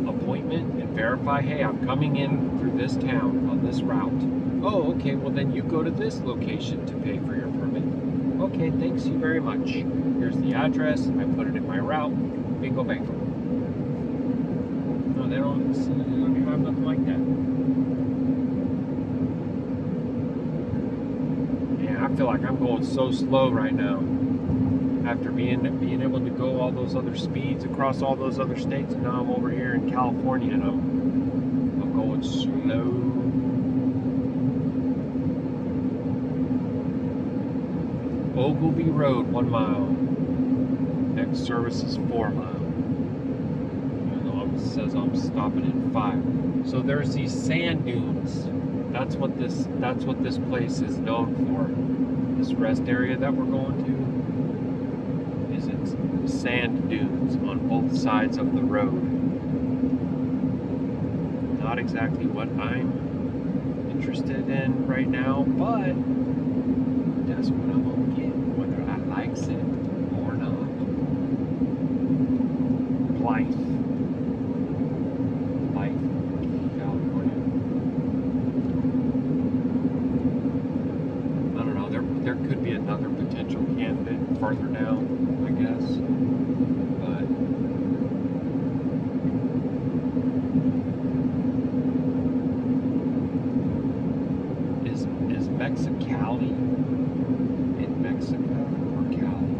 appointment and verify, hey, I'm coming in through this town on this route. Oh, okay, well then you go to this location to pay for your permit. Okay, thanks you very much. Here's the address, I put it in my route, bingo bango. No, they don't have nothing like that. Yeah, I feel like I'm going so slow right now. After being able to go all those other speeds across all those other states, and now I'm over here in California and I'm going slow. Ogilvy Road, 1 mile. Next service is 4 miles. It says I'm stopping in 5. So there's these sand dunes. That's what this place is known for. This rest area that we're going to is it's sand dunes on both sides of the road. Not exactly what I'm interested in right now, but that's what I'm gonna get, whether I likes it or not. Life, California. I don't know. There could be another potential candidate farther down, I guess, but is Mexicali in Mexico or Cali?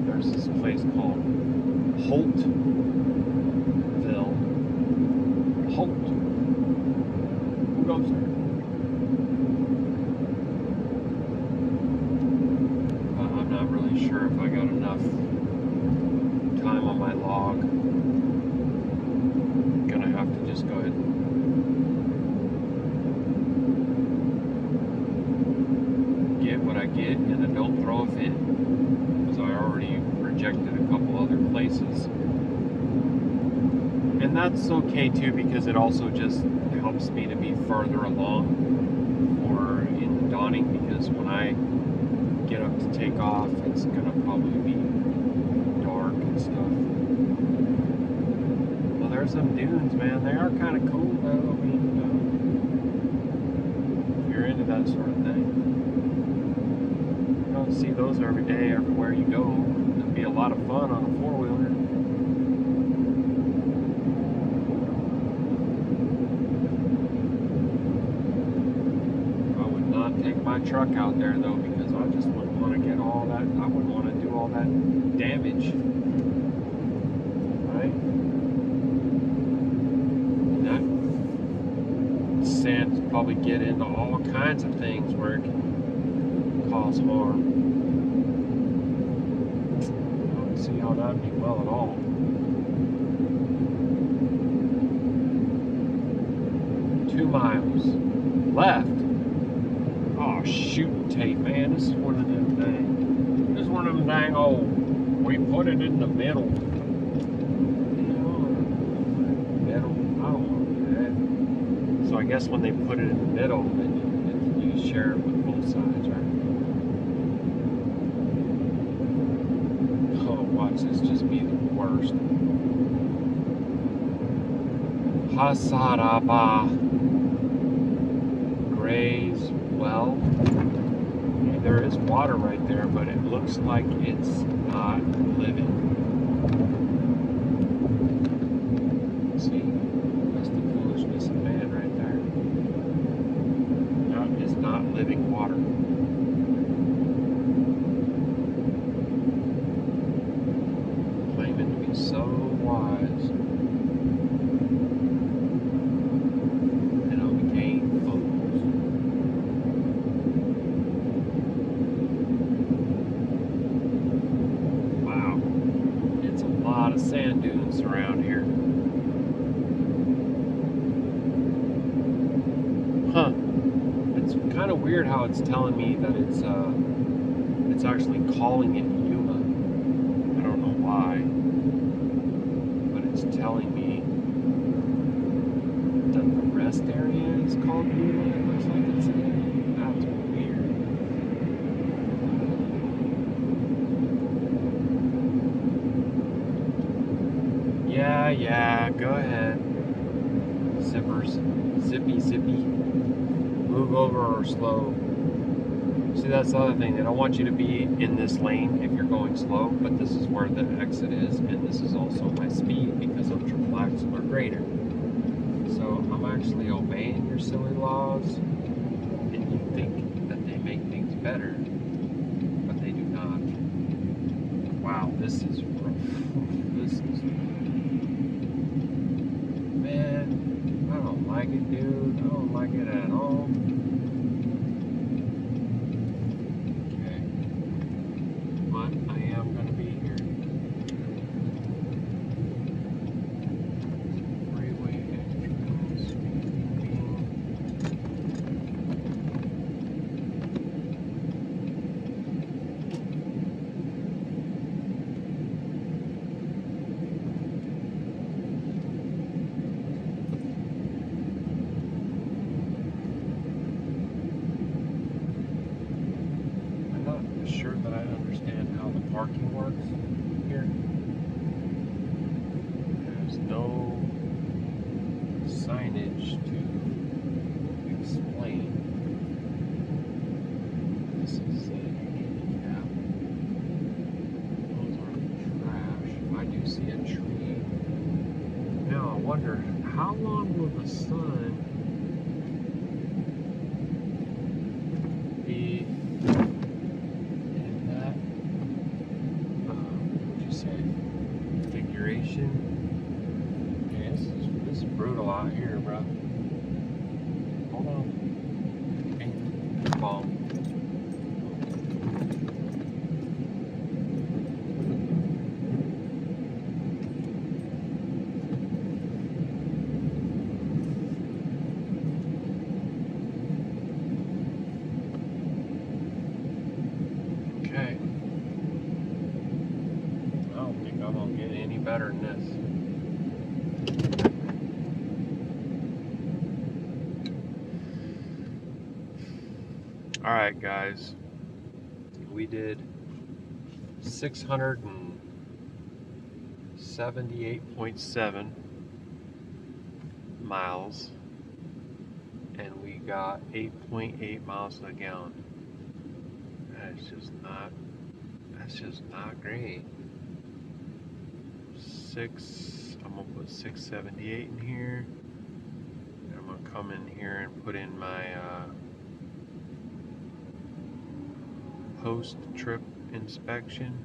There's this place called Holtville. Holt. Who goes there? I'm not really sure if I got enough time on my log. I'm gonna have to just go ahead and get what I get and then don't throw a fit, because I already rejected a couple other places. And that's okay too, because it also just helps me to be further along or in the dawning, because when I get up to take off, it's gonna probably be dark and stuff. Well, there's some dunes, man. They are kind of cool, though. I mean, if you're into that sort of thing, you don't see those every day, everywhere you go. It'd be a lot of fun on a four-wheeler. I would not take my truck out there, though, because I just wouldn't want to get all that. I wouldn't want to do all that damage. Right? That sand probably get into all kinds of things where it can cause harm. I don't see how that'd be well at all. Two miles left. Oh, shooting tape, man. This is one of them things. This is one of them dang old. We put it in the middle. Middle. I don't want to do that. So I guess when they put it in the middle, you share it with both sides, right? Oh, watch this just be the worst. Hasaraba. Gray's well. Okay, there is water right there, but it looks like it's not living. See, that's the foolishness of man right there. That is not living water. Claiming to be so wise. Sand dunes around here. Huh. It's kind of weird how it's telling me that it's actually calling it Yuma. I don't know why, but it's telling me that the rest area is called Yuma. It looks like it's that's weird. Yeah, go ahead. Zippers. Zippy. Move over or slow. See, that's the other thing. They don't want you to be in this lane if you're going slow, but this is where the exit is, and this is also my speed because I'm triple axle or greater. So I'm actually obeying your silly laws, and you think that they make things better, but they do not. Wow, this is rough. This is... Man, I don't like it, dude. I don't like it at all. Okay. But I am going to be here. Freeway entrance. Sure that I understand how the parking works here. There's no signage to explain. This is a handicap. Those are trash. I do see a tree. Now I wonder, how long will the sun be configuration? Okay, this is brutal out here, bro. Hold on. Okay, bomb. Okay. I don't think I'm gonna get any better than this. Alright guys, we did 678.7 miles and we got 8.8 miles to the gallon. That's just not great. I'm gonna put 678 in here. And I'm gonna come in here and put in my post-trip inspection.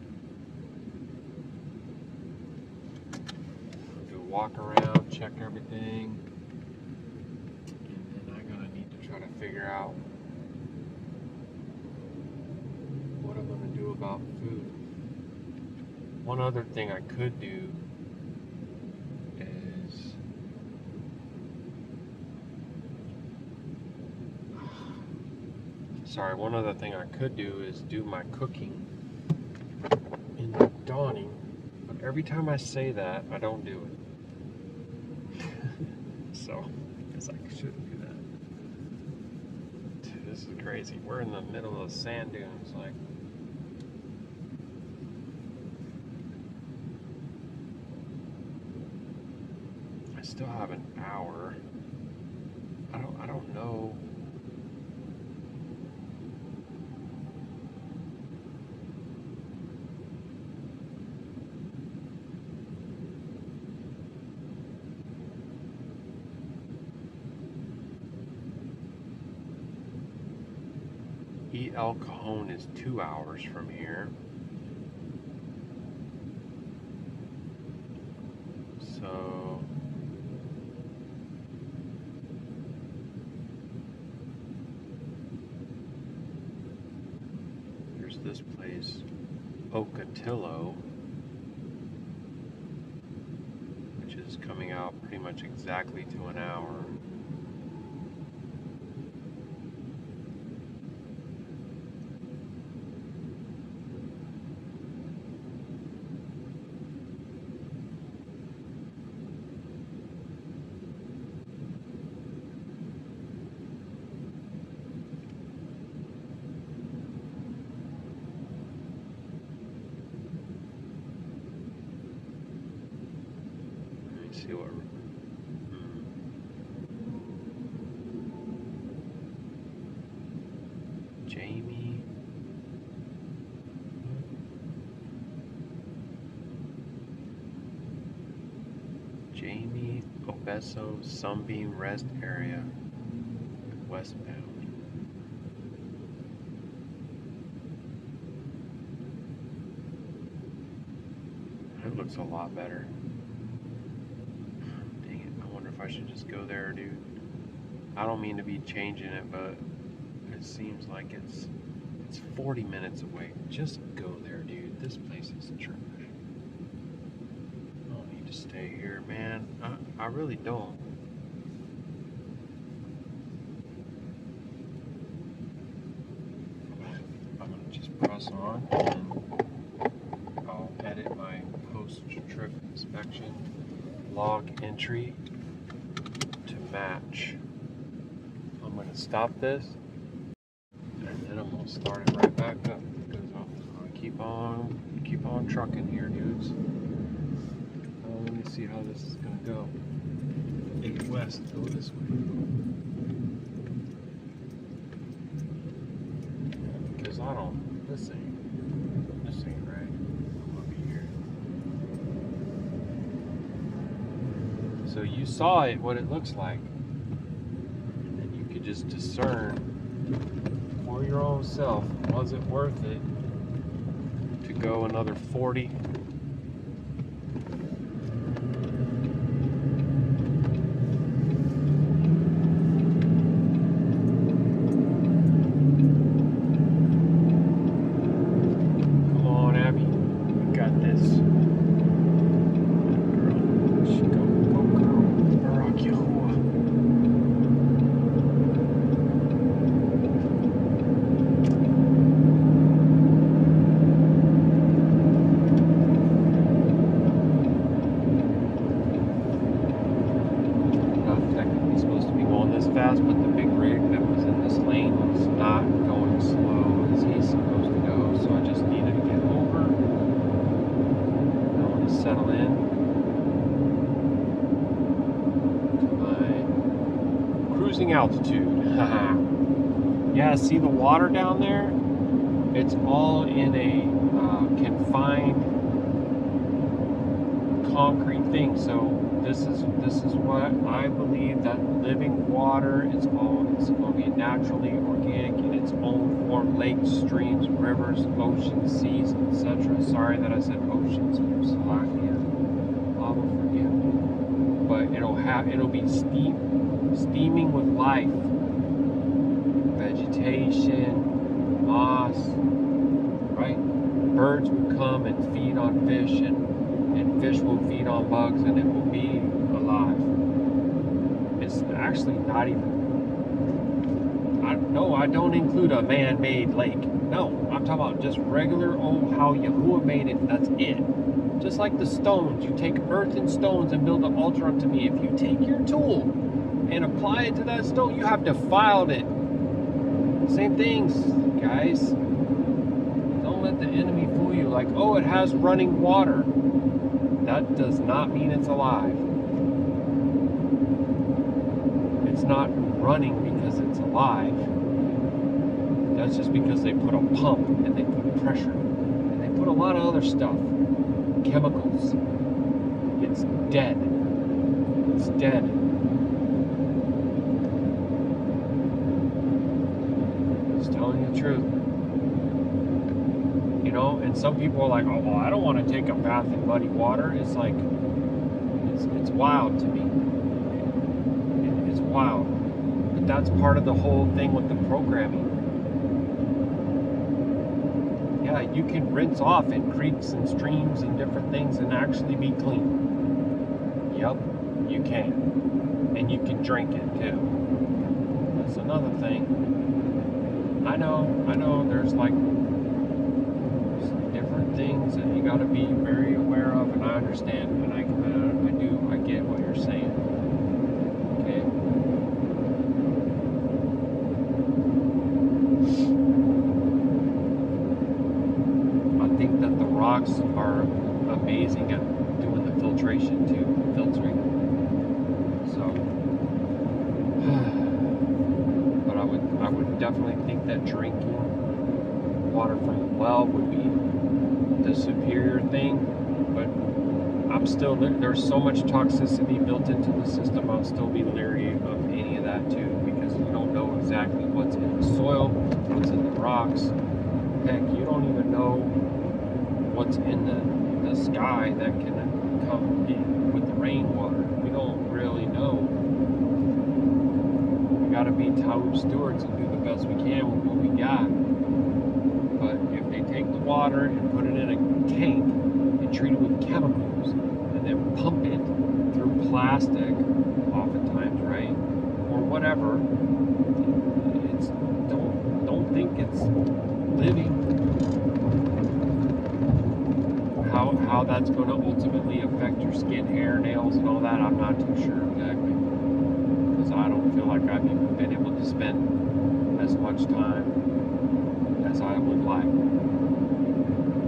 I'll do a walk around, check everything, and then I'm gonna need to try to figure out what I'm gonna do about food. One other thing I could do is one other thing I could do is do my cooking in the dawning, but every time I say that, I don't do it. So, I guess I shouldn't do that. Dude, this is crazy. We're in the middle of sand dunes, like. I still have an hour. I don't know. El Cajon is 2 hours from here. So there's this place, Ocotillo, which is coming out pretty much exactly to an hour. see what. Jamie. Jamie Obeso Sunbeam Rest Area westbound. It looks a lot better. Dang it, I wonder if I should just go there, dude. I don't mean to be changing it, but it seems like it's 40 minutes away. Just go there, dude. This place is trash. I don't need to stay here, man. I really don't. I'm gonna just press on and I'll edit my post-trip inspection log entry to match. I'm gonna stop this and then I'm gonna start it right back up because I'm gonna keep on trucking here, dudes. Let me see how this is gonna go. 8 west, go this way. Because this ain't right. I'm gonna be here. So you saw it, what it looks like. And then you could just discern for your own self, was it worth it to go another 40? Altitude. Yeah, see the water down there? It's all in a confined concrete thing. So this is what I believe, that living water it's going to be naturally organic in its own form. Lakes, streams, rivers, oceans, seas, etc. Sorry that I said oceans. Lava, forgive me. But it'll be steaming with life, vegetation, moss, right? Birds will come and feed on fish, and fish will feed on bugs, and it will be alive. It's actually not even, I don't include a man-made lake. No, I'm talking about just regular old how Yahuwah made it, that's it. Just like the stones, you take earth and stones and build an altar unto me. If you take your tool and apply it to that stone, you have defiled it. Same things, guys. Don't let the enemy fool you like, oh, it has running water. That does not mean it's alive. It's not running because it's alive. That's just because they put a pump and they put pressure and they put a lot of other stuff, chemicals. It's dead. It's dead. Just telling you the truth. You know, and some people are like, oh, well, I don't want to take a bath in muddy water. It's like, it's wild to me. It's wild. But that's part of the whole thing with the programming. Yeah, you can rinse off in creeks and streams and different things and actually be clean. Yep, you can. And you can drink it too. That's another thing. I know, there's like different things that you got to be very aware of, and I understand, and I get what you're saying. Okay. I think that the rocks are amazing at doing the filtration. filtration to filtering. So, but I would definitely think that drinking water from a well would be the superior thing. But I'm still, there's so much toxicity built into the system, I'll still be leery of any of that too, because you don't know exactly what's in the soil, what's in the rocks. Heck, you don't even know what's in the sky that can come in with the rainwater. We don't really know. We gotta be Tahub stewards and do the best we can with what we got. But if they take the water and put it in a tank and treat it with chemicals and then pump it through plastic, oftentimes, right? Or whatever, it's don't think it's living. How that's going to ultimately affect your skin, hair, nails, and all that, I'm not too sure exactly. Because I don't feel like I've even been able to spend as much time as I would like.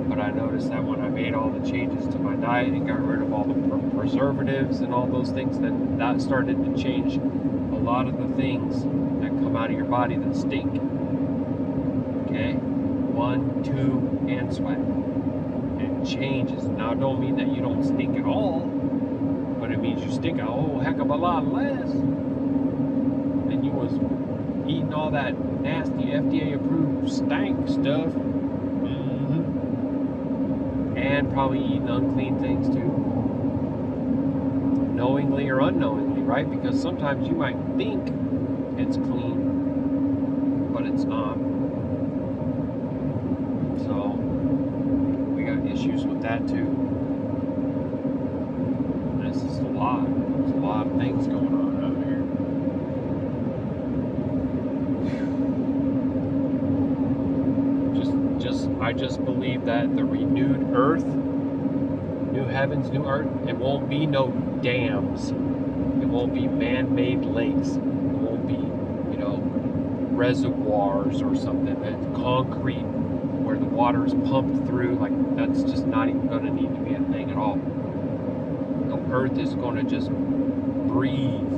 But I noticed that when I made all the changes to my diet and got rid of all the preservatives and all those things, then that started to change a lot of the things that come out of your body that stink. Okay? 1, 2, and sweat. Changes. Now, it don't mean that you don't stink at all, but it means you stink a whole heck of a lot less. And you was eating all that nasty FDA-approved stank stuff, and probably eating unclean things too, knowingly or unknowingly, right? Because sometimes you might think it's clean, but it's not. So issues with that too. This is a lot. There's a lot of things going on out here. I just believe that the renewed earth, new heavens, new earth, it won't be no dams. It won't be man-made lakes. It won't be, reservoirs or something. It's concrete where the water is pumped through. Like, that's just not even going to need to be a thing at all. The earth is going to just breathe,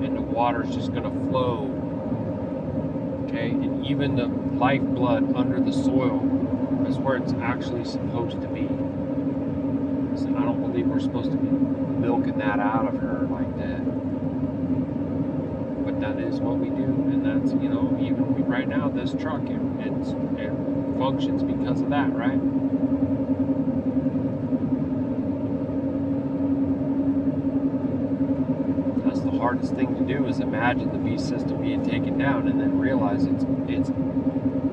and the water is just going to flow. Okay, and even the lifeblood under the soil is where it's actually supposed to be. So I don't believe we're supposed to be milking that out of her like that. But that is what we do, and that's, even right now, this truck, it functions because of that, right? That's the hardest thing to do, is imagine the beast system being taken down and then realize it's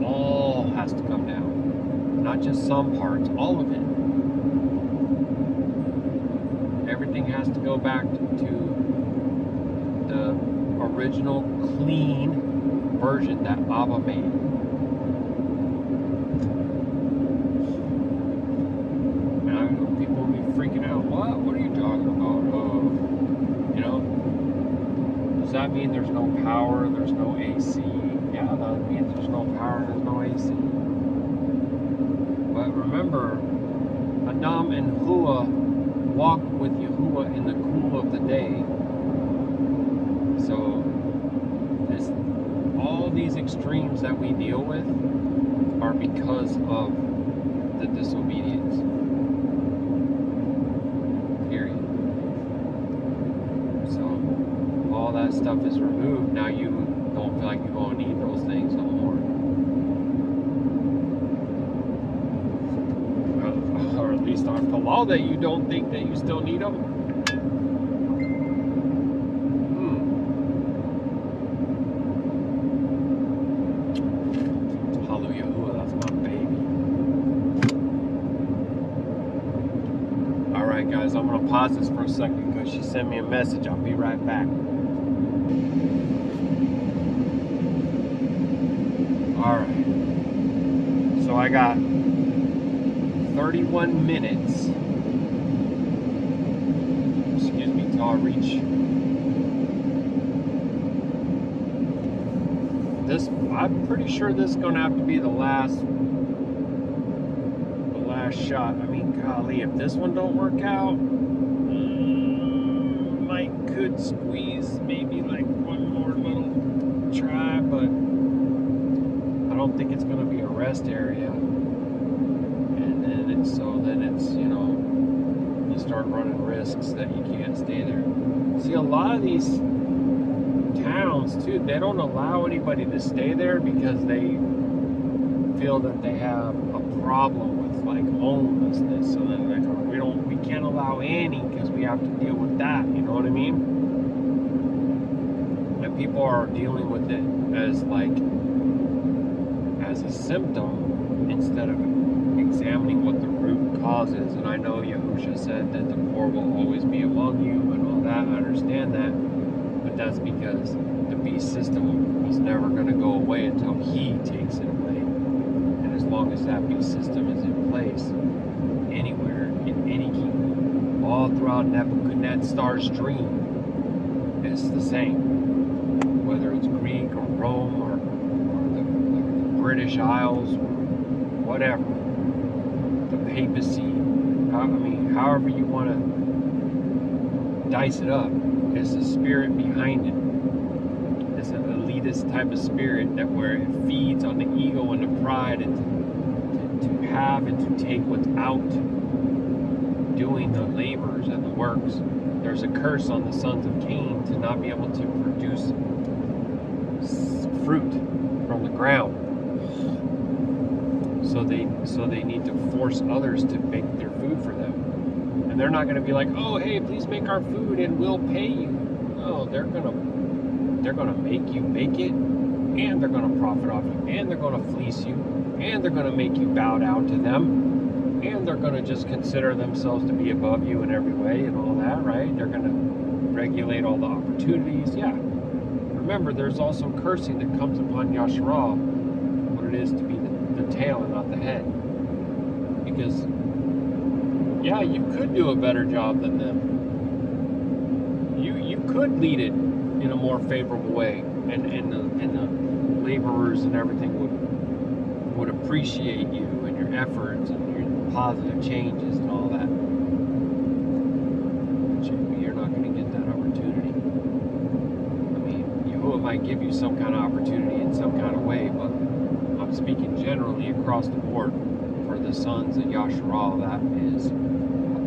all has to come down. Not just some parts, all of it. Everything has to go back to the original clean version that Abba made. Now people will be freaking out. What are you talking about? Does that mean there's no power, there's no AC? Yeah, that means there's no power and there's no AC. But remember, Adam and Hua walked with Yahuwah in the cool of the day. So all these extremes that we deal with are because of the disobedience. Period. So all that stuff is removed. Now you don't feel like you're going to need those things no more. Or at least on the law that you don't think that you still need them. Guys, I'm going to pause this for a second because she sent me a message. I'll be right back. Alright. So I got 31 minutes. Excuse me, till I reach this. I'm pretty sure this is going to have to be the last shot. I mean, God. golly, if this one don't work out, could squeeze maybe like one more little try, but I don't think it's going to be a rest area. And then it's, you know, you start running risks that you can't stay there. See, a lot of these towns too, they don't allow anybody to stay there because they feel that they have a problem with like homelessness. So then they go, we can't allow any because we have to deal with that. You know what I mean? And people are dealing with it as a symptom instead of examining what the root cause is. And I know Yahusha said that the poor will always be among you and all that. I understand that, but that's because the beast system was never going to go away until he takes it away. And as long as that beast system is in place, anywhere, in any kingdom, all throughout Nebuchadnezzar's dream, it's the same. Whether it's Greek or Rome or the British Isles or whatever, the papacy, however you want to dice it up, it's the spirit behind it. It's an elitist type of spirit that where it feeds on the ego and the pride and to have and to take without doing the labors and the works. There's a curse on the sons of Cain to not be able to produce fruit from the ground. So they need to force others to make their food for them. And they're not going to be like, oh, hey, please make our food and we'll pay you. No, they're gonna make you make it, and they're gonna profit off you, and they're gonna fleece you, and they're gonna make you bow down to them, and they're gonna just consider themselves to be above you in every way and all that, right? They're gonna regulate all the opportunities. Yeah. Remember, there's also cursing that comes upon Yashar'Al, what it is to be the tail and not the head. Because, yeah, you could do a better job than them. You could lead it in a more favorable way, and the laborers and everything would appreciate you and your efforts and your positive changes and all that. But you're not going to get that opportunity. I mean, Yahuwah might give you some kind of opportunity in some kind of way, but I'm speaking generally across the board for the sons of Yashar'Al. That is a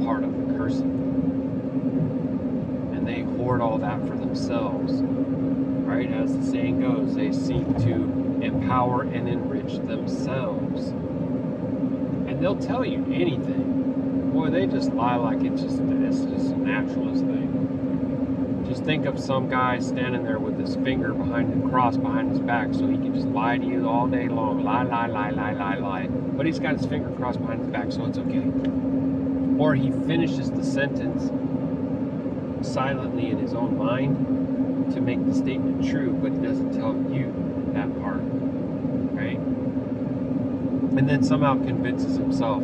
part of the cursing. And they hoard all that for themselves, right? As the saying goes, they seek to empower and enrich themselves. And they'll tell you anything. Boy, they just lie like it's just a naturalist thing. Just think of some guy standing there with his finger behind the cross behind his back so he can just lie to you all day long. Lie. But he's got his finger crossed behind his back, so it's okay. Or he finishes the sentence silently in his own mind to make the statement true, but he doesn't tell you that part, right? And then somehow convinces himself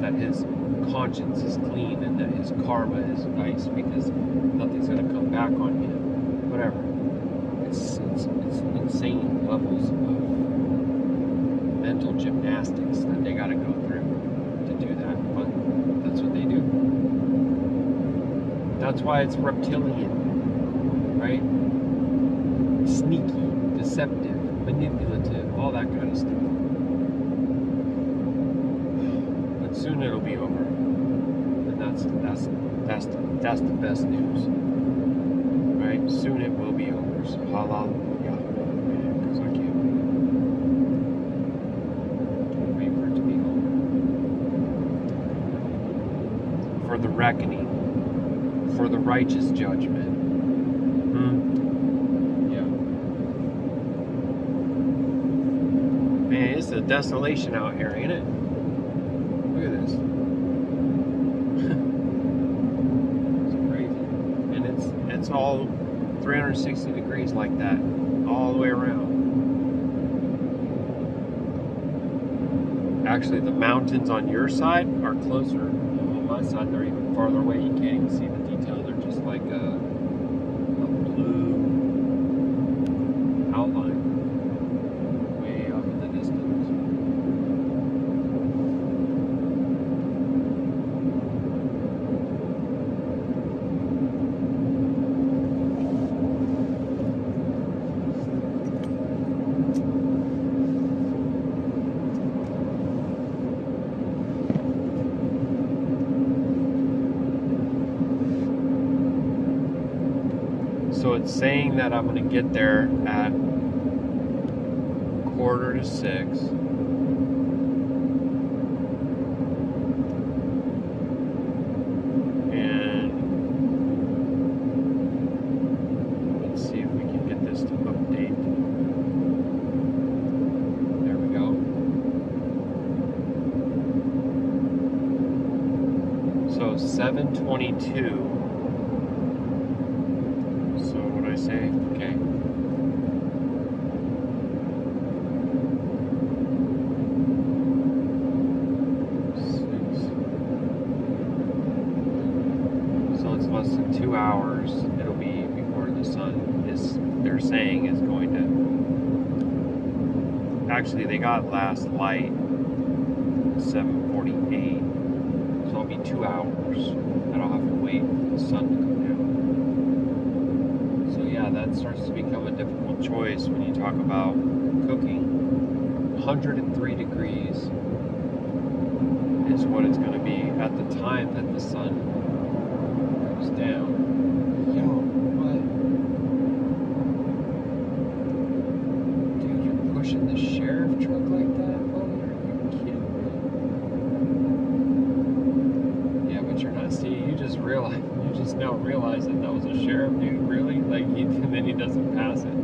that his conscience is clean and that his karma is nice because nothing's going to come back on him. Whatever. It's insane levels of mental gymnastics that they got to go through to do that, but that's what they do. That's why it's reptilian, right? Sneaky, deceptive, manipulative, all that kind of stuff. But soon it'll be over, and that's the best news, right? Soon it will be over. So hallelujah, because I can't wait for it to be over. For the reckoning. For the righteous judgment. Yeah. Man, it's a desolation out here, ain't it? Look at this. It's crazy. And it's all 360 degrees like that, all the way around. Actually, the mountains on your side are closer. On my side, they're even farther away. You can't even see the detail. They're just like a blue outline way off in the distance. it's saying that I'm going to get there at 5:45. And let's see if we can get this to update. There we go. So 7:22. So what I say? Okay. So it's less than 2 hours. It'll be before the sun is, they're saying, is going to. Actually, they got last light 7:48. So it'll be 2 hours that I'll have to wait for the sun to come down. So yeah, that starts to become a difficult choice when you talk about cooking. 103 degrees is what it's going to be at the time that the sun goes down. Yo, what? Dude, you're pushing the sheriff truck like that? Oh, are you kidding me? Yeah, but you're not. See, you just now realize that was a sheriff, dude. Really? Like, and then he doesn't pass it.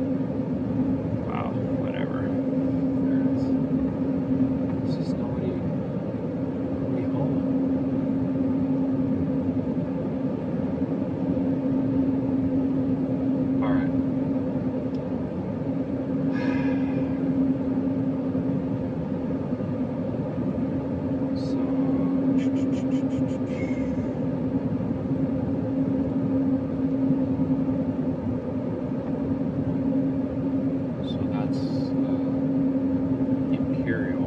Wow, whatever. There it is. It's just nobody home. All right. So that's Imperial.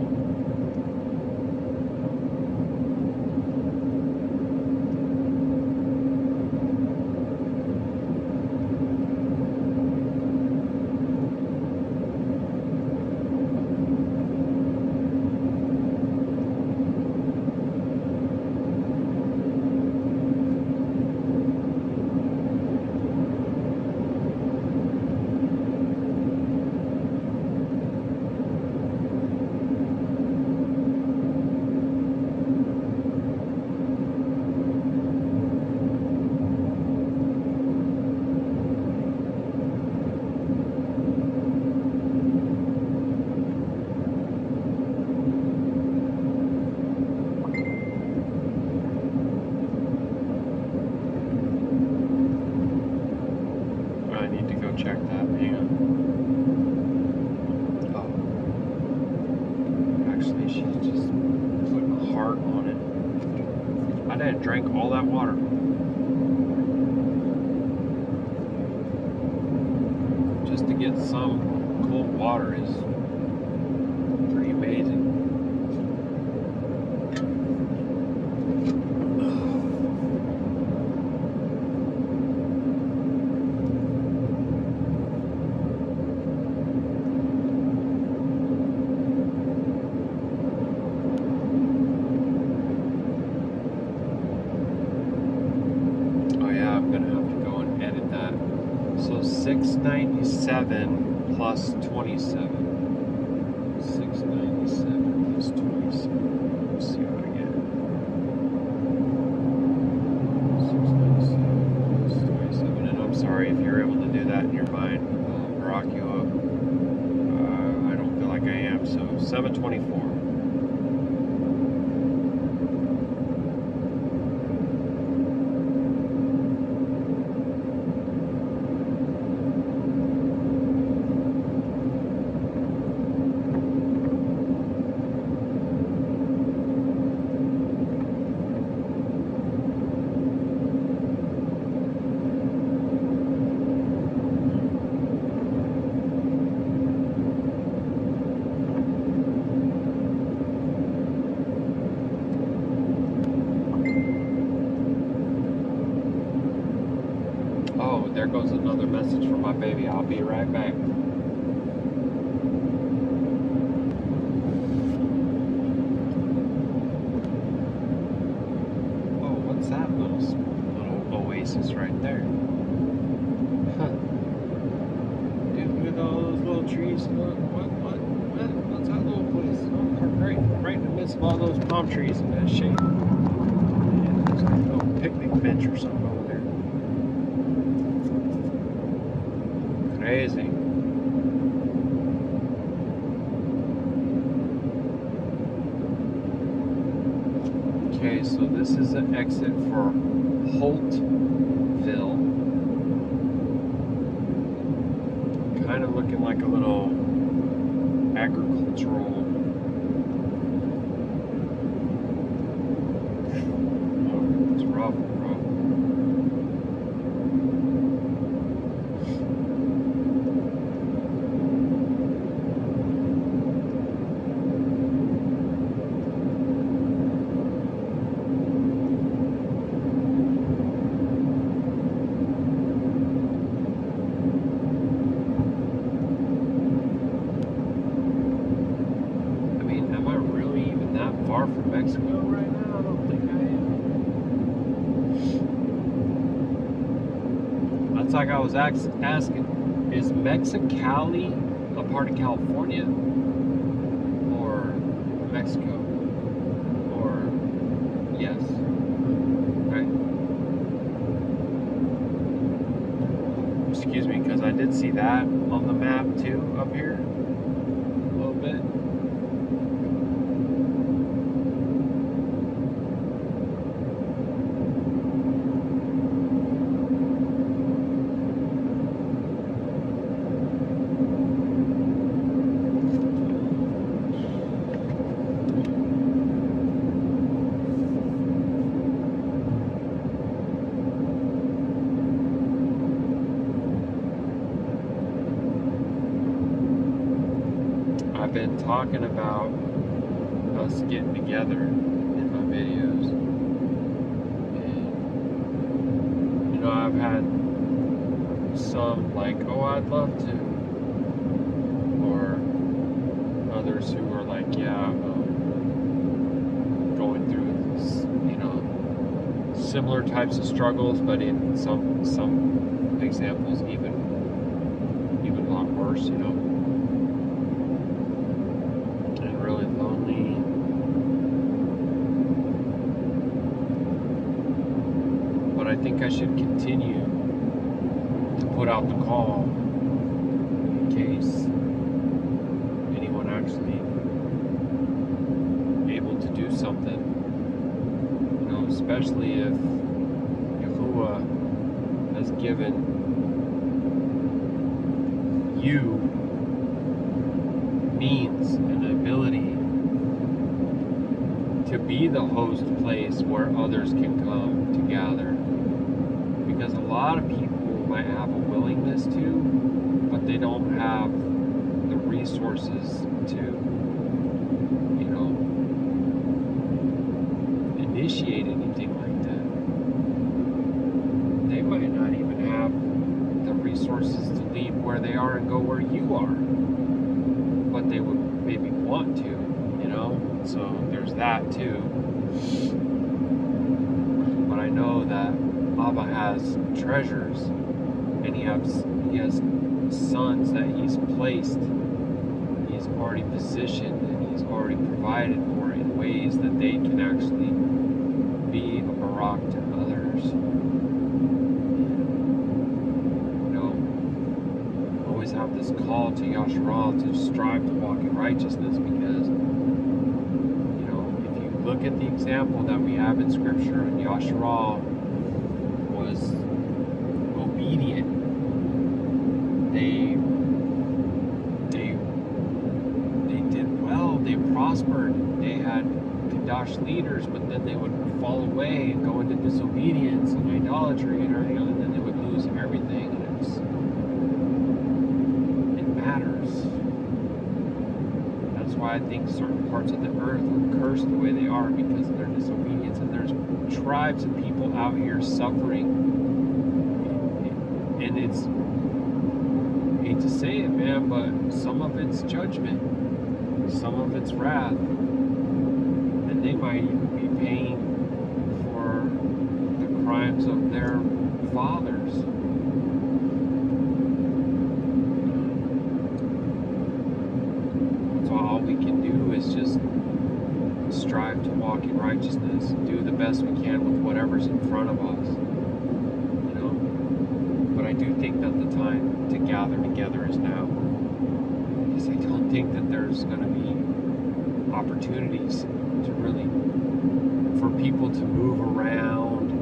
I need to go check that. Hang on. Oh. Actually, she just put a heart on it. I didn't drink all that water. Just to get some cold water is pretty amazing. Oh yeah, I'm gonna have to go and edit that. So 697 plus 27. 697 plus 27. Let's see what I get. 697 plus 27. And I'm sorry if you're able to do that in your mind. Rock you up. I don't feel like I am. So 724. Oh, there goes another message from my baby. I'll be right back. Oh, what's that little oasis right there? Huh. goodness of all those palm trees in that shade. And there's like a little picnic bench or something over there. Crazy. Okay, so this is an exit for Holtville. Kind of looking like a little agricultural. Oh, it's rough, rough. Far from Mexico right now? I don't think I am. That's like I was asking, is Mexicali a part of California? Or Mexico? Or, yes. Right. Excuse me, because I did see that on the map too, up here. A little bit. I've been talking about us getting together in my videos, and you know, I've had some like, oh, I'd love to, or others who are like, yeah, going through this, you know, similar types of struggles, but in some examples even a lot worse, you know. Really lonely. But I think I should continue to put out the call in case anyone actually able to do something. You know, especially if Yahuah has given you means and the ability to be the host place where others can come to gather, because a lot of people might have a willingness to, but they don't have the resources to, you know, initiate anything like that. They might not even have the resources to leave where they are and go where you are, but they would maybe want to, you know? So there's that too. But I know that Abba has treasures, and he has sons that he's placed, he's already positioned, and he's already provided for in ways that they can actually be a barak to others. Have this call to Yashar'Al to strive to walk in righteousness, because, you know, if you look at the example that we have in Scripture, and Yashar'Al was obedient, they did well, they prospered, they had Qadash leaders, but then they would fall away and go into disobedience and idolatry and everything else, and then they would lose everything. And matters. That's why I think certain parts of the earth are cursed the way they are, because of their disobedience, and there's tribes of people out here suffering, and it's, I hate to say it, man, but some of it's judgment, some of it's wrath, and they might even be paying for the crimes of their fathers. All we can do is just strive to walk in righteousness, do the best we can with whatever's in front of us, you know. But I do think that the time to gather together is now, because I don't think that there's going to be opportunities to really, for people to move around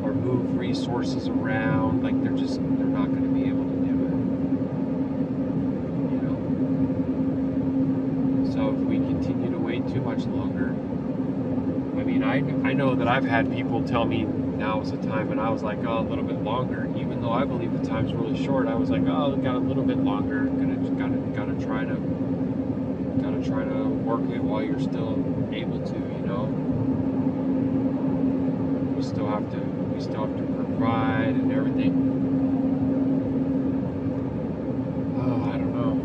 or move resources around. Like they're not going to be able to do it, you know. So if we continue to wait too much longer, I mean, I know that I've had people tell me now is the time, and I was like, oh, a little bit longer, even though I believe the time's really short. I was like, oh, got a little bit longer, gotta try to work it while you're still able to, you know. We still have to provide and everything. Oh, I don't know.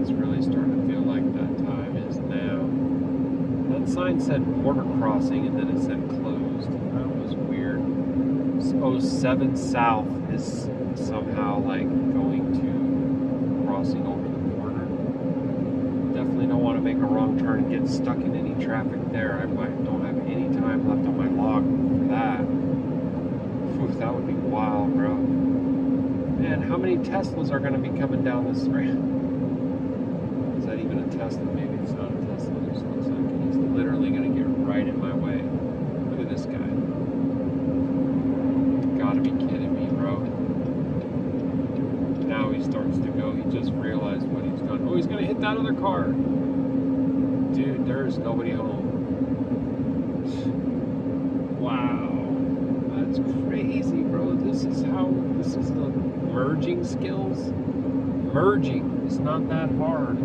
It's really starting to feel like that time is now. That sign said border crossing and then it said closed. That was weird. Oh, 7 South is somehow like going to crossing over the border. Definitely don't want to make a wrong turn and get stuck in any traffic there. I don't have any time left on my log for that. Oof, that would be wild, bro. Man, how many Teslas are going to be coming down this ramp? Is that even a Tesla? Maybe it's not a Tesla. It just looks like he's literally going to get right in my way. Look at this guy. Gotta be kidding me, bro. Now he starts to go. He just realized what he's done. Oh, he's going to hit that other car. Dude, there's nobody home. Wow. That's crazy, bro. This is the merging skills. Merging is not that hard.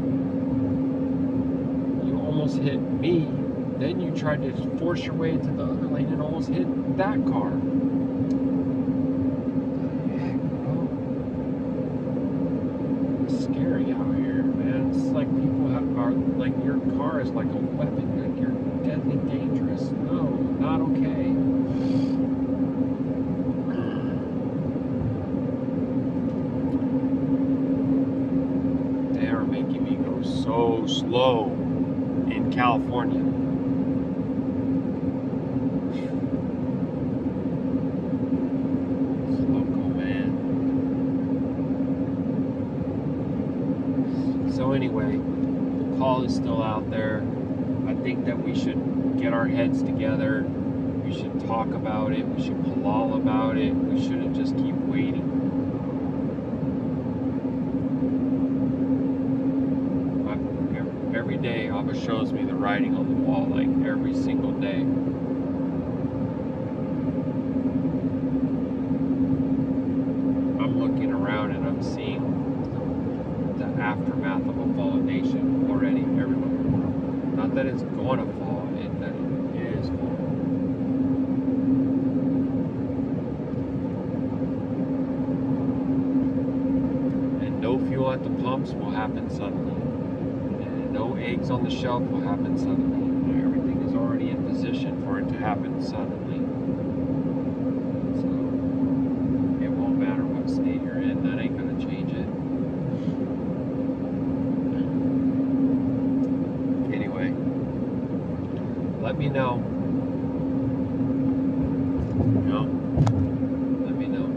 You almost hit me. Then you tried to force your way into the other lane and almost hit that car. Like people are like, your car is like a weapon, like you're deadly dangerous. No, not okay. They are making me go so slow in California. Anyway, the call is still out there. I think that we should get our heads together. We should talk about it. We should halal about it. We shouldn't just keep waiting. Every day, Abba shows me the writing on the wall, like every single day. I'm looking around and I'm seeing the aftermath of a fallen nation already everywhere. Not that it's going to fall, that it is falling. And no fuel at the pumps will happen suddenly. And no eggs on the shelf will happen suddenly. Everything is already in position for it to happen suddenly. So it won't matter what state you're in, that ain't going to change it. Let me know. Let me know.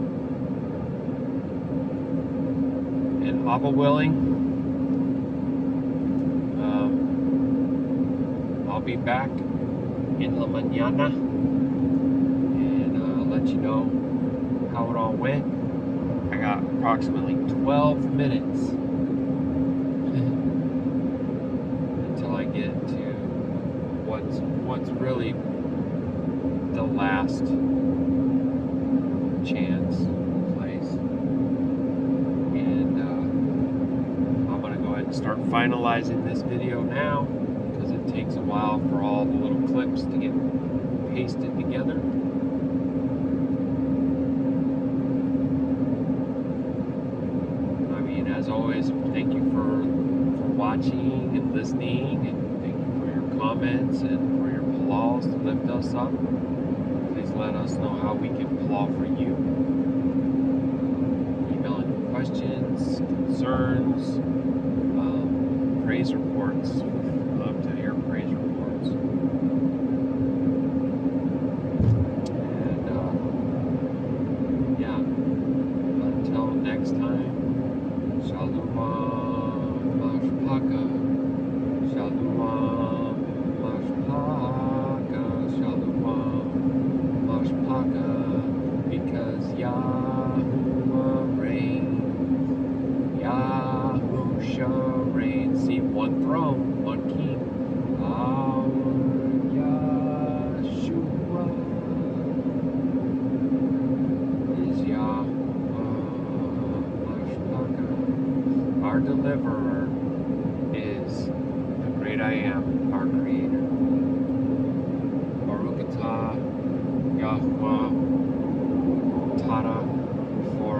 And Abba willing, I'll be back in la mañana and I'll let you know how it all went. I got approximately 12 minutes until I get to what's really the last chance place. And I'm going to go ahead and start finalizing this video now, because it takes a while for all the little clips to get pasted together. I mean, as always, thank you for watching and listening, and comments and for your halals to lift us up. Please let us know how we can halal for you. Emailing questions, concerns, praise praise reports. Love to hear praise reports. And yeah, until next time, Shalom Mashpaka, Shalom Mashpaka, Shalom Mashpaka, because Yahuwah reigns, Yahusha reigns. See, one throne, one king, our Yeshua is Yahuwah. Our deliverer is the great I am, our creator. Baruk Atah Yahuah Tara for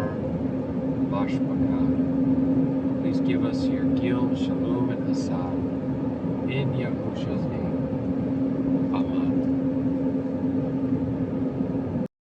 Mashpaka. Please give us your Gil, Shalom, and Hasad in Yahusha's name.